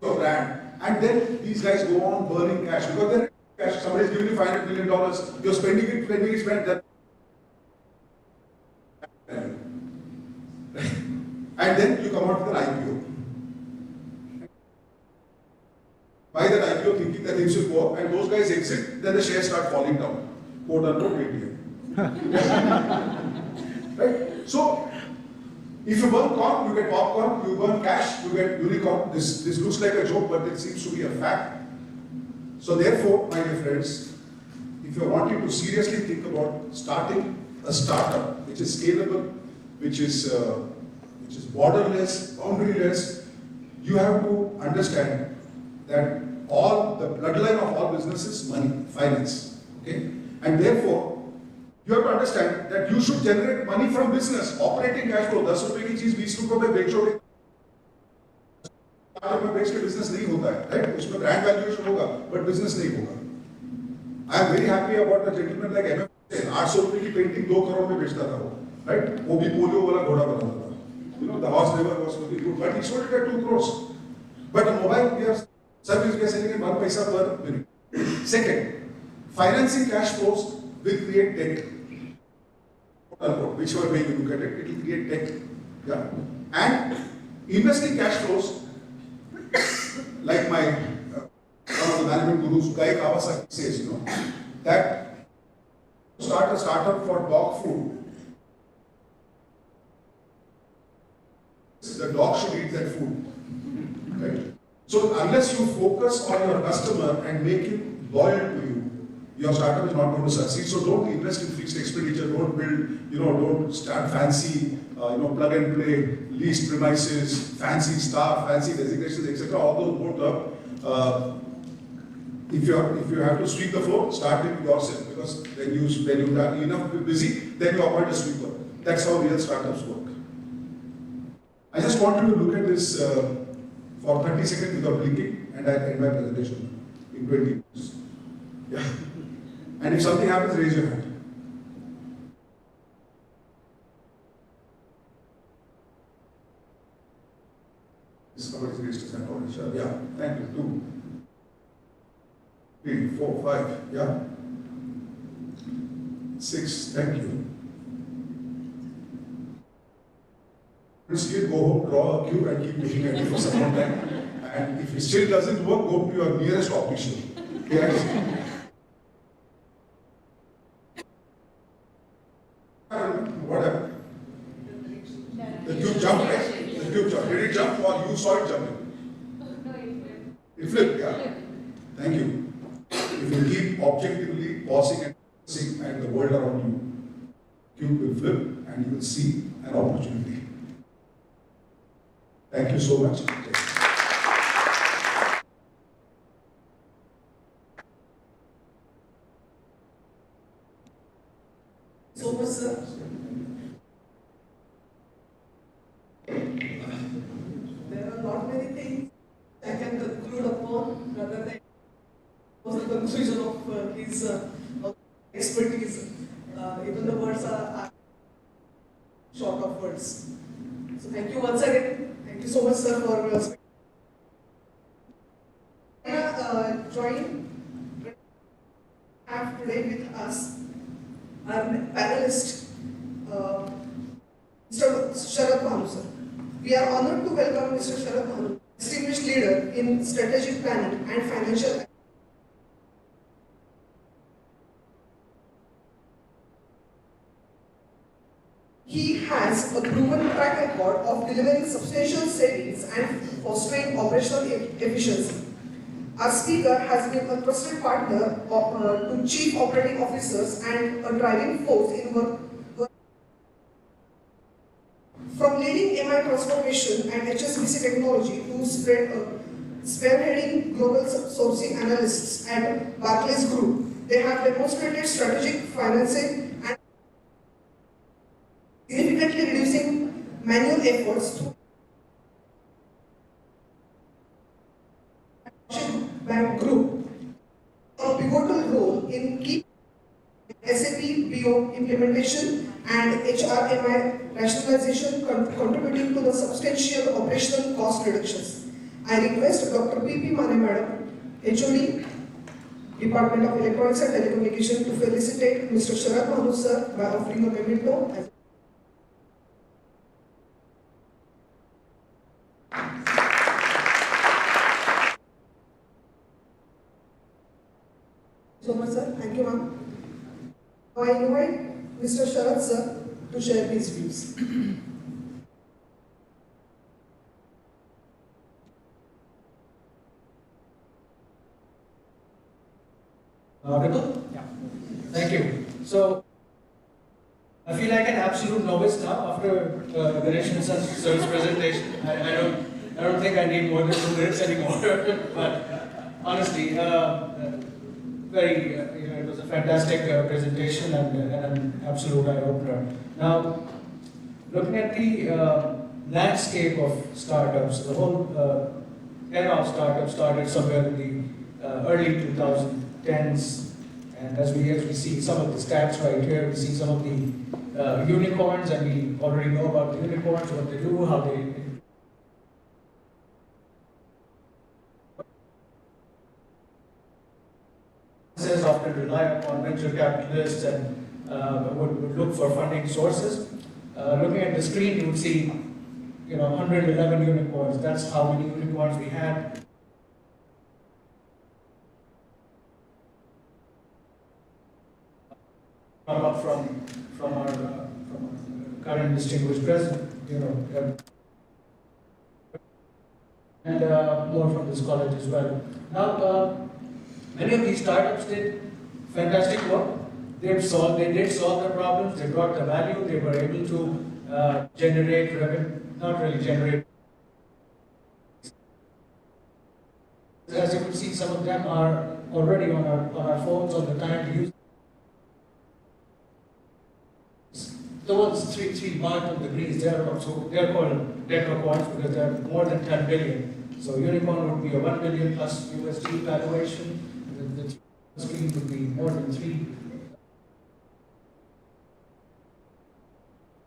your brand, And then these guys go on burning cash because they're cash. Somebody's giving you $500 million, you're spending it, spend that. And then you come out with an IPO. Buy that IPO thinking that things will go up, and those guys exit, then the shares start falling down. Quote unquote ATM. Right? So, if you burn corn, you get popcorn, you burn cash, you get unicorn. This looks like a joke, but it seems to be a fact. So therefore, my dear friends, if you're wanting to seriously think about starting a startup which is scalable, which is borderless, boundaryless, you have to understand that all the bloodline of all businesses is money, finance. Okay? And therefore, you have to understand that you should generate money from business, operating cash flow. 10 रुपए की चीज 20 रुपए में बेचोगे, में बेच के business नहीं होता है, राइट? उसमें ब्रांड वैल्यूएशन होगा, बट बिजनेस नहीं होगा. I am very happy about the gentleman like MF. 800 रुपए की पेंटिंग 2 करोड़ में बेचता था वो, राइट? वो भी पोलियो वाला घोड़ा बनाता था. You know, the horse liver was very good, but he sold it at 2 crores. But a mobile service we are selling at 1 paisa per minute. Second, financing cash flows will create debt. Whichever way you look at it, it will create debt. Yeah. And investing cash flows, like my one of the management gurus, Guy Kawasaki says, you know, that start a startup for dog food. The dog should eat that food. Right? So unless you focus on your customer and make him loyal to you, your startup is not going to succeed. So don't invest in fixed expenditure. Don't build, don't start fancy, plug and play, leased premises, fancy staff, fancy designations, etc. All those won't work. If you have to sweep the floor, start it yourself, because when you are enough busy, then you appoint a sweeper. That's how real startups work. I just want you to look at this for 30 seconds without blinking, and I end my presentation in 20 minutes. Yeah. And if something happens, raise your hand. Somebody's raised his hand already. Sure. Yeah. Thank you. 2, 3, 4, 5. Yeah. 6. Thank you. See it, go home, draw a queue, and keep looking at it for some more time. And if it still doesn't work, go to your nearest optician. Yes. What happened? The tube jumped, right? The tube jumped. Did it jump or you saw it jumping? It flipped, yeah. Thank you. If you keep objectively pausing and seeing at the world around you, tube will flip and you will see an opportunity. Thank you so much. So much, sir. There are not many things I can conclude upon rather than the conclusion of his expertise. Even the words are short of words. So thank you once again. Thank you so much, sir, for joining. Have today with us our panelist, Mr. Sharad Bhanu, sir. We are honored to welcome Mr. Sharad Bhanu, distinguished leader in strategic planning and financial. He has a proven track record of delivering substantial savings and fostering operational efficiency. Our speaker has been a trusted partner to chief operating officers and a driving force in work. From leading MI transformation and HSBC technology to spearheading global sourcing analysts at Barclays Group, they have demonstrated strategic financing and significantly reducing manual efforts to Bank Group. A pivotal role in key SAP BO implementation and HRMI rationalization, contributing to the substantial operational cost reductions. I request Dr. P.P. Mane Madam, HOD, Department of Electronics and Telecommunication, to felicitate Mr. Sharad Mahmood sir by offering a memento as so much, sir. Thank you, ma'am. Now I invite Mr. Sharad sir to share his views. Audible? Yeah. Thank you. So, I feel like an absolute novice now after Ganesh sir's presentation. I don't think I need more than 2 minutes anymore. But honestly, it was a fantastic presentation and an absolute eye-opener. Now, looking at the landscape of startups, the whole era of startups started somewhere in the early 2010s, and as we see some of the stats right here, we see some of the unicorns, and we already know about the unicorns, what they do, how they often rely upon venture capitalists and would look for funding sources. Looking at the screen, you would see 111 unicorns. That's how many unicorns we had. Up from our current distinguished president, and more from this college as well. Now, many of these startups did fantastic work. They did solve the problems. They brought the value. They were able to generate revenue. Not really generate. As you can see, some of them are already on our phones all the time to use. The ones three marked on the greens, they're called decacorns because they're more than 10 billion. So unicorn would be a 1 billion plus USD valuation. The screen would be more than 3.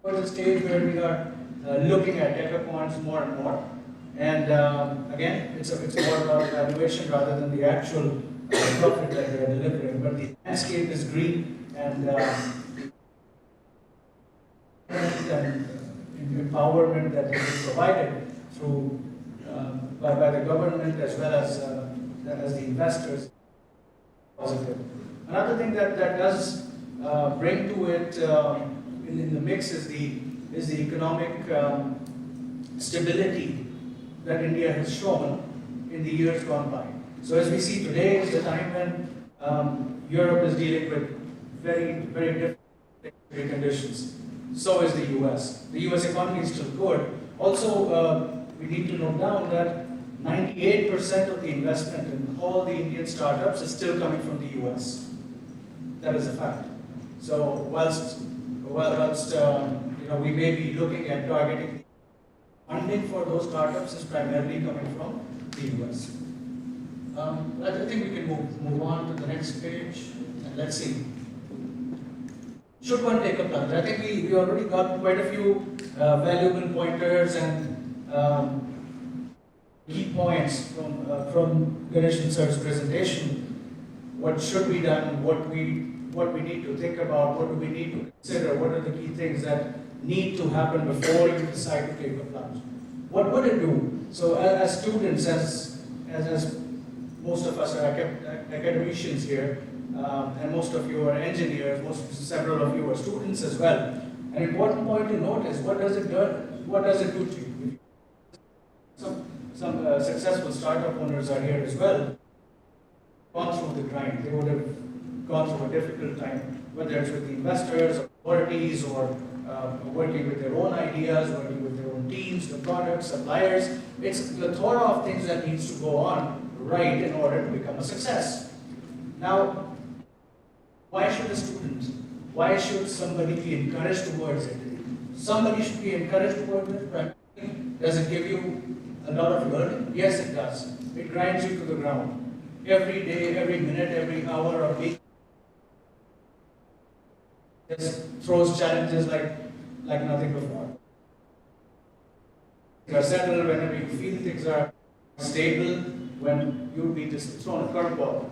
For the stage where we are looking at decacorns more and more, and again, it's more about valuation rather than the actual profit that they are delivering. But the landscape is green and empowerment that is provided through by the government as well as the investors. Positive. Another thing that does bring to it in the mix is the economic stability that India has shown in the years gone by. So as we see today is the time when Europe is dealing with very, very different conditions. So is the US. The US economy is still good. Also, we need to note down that 98% of the investment in all the Indian startups is still coming from the US. That is a fact. So whilst we may be looking at targeting funding for those startups is primarily coming from the US. I think we can move on to the next page and let's see. Should one take a plunge? I think we already got quite a few valuable pointers and key points from Ganesh sir's presentation. What should be done? What we need to think about? What do we need to consider? What are the key things that need to happen before you decide to take a plunge? What would it do? So as students, as most of us are academicians here, and most of you are engineers, several of you are students as well. An important point to note is what does it do to you? Some successful startup owners are here as well. Gone through the grind. They would have gone through a difficult time, whether it's with the investors, authorities, or working with their own ideas, working with their own teams, the products, suppliers. It's the plethora of things that needs to go on right in order to become a success. Now, why should a student, why should somebody be encouraged towards it? Somebody should be encouraged towards it. Does it give you a lot of learning? Yes, it does. It grinds you to the ground. Every day, every minute, every hour or week. It throws challenges like nothing before. You are settled whenever you feel things are stable when you would be just thrown a curveball.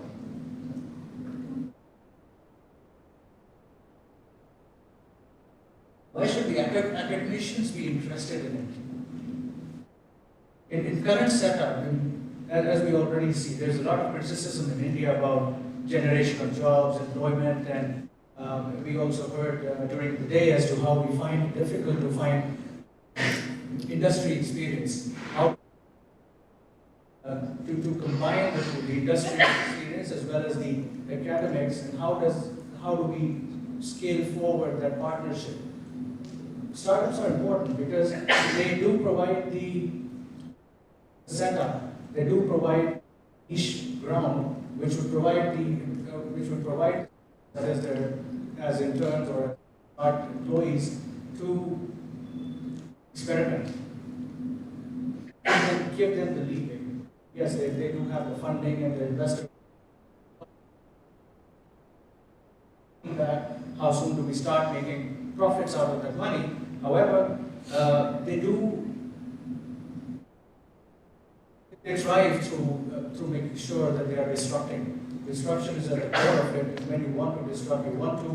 Why should the academicians be interested in it? In current setup, as we already see, there's a lot of criticism in India about generation of jobs, employment, and we also heard during the day as to how we find it difficult to find industry experience. How to combine the industry experience as well as the academics, and how do we scale forward that partnership? Startups are important because they do provide the setup, they do provide niche ground, which would provide as interns or as employees to experiment and give them the leeway. Yes, they do have the funding and the investor. How soon do we start making profits out of that money? However, they thrive through making sure that they are disrupting. Disruption is at the core of it. When you want to disrupt, you want to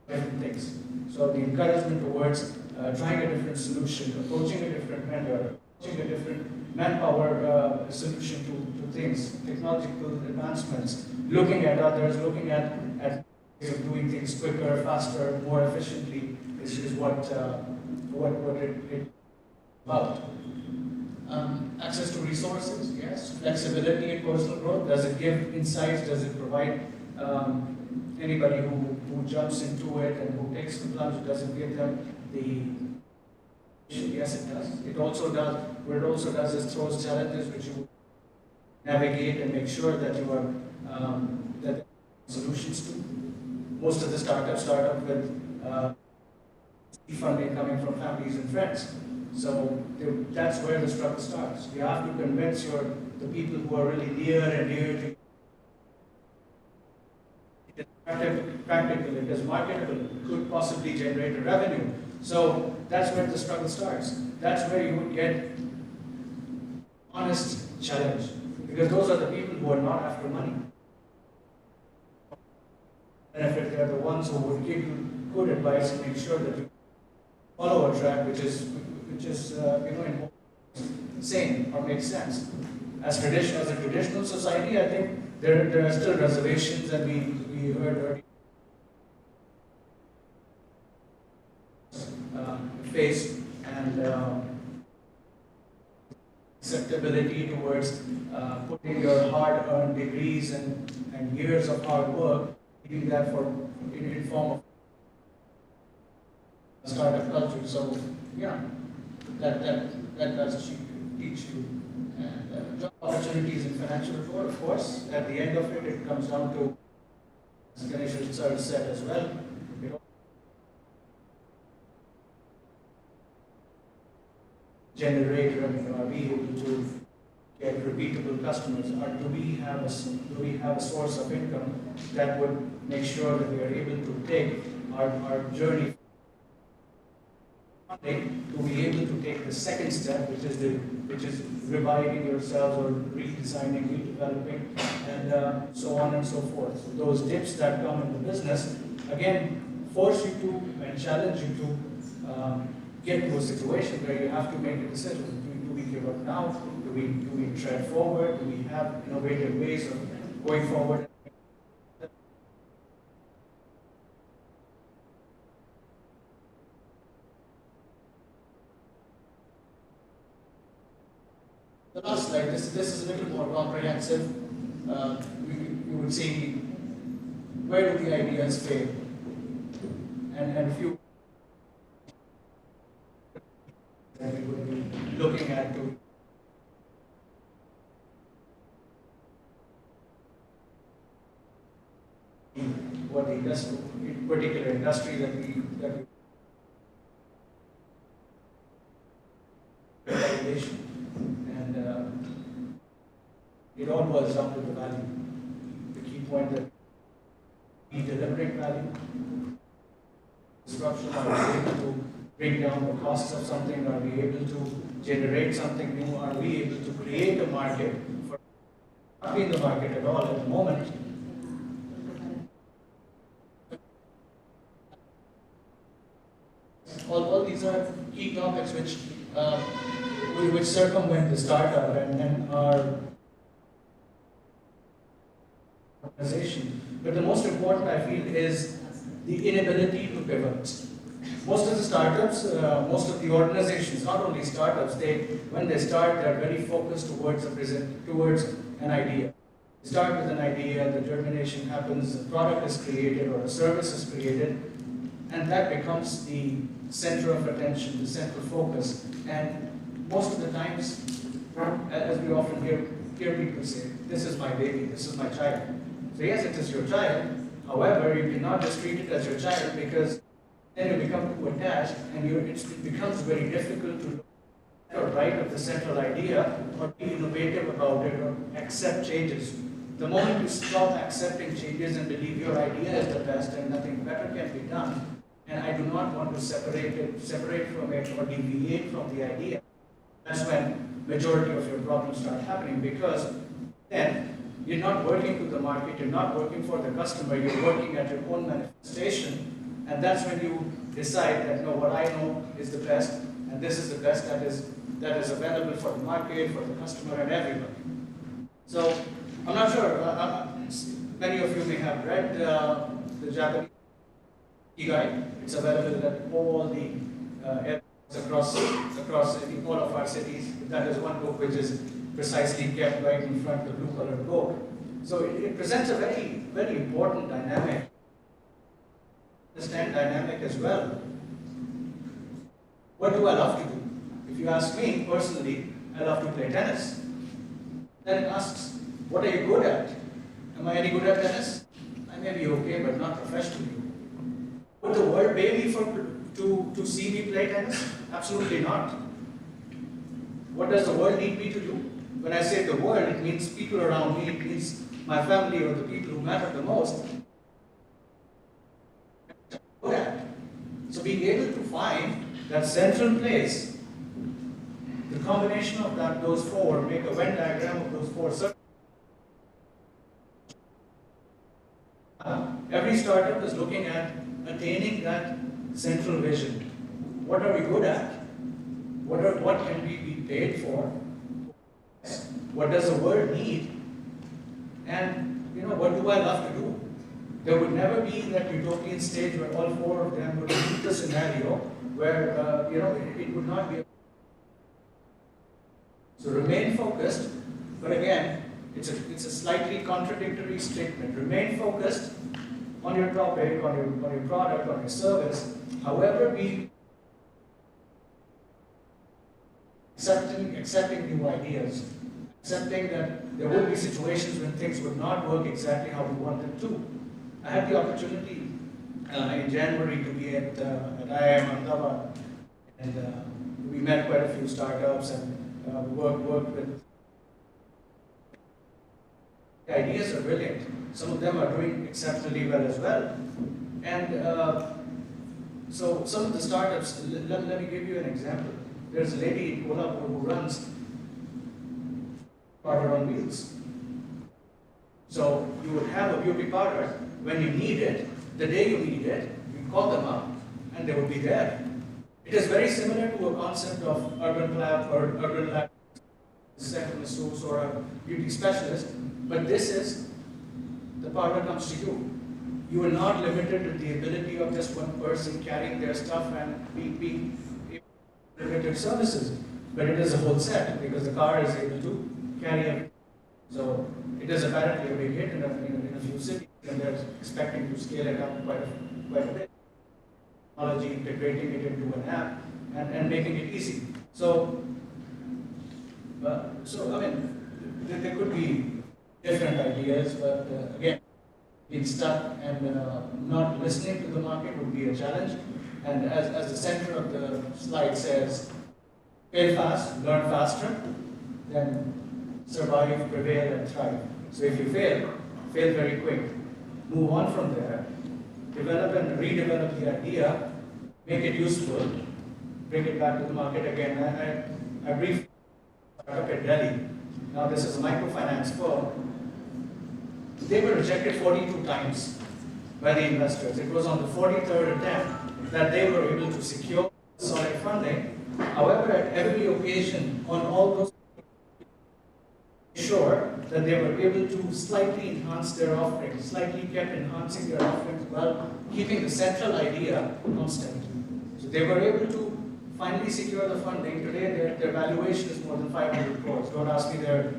different things. So the encouragement towards trying a different solution, approaching a different vendor, approaching a different manpower solution to things, technological advancements, looking at others, looking at ways of doing things quicker, faster, more efficiently is what it's about. Access to resources, yes. Flexibility and personal growth. Does it give insights? Does it provide anybody who jumps into it and who takes the plunge? Does it give them the? Yes, it does. It also does. What it also does is throws challenges which you navigate and make sure that you are that solutions to. Most of the startups start up with funding coming from families and friends. So that's where the struggle starts. You have to convince the people who are really near and dear to you. It is practical, it is marketable, it could possibly generate a revenue. So that's where the struggle starts. That's where you would get honest challenge. Because those are the people who are not after money. And if they're the ones who would give you good advice and make sure that you follow a track which is sane or makes sense. As a traditional society, I think there are still reservations that we heard earlier. Faced and acceptability towards putting your hard-earned degrees and years of hard work, giving that in form of startup culture. So yeah, that does teach you. And job opportunities in financial report, of course. At the end of it, it comes down to, as Ganesh sir said as well, generate revenue. Are we able to get repeatable customers? Or do we have a source of income that would make sure that we are able to take our journey? To be able to take the second step, which is reviving yourselves or redesigning, redeveloping, and so on and so forth. So those dips that come in the business again force you to and challenge you to get to a situation where you have to make a decision. Do we give up now? Do we tread forward? Do we have innovative ways of going forward? The last slide, this is a little more comprehensive. You would see where do the ideas fail, and a few that we would be looking at to what the industry, particular industry that we evaluation. It all boils down to the value. The key point that we delivering value, disruption, are able to bring down down the costs of something? Are we able to generate something new? Are we able to create a market for not be in the market at all at the moment? All these are key topics which circumvent the startup and our organization. But the most important, I feel, is the inability to pivot. Most of the startups, most of the organizations, not only startups, when they start, they're very focused towards an idea. They start with an idea, the germination happens, a product is created or a service is created, and that becomes the center of attention, the central focus. And most of the times, as we often hear people say, this is my baby, this is my child. So yes, it is your child. However, you cannot just treat it as your child, because then you become too attached and it becomes very difficult to write of the central idea or be innovative about it or accept changes. The moment you stop accepting changes and believe your idea is the best and nothing better can be done, and I do not want to separate from it or deviate from the idea, that's when majority of your problems start happening, because then you're not working to the market, you're not working for the customer, you're working at your own manifestation, and that's when you decide that, no, what I know is the best, and this is the best that is available for the market, for the customer, and everybody. So, I'm not sure, many of you may have read the Japanese guide. It's available at all the airports across all of our cities. That is one book which is precisely kept right in front of the blue colored book. So it presents a very, very important dynamic. Understand dynamic as well. What do I love to do? If you ask me personally, I love to play tennis. Then it asks, what are you good at? Am I any good at tennis? I may be okay, but not professionally. Would the world pay me to see me play tennis? Absolutely not. What does the world need me to do? When I say the world, it means people around me, it means my family or the people who matter the most. So being able to find that central place, the combination of those four, make a Venn diagram of those four circles. Every startup is looking at attaining that central vision. What are we good at? What can we be paid for? What does the world need? And what do I love to do? There would never be that utopian stage where all four of them would meet the scenario where it would not be. So remain focused, but again, it's a slightly contradictory statement. Remain focused on your topic, on your product, on your service. However, be accepting new ideas, accepting that there will be situations when things would not work exactly how we want them to. I had the opportunity in January to be at IIM Ahmedabad, and we met quite a few startups and worked with. The ideas are brilliant. Some of them are doing exceptionally well as well. And so some of the startups, let me give you an example. There's a lady in Kolhapur who runs powder on wheels. So you would have a beauty parlor when you need it, the day you need it, you call them up and they will be there. It is very similar to a concept of urban lab, second masseuse or a beauty specialist, but this is the power comes to you. You are not limited to the ability of just one person carrying their stuff and being limited services, but it is a whole set because the car is able to carry everything. So it is apparently a big hit in a few cities, and they're expecting to scale it up quite a bit. Technology, integrating it into an app and making it easy. So I mean, there could be different ideas, but again, being stuck and not listening to the market would be a challenge. And as the center of the slide says, fail fast, learn faster, then survive, prevail, and thrive. So if you fail very quick, move on from there, develop and redevelop the idea, make it useful, bring it back to the market again. I briefly started up in Delhi. Now this is a microfinance firm. They were rejected 42 times by the investors. It was on the 43rd attempt that they were able to secure solid funding. However, at every occasion, on all those, sure that they were able to slightly enhance their offerings, slightly kept enhancing their offerings while keeping the central idea constant. So they were able to finally secure the funding. Today, their valuation is more than 500 crores. Don't ask me their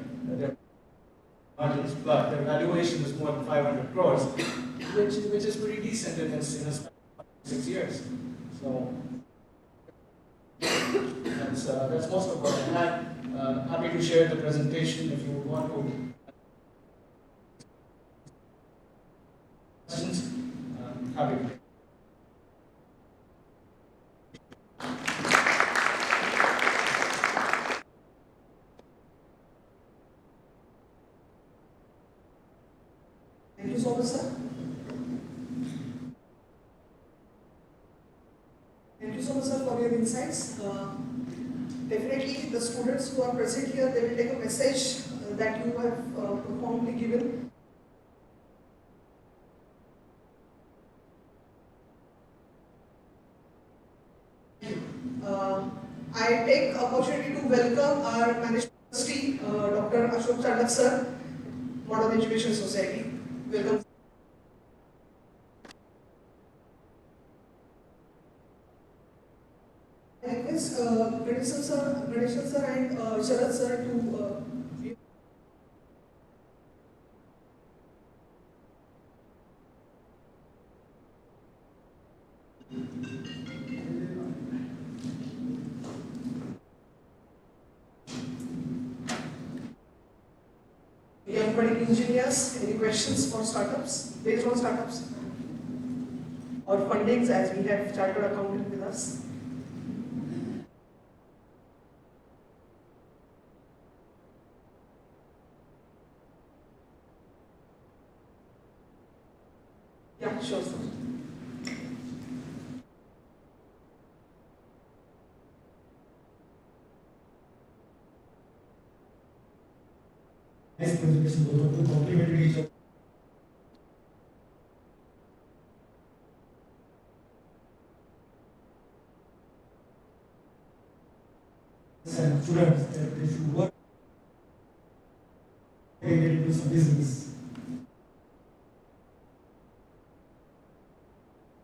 margins, but their valuation is more than 500 crores, which is pretty decent in a span of 6 years. So that's most of what I had. Happy to share the presentation if you want to. Questions? Happy to. Thank you so much, sir. Thank you so much, sir, for your insights. Definitely, the students who are present here, they will take a message that you have profoundly given. I take opportunity to welcome our management trustee, Dr. Ashok Chandak, sir, Modern Education Society. Welcome. I request Ganeshan sir and Sharad sir to young budding engineers. Any questions for startups, based on startups or fundings, as we have chartered accountant with us? Yeah, sure, sir. Nice presentation, both of you complimented each other. And students that they should work and get into some business.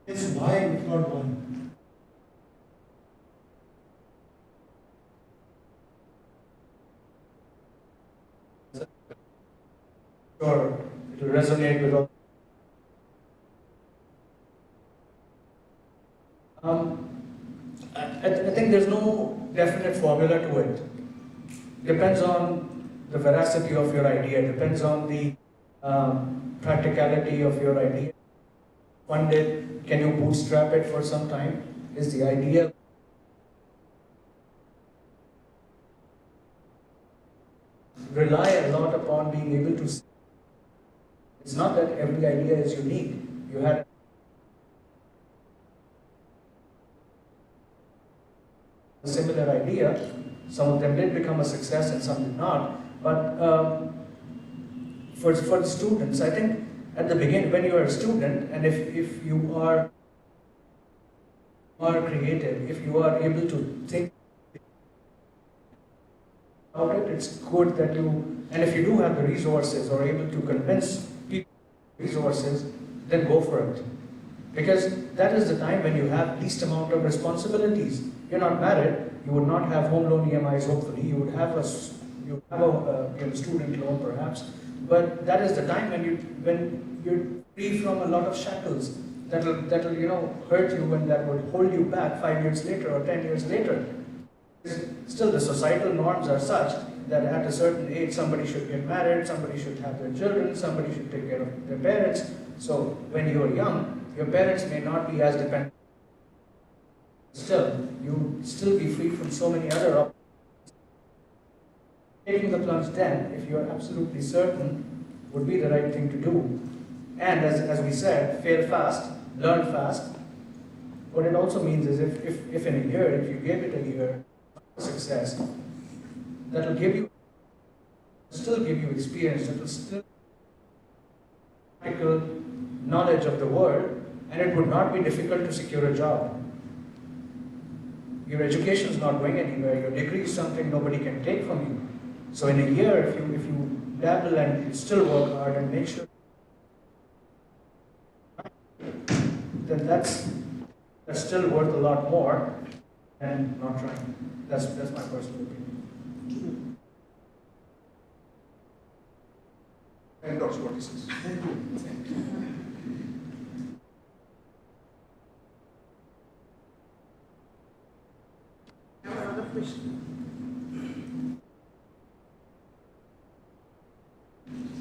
That's why if not one. Sure, it will resonate with all. I think there's no definite formula to it. Depends on the veracity of your idea, depends on the practicality of your idea. Fund it, can you bootstrap it for some time? Is the idea rely a lot upon being able to. It's not that every idea is unique. You had a similar idea. Some of them did become a success and some did not. But for the students, I think at the beginning, when you are a student, and if you are creative, if you are able to think about it, it's good that you, and if you do have the resources or able to convince people resources, then go for it. Because that is the time when you have least amount of responsibilities. You're not married, you would not have home loan EMIs hopefully, you would have a student loan perhaps, but that is the time when you're free from a lot of shackles that'll hurt you and that would hold you back 5 years later or 10 years later. Still, the societal norms are such that at a certain age somebody should get married, somebody should have their children, somebody should take care of their parents. So when you're young, your parents may not be as dependent. Still, you still be free from so many other options. Taking the plunge then, if you're absolutely certain, would be the right thing to do. And as we said, fail fast, learn fast, what it also means is if in a year, if you give it a year of success, that will still give you experience, that will still practical knowledge of the world, and it would not be difficult to secure a job. Your education is not going anywhere. Your degree is something nobody can take from you. So in a year, if you dabble and you still work hard and make sure, then that's still worth a lot more than not trying. That's my personal opinion. Endorse what he says. Another question.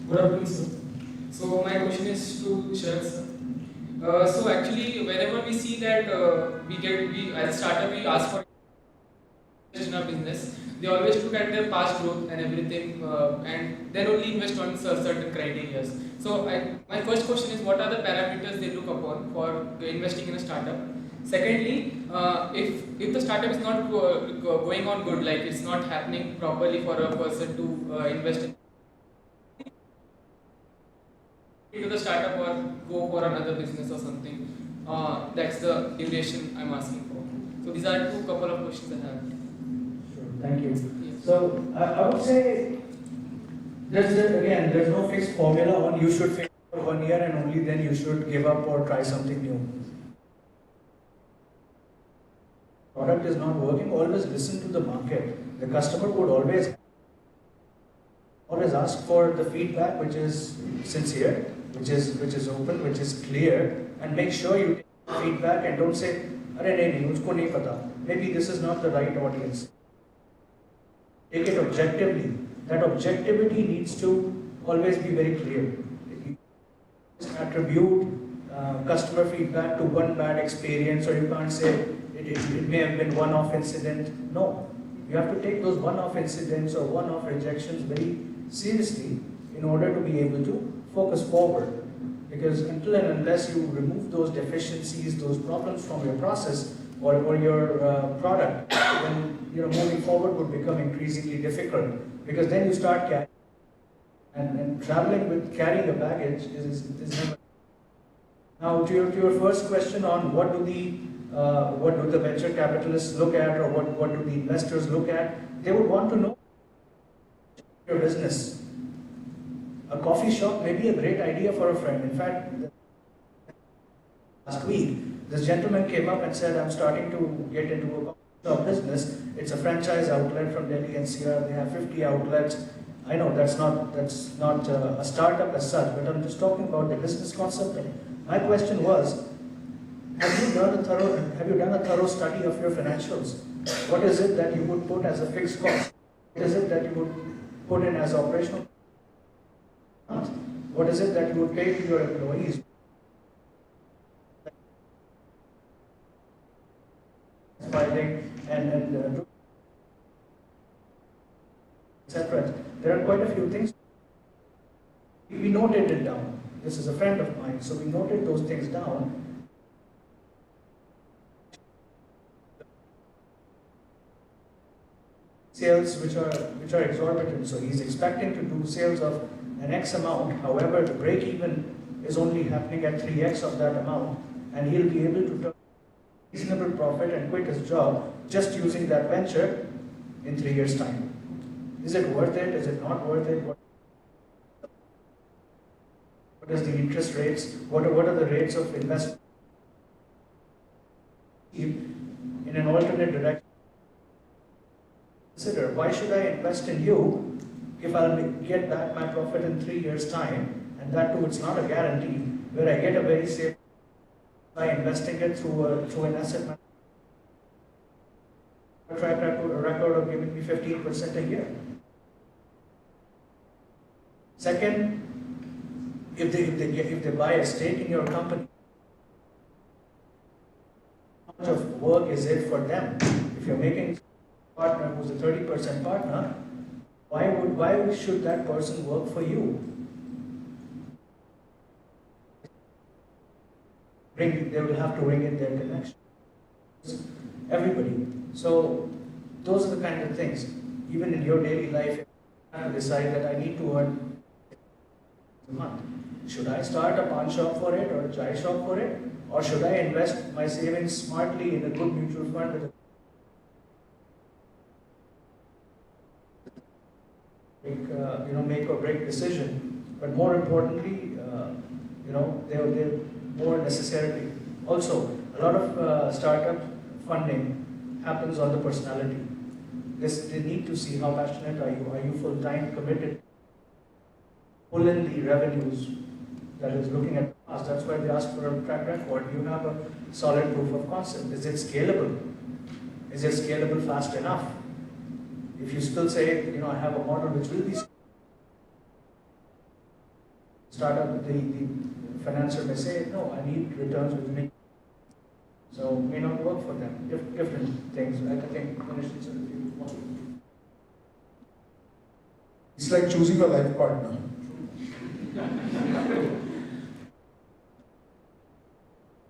Good afternoon, sir. So my question is to Sharad sir. So actually, whenever we see that we as a startup we ask for in our business, they always look at their past growth and everything, and then only invest on certain criteria. So my first question is, what are the parameters they look upon for investing in a startup? Secondly, if the startup is not going on good, like it's not happening properly for a person to invest into the startup or go for another business or something, that's the duration I'm asking for. So these are couple of questions I have. Thank you. So I would say there's no fixed formula on you should fail for 1 year and only then you should give up or try something new. Product is not working, always listen to the market. The customer would always ask for the feedback which is sincere, which is open, which is clear, and make sure you take feedback and don't say, "Arey nahi, usko nahi pata. Maybe this is not the right audience." Take it objectively. That objectivity needs to always be very clear. You attribute customer feedback to one bad experience, or you can't say it may have been one-off incident. No, you have to take those one-off incidents or one-off rejections very seriously in order to be able to focus forward. Because until and unless you remove those deficiencies, those problems from your process or your product, then moving forward would become increasingly difficult. Because then you start carrying, and traveling with carrying a baggage is never. Now to your first question on what do the venture capitalists look at, or what do the investors look at, they would want to know your business. A coffee shop may be a great idea for a friend. In fact, last week, this gentleman came up and said, "I'm starting to get into a coffee shop business. It's a franchise outlet from Delhi NCR. They have 50 outlets." I know that's not a startup as such, but I'm just talking about the business concept. My question was, have you done a thorough study of your financials? What is it that you would put as a fixed cost? What is it that you would put in as operational? What is it that you would pay to your employees? Filing and etc. There are quite a few things. We noted it down. This is a friend of mine, so we noted those things down. Sales which are exorbitant. So he's expecting to do sales of an X amount. However, the break even is only happening at 3x of that amount, and he'll be able to turn reasonable profit and quit his job just using that venture in 3 years' time. Is it worth it? Is it not worth it? What is the interest rates? What are the rates of investment in an alternate direction? Consider, why should I invest in you if I'll get back my profit in 3 years' time, and that too it's not a guarantee, where I get a very safe by investing it through an asset management track record of giving me 15% a year. Second, if they buy a stake in your company, how much of work is it for them? If you're making a partner who's a 30% partner, why should that person work for you? They will have to bring in their connection. everybody. So those are the kind of things. Even in your daily life, you have to decide that I need to earn a month. Should I start a pawn shop for it or a chai shop for it? Or should I invest my savings smartly in a good mutual fund with a make or break decision, but more importantly, they're more necessarily. Also, a lot of startup funding happens on the personality. They need to see how passionate are you. Are you full-time committed? Pull in the revenues. That is looking at the past. That's why they ask for a track record. You have a solid proof of concept. Is it scalable? Is it scalable fast enough? If you still say, I have a model which will be startup, the financer may say, no, I need returns which make, so may not work for them. Different things. I think initially sort of you want. It's like choosing a life partner.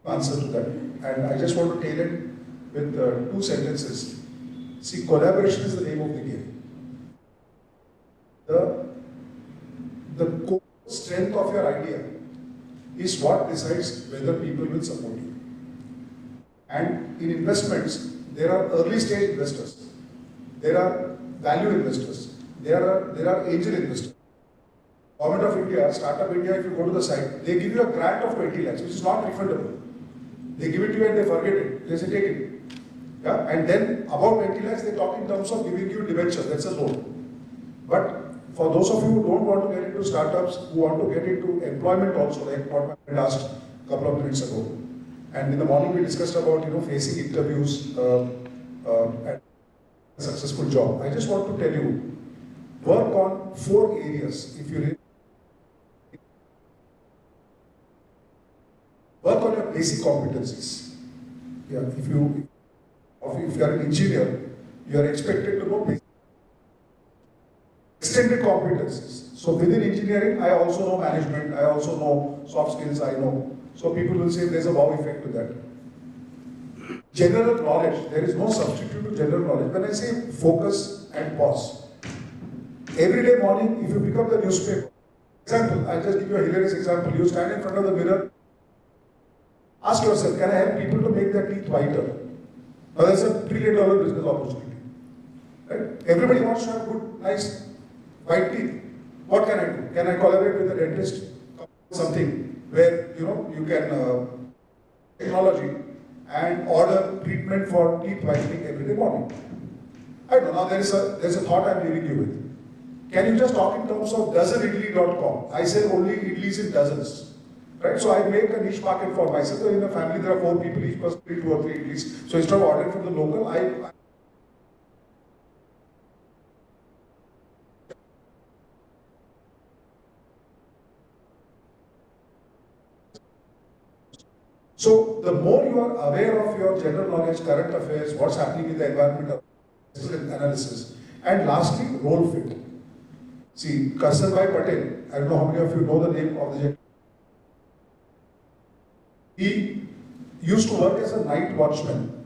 Answer to that, and I just want to tail it with 2 sentences. See, collaboration is the name of the game. The core strength of your idea is what decides whether people will support you. And in investments, there are early stage investors, there are value investors, there are angel investors. Government of India, Startup India, if you go to the site, they give you a grant of 20 lakhs, which is not refundable. They give it to you and they forget it. They say, take it. Yeah? And then about 20 lakhs, they talk in terms of giving you debentures, that's a loan. But for those of you who don't want to get into startups, who want to get into employment also, like what my friend asked a couple of minutes ago. And in the morning we discussed about facing interviews and a successful job. I just want to tell you, work on 4 areas. If you really work on your basic competencies. Yeah, if you are an engineer, you are expected to know basic extended competencies. So within engineering, I also know management, I also know soft skills, I know. So people will say there's a wow effect to that. General knowledge, there is no substitute to general knowledge. When I say focus and pause, every day morning, if you pick up the newspaper, example, I'll just give you a hilarious example. You stand in front of the mirror, ask yourself, can I help people to make their teeth whiter? Now that's a $1 trillion business opportunity. Right? Everybody wants to have good, nice, white teeth. What can I do? Can I collaborate with a dentist? Something where you can technology and order treatment for teeth whitening every day morning. I don't know. Now there's a thought I'm leaving you with. Can you just talk in terms of dozenidli.com? I sell only idlis in dozens. Right? So I make a niche market for myself. So in a family there are 4 people, each person eat 2 or 3 idlis. So instead of ordering from the local, I So the more you are aware of your general knowledge, current affairs, what's happening in the environment, analysis, and lastly, role fit. See, Karsanbhai Patel, I don't know how many of you know the name of the gentleman. He used to work as a night watchman,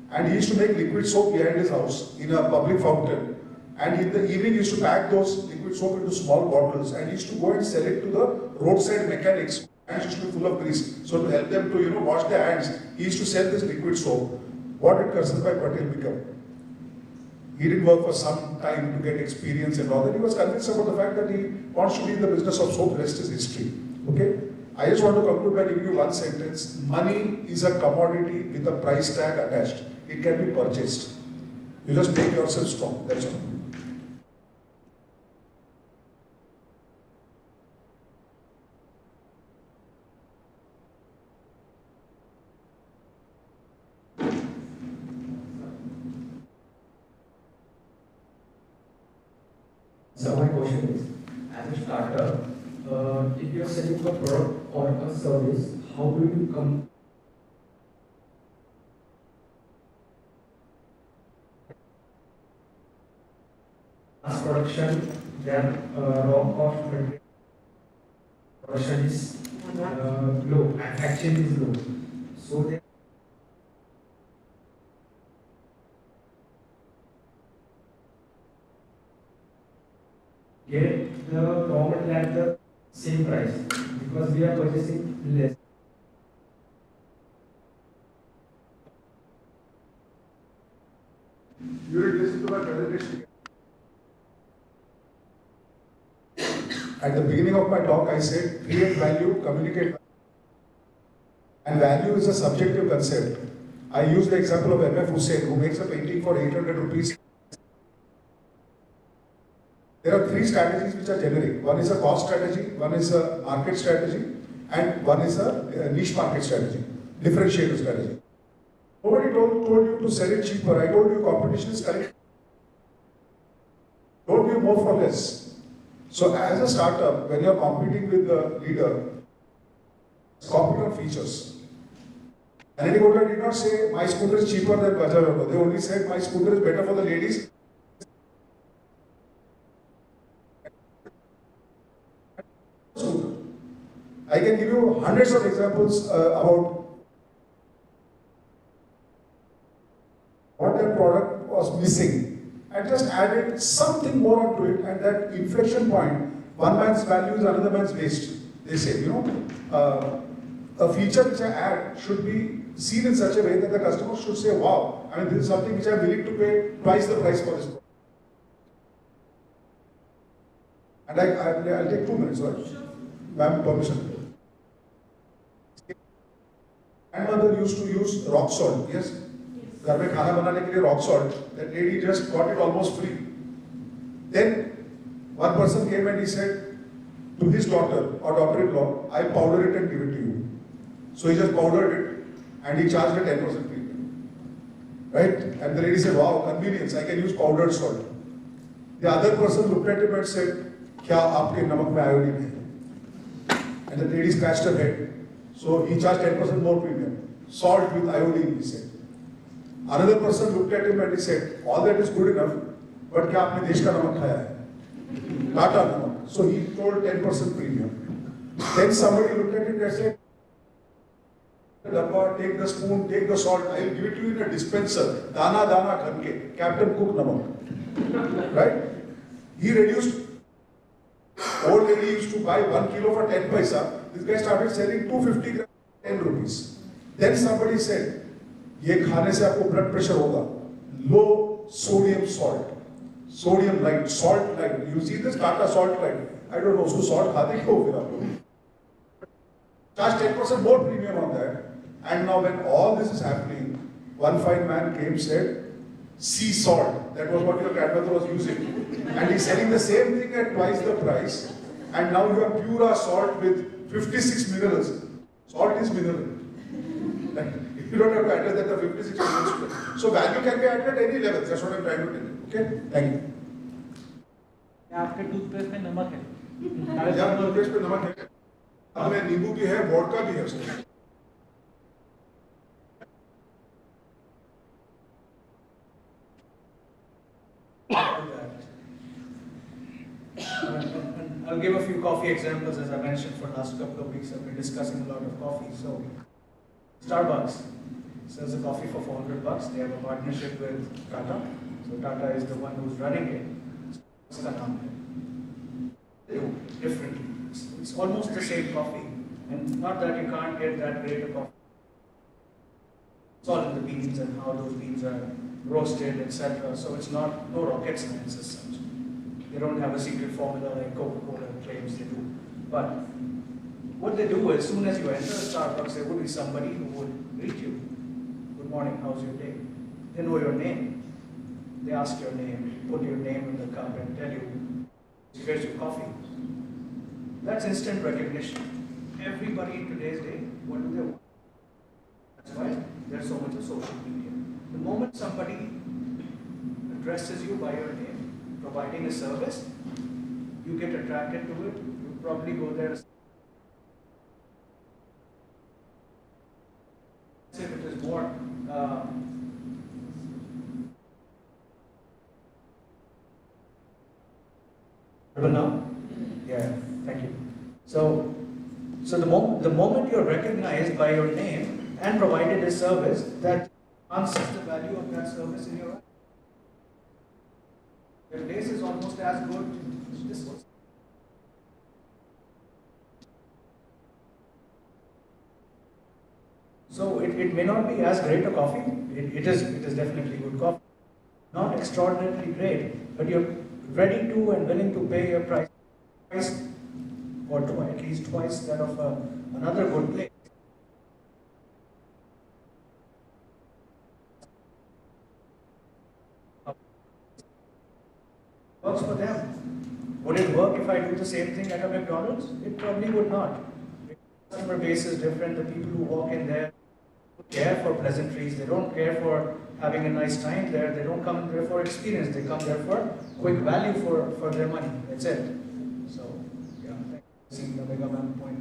and he used to make liquid soap behind his house in a public fountain. And in the evening, he used to pack those liquid soap into small bottles, and he used to go and sell it to the roadside mechanics. Hands used to be full of grease. So to help them to wash their hands, he used to sell this liquid soap. What did Karsanbhai Patel become? He didn't work for some time to get experience and all that. He was convinced about the fact that he wants to be in the business of soap. Rest is history. Okay? I just want to conclude by giving you one sentence. Money is a commodity with a price tag attached. It can be purchased. You just make yourself strong. That's all. So my question is, as a startup, if you are selling a product or a service, how do you come mass production, then raw cost material production is low, manufacturing is low. So then get the raw material at the same price because we are purchasing less. You did listen to my presentation. At the beginning of my talk, I said create value, communicate value. And value is a subjective concept. I used the example of M.F. Hussain, who makes a painting for 800 rupees. There are three strategies which are generic. One is a cost strategy, one is a market strategy, and one is a niche market strategy, differentiator strategy. Nobody told you to sell it cheaper. I told you competition is correct. Don't give more for less. So as a startup, when you are competing with the leader, compete on features. And Keynote did not say my scooter is cheaper than Bajaj Auto. They only said my scooter is better for the ladies. I can give you hundreds of examples about what that product was missing and just added something more onto it, and that inflection point, one man's value is another man's waste. They say, a feature which I add should be seen in such a way that the customer should say, wow, I mean, this is something which I'm willing to pay twice the price for this product. And I'll take 2 minutes, right? Ma'am, permission. Grandmother used to use rock salt, yes? घर में खाना बनाने के लिए rock salt. That lady just got it almost free. Then one person came and he said to his daughter or daughter-in-law, I powder it and give it to you. So he just powdered it and he charged a 10% premium. Right? And the lady said, wow, convenience, I can use powdered salt. The other person looked at him and said, क्या आपके नमक में iodine है? And the lady scratched her head. So he charged 10% more premium. Salt with iodine, he said. Another person looked at him and he said, all that is good enough, but क्या आपने देश का नमक खाया है? Tata namak. So he told 10% premium. Then somebody looked at it and said, take the spoon, take the salt, I will give it to you in a dispenser. Dana dana khanke, Captain Cook namak. Right? He reduced. Old lady used to buy 1 kilo for 10 paisa. This guy started selling 250 grams for 10 rupees. Then somebody said, ये खाने से आपको blood pressure होगा. Low sodium salt. Sodium light, salt light. You see this Tata salt light. I don't know, उसको salt खाते क्यों फिर आप लोग? Charge 10% more premium on that. And now when all this is happening, one fine man came said, sea salt. That was what your grandmother was using. And he's selling the same thing at twice the price. And now you have Pura salt with 56 minerals. Salt is mineral. You don't have to address that the 56 minerals. So value can be added at any level. That's what I'm trying to tell you. Okay? Thank you. आपके toothpaste में नमक है. या toothpaste पे नमक है. हमें नींबू भी है, वोडका भी है उसमें. I'll give a few coffee examples. As I mentioned, for the last couple of weeks I've been discussing a lot of coffee. So Starbucks sells a coffee for $400. They have a partnership with Tata. So Tata is the one who's running it. They do differently. It's almost the same coffee. And not that you can't get that great a coffee. It's all in the beans and how those beans are roasted, etc. So it's no rocket science as such. They don't have a secret formula like Coca-Cola claims they do. But what they do is, as soon as you enter a Starbucks, there would be somebody who would greet you. Good morning, how's your day? They know your name. They ask your name, put your name in the cup and tell you, here's your coffee. That's instant recognition. Everybody in today's day, what do they want? That's why there's so much of social media. The moment somebody addresses you by your name, providing a service, you get attracted to it, you probably go there. If it is more now? Yeah, thank you. So the moment you're recognized by your name and provided a service, that answers the value of that service in your life. Your place is almost as good This was. So it may not be as great a coffee. It is definitely good coffee. Not extraordinarily great, but you're ready to and willing to pay your price or at least twice that of another good place. Works for them. Would it work if I do the same thing at a McDonald's? It probably would not. The customer base is different. The people who walk in there don't care for pleasantries. They don't care for having a nice time there. They don't come there for experience. They come there for quick value for their money. That's it. So, yeah, seeing the mega man point.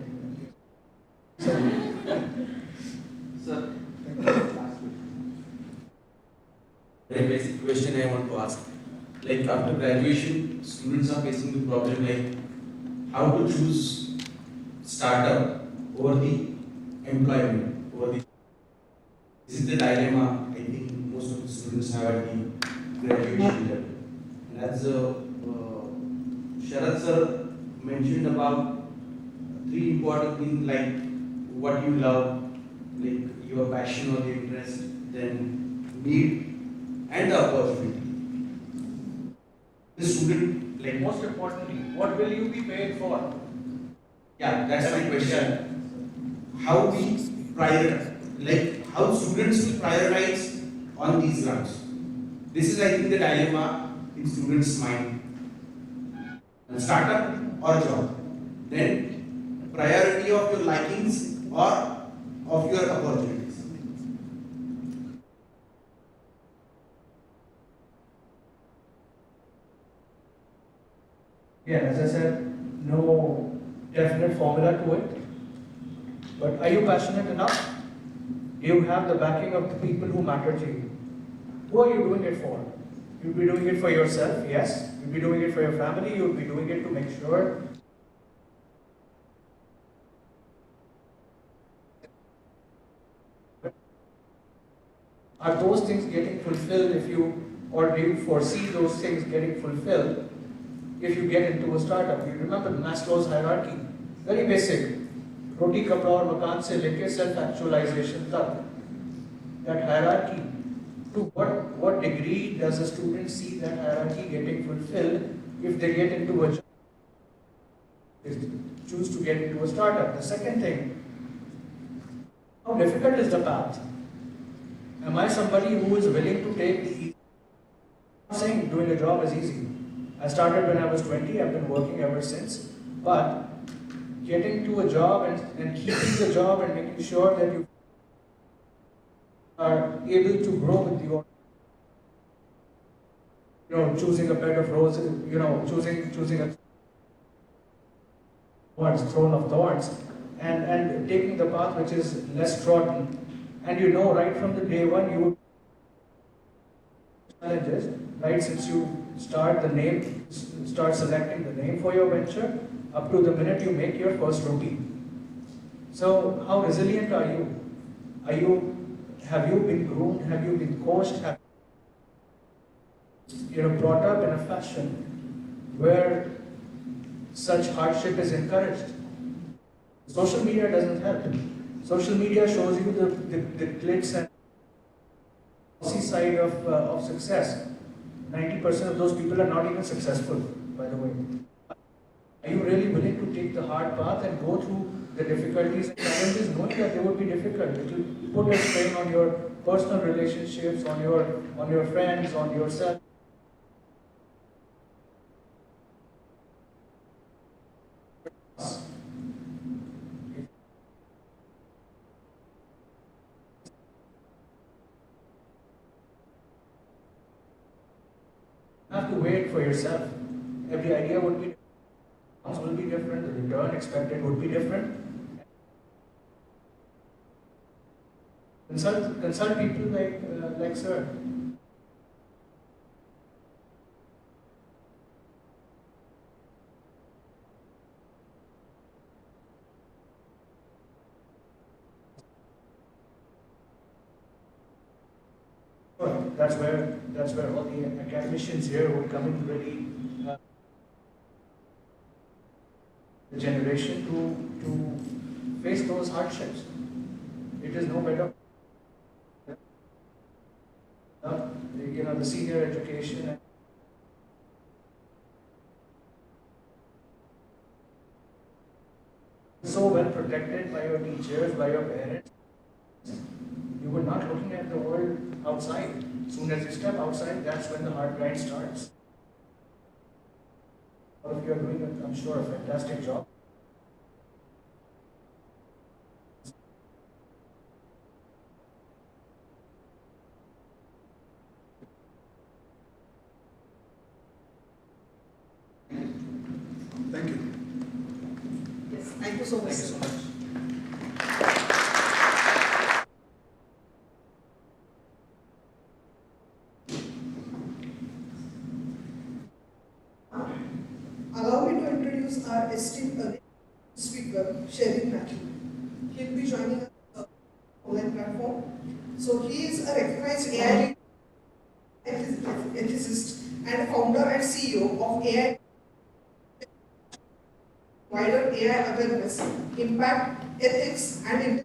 Sir, very basic question I want to ask. Like after graduation, students are facing the problem like how to choose startup over the employment, over the. This is the dilemma I think most of the students have at the graduation level. And as Sharad sir mentioned about three important things like what you love, like your passion or the interest, then need and the opportunity. The student, like most importantly, what will you be paid for? Yeah, that's my question. How we prioritize, like how students will prioritize on these grounds. This is, I think, the dilemma in students' mind. Startup or job. Then priority of your likings or of your opportunities. Yeah, as I said, no definite formula to it. But are you passionate enough? Do you have the backing of the people who matter to you? Who are you doing it for? You'll be doing it for yourself, yes. You'll be doing it for your family. You'll be doing it to make sure. Are those things getting fulfilled if you, or do you foresee those things getting fulfilled if you get into a startup? You remember Maslow's hierarchy, very basic. Roti kapda aur makan se leke self-actualization tak. That hierarchy, to what degree does a student see that hierarchy getting fulfilled if they get into a job, choose to get into a startup? The second thing, how difficult is the path? Am I somebody who is willing to take the easy? I'm not saying doing a job is easy. I started when I was 20, I've been working ever since. But getting to a job and keeping the job and making sure that you are able to grow with your, choosing a bed of roses, choosing a throne of thorns, and taking the path which is less trodden. And right from the day one, you would challenges, right, since you start selecting the name for your venture, up to the minute you make your first rupee. So how resilient are you? Have you been groomed? Have you been coached? Have you brought up in a fashion where such hardship is encouraged? Social media doesn't help. Social media shows you the glitz and glossy side of success. 90% of those people are not even successful, by the way. Are you really willing to take the hard path and go through the difficulties and challenges, knowing that they would be difficult? It will put a strain on your personal relationships, on your friends, on yourself. You have to wait for yourself. Every idea would be different, the return expected would be different. Consult people like sir. That's where all the academicians here would come in really the generation to face those hardships. It is no better. The senior education. So well protected by your teachers, by your parents. You were not looking at the world outside. Soon as you step outside, that's when the hard grind starts. All of you are doing, I'm sure, a fantastic job. Thank you. Yes, thank you so much. Thank you so much. Allow me to introduce our esteemed speaker, Sherin Matthew. He'll be joining us on the online platform. So he is a recognized AI ethicist and founder and CEO of AI, wider AI awareness, impact, ethics, and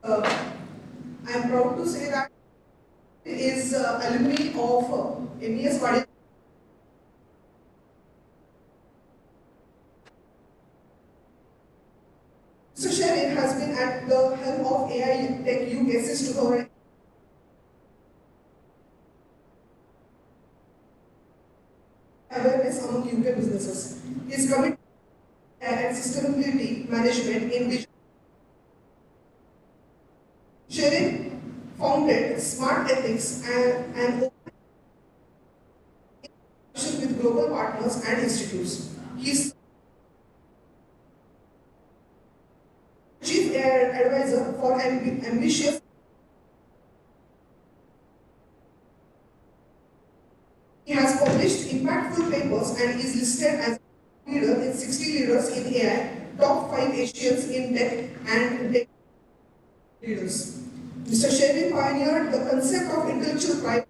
I am proud to say that he is alumni of MES Wadi. Mr. Sherin has been at the helm of AI Tech UK since 2000. Awareness among UK businesses. He is committed and sustainability management in which Sherin founded Smart Ethics and with global partners and institutes. He is Chief Advisor for ambitious He has published impactful papers and is listed as a leader in 60 leaders in AI, top 5 Asians in tech and tech leaders. Mr. Sherin pioneered the concept of intellectual property.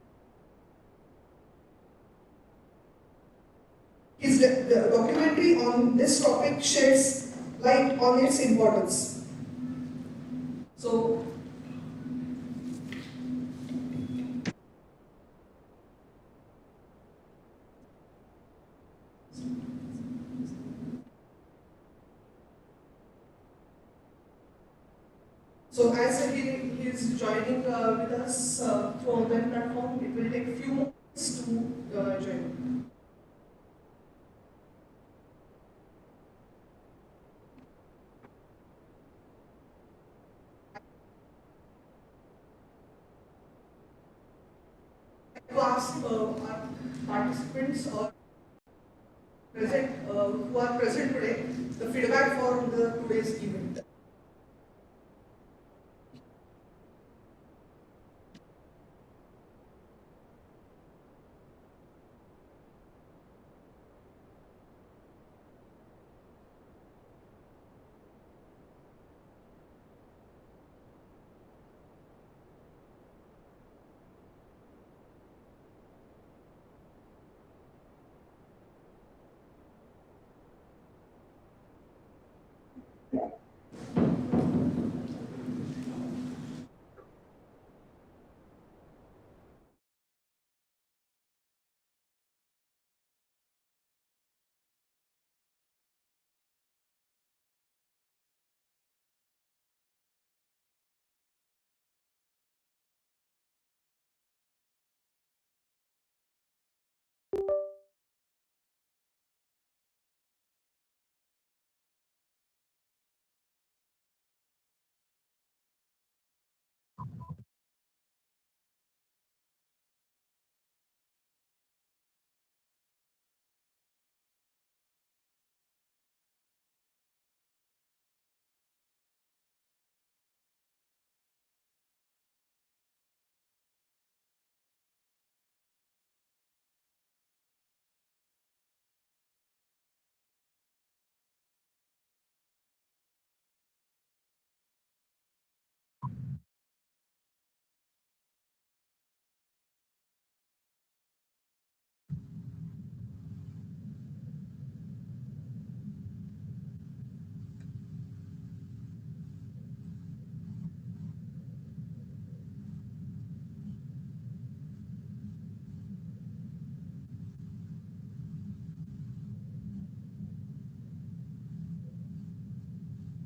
His documentary on this topic sheds light on its importance. So, as he is joining with us through online platform, it will take a few moments to join. To ask our participants or who are present today the feedback for today's event.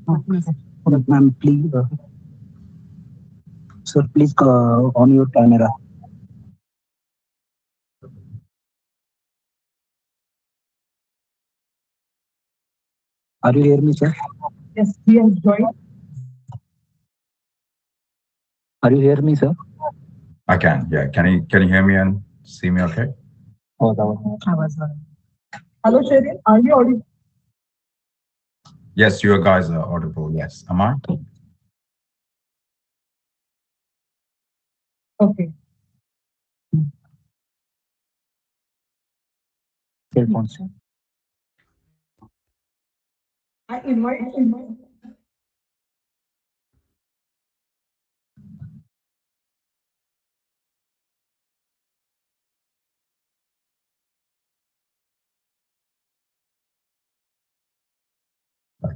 Ma'am, please, sir, please on your camera. Are you hear me, sir? Yes, he has joined. Are you hear me, sir? I can, yeah. Can you hear me and see me okay? Oh, that was Hello, Sherin. Are you audible? Yes, you guys are audible. Yes. Am I? Okay. earphones. I invite.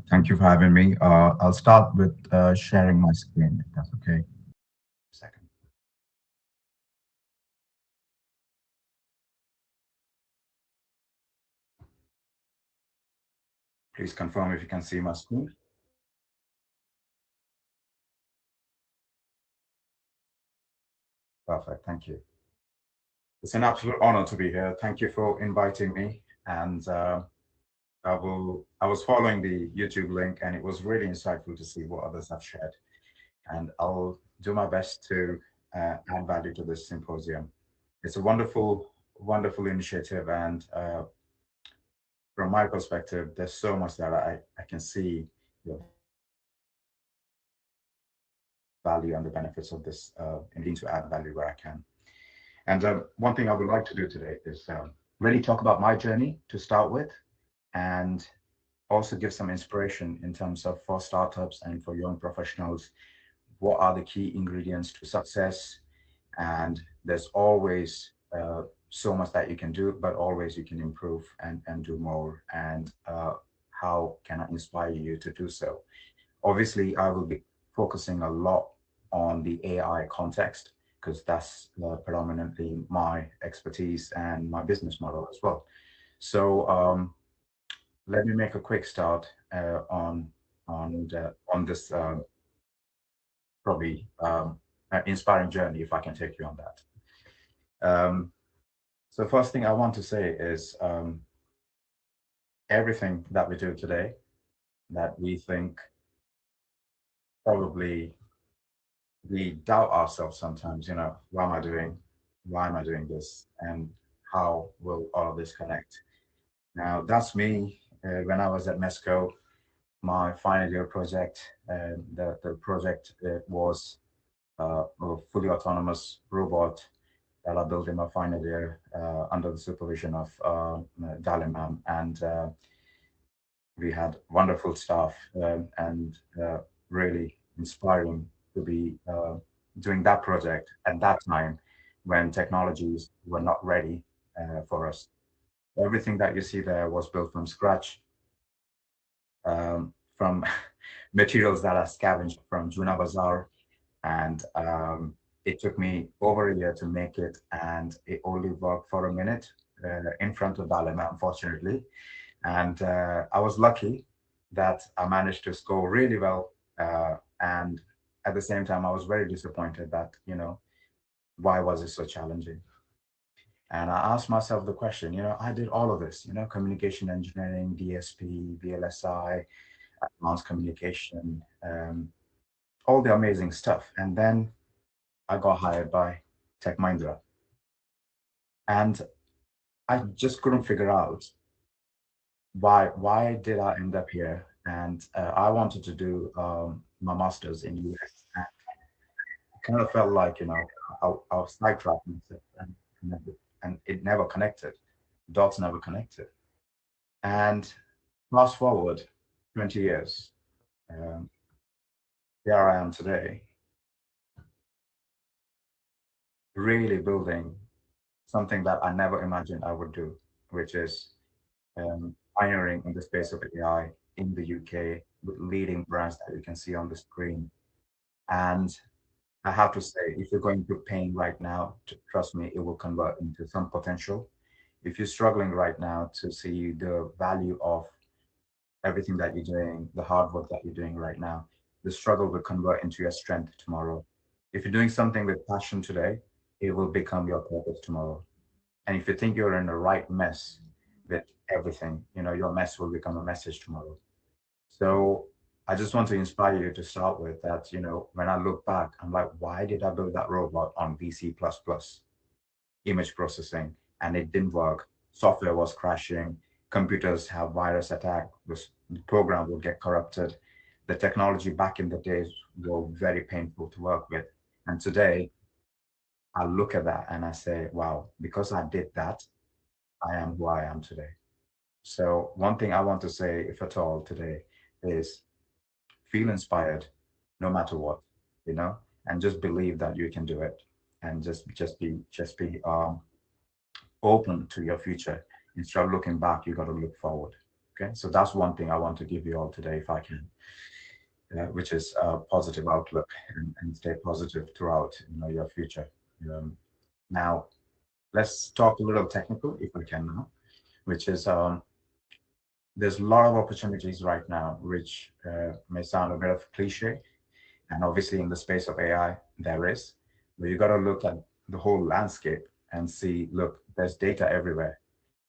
Thank you for having me. I'll start with sharing my screen, if that's okay. Second. Please confirm if you can see my screen. Perfect. Thank you. It's an absolute honor to be here. Thank you for inviting me. And I was following the YouTube link, and it was really insightful to see what others have shared. And I'll do my best to add value to this symposium. It's a wonderful, wonderful initiative, and from my perspective, there's so much that I can see the value and the benefits of this, and need to add value where I can. And one thing I would like to do today is really talk about my journey to start with, and also give some inspiration in terms of for startups and for young professionals, what are the key ingredients to success. And there's always so much that you can do, but always you can improve and do more. And how can I inspire you to do so? Obviously, I will be focusing a lot on the AI context, because that's predominantly my expertise and my business model as well. So let me make a quick start on this probably inspiring journey, if I can take you on that. So first thing I want to say is everything that we do today that we think, probably we doubt ourselves sometimes, what am I doing? Why am I doing this? And how will all of this connect? Now, that's me when I was at MESCO, my final year project. The project was a fully autonomous robot that I built in my final year under the supervision of Dalimam. And we had wonderful staff and really inspiring to be doing that project at that time when technologies were not ready for us. Everything that you see there was built from scratch, from materials that are scavenged from Juna Bazaar. And it took me over a year to make it, and it only worked for a minute in front of Dalema, unfortunately. And I was lucky that I managed to score really well. And at the same time, I was very disappointed that, why was it so challenging? And I asked myself the question, I did all of this, communication engineering, DSP, VLSI, advanced communication, all the amazing stuff. And then I got hired by Tech Mahindra. And I just couldn't figure out why did I end up here. And I wanted to do my master's in US. And I kind of felt like, I was sidetracked myself, and it never connected. Dots never connected. And fast forward 20 years, here I am today, really building something that I never imagined I would do, which is pioneering in the space of AI in the UK with leading brands that you can see on the screen. And I have to say, if you're going through pain right now, trust me, it will convert into some potential. If you're struggling right now to see the value of everything that you're doing, the hard work that you're doing right now, the struggle will convert into your strength tomorrow. If you're doing something with passion today, it will become your purpose tomorrow. And if you think you're in the right mess with everything, your mess will become a message tomorrow. So I just want to inspire you to start with that, when I look back, I'm like, why did I build that robot on VC++, image processing, and it didn't work? Software was crashing, computers have virus attack, the program would get corrupted. The technology back in the days were very painful to work with. And today I look at that and I say, wow, because I did that, I am who I am today. So one thing I want to say, if at all, today is feel inspired no matter what, and just believe that you can do it, and just be open to your future. Instead of looking back, you got to look forward. Okay, so that's one thing I want to give you all today, if I can, which is a positive outlook, and stay positive throughout your future. Now let's talk a little technical, if we can now, which is there's a lot of opportunities right now, which may sound a bit of cliche, and obviously in the space of AI there is, but you got to look at the whole landscape and see, look, there's data everywhere,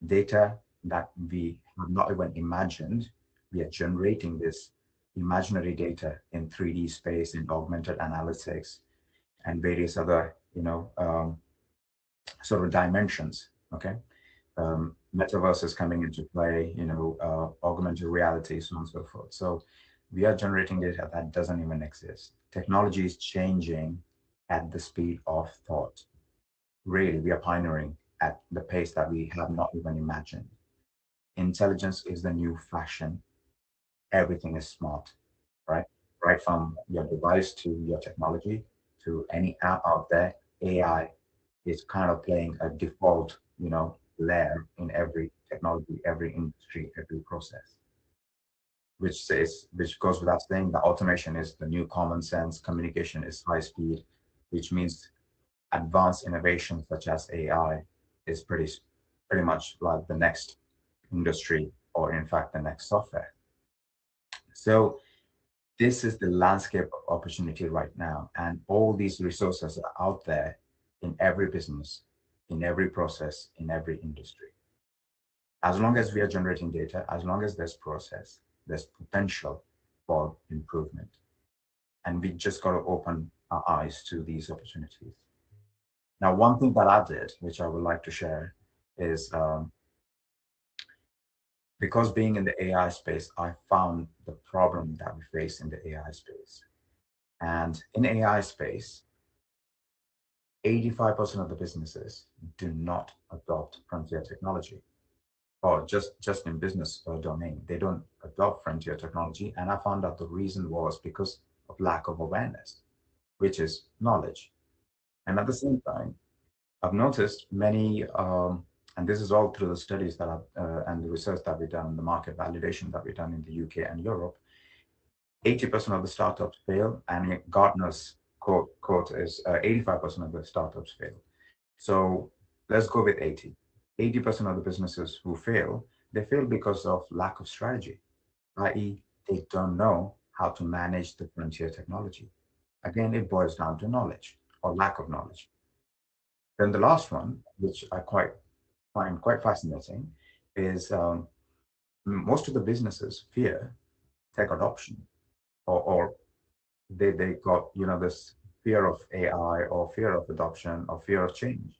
data that we have not even imagined. We are generating this imaginary data in 3D space, in augmented analytics, and various other sort of dimensions. Okay, metaverse is coming into play, augmented reality, so on and so forth. So we are generating data that doesn't even exist. Technology is changing at the speed of thought. Really, we are pioneering at the pace that we have not even imagined. Intelligence is the new fashion. Everything is smart, right? Right from your device to your technology to any app out there, AI is kind of playing a default, layer in every technology, every industry, every process. Which goes without saying that automation is the new common sense, communication is high speed, which means advanced innovation such as AI is pretty much like the next industry, or in fact the next software. So this is the landscape of opportunity right now, and all these resources are out there in every business, in every process, in every industry. As long as we are generating data, as long as there's process, there's potential for improvement. And we just got to open our eyes to these opportunities. Now, one thing that I did, which I would like to share, is because being in the AI space, I found the problem that we face in the AI space. And in AI space, 85% of the businesses do not adopt frontier technology, or just in business domain, they don't adopt frontier technology. And I found out the reason was because of lack of awareness, which is knowledge. And at the same time, I've noticed many, and this is all through the studies that and the research that we've done, the market validation that we've done in the UK and Europe, 80% of the startups fail, and Gartner's quote is 85% of the startups fail. So let's go with 80. 80% of the businesses who fail, they fail because of lack of strategy, i.e., they don't know how to manage the frontier technology. Again, it boils down to knowledge or lack of knowledge. Then the last one, which I find quite fascinating, is most of the businesses fear tech adoption, or they got this fear of AI, or fear of adoption, or fear of change.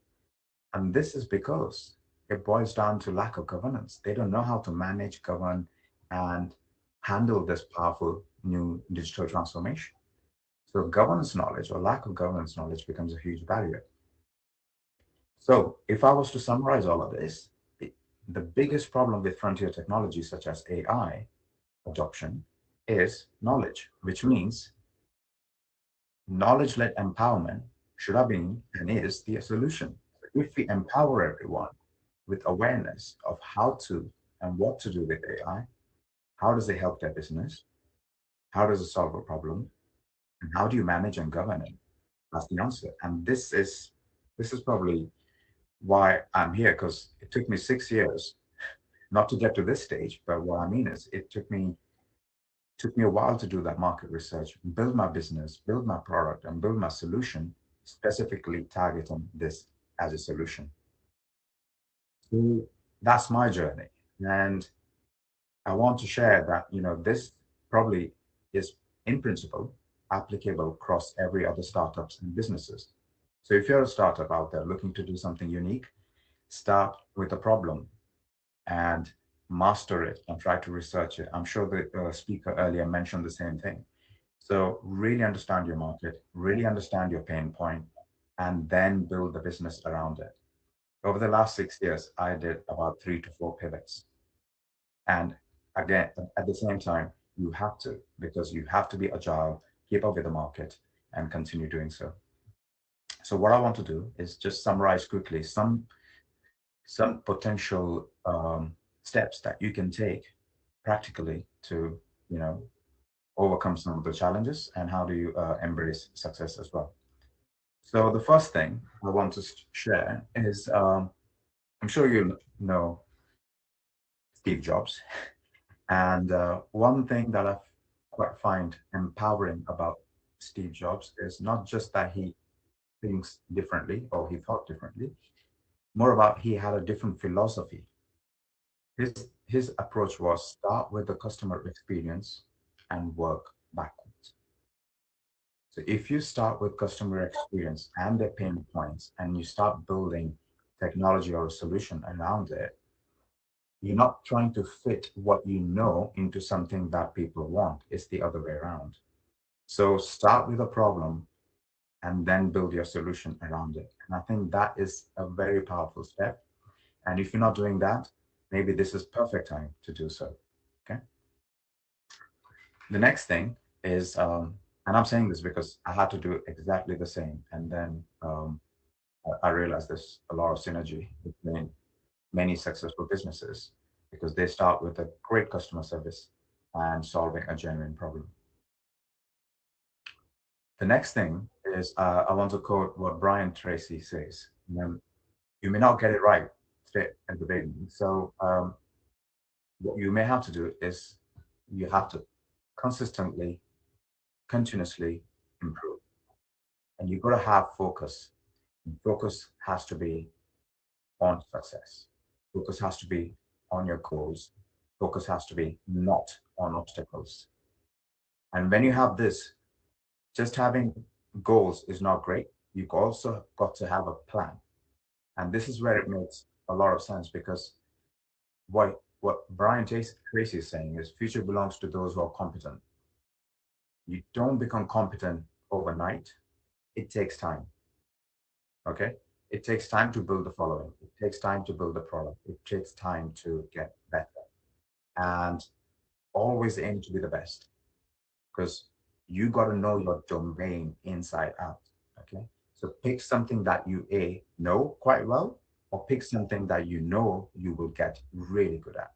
And this is because it boils down to lack of governance. They don't know how to manage, govern, and handle this powerful new digital transformation. So governance knowledge, or lack of governance knowledge, becomes a huge barrier. So if I was to summarize all of this, the biggest problem with frontier technologies such as AI adoption is knowledge, which means knowledge-led empowerment should have been and is the solution. If we empower everyone with awareness of how to and what to do with AI, how does it help their business? How does it solve a problem? And how do you manage and govern it? That's the answer. And this is probably why I'm here, because it took me 6 years Not to get to this stage, but what I mean is it took me a while to do that market research, build my business, build my product, and build my solution, specifically targeting this as a solution. So that's my journey. And I want to share that, this probably is in principle applicable across every other startups and businesses. So if you're a startup out there looking to do something unique, start with a problem and master it and try to research it. I'm sure the speaker earlier mentioned the same thing. So really understand your market, really understand your pain point, and then build the business around it. Over the last 6 years, I did about 3 to 4 pivots. And again, at the same time, you have to, because you have to be agile, keep up with the market, and continue doing so. So what I want to do is just summarize quickly some potential steps that you can take practically to, overcome some of the challenges, and how do you embrace success as well. So the first thing I want to share is, I'm sure you know Steve Jobs. And one thing that I quite find empowering about Steve Jobs is not just that he thinks differently or he thought differently, more about he had a different philosophy. His approach was start with the customer experience and work backwards. So if you start with customer experience and their pain points and you start building technology or a solution around it, you're not trying to fit what you know into something that people want. It's the other way around. So start with a problem and then build your solution around it. And I think that is a very powerful step. And if you're not doing that, maybe this is perfect time to do so. Okay. The next thing is, and I'm saying this because I had to do exactly the same. And then I realized there's a lot of synergy between many successful businesses because they start with a great customer service and solving a genuine problem. The next thing is, I want to quote what Brian Tracy says. You may not get it right straight at the beginning. So what you may have to do is you have to consistently, continuously improve. And you've got to have focus. And focus has to be on success. Focus has to be on your goals. Focus has to be not on obstacles. And when you have this, just having goals is not great. You've also got to have a plan. And this is where it makes a lot of sense, because what Brian Tracy is saying is future belongs to those who are competent. You don't become competent overnight. It takes time. Okay? It takes time to build the following. It takes time to build the product. It takes time to get better. And always aim to be the best, because you got to know your domain inside out. Okay? So pick something that you know quite well, or pick something that you know you will get really good at.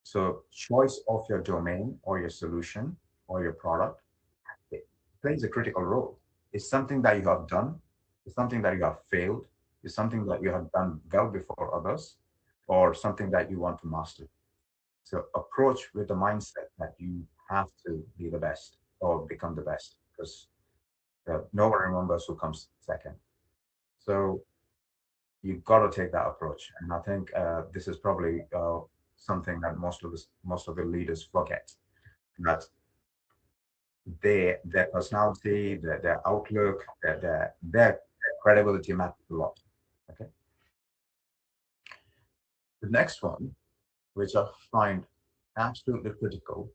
So choice of your domain or your solution or your product, it plays a critical role. It's something that you have done, it's something that you have failed, it's something that you have done well before others, or something that you want to master. So approach with the mindset that you have to be the best or become the best, because no one remembers who comes second. So you've got to take that approach. And I think this is probably something that most of the leaders forget, that their personality, their outlook, their credibility matters a lot. Okay. The next one, which I find absolutely critical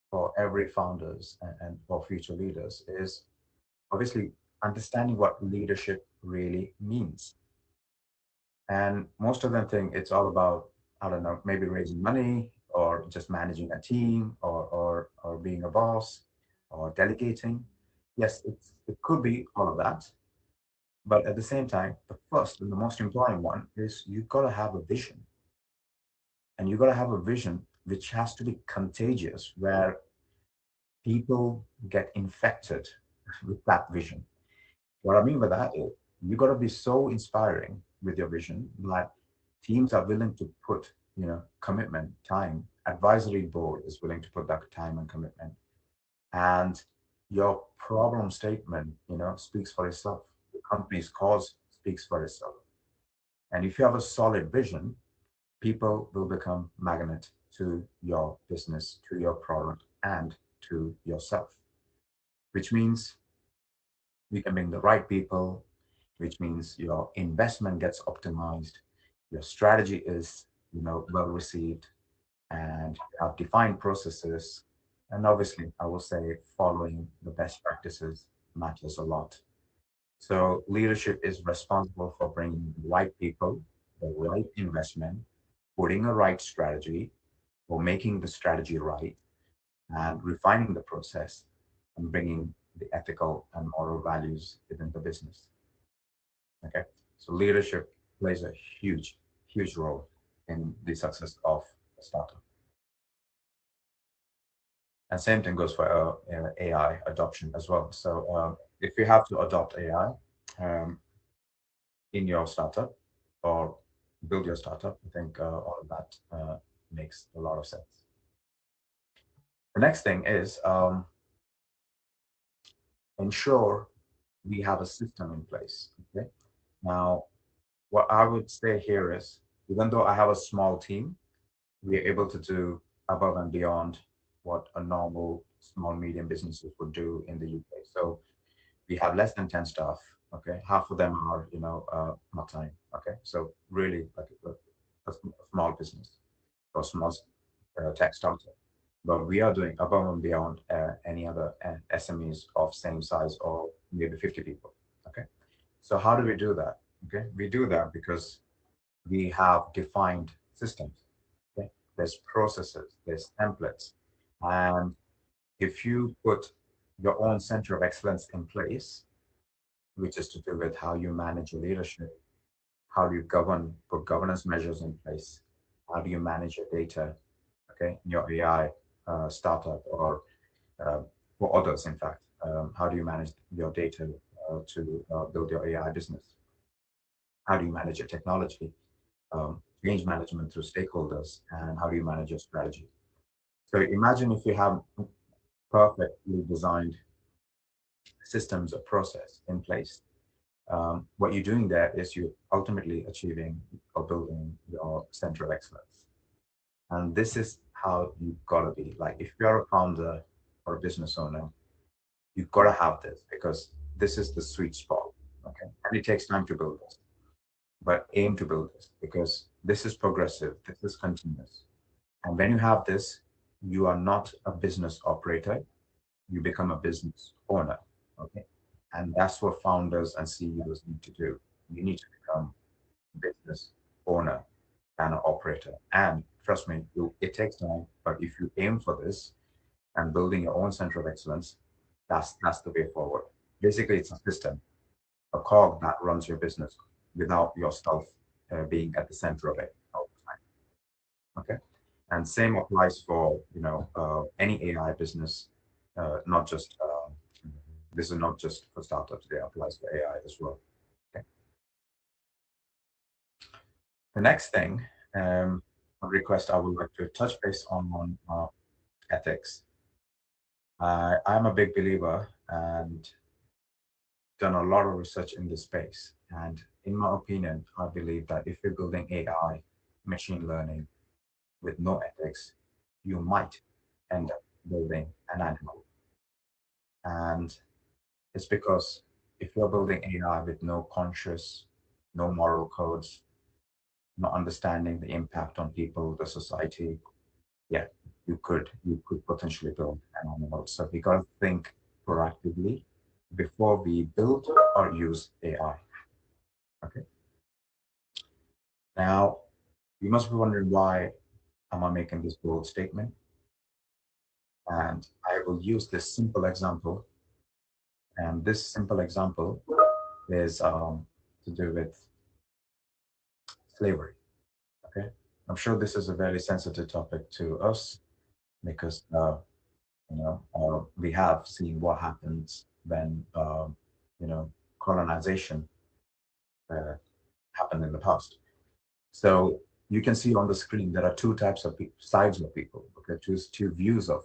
for every founders and for future leaders, is obviously understanding what leadership really means. And most of them think it's all about, I don't know, maybe raising money or just managing a team or being a boss or delegating. Yes, it could be all of that. But at the same time, the first and the most important one is you've got to have a vision. And you've got to have a vision which has to be contagious, where people get infected with that vision. What I mean by that is you've got to be so inspiring with your vision that teams are willing to put commitment, time. Advisory board is willing to put that time and commitment, and your problem statement, speaks for itself. The company's cause speaks for itself. And if you have a solid vision, people will become magnet to your business, to your product, and to yourself, which means you can bring the right people, which means your investment gets optimized, your strategy is, well received, and you have defined processes. And obviously, I will say following the best practices matters a lot. So leadership is responsible for bringing the right people, the right investment, putting a right strategy, or making the strategy right, and refining the process, and bringing the ethical and moral values within the business. Okay, so leadership plays a huge, huge role in the success of a startup. And same thing goes for AI adoption as well. So if you have to adopt AI in your startup or build your startup, I think all of that makes a lot of sense. The next thing is ensure we have a system in place. Okay. Now, what I would say here is, even though I have a small team, we are able to do above and beyond what a normal small medium businesses would do in the UK. So we have less than 10 staff. Okay, half of them are part time. Okay, so really like a small business or small tech startup. But we are doing above and beyond any other SMEs of same size or maybe 50 people. Okay, so how do we do that? Okay, we do that because we have defined systems. Okay, there's processes, there's templates, and if you put your own center of excellence in place, which is to do with how you manage your leadership, how do you put governance measures in place, how do you manage your data, okay, in your AI startup or for others, in fact, how do you manage your data to build your AI business? How do you manage your technology, change management through stakeholders, and how do you manage your strategy? So imagine if you have perfectly designed systems or process in place. What you're doing there is you're ultimately achieving or building your center of excellence. And this is how you've got to be. Like if you're a founder or a business owner, you've got to have this because this is the sweet spot. Okay. And it takes time to build this, but aim to build this because this is progressive, this is continuous. And when you have this, you are not a business operator, you become a business owner. Okay. And that's what founders and CEOs need to do. You need to become a business owner and an operator. And trust me, it takes time, but if you aim for this and building your own center of excellence, that's the way forward. Basically, it's a system, a cog that runs your business without yourself being at the center of it all the time. Okay. And same applies for any AI business, not just this is not just for startups, it applies for AI as well. Okay. The next thing, a request I would like to touch base on ethics. I'm a big believer and done a lot of research in this space. And in my opinion, I believe that if you're building AI, machine learning with no ethics, you might end up building an animal. And it's because if you're building AI with no conscious, no moral codes, not understanding the impact on people, the society, yeah, you could potentially build an animal. So we got to think proactively before we build or use AI. Okay. Now, you must be wondering why am I making this bold statement? And I will use this simple example. And this simple example is to do with slavery. Okay. I'm sure this is a very sensitive topic to us because we have seen what happens when colonization happened in the past. So you can see on the screen there are two types of sides of people. Okay, two views of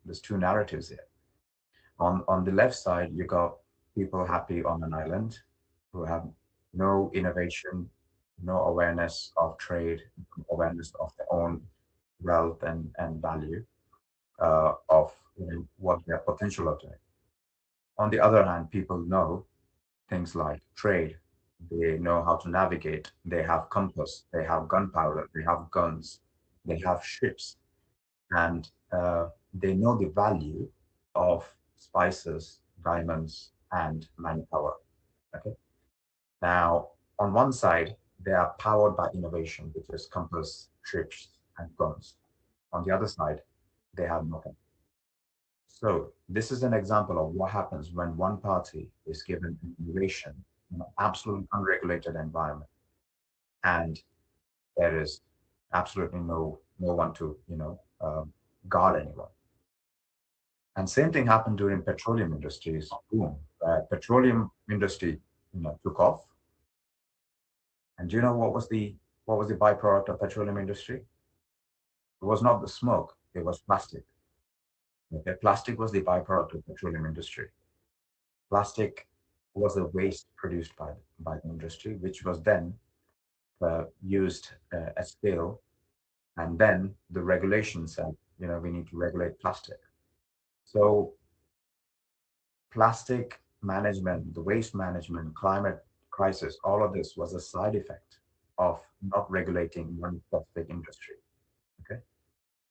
there's two narratives here. On the left side, you got people happy on an island who have no innovation, no awareness of trade, awareness of their own wealth and value of what their potential of doing. On the other hand, people know things like trade. They know how to navigate. They have compass. They have gunpowder. They have guns. They have ships, and they know the value of spices, diamonds, and manpower. Okay. Now, on one side, they are powered by innovation, which is compass, ships, and guns. On the other side, they have nothing. So this is an example of what happens when one party is given innovation in an absolutely unregulated environment, and there is absolutely no one to guard anyone. And same thing happened during petroleum industry's boom. Petroleum industry took off, and do you know what was the byproduct of petroleum industry? It was not the smoke; it was plastic. Okay, plastic was the byproduct of petroleum industry. Plastic was a waste produced by the industry, which was then used at scale, and then the regulation said, we need to regulate plastic. So plastic management, the waste management, climate crisis, all of this was a side effect of not regulating one specific industry. Okay,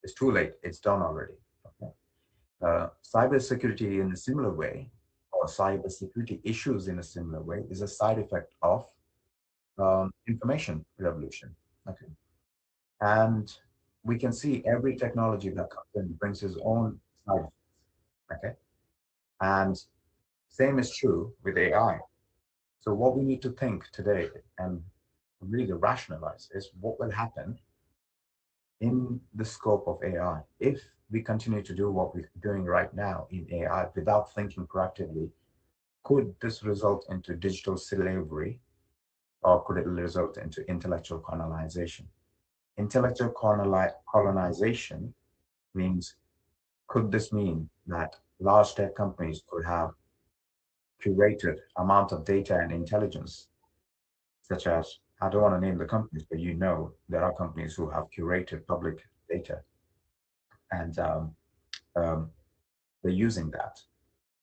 it's too late; it's done already. Okay, cybersecurity in a similar way, or cybersecurity issues in a similar way, is a side effect of information revolution. Okay, and we can see every technology that comes in brings its own side effects. Okay, and same is true with AI. So what we need to think today and really rationalize is what will happen in the scope of AI if we continue to do what we're doing right now in AI without thinking proactively. Could this result into digital slavery, or could it result into intellectual colonization? Intellectual colonization means, could this mean that large tech companies could have curated amount of data and intelligence, such as, I don't want to name the companies, but there are companies who have curated public data, and they're using that,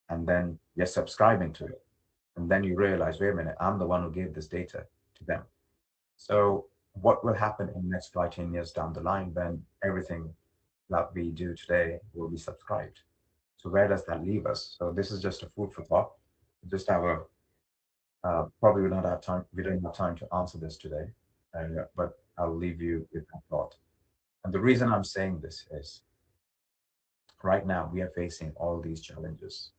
and then you're subscribing to it, and then you realize, wait a minute, I'm the one who gave this data to them. So what will happen in the next 5-10 years down the line when everything that we do today will be subscribed? So where does that leave us? So this is just a food for thought. Just have a probably we don't have time to answer this today, but I'll leave you with that thought. And the reason I'm saying this is, right now we are facing all these challenges.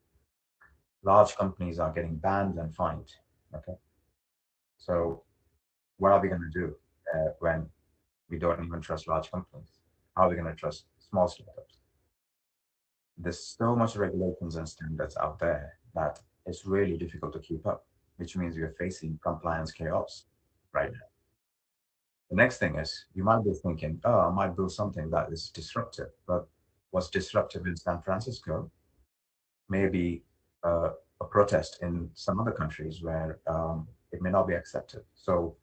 Large companies are getting banned and fined. Okay, so what are we going to do when we don't even trust large companies? How are we going to trust small startups? There's so much regulations and standards out there that it's really difficult to keep up, which means we are facing compliance chaos right now. The next thing is, you might be thinking, oh, I might build something that is disruptive, but what's disruptive in San Francisco may be a protest in some other countries where it may not be accepted. So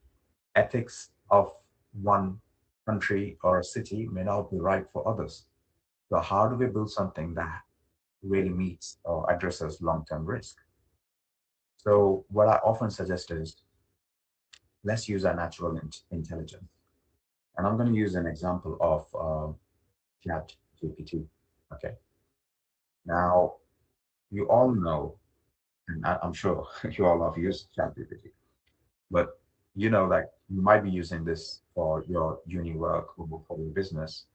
ethics of one country or a city may not be right for others. So how do we build something that really meets or addresses long-term risk? So what I often suggest is, let's use our natural intelligence. And I'm going to use an example of ChatGPT. Okay. Now, you all know, and I'm sure you all have used ChatGPT, but that you might be using this for your uni work or for your business.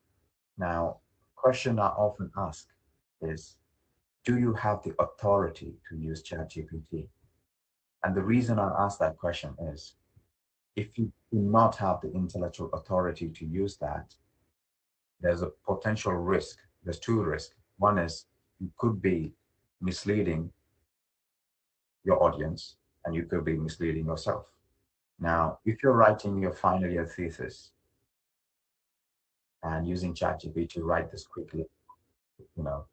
Now, question I often ask is, do you have the authority to use ChatGPT? And the reason I ask that question is, if you do not have the intellectual authority to use that, there's a potential risk. There's two risks. One is you could be misleading your audience, and you could be misleading yourself. Now, if you're writing your final year thesis and using ChatGPT to write this quickly, you know,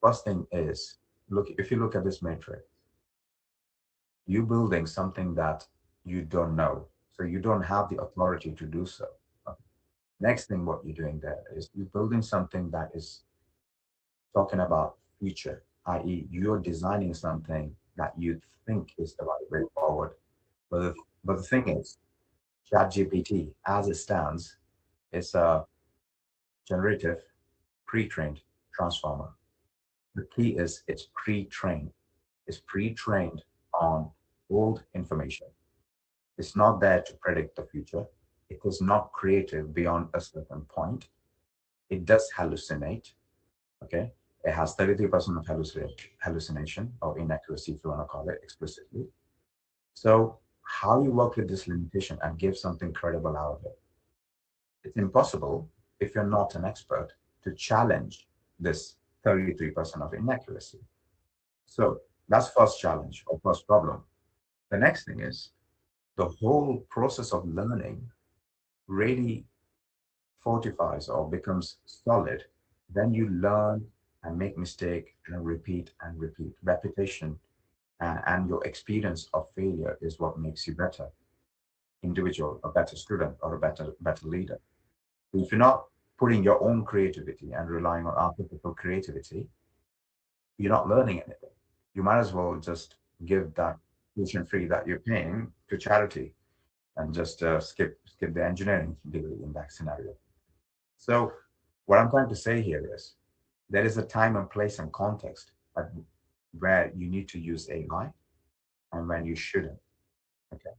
first thing is, look, if you look at this matrix, you building something that you don't know, so you don't have the authority to do so. Next thing, what you're doing there is you're building something that is talking about future, i.e., you're designing something that you think is the right way forward. But the thing is, ChatGPT, as it stands, is a generative, pre-trained transformer. The key is it's pre-trained. It's pre-trained on old information. It's not there to predict the future. It is not creative beyond a certain point. It does hallucinate. Okay. It has 33% of hallucination or inaccuracy, if you want to call it explicitly. So, how you work with this limitation and give something credible out of it? It's impossible if you're not an expert to challenge this 33% of inaccuracy. So, that's first challenge or first problem. The next thing is the whole process of learning really fortifies or becomes solid. Then you learn and make mistake and repeat and repeat. Repetition and your experience of failure is what makes you better individual, a better student, or a better leader. If you're not putting your own creativity and relying on other people's creativity, you're not learning anything. You might as well just give that tuition fee that you're paying to charity and just skip the engineering degree in that scenario. So what I'm trying to say here is there is a time and place and context where you need to use AI and when you shouldn't. Okay.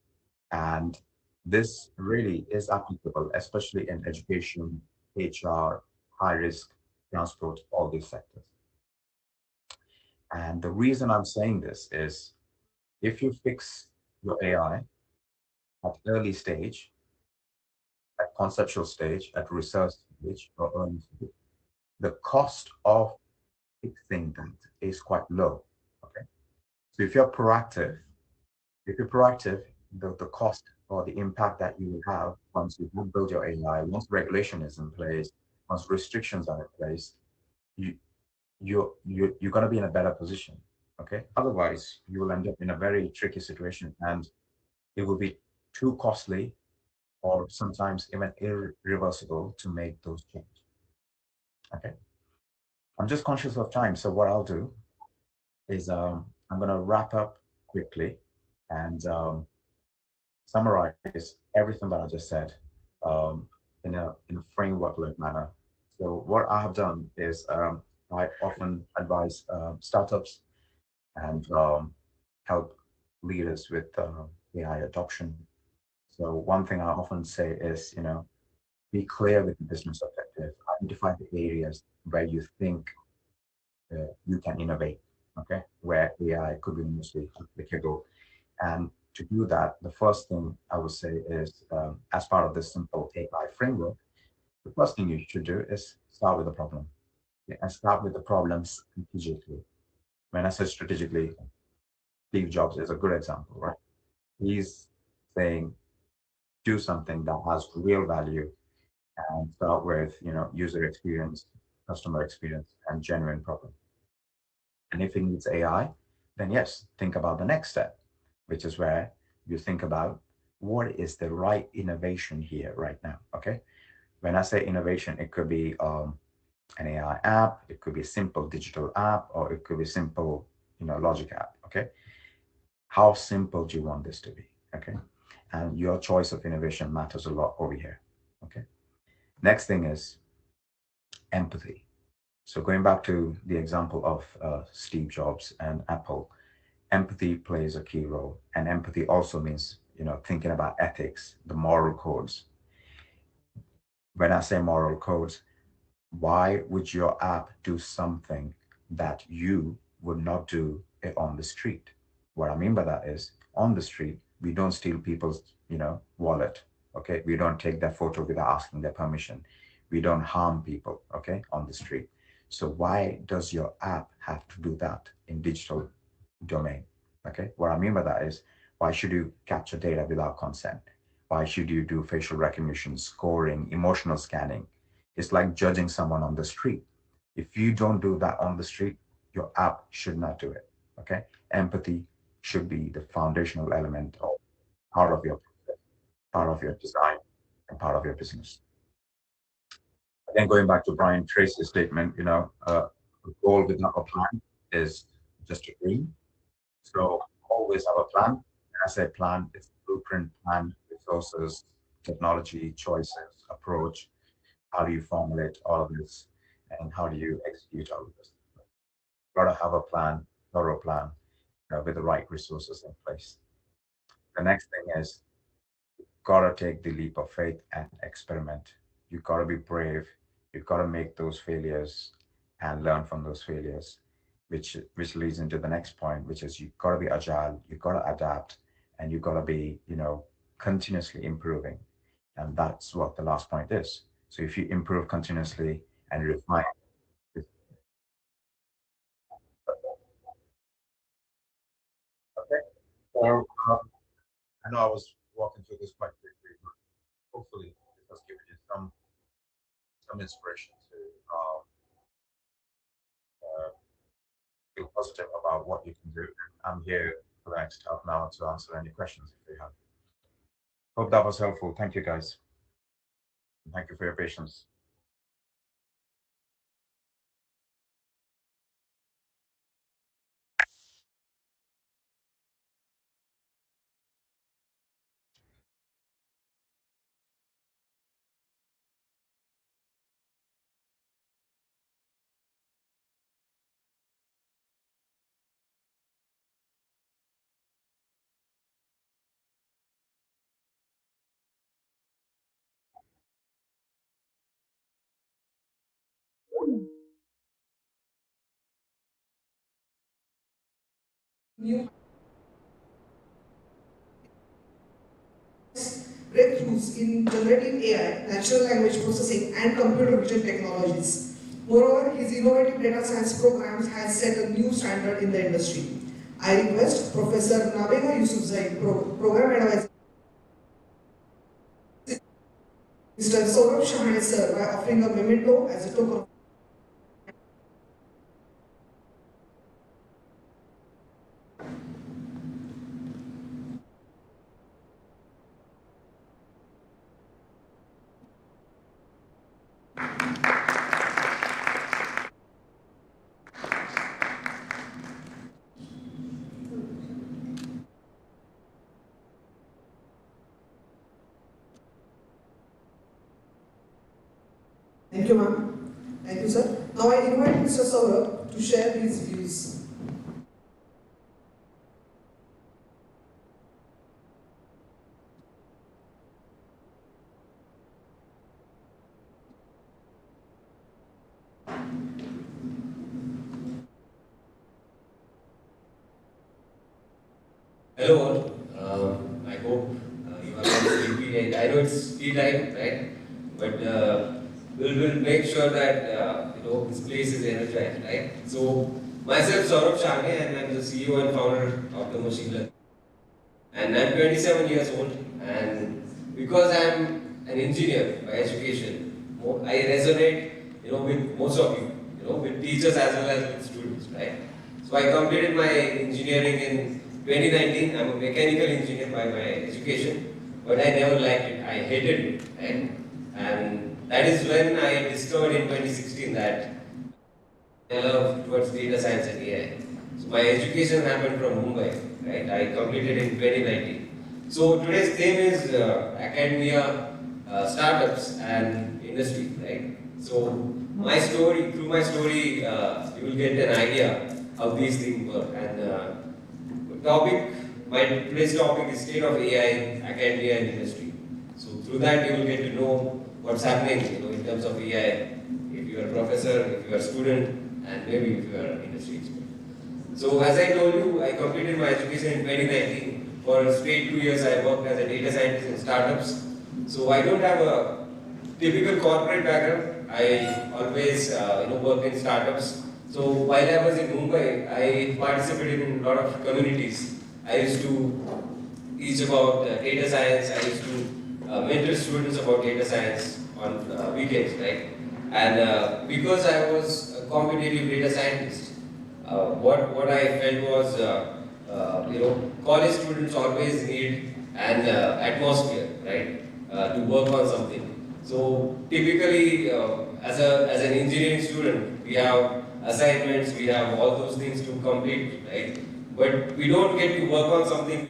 And this really is applicable, especially in education, HR, high risk, transport, all these sectors. And the reason I'm saying this is if you fix your AI at early stage, at conceptual stage, at research stage, or early stage, the cost of fixing that is quite low. Okay. So if you're proactive, the cost or the impact that you will have once you build your AI, once regulation is in place, once restrictions are in place, you're going to be in a better position. Okay. Otherwise, you will end up in a very tricky situation, and it will be too costly or sometimes even irreversible to make those changes. Okay. I'm just conscious of time, so what I'll do is I'm going to wrap up quickly and summarize everything that I just said in a framework-like manner. So what I have done is I often advise startups and help leaders with AI adoption. So one thing I often say is, be clear with the business objective. Identify the areas where you think you can innovate, okay, where AI could be mostly applicable. And to do that, the first thing I would say is, as part of this simple AI framework, the first thing you should do is start with the problem. Yeah, and start with the problem strategically. When I say strategically, Steve Jobs is a good example, right? He's saying, do something that has real value and start with, user experience, customer experience, and genuine problem. And if it needs AI, then yes, think about the next step, which is where you think about what is the right innovation here right now. Okay. When I say innovation, it could be an AI app, it could be a simple digital app, or it could be simple, logic app. Okay. How simple do you want this to be? Okay. And your choice of innovation matters a lot over here. Okay. Next thing is empathy. So going back to the example of Steve Jobs and Apple, empathy plays a key role. And empathy also means, thinking about ethics, the moral codes. When I say moral codes, why would your app do something that you would not do it on the street? What I mean by that is on the street, we don't steal people's, wallet. Okay. We don't take their photo without asking their permission. We don't harm people, okay, on the street. So why does your app have to do that in digital domain? Okay. What I mean by that is Why should you capture data without consent? Why should you do facial recognition, scoring, emotional scanning? It's like judging someone on the street. If you don't do that on the street, your app should not do it. Okay? Empathy should be the foundational element of part of your process, part of your design, and part of your business. Again, going back to Brian Tracy's statement, a goal without a plan is just a dream. So always have a plan. When I say plan, it's blueprint, plan, resources, technology, choices, approach. How do you formulate all of this, and how do you execute all of this? Got to have a plan, thorough plan, with the right resources in place. The next thing is, gotta take the leap of faith and experiment. You gotta be brave. You gotta make those failures and learn from those failures, which leads into the next point, which is you gotta be agile. You gotta adapt, and you gotta be continuously improving. And that's what the last point is. So if you improve continuously and refine. Okay. So I know I was walking through this quite quickly, but hopefully it has given you some inspiration to feel positive about what you can do. I'm here for the next half an hour to answer any questions if you have. Hope that was helpful. Thank you, guys. Thank you for your patience. New breakthroughs in generative AI, natural language processing, and computer vision technologies. Moreover, his innovative data science programs has set a new standard in the industry. I request Professor Nabega Yusufzai, Program Advisor, Mr. Saurabh Shahane sir, by offering a memento as a token. Thank you, ma'am. Thank you, sir. Now I invite Mr. Saurabh to share his views. Hello all. I hope you are not sleepy. I know it's tea time, right? But we'll make sure that this place is energized, right? So myself, Saurabh Shahane, and I'm the CEO and founder of the Machine Learning. And I'm 27 years old, and because I'm an engineer by education, I resonate, with most of you, with teachers as well as with students, right? So I completed my engineering in 2019. I'm a mechanical engineer by my education, but I never liked it. I hated it, right? And that is when I discovered in 2016 that I love towards data science and AI. So my education happened from Mumbai, right? I completed in 2019. So today's theme is academia, startups and industry, right? So through my story, you will get an idea how these things work. And today's topic is state of AI, academia and industry. So through that you will get to know what's happening, in terms of AI, if you are a professor, if you are a student, and maybe if you are an industry expert. So as I told you, I completed my education in 2019. For a straight 2 years I worked as a data scientist in startups. So I don't have a typical corporate background. I always worked in startups. So while I was in Mumbai, I participated in a lot of communities. I used to teach about data science. I used to mentor students about data science on weekends, right? And because I was a competitive data scientist, what I felt was, college students always need an atmosphere, right, to work on something. So typically, as an engineering student, we have assignments, we have all those things to complete, right? But we don't get to work on something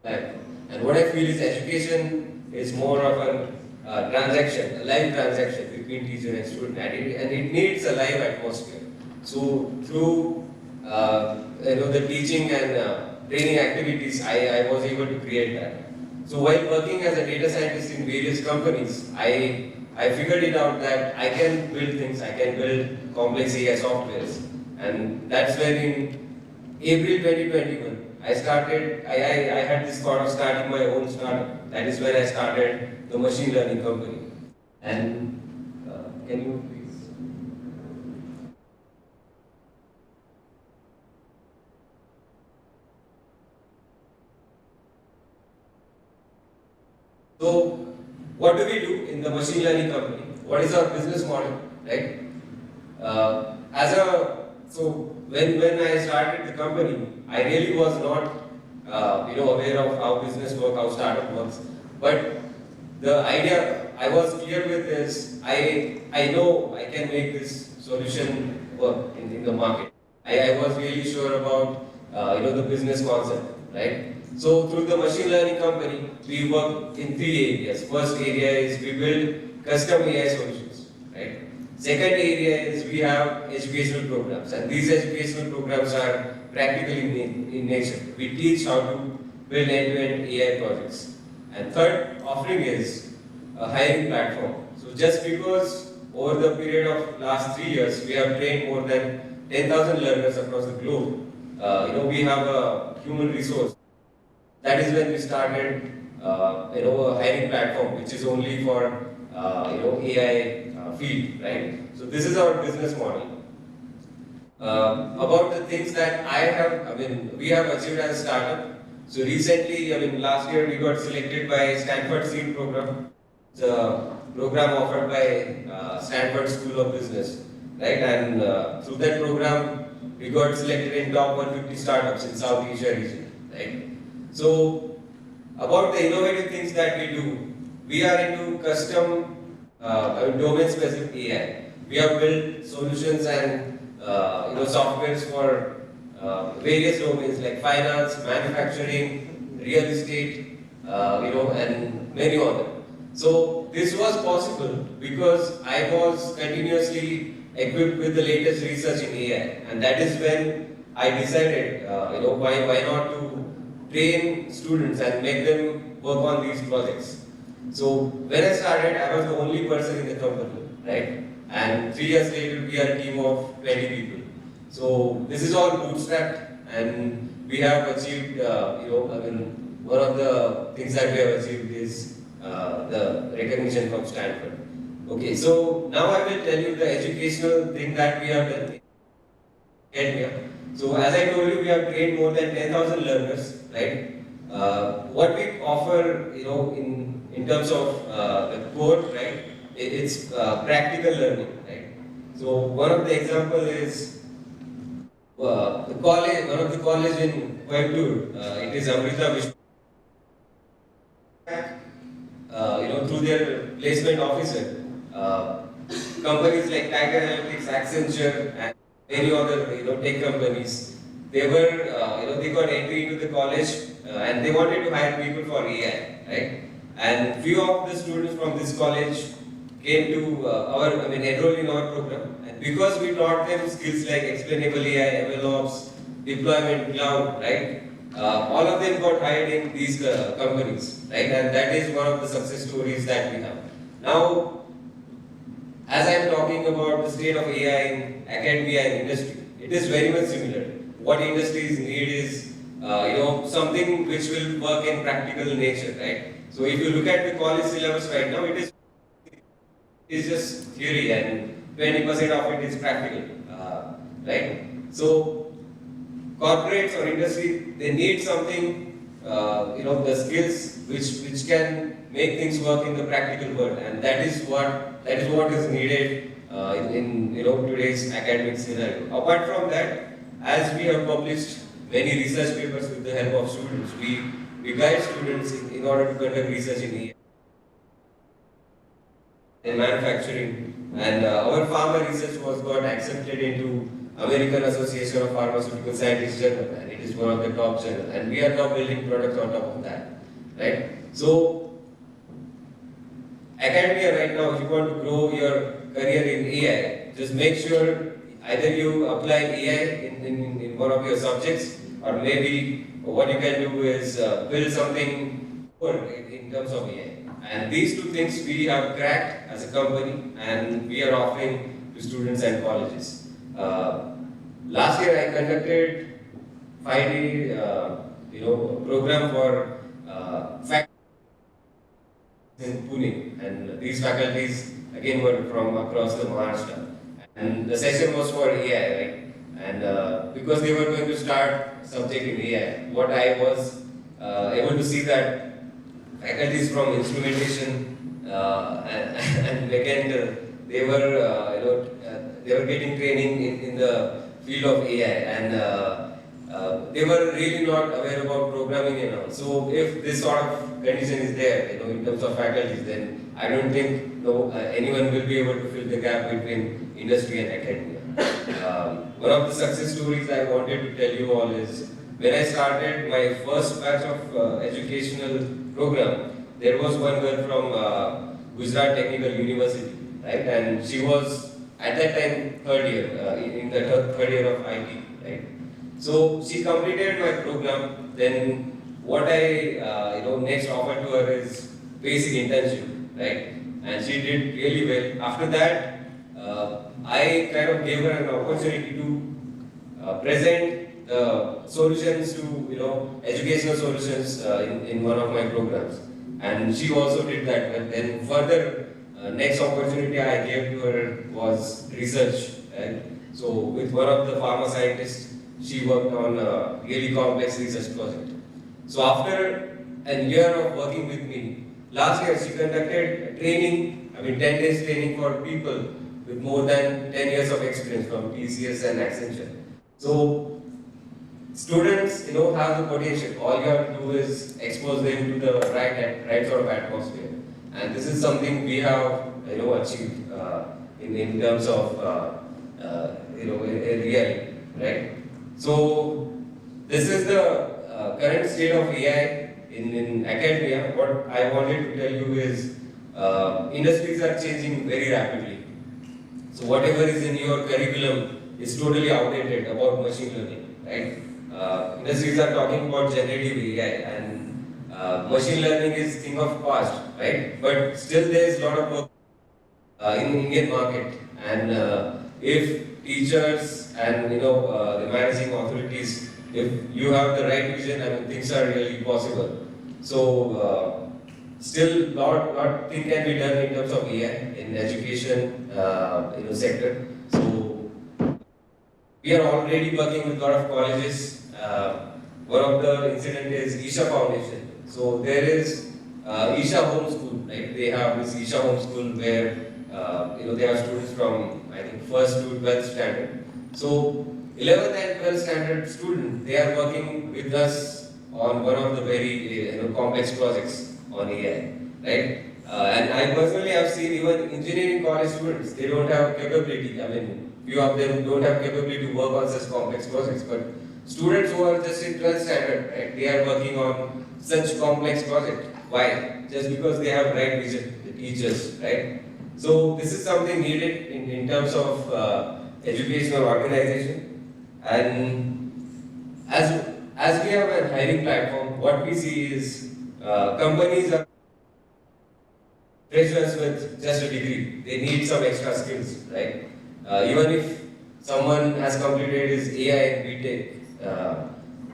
like. And what I feel is education is more of a transaction, a live transaction between teacher and student, and it needs a live atmosphere. So through the teaching and training activities, I was able to create that. So while working as a data scientist in various companies, I figured it out that I can build things, I can build complex AI softwares. And that's where in April 2021, I had this thought of starting my own startup. That is when I started the machine learning company. And can you please? So, what do we do in the machine learning company? What is our business model, right? When I started the company, I really was not, aware of how business works, how startup works. But the idea I was clear with is, I know I can make this solution work in the market. I was really sure about, the business concept, right? So through the machine learning company, we work in 3 areas. First area is we build custom AI solutions, right? Second area is we have educational programs, and these educational programs are practical in nature. We teach how to build end-to-end AI projects. And third offering is a hiring platform. So just because over the period of last 3 years, we have trained more than 10,000 learners across the globe, we have a human resource. That is when we started, a hiring platform, which is only for, AI field, right? So this is our business model. About the things that we have achieved as a startup. So recently, last year we got selected by Stanford Seed Program. It's a program offered by Stanford School of Business, right? And through that program, we got selected in top 150 startups in South Asia region, right? So, about the innovative things that we do, we are into custom domain-specific AI. We have built solutions and softwares for various domains like finance, manufacturing, real estate, and many others. So this was possible because I was continuously equipped with the latest research in AI, and that is when I decided, why not to train students and make them work on these projects. So when I started, I was the only person in the company, right? And 3 years later, we are a team of 20 people. So this is all bootstrapped, and we have achieved, one of the things that we have achieved is the recognition from Stanford. Okay, so now I will tell you the educational thing that we have done. So as I told you, we have trained more than 10,000 learners, right? What we offer, in terms of the core, right? It's practical learning, right? So one of the example is one of the college in Coimbatore. It is Amrita Vishwa. Through their placement officer, companies like Tiger Analytics, Accenture, and many other tech companies, they were they got entry into the college and they wanted to hire people for AI, right? And few of the students from this college came to enrolled in our program, and because we taught them skills like explainable AI, MLOps, deployment, cloud, right? All of them got hired in these companies, right? And that is one of the success stories that we have. Now, as I am talking about the state of AI in academia and industry, it is very much similar. What industries need is, something which will work in practical nature, right? So if you look at the college syllabus right now, it is just theory and 20% of it is practical, right? So corporates or industry, they need something the skills which can make things work in the practical world, and that is what is needed in today's academic scenario. Apart from that, as we have published many research papers with the help of students, we guide students in order to conduct research in manufacturing, and our pharma research was got accepted into American Association of Pharmaceutical Scientists journal, and it is one of the top journals, and we are now building products on top of that, right? So, academia right now, if you want to grow your career in AI, just make sure either you apply AI in one of your subjects, or maybe what you can do is build something in terms of AI. And these two things we have cracked as a company, and we are offering to students and colleges. Last year I conducted 5-day program for faculty in Pune, and these faculties again were from across the Maharashtra. And the session was for AI, right? And because they were going to start subject in AI, what I was able to see that faculties from instrumentation and mechanical, they were getting training in the field of AI, and they were really not aware about programming and all. So if this sort of condition is there, in terms of faculties, then I don't think anyone will be able to fill the gap between industry and academia. One of the success stories I wanted to tell you all is when I started my first batch of educational program, there was one girl from Gujarat Technical University, right? And she was at that time third year, in the third year of IT, right? So she completed my program. Then what I next offered to her is basic internship, right? And she did really well. After that, I kind of gave her an opportunity to present the solutions to educational solutions in one of my programs, and she also did that. And then further, next opportunity I gave to her was research, right? So with one of the pharma scientists, she worked on a really complex research project. So after a year of working with me, last year she conducted training, 10 days training for people with more than 10 years of experience from TCS and Accenture. So students, have the potential. All you have to do is expose them to the right sort of atmosphere. And this is something we have, achieved in terms of, reality, right? So this is the current state of AI in academia. What I wanted to tell you is industries are changing very rapidly. So whatever is in your curriculum is totally outdated about machine learning, right? Industries are talking about generative AI, and machine learning is thing of past, right? But still there is a lot of work in the Indian market, and if teachers and the managing authorities, if you have the right vision, things are really possible. So still lot thing can be done in terms of AI in education sector. So we are already working with a lot of colleges. One of the incident is Isha Foundation. So there is Isha Home School, right? They have this Isha Home School where they have students from, I think, 1st to 12th standard. So 11th and 12th standard students, they are working with us on one of the very complex projects on AI, right? And I personally have seen even engineering college students, they don't have capability. Few of them don't have capability to work on such complex projects, but students who are just in 12th standard, right, they are working on such complex project. Why? Just because they have right vision, the teachers, right? So this is something needed in terms of educational organization. And as we have a hiring platform, what we see is companies are freshers with just a degree. They need some extra skills, right? Even if someone has completed his AI and BTech,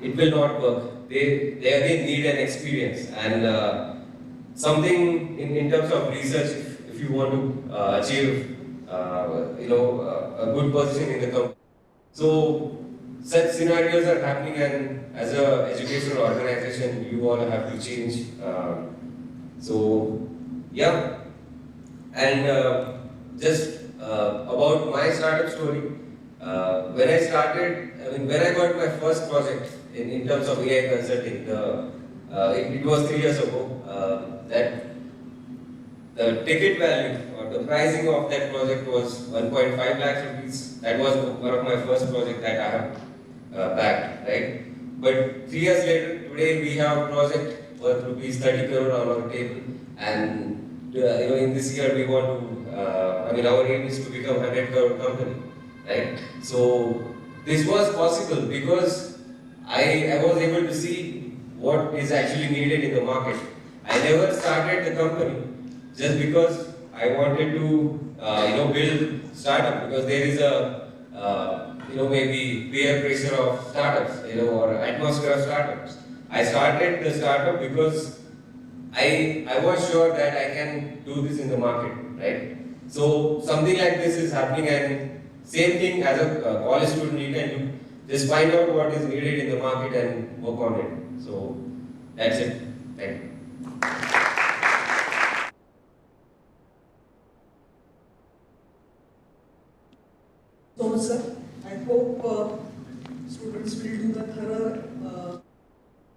it will not work. They again need an experience and something in terms of research. If you want to achieve, a good position in the company. So such scenarios are happening, and as a educational organization, you all have to change. So, yeah. And just about my startup story, when I started, when I got my first project in terms of AI consulting, it was 3 years ago, that the ticket value or the pricing of that project was 1.5 lakhs rupees. That was one of my first project that I have backed, right? But 3 years later, today we have a project worth rupees 30 crore on our table, and in this year we want to, our aim is to become 100 crore company, right? So this was possible because I was able to see what is actually needed in the market. I never started the company just because I wanted to, build startup, because there is a, maybe peer pressure of startups, or atmosphere of startups. I started the startup because I was sure that I can do this in the market, right? So something like this is happening, and same thing as a college student, you can just find out what is needed in the market and work on it. So that's it. Thank you. So, sir, I hope students will do the thorough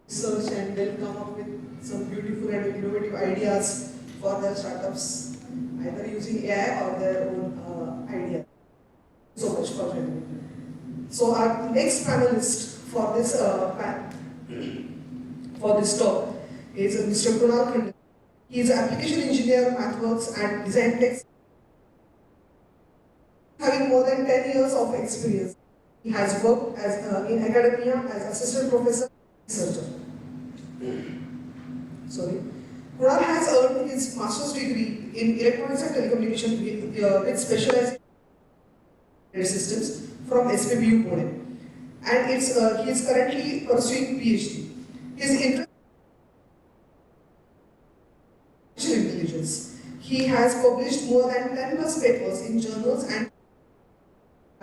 research and they'll come up with some beautiful and innovative ideas for their startups, either using AI or their own ideas. So much for joining. So our next panelist for this talk is Mr. Kunal Khandal. He is an application engineer, MathWorks and design tech, having more than 10 years of experience. He has worked in academia as assistant professor and researcher. Kunal has earned his master's degree in electronics and telecommunication with specialization in systems from SPBU Pune, and he is currently pursuing PhD. His interest in artificial intelligence. He has published more than 10 plus papers in journals and.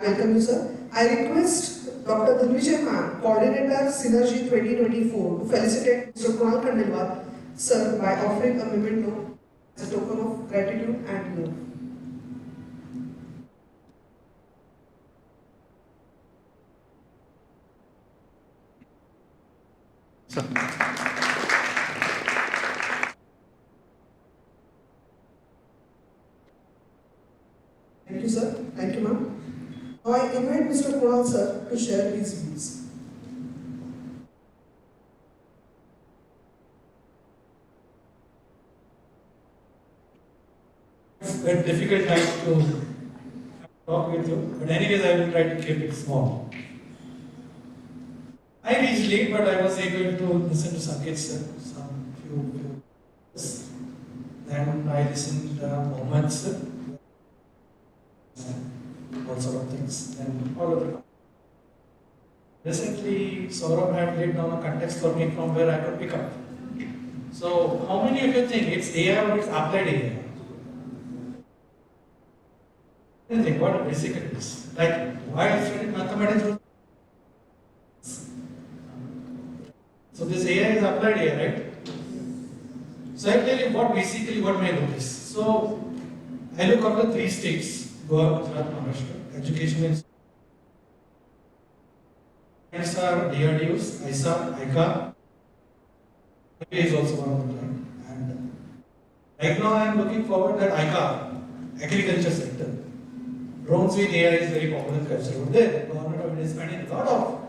Welcome you, sir. I request Dr. Dhulvijay ma'am, Coordinator Synergy 2024, to felicitate Mr. Kunal Khandal, sir, by offering a memento as a token of gratitude and love. Sir. Thank you, sir. Thank you, ma'am. Now I invite Mr. Kunal, sir, to share his views. It's a difficult time to talk with you, but anyways I will try to keep it small. I reached late, but I was able to listen to Sanket's some few. Then I listened to Mohammad's all sort of things, and all of it. Recently, Saurabh had laid down a context for me from where I could pick up. So, how many of you think it's AI or it's applied AI? I think what basically it is. Like, why I studied mathematics? So, this AI is applied AI, right? So, I tell you what may notice. So, I look at the 3 states. Goa, Gujarat, Maharashtra, education is are DRDOs, ISA, ICA. is also one of them. And right now I am looking forward that ICA, agriculture sector, drones with AI is very popular culture over there. The government of India is spending a lot of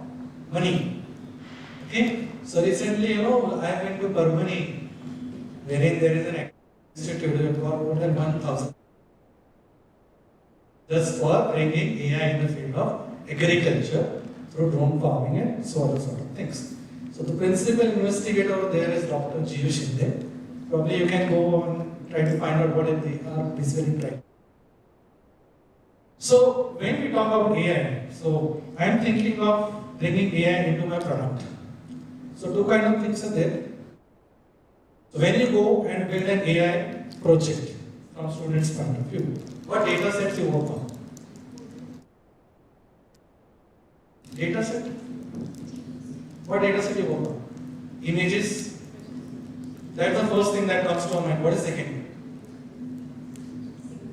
money. Okay, so recently, I have been to Parmani, wherein there is an institute with more than 1,000. Just for bringing AI in the field of agriculture through drone farming and so other sort of things. So the principal investigator over there is Dr. G. Shinde. Probably you can go and try to find out what they are basically trying. So when we talk about AI, so I am thinking of bringing AI into my product. So 2 kind of things are there. So when you go and build an AI project from students' point of view, what data sets you work on? Data set? What data set you work on? Images? That's the first thing that comes to our mind. What is second?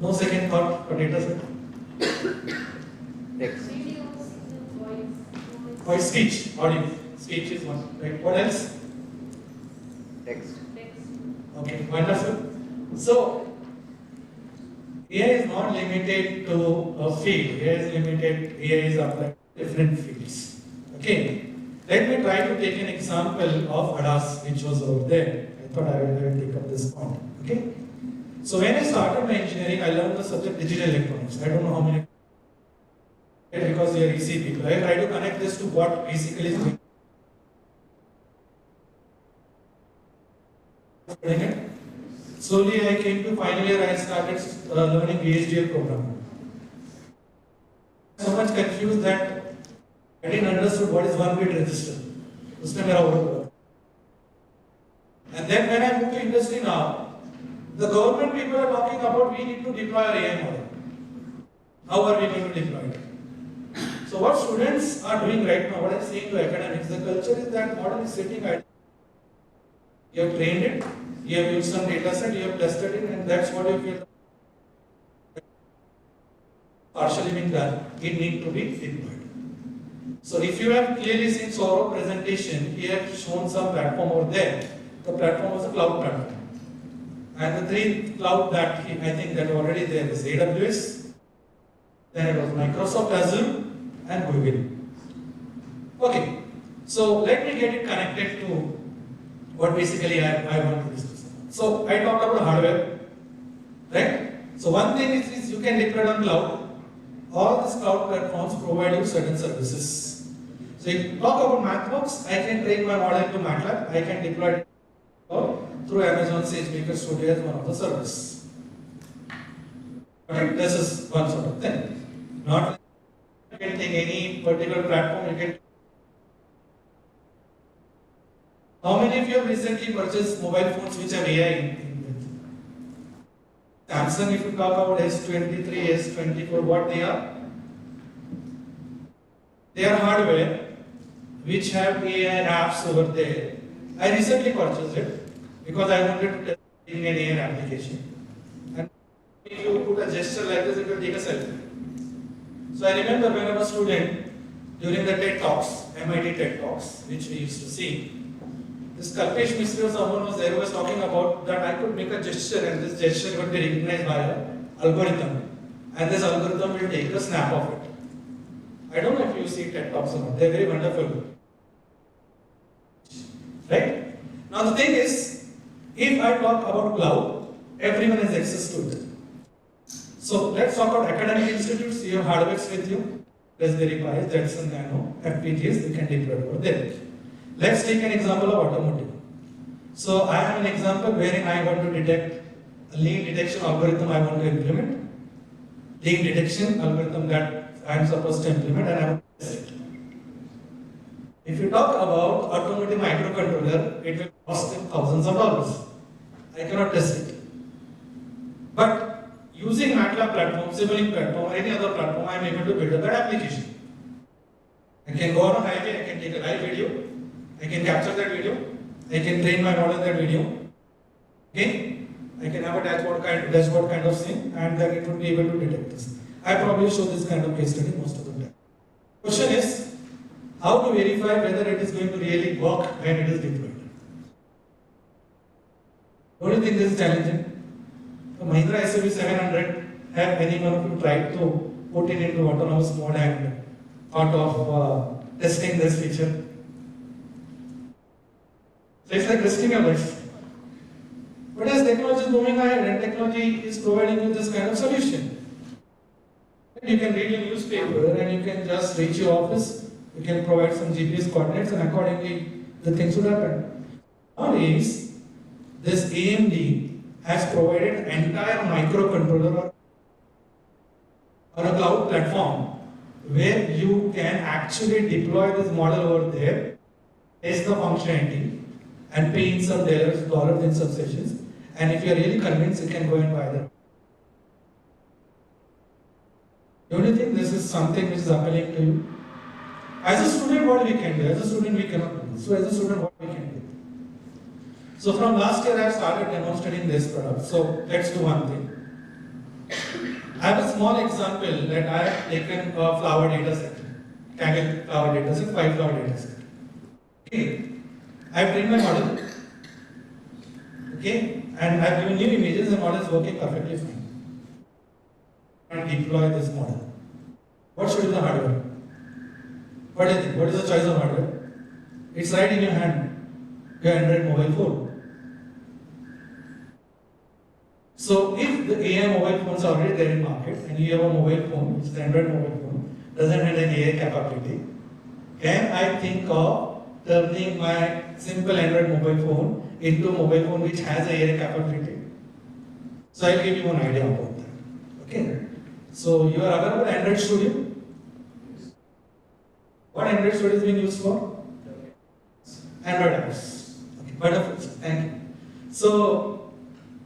No second thought for data set? Text. Voice, speech, audio. Speech is one. Right. What else? Text. Okay, wonderful. So, AI is not limited to a field. AI is applied to different fields. Okay. Let me try to take an example of ADAS, which was over there. I thought I will take up this point. Okay. So when I started my engineering, I learned the subject digital electronics. I don't know how many, because we are EC people. I try to connect this to what basically is going on. Slowly I came to final year, I started learning VHDL programming. So much confused that I didn't understood what is 1-bit register. And then when I moved to industry now, the government people are talking about we need to deploy our AI model. How are we going to deploy it? So what students are doing right now, what I'm saying to academics, the culture is that model is sitting idle. You have trained it, you have used some data set, you have tested it, and that's what you feel partially being done. It needs to be deployed. So if you have clearly seen Saurabh's presentation, he had shown some platform over there. The platform was a cloud platform. And the 3 cloud that I think that are already there is AWS, then it was Microsoft Azure and Google. Okay, so let me get it connected to what basically I want to discuss. So I talked about hardware, right? So one thing is you can deploy on cloud. All these cloud platforms provide you certain services. So if you talk about MathWorks, I can train my model to MATLAB, I can deploy it through Amazon SageMaker Studio as one of the services. Okay, this is one sort of thing. Not you can take any particular platform, you can. How many of you have recently purchased mobile phones which have AI in it? Samsung, if you talk about S23, S24, what they are? They are hardware which have AI apps over there. I recently purchased it because I wanted to test in an AI application. And if you put a gesture like this, it will take a selfie. So I remember when I was a student, during the TED Talks, MIT TED Talks, which we used to see, this Kalpesh Misri or someone was there who was talking about that I could make a gesture and this gesture would be recognized by an algorithm. And this algorithm will take a snap of it. I don't know if you see TED Talks or not, they're very wonderful. Right? Now the thing is, if I talk about cloud, everyone has access to it. So let's talk about academic institutes. You have hardware with you, Raspberry Pi, Jetson Nano, FPGAs, you can deploy over there. Let's take an example of automotive. So I have an example wherein I want to detect a lean detection algorithm I want to implement. Lean detection algorithm that I am supposed to implement and I want to test it. If you talk about automotive microcontroller, it will cost thousands of dollars. I cannot test it. But using MATLAB platform, Simulink platform, or any other platform, I am able to build a that application. I can go on a highway, I can take a live video, I can capture that video, I can train my model that video. Okay? I can have a dashboard kind of thing, and then it will be able to detect this. I probably show this kind of case study most of the time. Question is, how to verify whether it is going to really work when it is deployed? Don't you think this is challenging? The Mahindra SUV 700, have anyone of you tried to put it into autonomous mode and thought of testing this feature? So it's like risking your life. But as technology is moving ahead and technology is providing you this kind of solution, you can read your newspaper and you can just reach your office, you can provide some GPS coordinates and accordingly the things would happen. Nowadays, this AMD has provided an entire microcontroller or a cloud platform where you can actually deploy this model over there, test the functionality, and pay in some dollars in some sessions. And if you are really convinced, you can go and buy them. Don't you think this is something which is appealing to you? As a student, what we can do? As a student, we cannot do this. So as a student, what we can do? So from last year, I have started demonstrating this product. So let's do one thing. I have a small example that I have taken a flower data set, Kaggle flower data set, 5 flower data set. Okay, I have trained my model. Okay, and I have given new images. The model is working perfectly fine. And deploy this model. What should be the hardware? What do you think? What is the choice of hardware? It's right in your hand, your Android mobile phone. So if the AI mobile phones are already there in market and you have a mobile phone, which is an Android mobile phone, doesn't have an AI capability, can I think of turning my simple Android mobile phone into a mobile phone which has AI capability? So I'll give you an idea about that. Okay. So you are aware about Android Studio? What Android Studio is being used for? Android apps. Okay, wonderful. Thank you. So,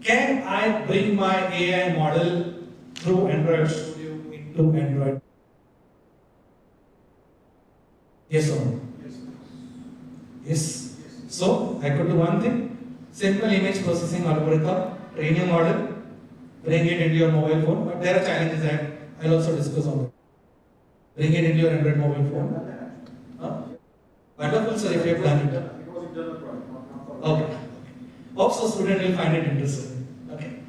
can I bring my AI model through Android Studio into Android? Yes or no? Yes. So, I could do one thing. Simple image processing algorithm, train your model, bring it into your mobile phone. But there are challenges that I'll also discuss on that. Bring it into your Android mobile phone. Wonderful, sir, if you have done it. Okay. Hope so student will find it interesting. Okay.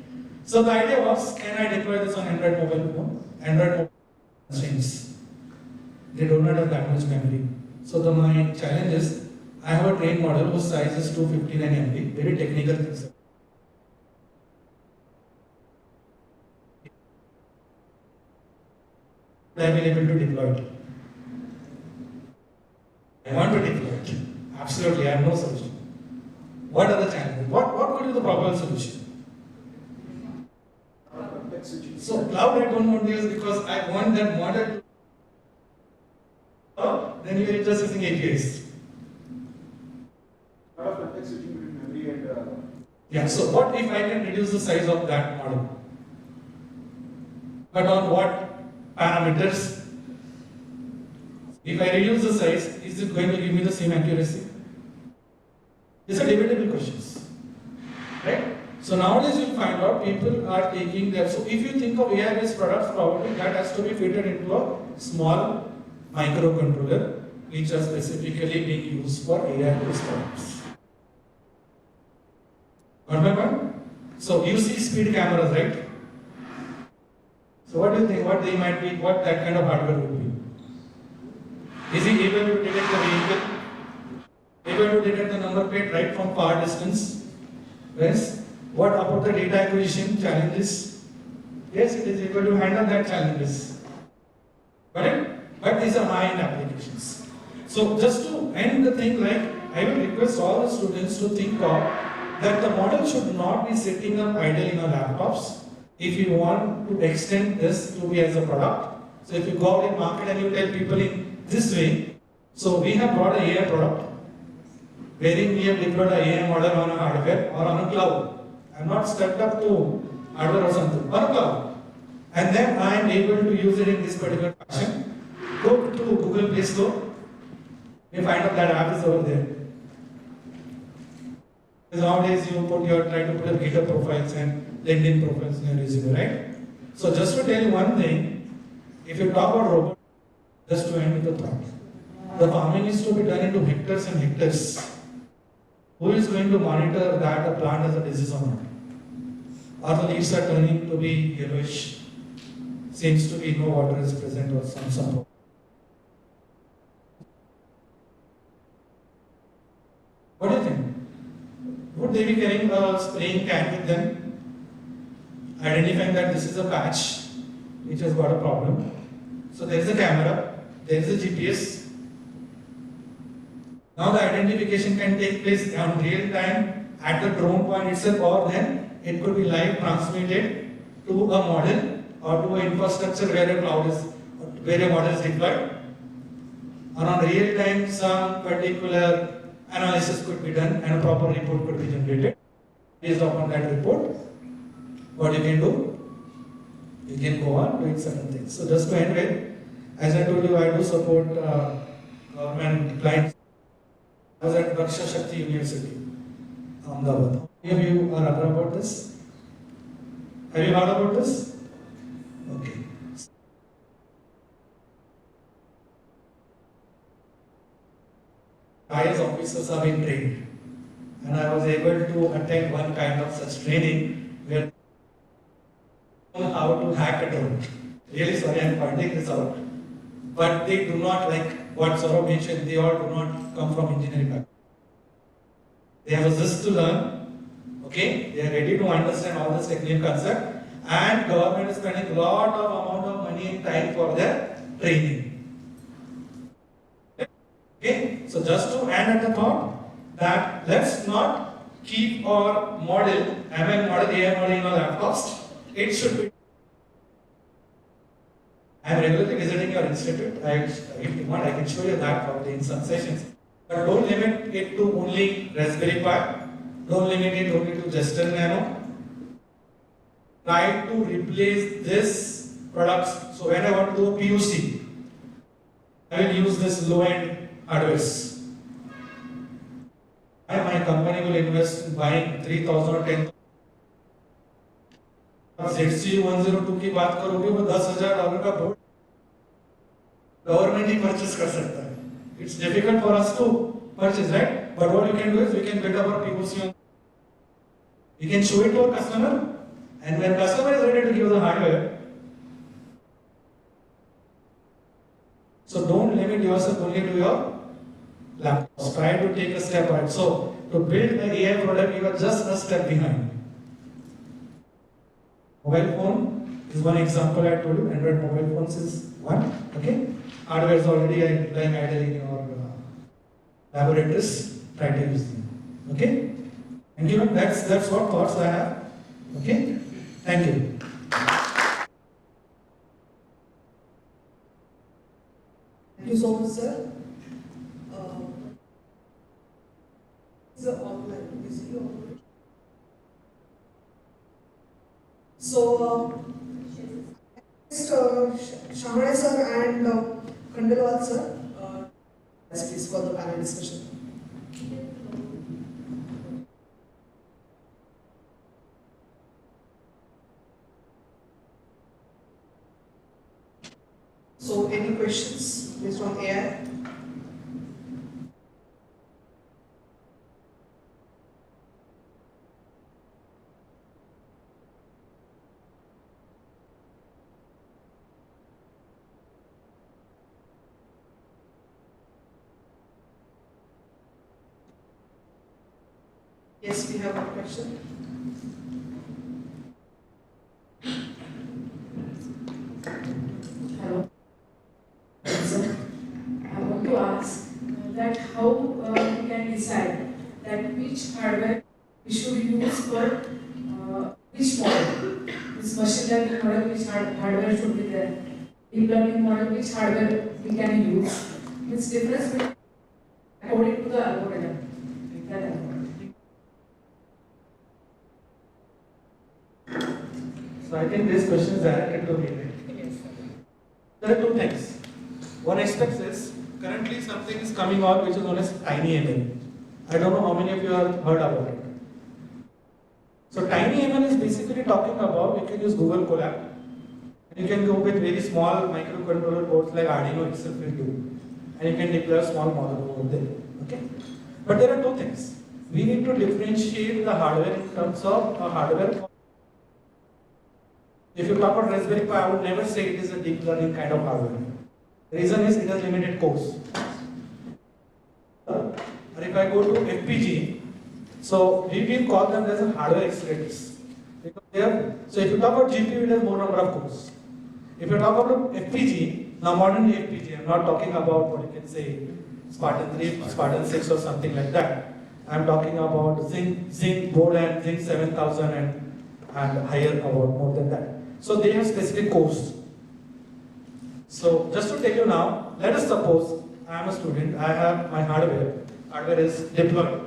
So the idea was, can I deploy this on Android mobile phone? Android mobile constraints. They do not have that much memory. So my challenge is, I have a trained model whose size is 259 MB, very technical things. I will be able to deploy it. I want to deploy it. Absolutely, I have no solution. What are the challenges? What could be the proper solution? So cloud I don't want to use because I want that model to then you are just using APIs. Yeah, so what if I can reduce the size of that model? But on what parameters? If I reduce the size, is it going to give me the same accuracy? These are debatable questions. Right? So nowadays you'll find out people are taking them. So if you think of AI-based products, probably that has to be fitted into a small microcontroller, which are specifically being used for AI-based products. Got my point? So you see speed cameras, right? So what do you think? What they might be? What that kind of hardware would be? Is he able to detect the vehicle? Able to detect the number plate right from far distance? Yes. What about the data acquisition challenges? Yes, it is able to handle that challenges. Correct? But these are high-end applications. So just to end the thing, like I will request all the students to think of that the model should not be sitting up idle in our laptops. If you want to extend this to be as a product, so if you go out in market and you tell people in this way, so we have brought an AI product, wherein we have deployed an AI model on a hardware or on a cloud. I'm not stuck up to hardware or something, on a cloud. And then I am able to use it in this particular fashion. Go to Google Play Store, you find out that app is over there. Because nowadays you try to put your GitHub profiles and LinkedIn profiles in your resume, right? So just to tell you one thing, if you talk about robots, just to end with the thought, the farming is to be done into hectares and hectares. Who is going to monitor that a plant has a disease or not? Or the leaves are turning to be yellowish, seems to be no water is present or some. What do you think? Would they be carrying a spraying can with them, identifying that this is a patch which has got a problem? So there is a camera, there is a GPS. Now the identification can take place on real time at the drone point itself, or then it could be live transmitted to a model or to an infrastructure where a cloud is, where a model is deployed. Or on real time, some particular analysis could be done and a proper report could be generated. Based upon that report, what you can do? You can go on doing certain things. So just to end with, as I told you, I do support government client. I was at Raksha Shakti University, Ahmedabad. Any of you are aware about this? Have you heard about this? Okay. IAS officers are being trained, and I was able to attend one kind of such training where how to hack a drone. Really sorry, I'm pointing this out, but they do not, like what Saurabh mentioned, they all do not come from engineering background. They have a zest to learn, okay? They are ready to understand all this technical concept, and government is spending a lot of amount of money and time for their training. Okay, so just to add at the thought that let's not keep our model, ML model, AI model in our laptops. It should be. I am regularly visiting your institute. If you want, I can show you that probably in some sessions. But don't limit it to only Raspberry Pi. Don't limit it only to Justin Nano. Try to replace this products. So when I want to do a POC, I will use this low-end hardware. My company will invest in buying 3,000 or 10,000. ZC102 की बात करोगे वो $10,000 का board government ही purchase कर सकता है. It's difficult for us to purchase, right? But what we can do is we can build up our POC. We can show it to our customer, and when customer is ready to give the hardware, so don't limit yourself only to your laptops. Try to take a step ahead. So to build the AI product, you are just a step behind. Mobile phone is one example I told you. Android mobile phones is one. Okay, hardware is already lying idle in your laboratories. Try to use them. Okay, and you know that's what thoughts I have. Okay, thank you. Thank you so much, sir. Is it online? Is it online? So, Shahane sir and Khandelwal sir, please for the panel discussion. So, any questions based on AI? Yes, we have a question. Hello. So, I want to ask that how we can decide that which hardware we should use for which model. This machine learning model, which hardware should be there. Deep learning model, which hardware we can use. It's difference between according to the algorithm. So I think this question is directed to me. Yes. There are two things. One aspect is currently something is coming out which is known as TinyML. I don't know how many of you have heard about it. So TinyML is basically talking about you can use Google Colab. You can go with very small microcontroller boards like Arduino itself will do, and you can deploy a small model over there. Okay. But there are two things. We need to differentiate the hardware in terms of a hardware. If you talk about Raspberry Pi, I would never say it is a deep learning kind of hardware. The reason is it has limited cores. Or if I go to FPG, so we will call them as a hardware accelerators. So if you talk about GPU, it has more number of cores. If you talk about FPG, now modern FPG, I'm not talking about what you can say Spartan 3, Spartan 6 or something like that. I'm talking about Zinc board and Zinc 7000 and higher about more than that. So they have specific cores. So just to tell you now, let us suppose I am a student, I have my hardware is deployed.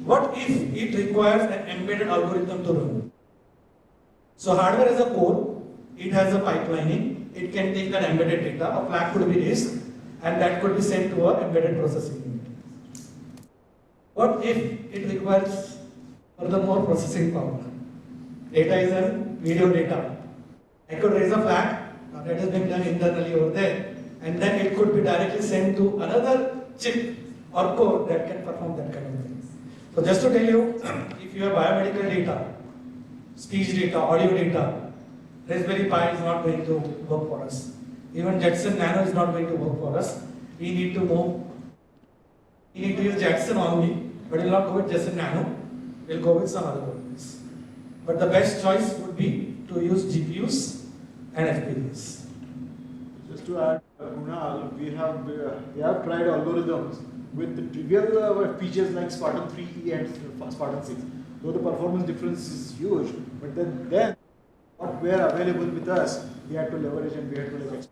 What if it requires an embedded algorithm to run? So hardware is a core, it has a pipelining, it can take that embedded data, a flag could be raised, and that could be sent to a embedded processing unit. What if it requires furthermore processing power? Data is a video data. I could raise a flag that is being done internally over there, and then it could be directly sent to another chip or core that can perform that kind of thing. So just to tell you, if you have biomedical data, speech data, audio data, Raspberry Pi is not going to work for us. Even Jetson Nano is not going to work for us. We need to move. We need to use Jetson only, but we'll not go with Jetson Nano. We'll go with some other ones. But the best choice would be to use GPUs and FPGAs. Just to add, Kunal, we have tried algorithms with the trivial features like Spartan 3E and Spartan 6. Though the performance difference is huge, but then what were available with us, we had to leverage and we had to like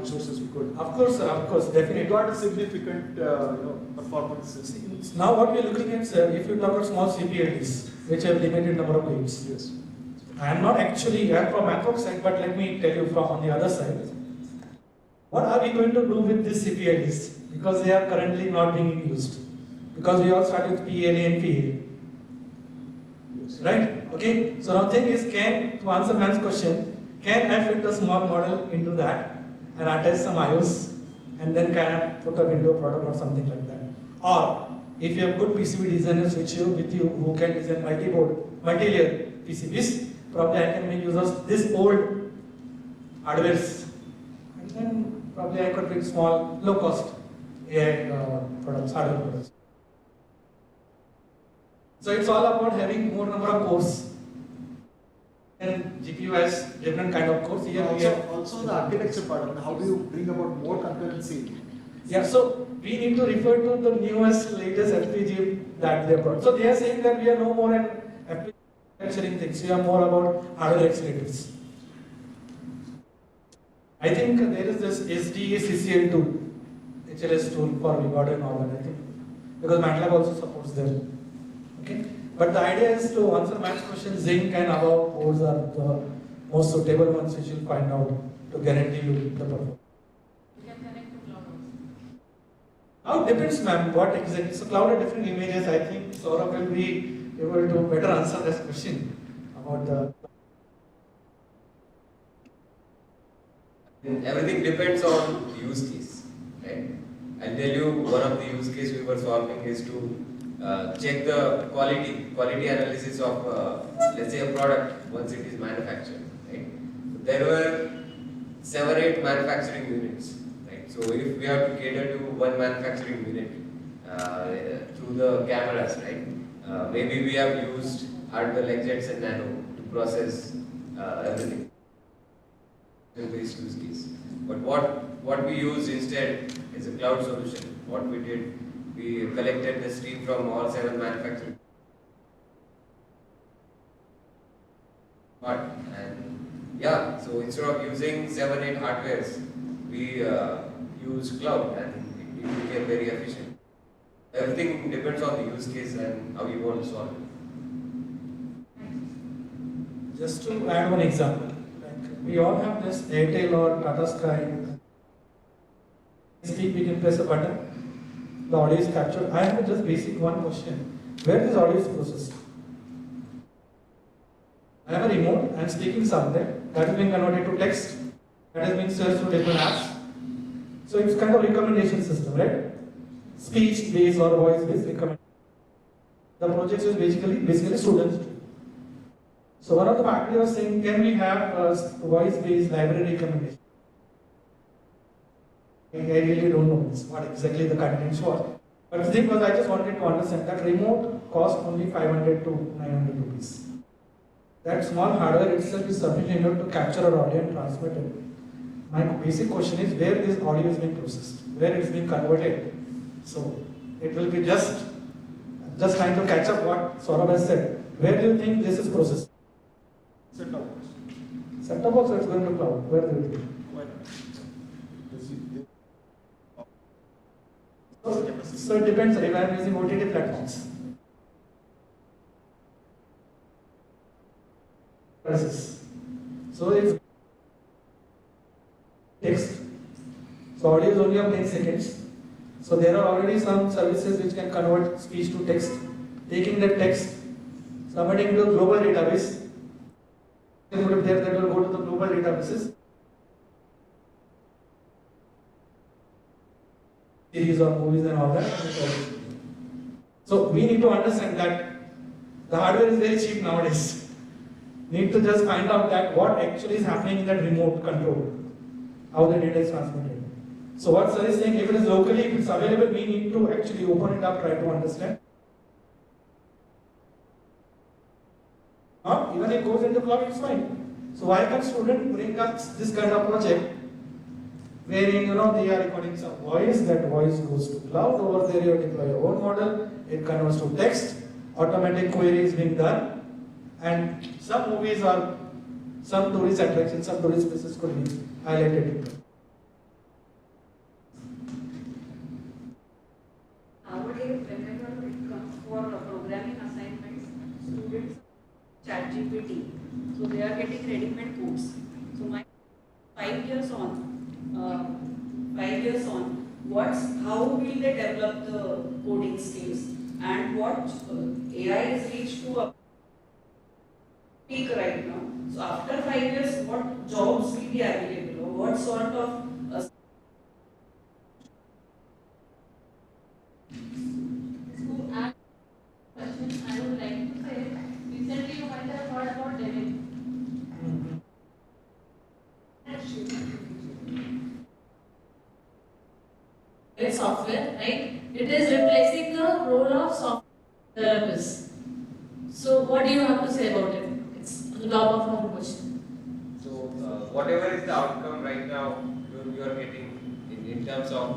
resources we could. Of course, definitely. We got a significant performance. Now what we are looking at, sir, if you talk about small CPLDs, which have limited number of gates. Yes. I am not actually, I am from Bangkok side, but let me tell you from on the other side. What are we going to do with these CPLDs? Because they are currently not being used. Because we all started with PLA and PA. Yes. Right? Okay. So now thing is, to answer man's question, can I fit a small model into that and attach some IOs and then can I put a window product or something like that? Or if you have good PCB designers with you who can design multi-layer PCBs, probably I can make use of this old hardwares, and then probably I could make small, low-cost AI products, hardware products. So it's all about having more number of cores. And GPU has different kind of cores. Here also the architecture part, how do you bring about more concurrency? Yeah, so we need to refer to the newest, latest FPGA that they brought. So they are saying that we are no more an FPGA manufacturing things, we are more about hardware accelerators. I think there is this SDA-CCL2 HLS tool for Vivato and all that, I think, because MATLAB also supports them. Okay, but the idea is to answer Matt's question. Zinc and above boards are the most suitable ones which you'll find out to guarantee you the performance. Now it depends, ma'am, what exactly. So cloud are different images. I think Saurabh will be able to better answer this question about the. Everything depends on the use case, right? I'll tell you one of the use case we were solving is to check the quality analysis of let's say a product once it is manufactured, right? There were 7-8 manufacturing units. So if we have to cater to one manufacturing unit through the cameras, right? Maybe we have used hardware like Jetson Nano to process everything. Based use case. But what we use instead is a cloud solution. What we did, we collected the stream from all 7 manufacturing. And yeah, so instead of using 7-8 hardwares, we use cloud and it became very efficient. Everything depends on the use case and how you want to solve it. Just to add one example, like we all have this Airtel or Tata Sky. We can press a button, the audio is captured. I have just basic one question. Where this audio is processed? I have a remote and speaking something that is being converted to text, that is being searched through different apps. So it's kind of recommendation system, right? Speech based or voice based recommendation. The project is basically students do. So one of the faculty was saying, can we have a voice based library recommendation? I really don't know what exactly the contents were. But the thing was, I just wanted to understand that remote cost only 500 to 900 rupees. That small hardware itself is sufficient enough to capture our audio and transmit it. My basic question is where this audio is being processed, where it is being converted. So it will be just trying to catch up what Saurabh has said. Where do you think this is processed? Set-top box. Set-top box, it's going to cloud. Where do you think? So it depends if I am using OTT platforms. So it's text. So audio is only of 10 seconds. So there are already some services which can convert speech to text, taking that text, submitting to a global database. There that will go to the global databases. Series of movies and all that. So we need to understand that the hardware is very cheap nowadays. Need to just find out that what actually is happening in that remote control, how the data is transmitted. So what sir is saying, if it is locally, if it's available, we need to actually open it up, try to understand. Even if it goes into cloud, it's fine. So why can't student bring up this kind of project wherein they are recording some voice, that voice goes to cloud, over there you deploy your own model, it converts to text, automatic query is being done, and some movies or some tourist attractions, some tourist places could be highlighted. Nowadays, whenever it comes for programming assignments, students ChatGPT, so they are getting ready-made codes. So my 5 years on, how will they develop the coding skills, and what AI is reached to a peak right now. So after 5 years, what jobs will be available, or what sort of To add question, I would like to say, recently you might have heard about Devin. Software, right? It is replacing the role of software developers. So what do you have to say about it? It's on the top of our question. So whatever is the outcome right now you are getting in terms of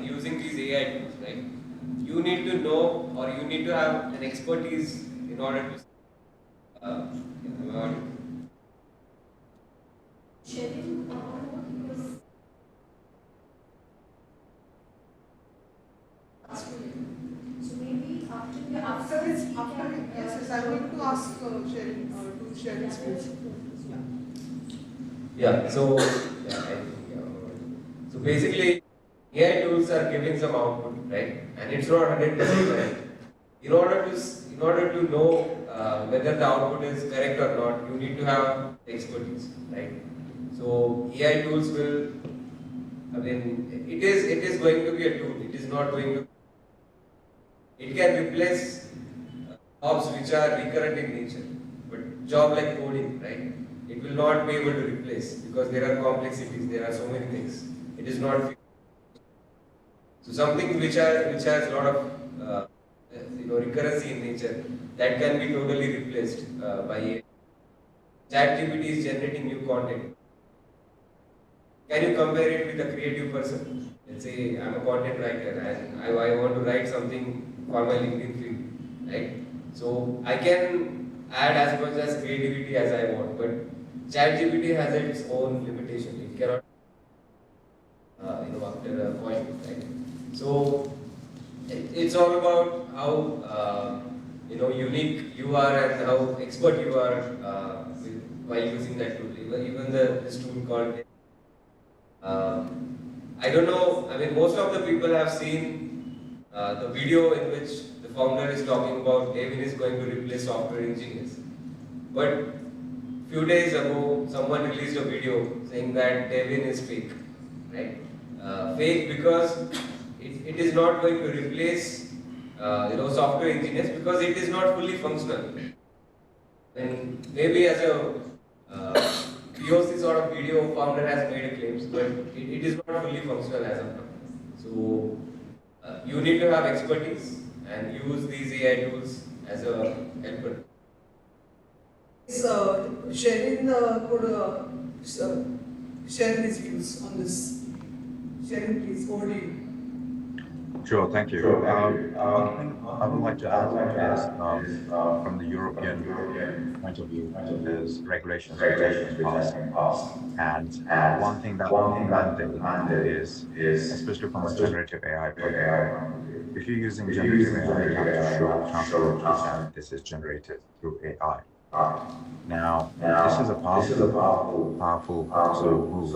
using these AI tools, right? You need to know, or you need to have an expertise in order to sharing So maybe after this, yes, I want to ask Sharon to share experience. Yeah. So basically, AI tools are giving some output, right? And it's not 100% correct. In order to know whether the output is correct or not, you need to have expertise, right? So AI tools will, it is going to be a tool. It is not going to. It can replace jobs which are recurrent in nature, but job like coding, right? It will not be able to replace because there are complexities. There are so many things. It is not. So something which has a lot of recurrency in nature, that can be totally replaced by AI. ChatGPT is generating new content. Can you compare it with a creative person? Let's say I'm a content writer and I want to write something for my LinkedIn feed, right? So I can add as much as creativity as I want, but ChatGPT has its own limitation. It cannot, after a point, right? So it's all about how unique you are and how expert you are by using that tool. Even this tool called. I don't know. Most of the people have seen the video in which the founder is talking about Devin is going to replace software engineers. But few days ago, someone released a video saying that Devin is fake, right? Fake because it is not going to replace software engineers because it is not fully functional. And maybe as a POC sort of video, founder has made a claims, but it is not fully functional as of now. So you need to have expertise and use these AI tools as a helper. Sharon could share his views on this. Sharon, please, over to you. Sure, thank you. One thing I would like to add is from the European point of view, there's regulations which have been passed. And one thing that mandate is, especially from a generative AI point of view, if you're using generative AI, you have to show transparency that this is generated through AI. Now, this is a powerful sort of move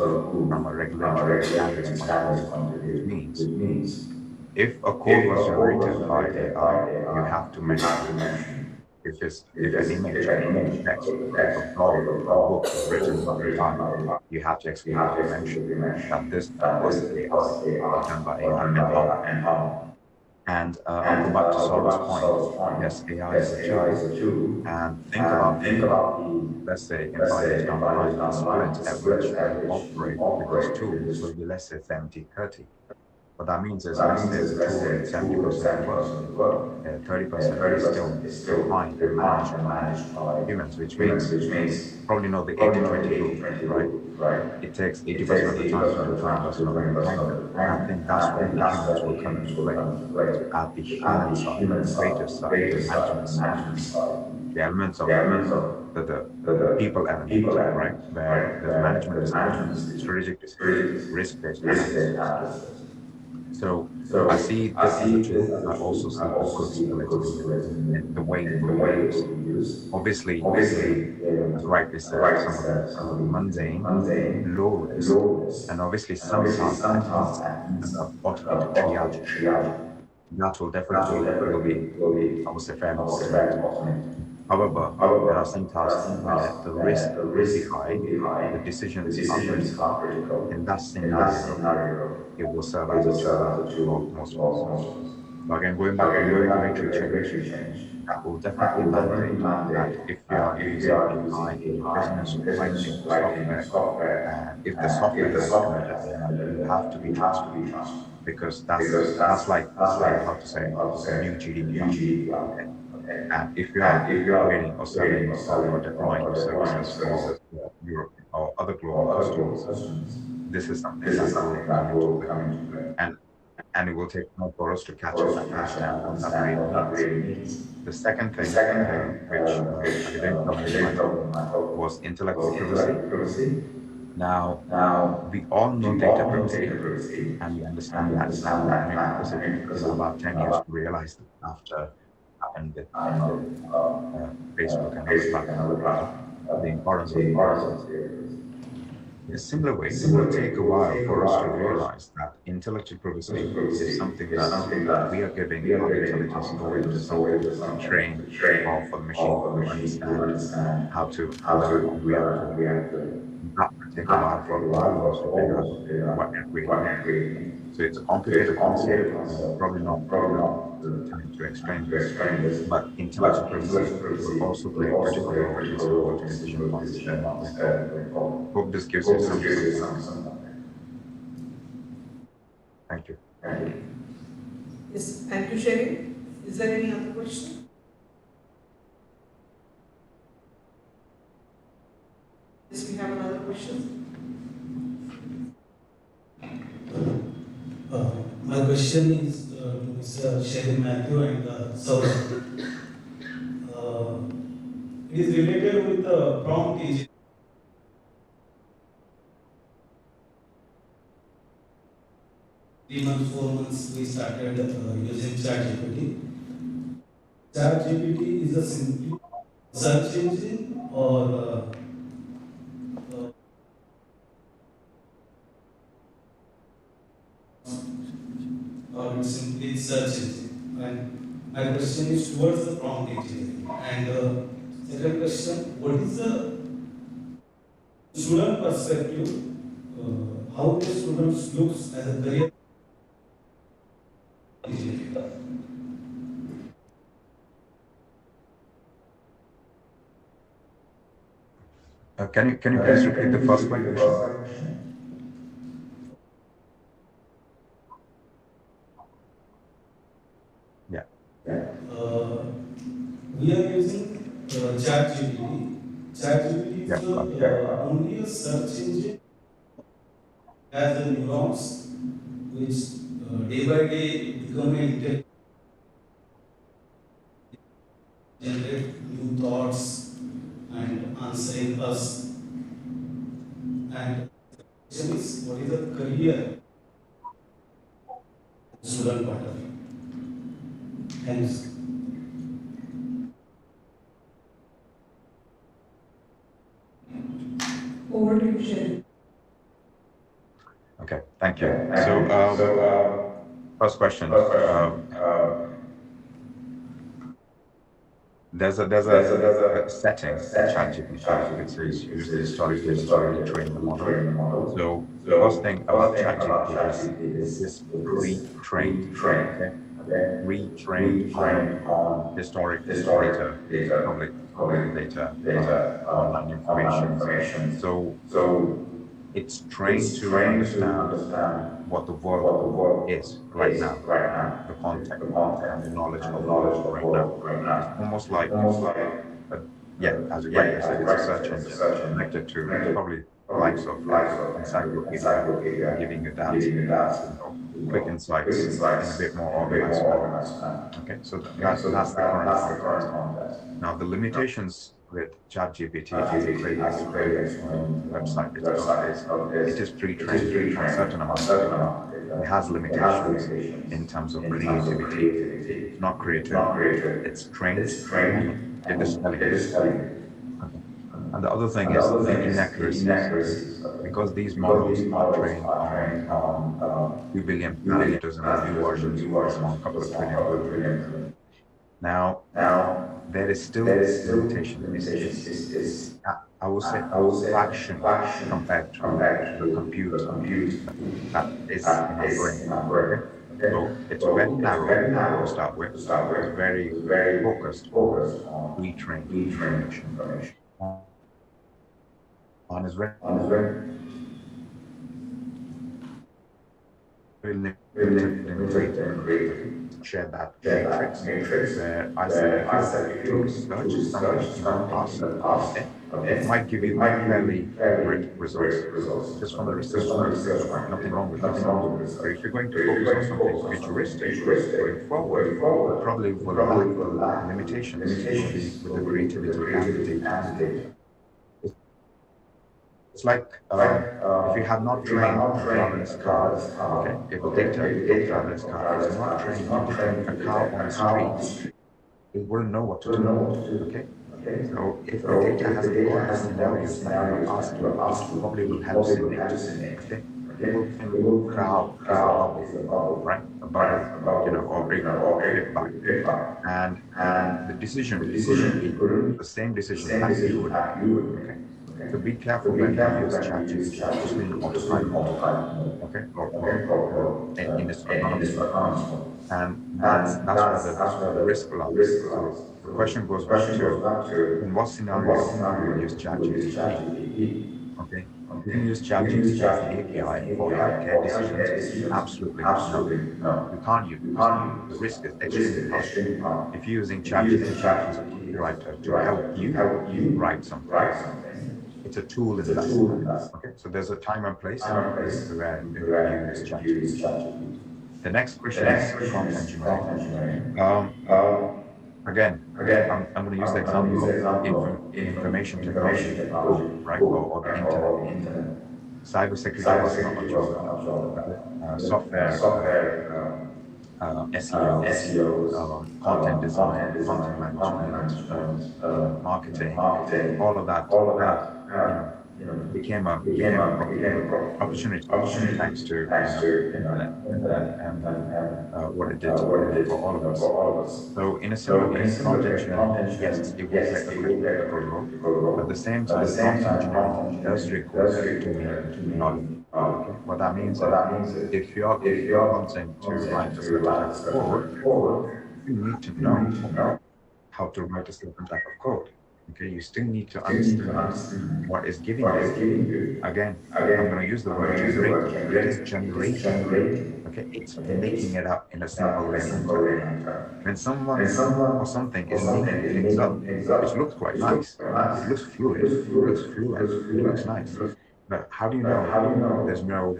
from a regulatory standards point of view, which means if a code was generated by AI, you have to mention it. If an image or a text or if a blog or a book is written by AI, you have to explicitly mention that this was AI or done by AI and how. And I'll go back to Saurabh's point. Yes, AI is a tool. And think about let's say in 5 years down the line, the split at which we operate with these tools will be, let's say, 70-30. What that means is, let's say the tool did 70% of work, 30% is still defined and managed by humans, which means probably know the 80-20 rule, right? It takes 80% of the time to do 20% of the assignment. And I think that's where the humans will come into play, to add the human side, the creative side, the management side, the elements of the people element, right? Where there's management decisions, strategic decisions, risk-based analysis. So I see this as a tool. I also see the good ability in the way it will be used. Obviously, as rightly said, some of the mundane, low risk, and obviously some tasks that need automated triage. That will definitely will be, I would say, fairly automated. However, there are some tasks where the risk will be high, the decisions are critical. In that scenario, it will serve as a tool for most of us. But again, going back to the regulatory change, that will definitely mandate that if you are using AI in your business or writing software, and if the software has committed AI, you have to be transparent, because that's like how to say a new GDPR. And if you are creating or selling or deploying your services for Europe or other global customers, this is something that will come into play. And it will take more for us to catch up and understand what that really means. The second thing, which I didn't cover in my talk, was intellectual privacy. Now, we all know data privacy, and we understand that now. I mean, because it took about 10 years to realize that after happened with Facebook and other platforms, the importance of data. In a similar way, it will take a while for us to realize that intellectual privacy is something that we are giving our intelligence over to something to train or for the machine to understand how to react to it. That will take a while for all of us to figure out what it really means. So it's a complicated concept, probably not the time to explain this, but intellectual privacy will also play a critical role in supporting decision points going forward. Hope this gives you some Thank you. Yes, thank you, Sherry. Is there any other question? Yes, we have another question. My question is to Mr. Sherry Matthew and Saurabh. It is related with the prompt engineering. 3 months, 4 months, we started using ChatGPT. ChatGPT is a simply search engine or it's simply search engine. And my question is towards the prompt engineering. And second question, what is the student perspective? How the students looks as a career engineer? Can you please repeat the first question? Yeah. We are using ChatGPT. ChatGPT is only a search engine as the neurons, which day by day become intelligent, generate new thoughts and answering us. And question is, what is the career student point of view? Thanks. Thank you. So, first question. There's a setting in ChatGPT which says use the historic data to retrain the model. So the first thing about ChatGPT is this pre-trained, okay? Retrained on historic data, public data, online information. So it's trained to understand what the world is right now, the context and the knowledge of the world right now. It's almost like, as you rightly said, it's a search engine connected to probably likes of encyclopedia, giving you that, quick insights in a bit more organized manner. Okay, so that's the current context. Now the limitations with ChatGPT as a creating website it is pre-trained on a certain amount of data. It has limitations in terms of creativity. It's not creative. It's trained. It is telling. And the other thing is the inaccuracies. Because these models are trained on 2 billion parameters and new versions on a couple of trillion. Now, there is still limitation. I will say fraction compared to the compute that is in our brain. So it's very narrow to start with. It's very focused on retrained information. On his very limited share that matrix where I said if you research something in the past, it might give you fairly great results just from the research point. Nothing wrong with this. But if you're going to focus on something futuristic going forward, probably will lack limitations with the creativity and the data. It's like if you have not trained a driverless car, okay, if the data of the driverless car is not trained to detect a cow on the street, it wouldn't know what to do, okay? So if the data hasn't got the scenarios that you're asking, it probably will hallucinate, okay? It will think cow is a bubble, right? A bubble, or big bag. And the decision would be the same decision as you would have, okay? So be careful when you use ChatGPT, especially in autopilot, okay, or in this autonomous mode. And that's where the risk lies. So the question goes back to in what scenario you will use ChatGPT? Okay, you can use ChatGPT as an API for healthcare decisions. Absolutely no. You can't use it. The risk is extremely high. If you're using ChatGPT as a copywriter to help you write something, it's a tool in that. Okay, so there's a time and place where you use ChatGPT. The next question is prompt engineering. Again, I'm going to use the example of information technology, right, or the internet. Cybersecurity is not a job. Software, SEO, content design, content management, marketing, all of that. Became a opportunity thanks to internet and what it did for all of us. So in a similar way, prompt engineering, yes, it will play a critical role. But at the same time, prompt engineering does require knowledge. Okay. What that means is if you're wanting to write a certain type of code, you need to know how to write a certain type of code. Okay, you still need to understand what is giving you. Again, I'm going to use the word generate. It is generating. Okay, it's making it up in a simple way. When someone or something is making things up, which looks quite nice, it looks fluid, it looks fluent, it looks nice. But how do you know there's no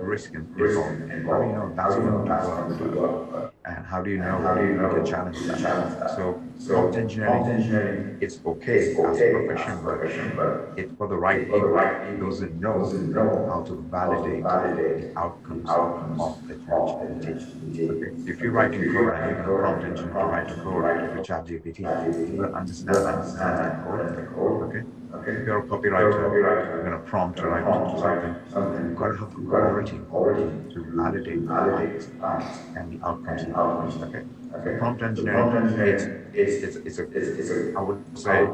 risk involved? How do you know that's going to work? And how do you know to challenge that? So prompt engineering, it's okay as a profession, but it's for the right people, those who know how to validate the outcomes of the ChatGPT. Okay, if you're writing code and you're going to prompt engineer to write a code with ChatGPT, you will understand the code. Okay, if you're a copywriter, you're going to prompt to write something. You've got to have the authority to validate the facts and the outcomes. Okay, so prompt engineering, I would say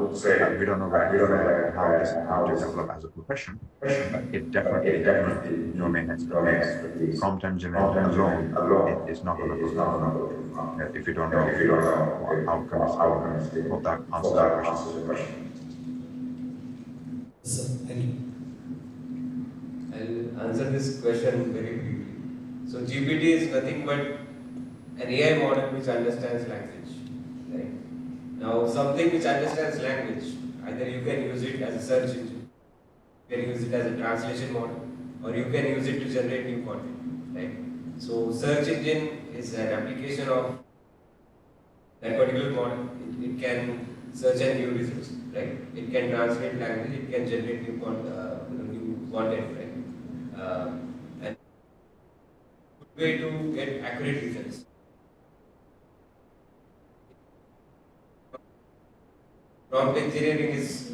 we don't know where how this is going to develop as a profession, but it definitely domain expertise. Prompt engineering alone is not going to go if you don't know what outcomes. Hope that answers the question. Thank you. I'll answer this question very briefly. So GPT is nothing but an AI model which understands language. Right? Now, something which understands language, either you can use it as a search engine, you can use it as a translation model, or you can use it to generate new content. Right? So, search engine is an application of that particular model. It can search and new results. Right? It can translate language. It can generate new content. Right? And good way to get accurate results. Prompt engineering is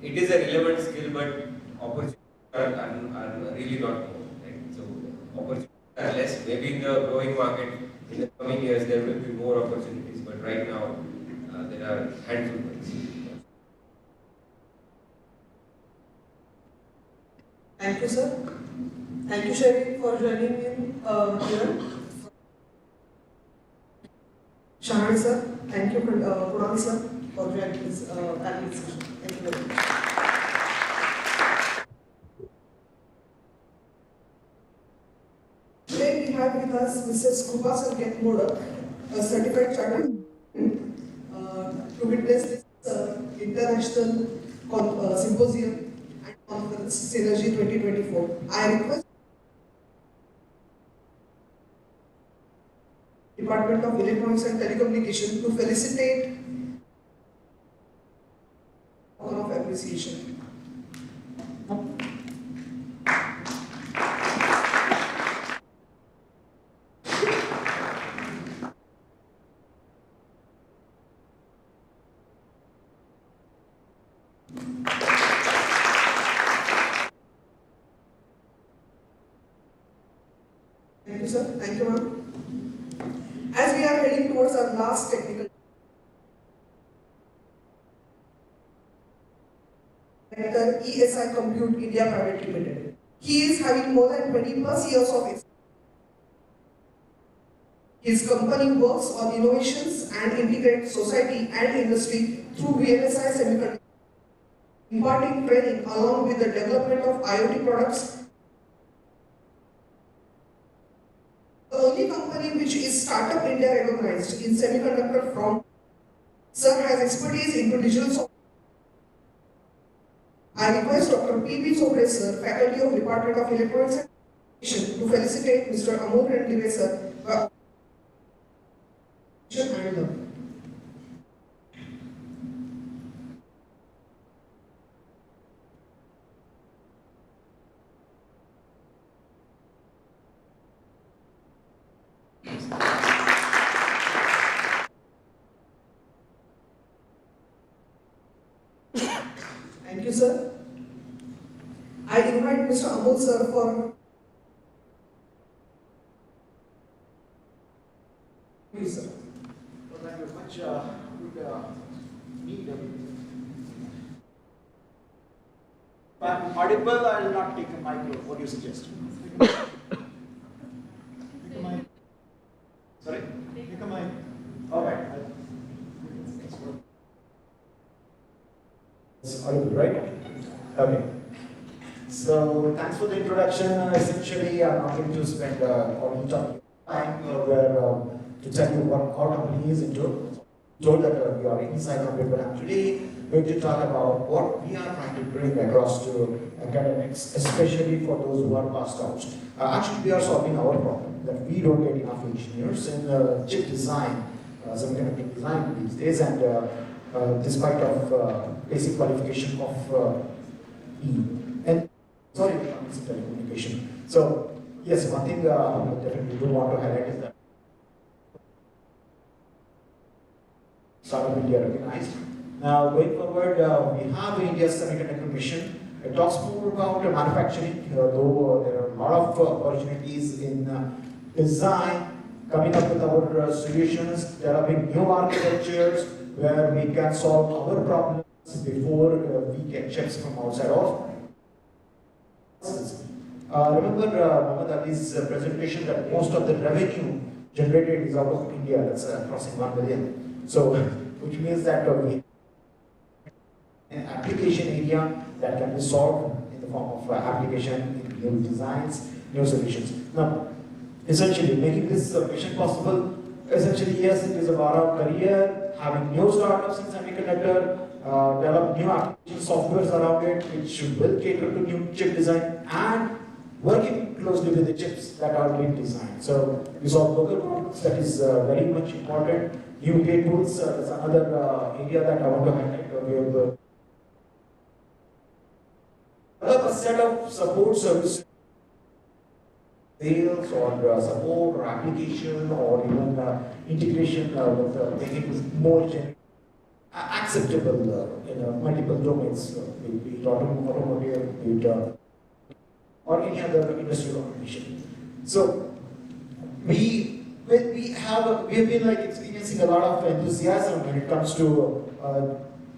a relevant skill, but opportunities are really not more. Right? So opportunities are less. Maybe in the growing market in the coming years there will be more opportunities, but right now there are handful of ones. Thank you, sir. Thank you, Sherry, for joining in here. Shahan, sir. Thank you, Kunal, sir, for joining this panel session. Thank you very much. Today we have with us Mrs. Krupa Sanket Modak, a certified chartered to witness this international symposium and conference Synergy 2024. I request Department of Electronics and Telecommunication to felicitate of appreciation. Thank you, sir. Thank you, ma'am. As we are heading towards our last technical director, ESI Compute India Private Limited. He is having more than 20 plus years of experience. His company works on innovations and integrates society and industry through VLSI Semiconductor, imparting training along with the development of IoT products. The only company which is Startup India recognized in semiconductor from Sir has expertise into digital software. I request Dr. P.B. Sobre, sir, Faculty of Department of Electronics and Communication, to felicitate Mr. Amol Rendile, sir, for and love. Thank you, sir. I invite Mr. Amol, sir, for please, sir. Thank you very much. If I'm audible, I will not take a mic. What do you suggest? Take a mic. Sorry? Take a mic. All right. It's audible, right? Okay. So thanks for the introduction. Essentially, I'm not going to spend all the time to tell you what our company is into. Told that we are inside company, but I'm today going to talk about what we are trying to bring across to academics, especially for those who are passed out. Actually, we are solving our problem that we don't get enough engineers in chip design, semiconductor design these days, and despite of basic qualification of E. And sorry, telecommunication. So yes, one thing I definitely do want to highlight is that Startup India recognized. Now going forward, we have India's Semiconductor Mission. It talks more about manufacturing, though there are a lot of opportunities in design, coming up with our solutions, developing new architectures where we can solve our problems before we get chips from outside of. Remember Muhammad Ali's presentation that most of the revenue generated is out of India, that's crossing 1 billion. So, which means that we an application area that can be solved in the form of application, in new designs, new solutions. Now, essentially, making this mission possible, essentially, yes, it is about our career, having new startups in semiconductor, develop new application softwares around it, which will cater to new chip design, and working closely with the chips that are being designed. So, we saw local products, that is very much important. UPA tools is another area that I want to highlight. We have a set of support services, sales or support or application or even integration with making it more acceptable in multiple domains, be it automotive, be it or any other industrial automation. So we have been like experiencing a lot of enthusiasm when it comes to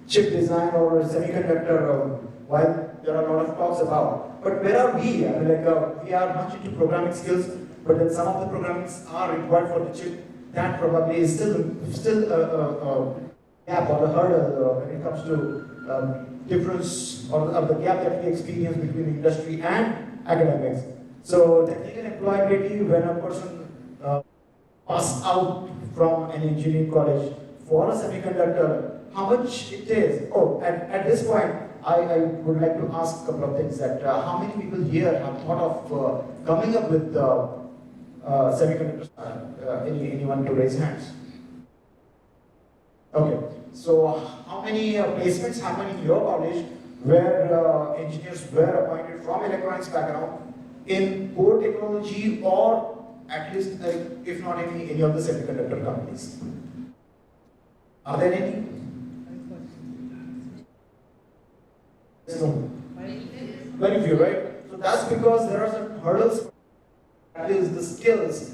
chip design or semiconductor. While there are a lot of talks about, but where are we? I mean, like we are much into programming skills, but then some of the programmings are required for the chip. That probably is still a gap or a hurdle when it comes to difference or the gap that we experience between industry and academics. So technical employability, when a person passes out from an engineering college for a semiconductor, how much it is? Oh, at this point, I would like to ask a couple of things. That how many people here have thought of coming up with semiconductors? Anyone to raise hands? Okay. So how many placements happen in your college where engineers were appointed from electronics background in core technology or at least if not any of the semiconductor companies? Are there any? No. Very few, right? So that's because there are certain hurdles. That is the skills.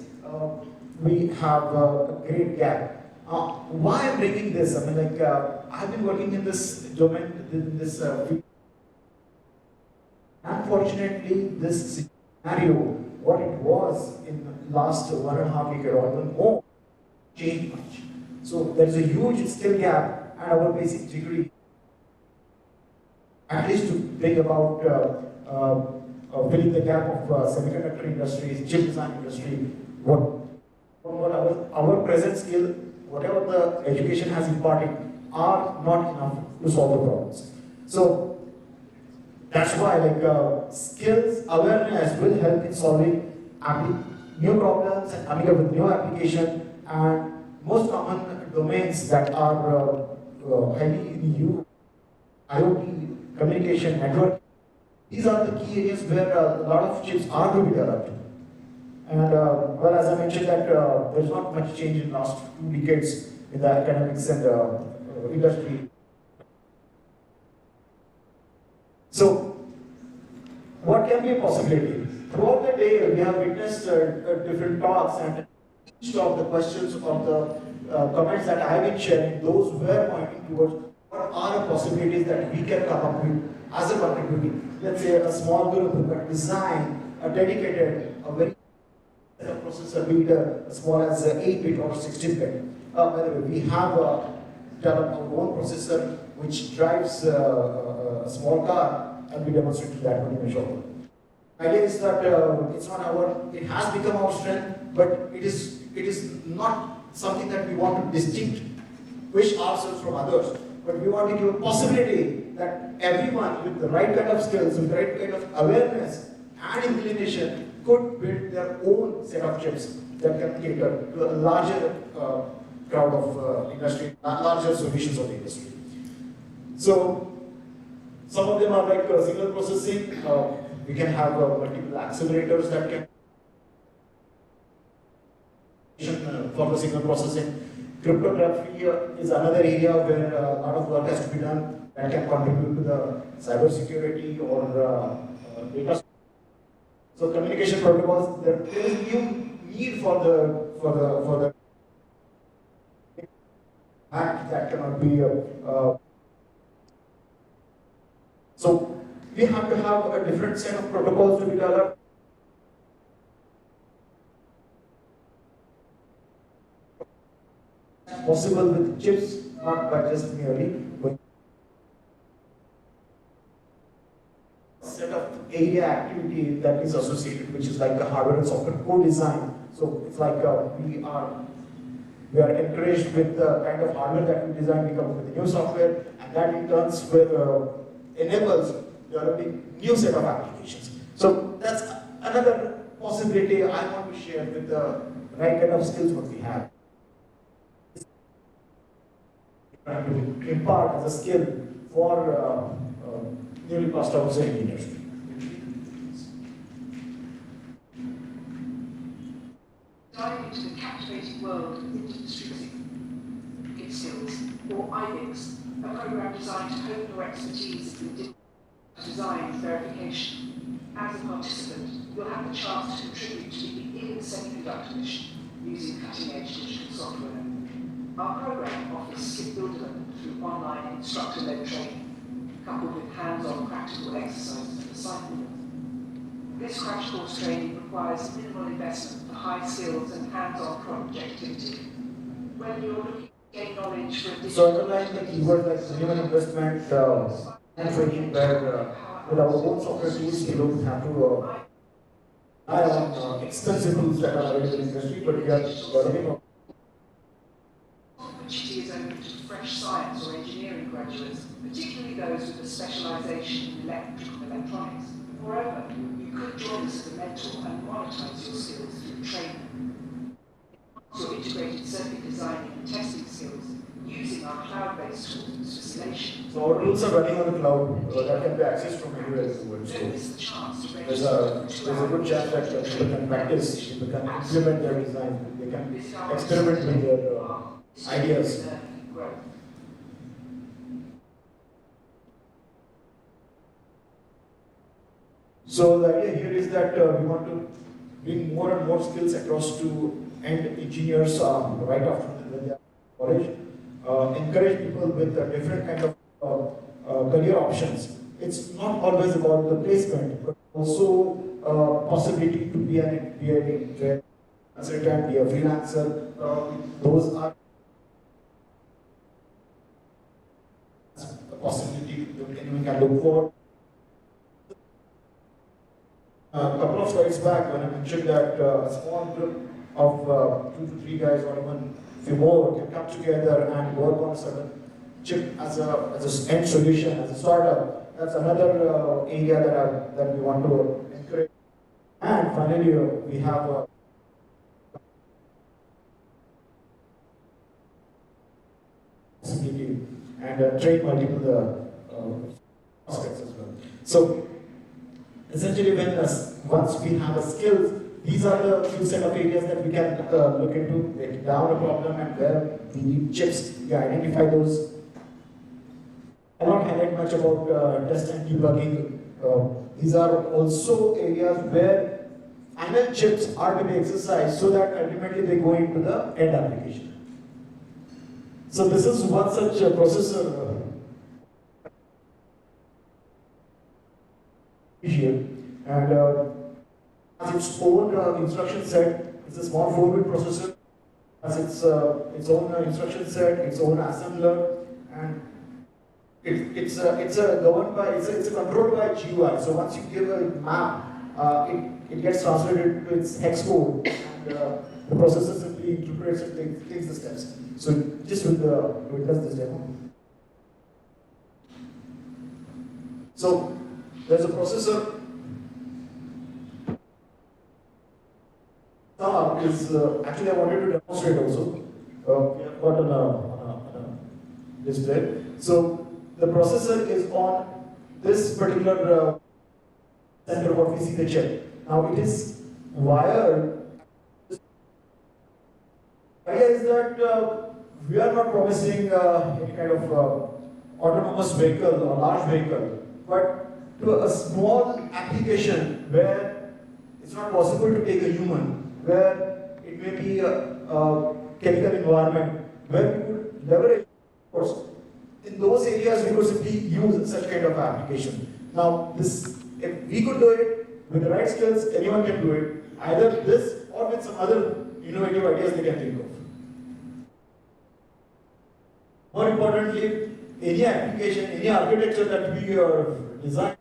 We have a great gap. Why I'm bringing this? I mean, like I've been working in this domain, in this field. Unfortunately, this scenario, what it was in the last 1.5 years or even more, changed much. So there's a huge skill gap, and our basic degree, at least to bring about filling the gap of semiconductor industry, chip design industry, what our present skill, whatever the education has imparted, are not enough to solve the problems. So that's why skills awareness will help in solving new problems and coming up with new application, and most common domains that are highly in use, IoT, communication, network. These are the key areas where a lot of chips are to be developed. And well, as I mentioned, that there's not much change in the last 2 decades in the academics and industry. So, what can be a possibility? Throughout the day, we have witnessed different talks, and each of the questions of the comments that I have been sharing, those were pointing towards what are the possibilities that we can come up with as a community. Let's say a small group who can design a dedicated, a very processor, be it as small as 8-bit or 16-bit. By the way, we have developed our own processor which drives a small car, and we demonstrated that when we showed. The idea is that it has become our strength, but it is not something that we want to distinguish ourselves from others, but we want to give a possibility that everyone with the right kind of skills, with the right kind of awareness and inclination could build their own set of chips that can cater to a larger crowd of industry, larger solutions of the industry. So, some of them are like signal processing. We can have multiple accelerators that can for the signal processing. Cryptography is another area where a lot of work has to be done that can contribute to the cyber security or data. So communication protocols, there is new need for the act that cannot be. So we have to have a different set of protocols to be developed. Possible with chips, not by just merely set of area activity that is associated, which is like the hardware and software co-design. So it's like we are encouraged with the kind of hardware that we design, we come up with the new software, and that in turn enables developing new set of applications. So that's another possibility I want to share with the right kind of skills what we have. Trying to impart as a skill for newly passed out engineers. Diving into the captivating world of industry skills, or IDICS, a program designed to hone your expertise in digital design verification. As a participant, you'll have the chance to contribute to the beginning semiconductor mission using cutting-edge digital software. Our program offers skill building through online instructor-led training, coupled with hands-on practical exercises and assignments. This crash course training requires minimal investment for high skills and hands-on project activity. When you're looking to gain knowledge for a digital... So underline the keyword like minimal investment and training where with our own software tools we don't have to rely on expensive tools that are available in the industry, but we are developing our opportunity is open to fresh science or engineering graduates, particularly those with a specialization in electrical and electronics. Moreover, you could join us as a mentor and monetize your skills through training. Your integrated circuit designing and testing skills using our cloud-based tools for simulation. So our tools are running on the cloud that can be accessed from anywhere in the world. So there's a good chance that people can practice, people can implement their design, they can experiment with their ideas. So the idea here is that we want to bring more and more skills across to end engineers right after when they are in college. Encourage people with different kind of career options. It's not always about the placement, but also possibility to be a consultant, be a freelancer. Those are a possibility that anyone can look for. A couple of slides back, when I mentioned that a small group of 2 to 3 guys or even a few more can come together and work on a certain chip as an end solution, as a startup. That's another area that we want to encourage. And finally, we have possibility and train multiple aspects as well. So essentially, once we have a skill, these are the few set of areas that we can look into, break down a problem, and where we need chips. We identify those. I will not highlight much about test and debugging. These are also areas where final chips are to be exercised so that ultimately they go into the end application. So this is one such processor here, and has its own instruction set. It's a small 4-bit processor, has its own instruction set, its own assembler, and it's governed by it's controlled by GUI. So once you give a map, it gets translated to its hex code, and the processor simply interprets it, takes the steps. So just with does this demo. So there's a processor. Actually I wanted to demonstrate also. We have got on a display. So the processor is on this particular center what we see the chip. Now it is wired. The idea is that we are not promising any kind of autonomous vehicle or large vehicle, but to a small application where it's not possible to take a human, where it may be a chemical environment, where we could leverage, of course, in those areas we could simply use such kind of application. Now, this, if we could do it with the right skills, anyone can do it, either this or with some other innovative ideas they can think of. More importantly, any application, any architecture that we design,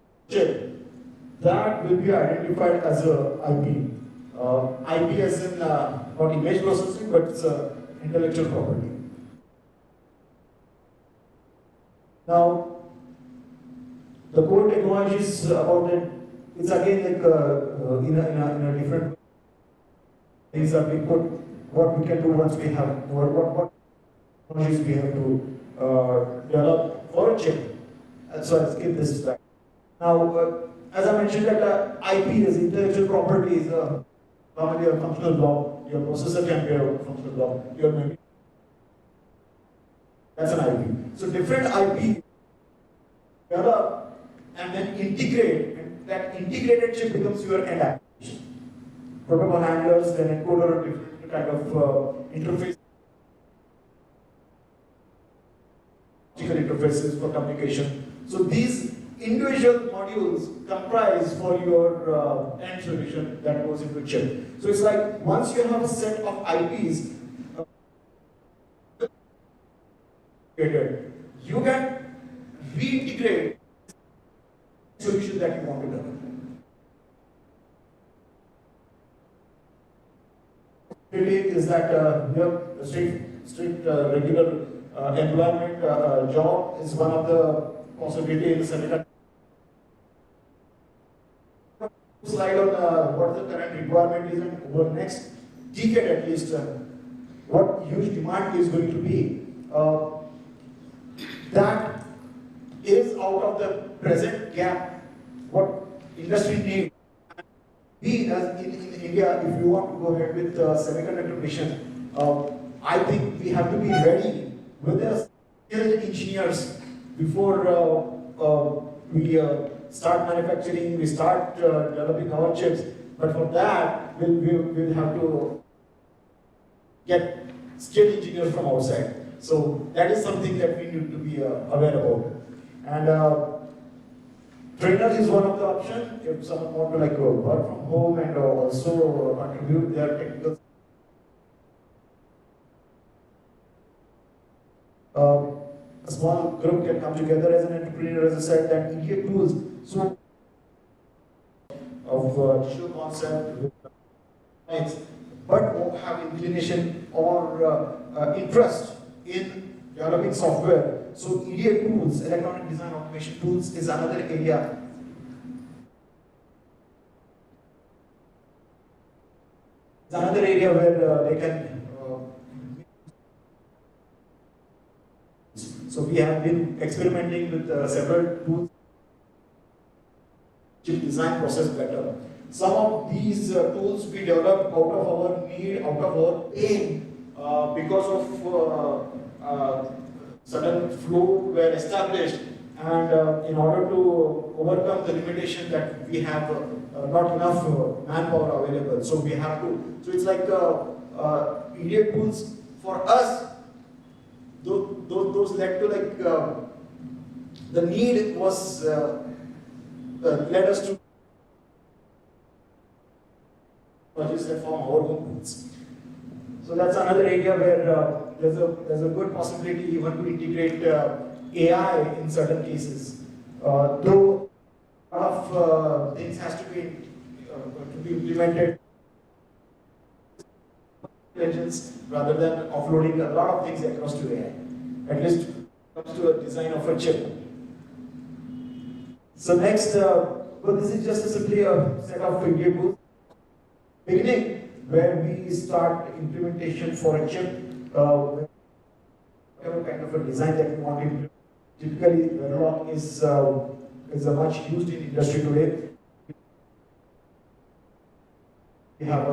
that will be identified as a IP. IP as in not image processing, but it's intellectual property. Now, the core technologies about it, it's again like in a different way. These are we put what we can do once we have what technologies we have to develop for a chip. And so I'll skip this slide. Now, as I mentioned, that IP is intellectual property is normally a functional block. Your processor can be a functional block. Your memory. That's an IP. So different IP develop and then integrate, and that integrated chip becomes your end application. Protocol handlers, then encoder, different kind of interface. Interfaces for communication. So these individual modules comprise for your end solution that goes into chip. So it's like once you have a set of IPs, you can reintegrate the solution that you want to develop. Is that you have a strict regular employment job is one of the possibility in the semiconductor. Slide on what the current requirement is and over the next decade at least, what huge demand is going to be. That is out of the present gap, what industry needs. We as in India, if you want to go ahead with semiconductor mission, I think we have to be ready with the skilled engineers before we start manufacturing, we start developing our chips. But for that, we'll have to get skilled engineers from outside. So that is something that we need to be aware about. And trainer is one of the options. If someone wants to like work from home and also contribute their technical. A small group can come together as an entrepreneur, as I said, that EDA tools so of digital concept, but won't have inclination or interest in developing software. So EDA tools, electronic design automation tools, is another area. It's another area where they can. So we have been experimenting with several tools to design process better. Some of these tools we developed out of our need, out of our pain, because of certain flow were established, and in order to overcome the limitation that we have not enough manpower available. So we have to. So it's like EDA tools for us. Those led to like the need was led us to projects that form our own tools. So that's another area where there's a good possibility even to integrate AI in certain cases. Though a lot of things has to be implemented intelligence rather than offloading a lot of things across to AI. At least comes to a design of a chip. So next, well, this is just simply a set of videos. Beginning, where we start implementation for a chip, whatever kind of a design that we want to implement. Typically, Verilog is much used in industry today. We have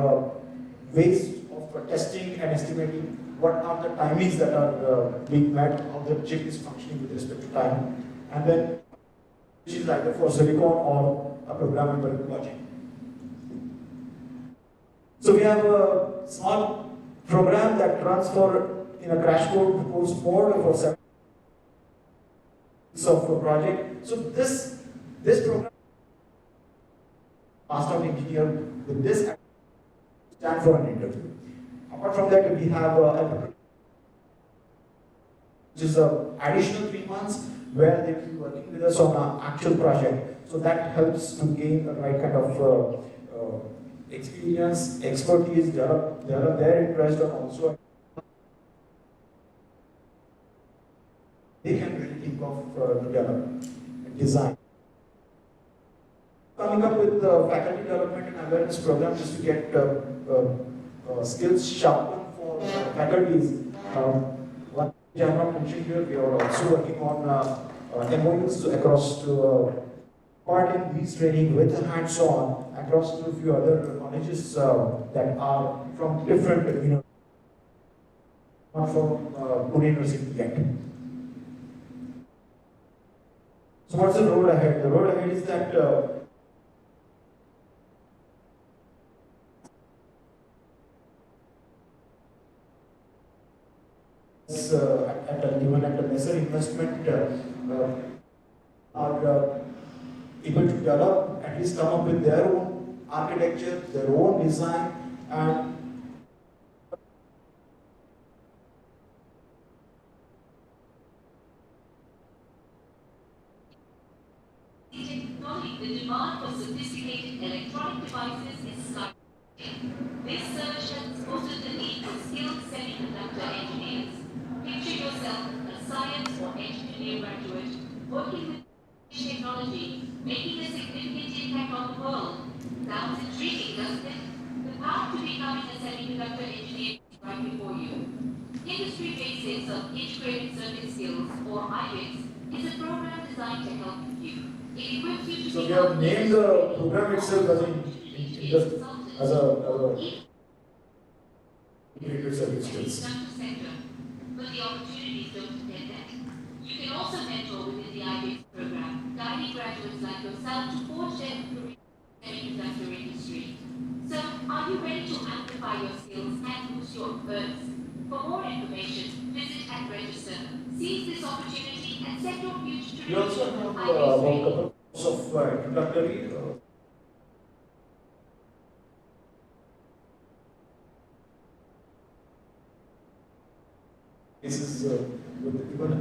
ways of testing and estimating what are the timings that are being met, how the chip is functioning with respect to time, and then which is either for silicon or a programmable logic. So we have a small program that runs in a crash course mode for 7 weeks of a project. So this program, passed out engineer with this stand for an interview. Apart from that, we have which is an additional 3 months where they will be working with us on an actual project. So that helps to gain the right kind of experience, expertise, develop their interest, and also they can really think of development and design. Coming up with the faculty development and awareness program just to get skills sharpened for faculties. One thing I have not mentioned here, we are also working on MOUs across to part in these training with hands-on across to a few other colleges that are from different, not from Pune University yet. So what's the road ahead? The road ahead is that even at a lesser investment are able to develop, at least come up with their own architecture, their own design, and the demand for sophisticated electronic devices is skyrocketing. This surge has exposed the need for skilled semiconductor engineers. Picture yourself a science or engineering graduate working with technology, making a significant impact on the world. Sounds intriguing, doesn't it? The path to becoming a semiconductor engineer is right before you. Industry Basics of Integrated Circuit Skills, or IBIS, is a program designed to help you. It equips you to so we have named the program itself as a integrated circuit skills. But the opportunities don't end there. You can also mentor within the IBIS program, guiding graduates like yourself to forge their career in the semiconductor industry. So, are you ready to amplify your skills and boost your earnings? For more information, visit and register. Seize this opportunity and set your future We also have a couple of introductory this is with even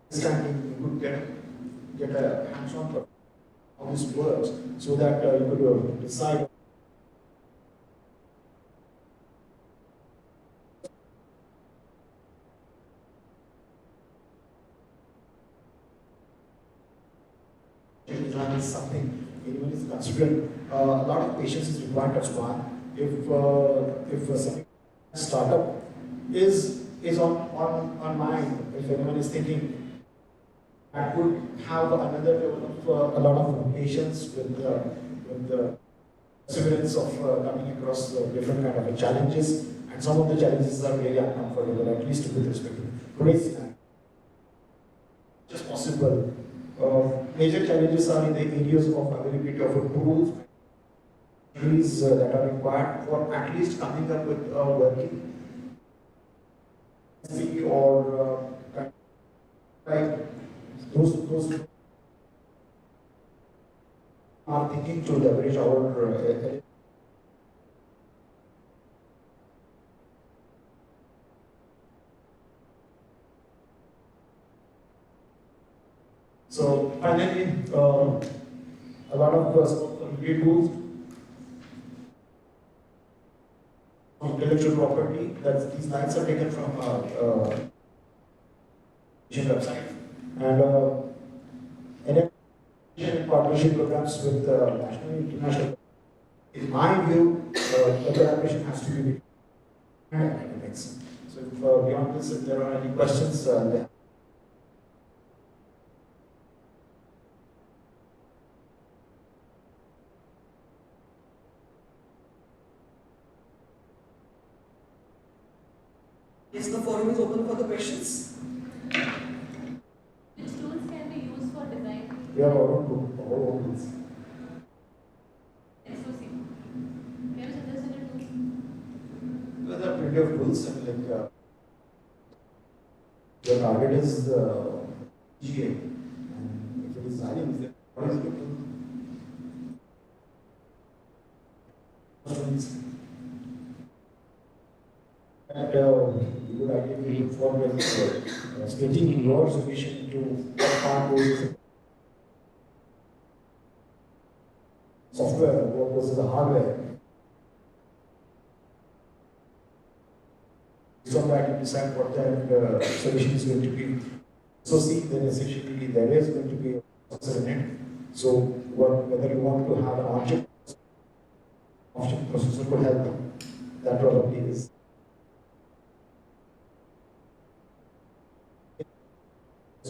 understanding you could get a hands-on how this works, so that you could decide. Design is something anyone is considering. A lot of patience is required. That's one. If some startup is on mind, if anyone is thinking, that would have another level of a lot of patience with the perseverance of coming across different kind of challenges, and some of the challenges are very uncomfortable, at least with respect to today's time. Just possible. Major challenges are in the areas of availability of tools, that are required for at least coming up with working or like those are thinking to leverage our so finally, a lot of tools, intellectual property. These lines are taken from website, and partnership programs with national and international. In my view, the collaboration has to be between academics. So if, beyond this, if there are any questions, Yes, the forum is open for the questions. Which tools can be used for design? we have our own tools. SOC. Can you suggest any tools? There are plenty of tools, and like your target is GA, and if it is designing, then what is the tool? And you would ideally inform them splitting your solution into what part goes software, what goes to the hardware. Based on that, you decide what that solution is going to be. So see, then essentially there is going to be a processor in it. So whether you want to have an object processor could help. That probably is.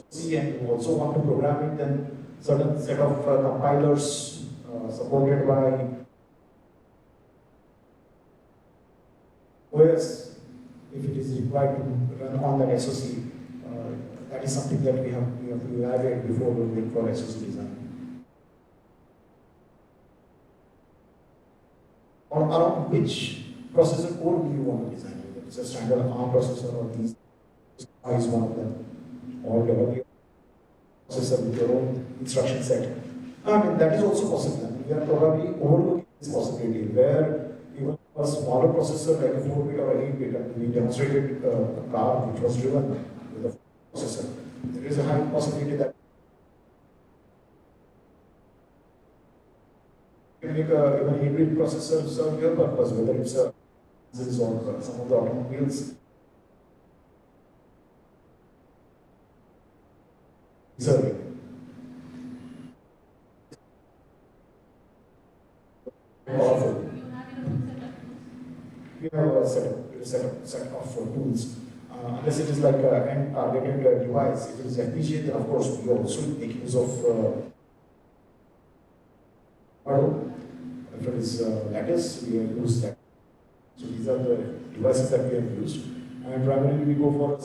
See, and you also want to program it, then certain set of compilers supported by OS, if it is required to run on that SoC. That is something that we have to evaluate before we make for SoC design. Or around which processor core do you want to design? Whether it's a standard ARM processor or these is one of them. Or develop your processor with your own instruction set. I mean, that is also possible. We are probably overlooking this possibility where even a smaller processor like a 4-bit or a 8-bit, and we demonstrated a car which was driven with a processor. There is a high possibility that you can make even an 8-bit processor serve your purpose, whether it's a or some of the automobiles. Serving. Powerful. We have a set of tools. Unless it is like an targeted device, if it is FPGA, then of course we also make use of if it is lattice, we use that. So these are the devices that we have used, and primarily we go for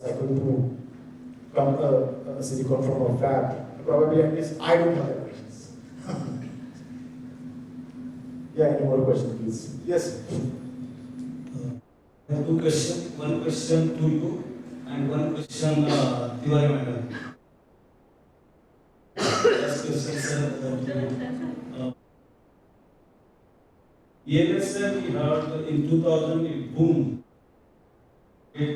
cycle to come a silicon from a fab. Probably at least I don't have any questions. Yeah, any more questions, please? Yes. I have two questions. One question to you and one question to your madam. First question, sir. ELSR we heard in 2000 it boomed.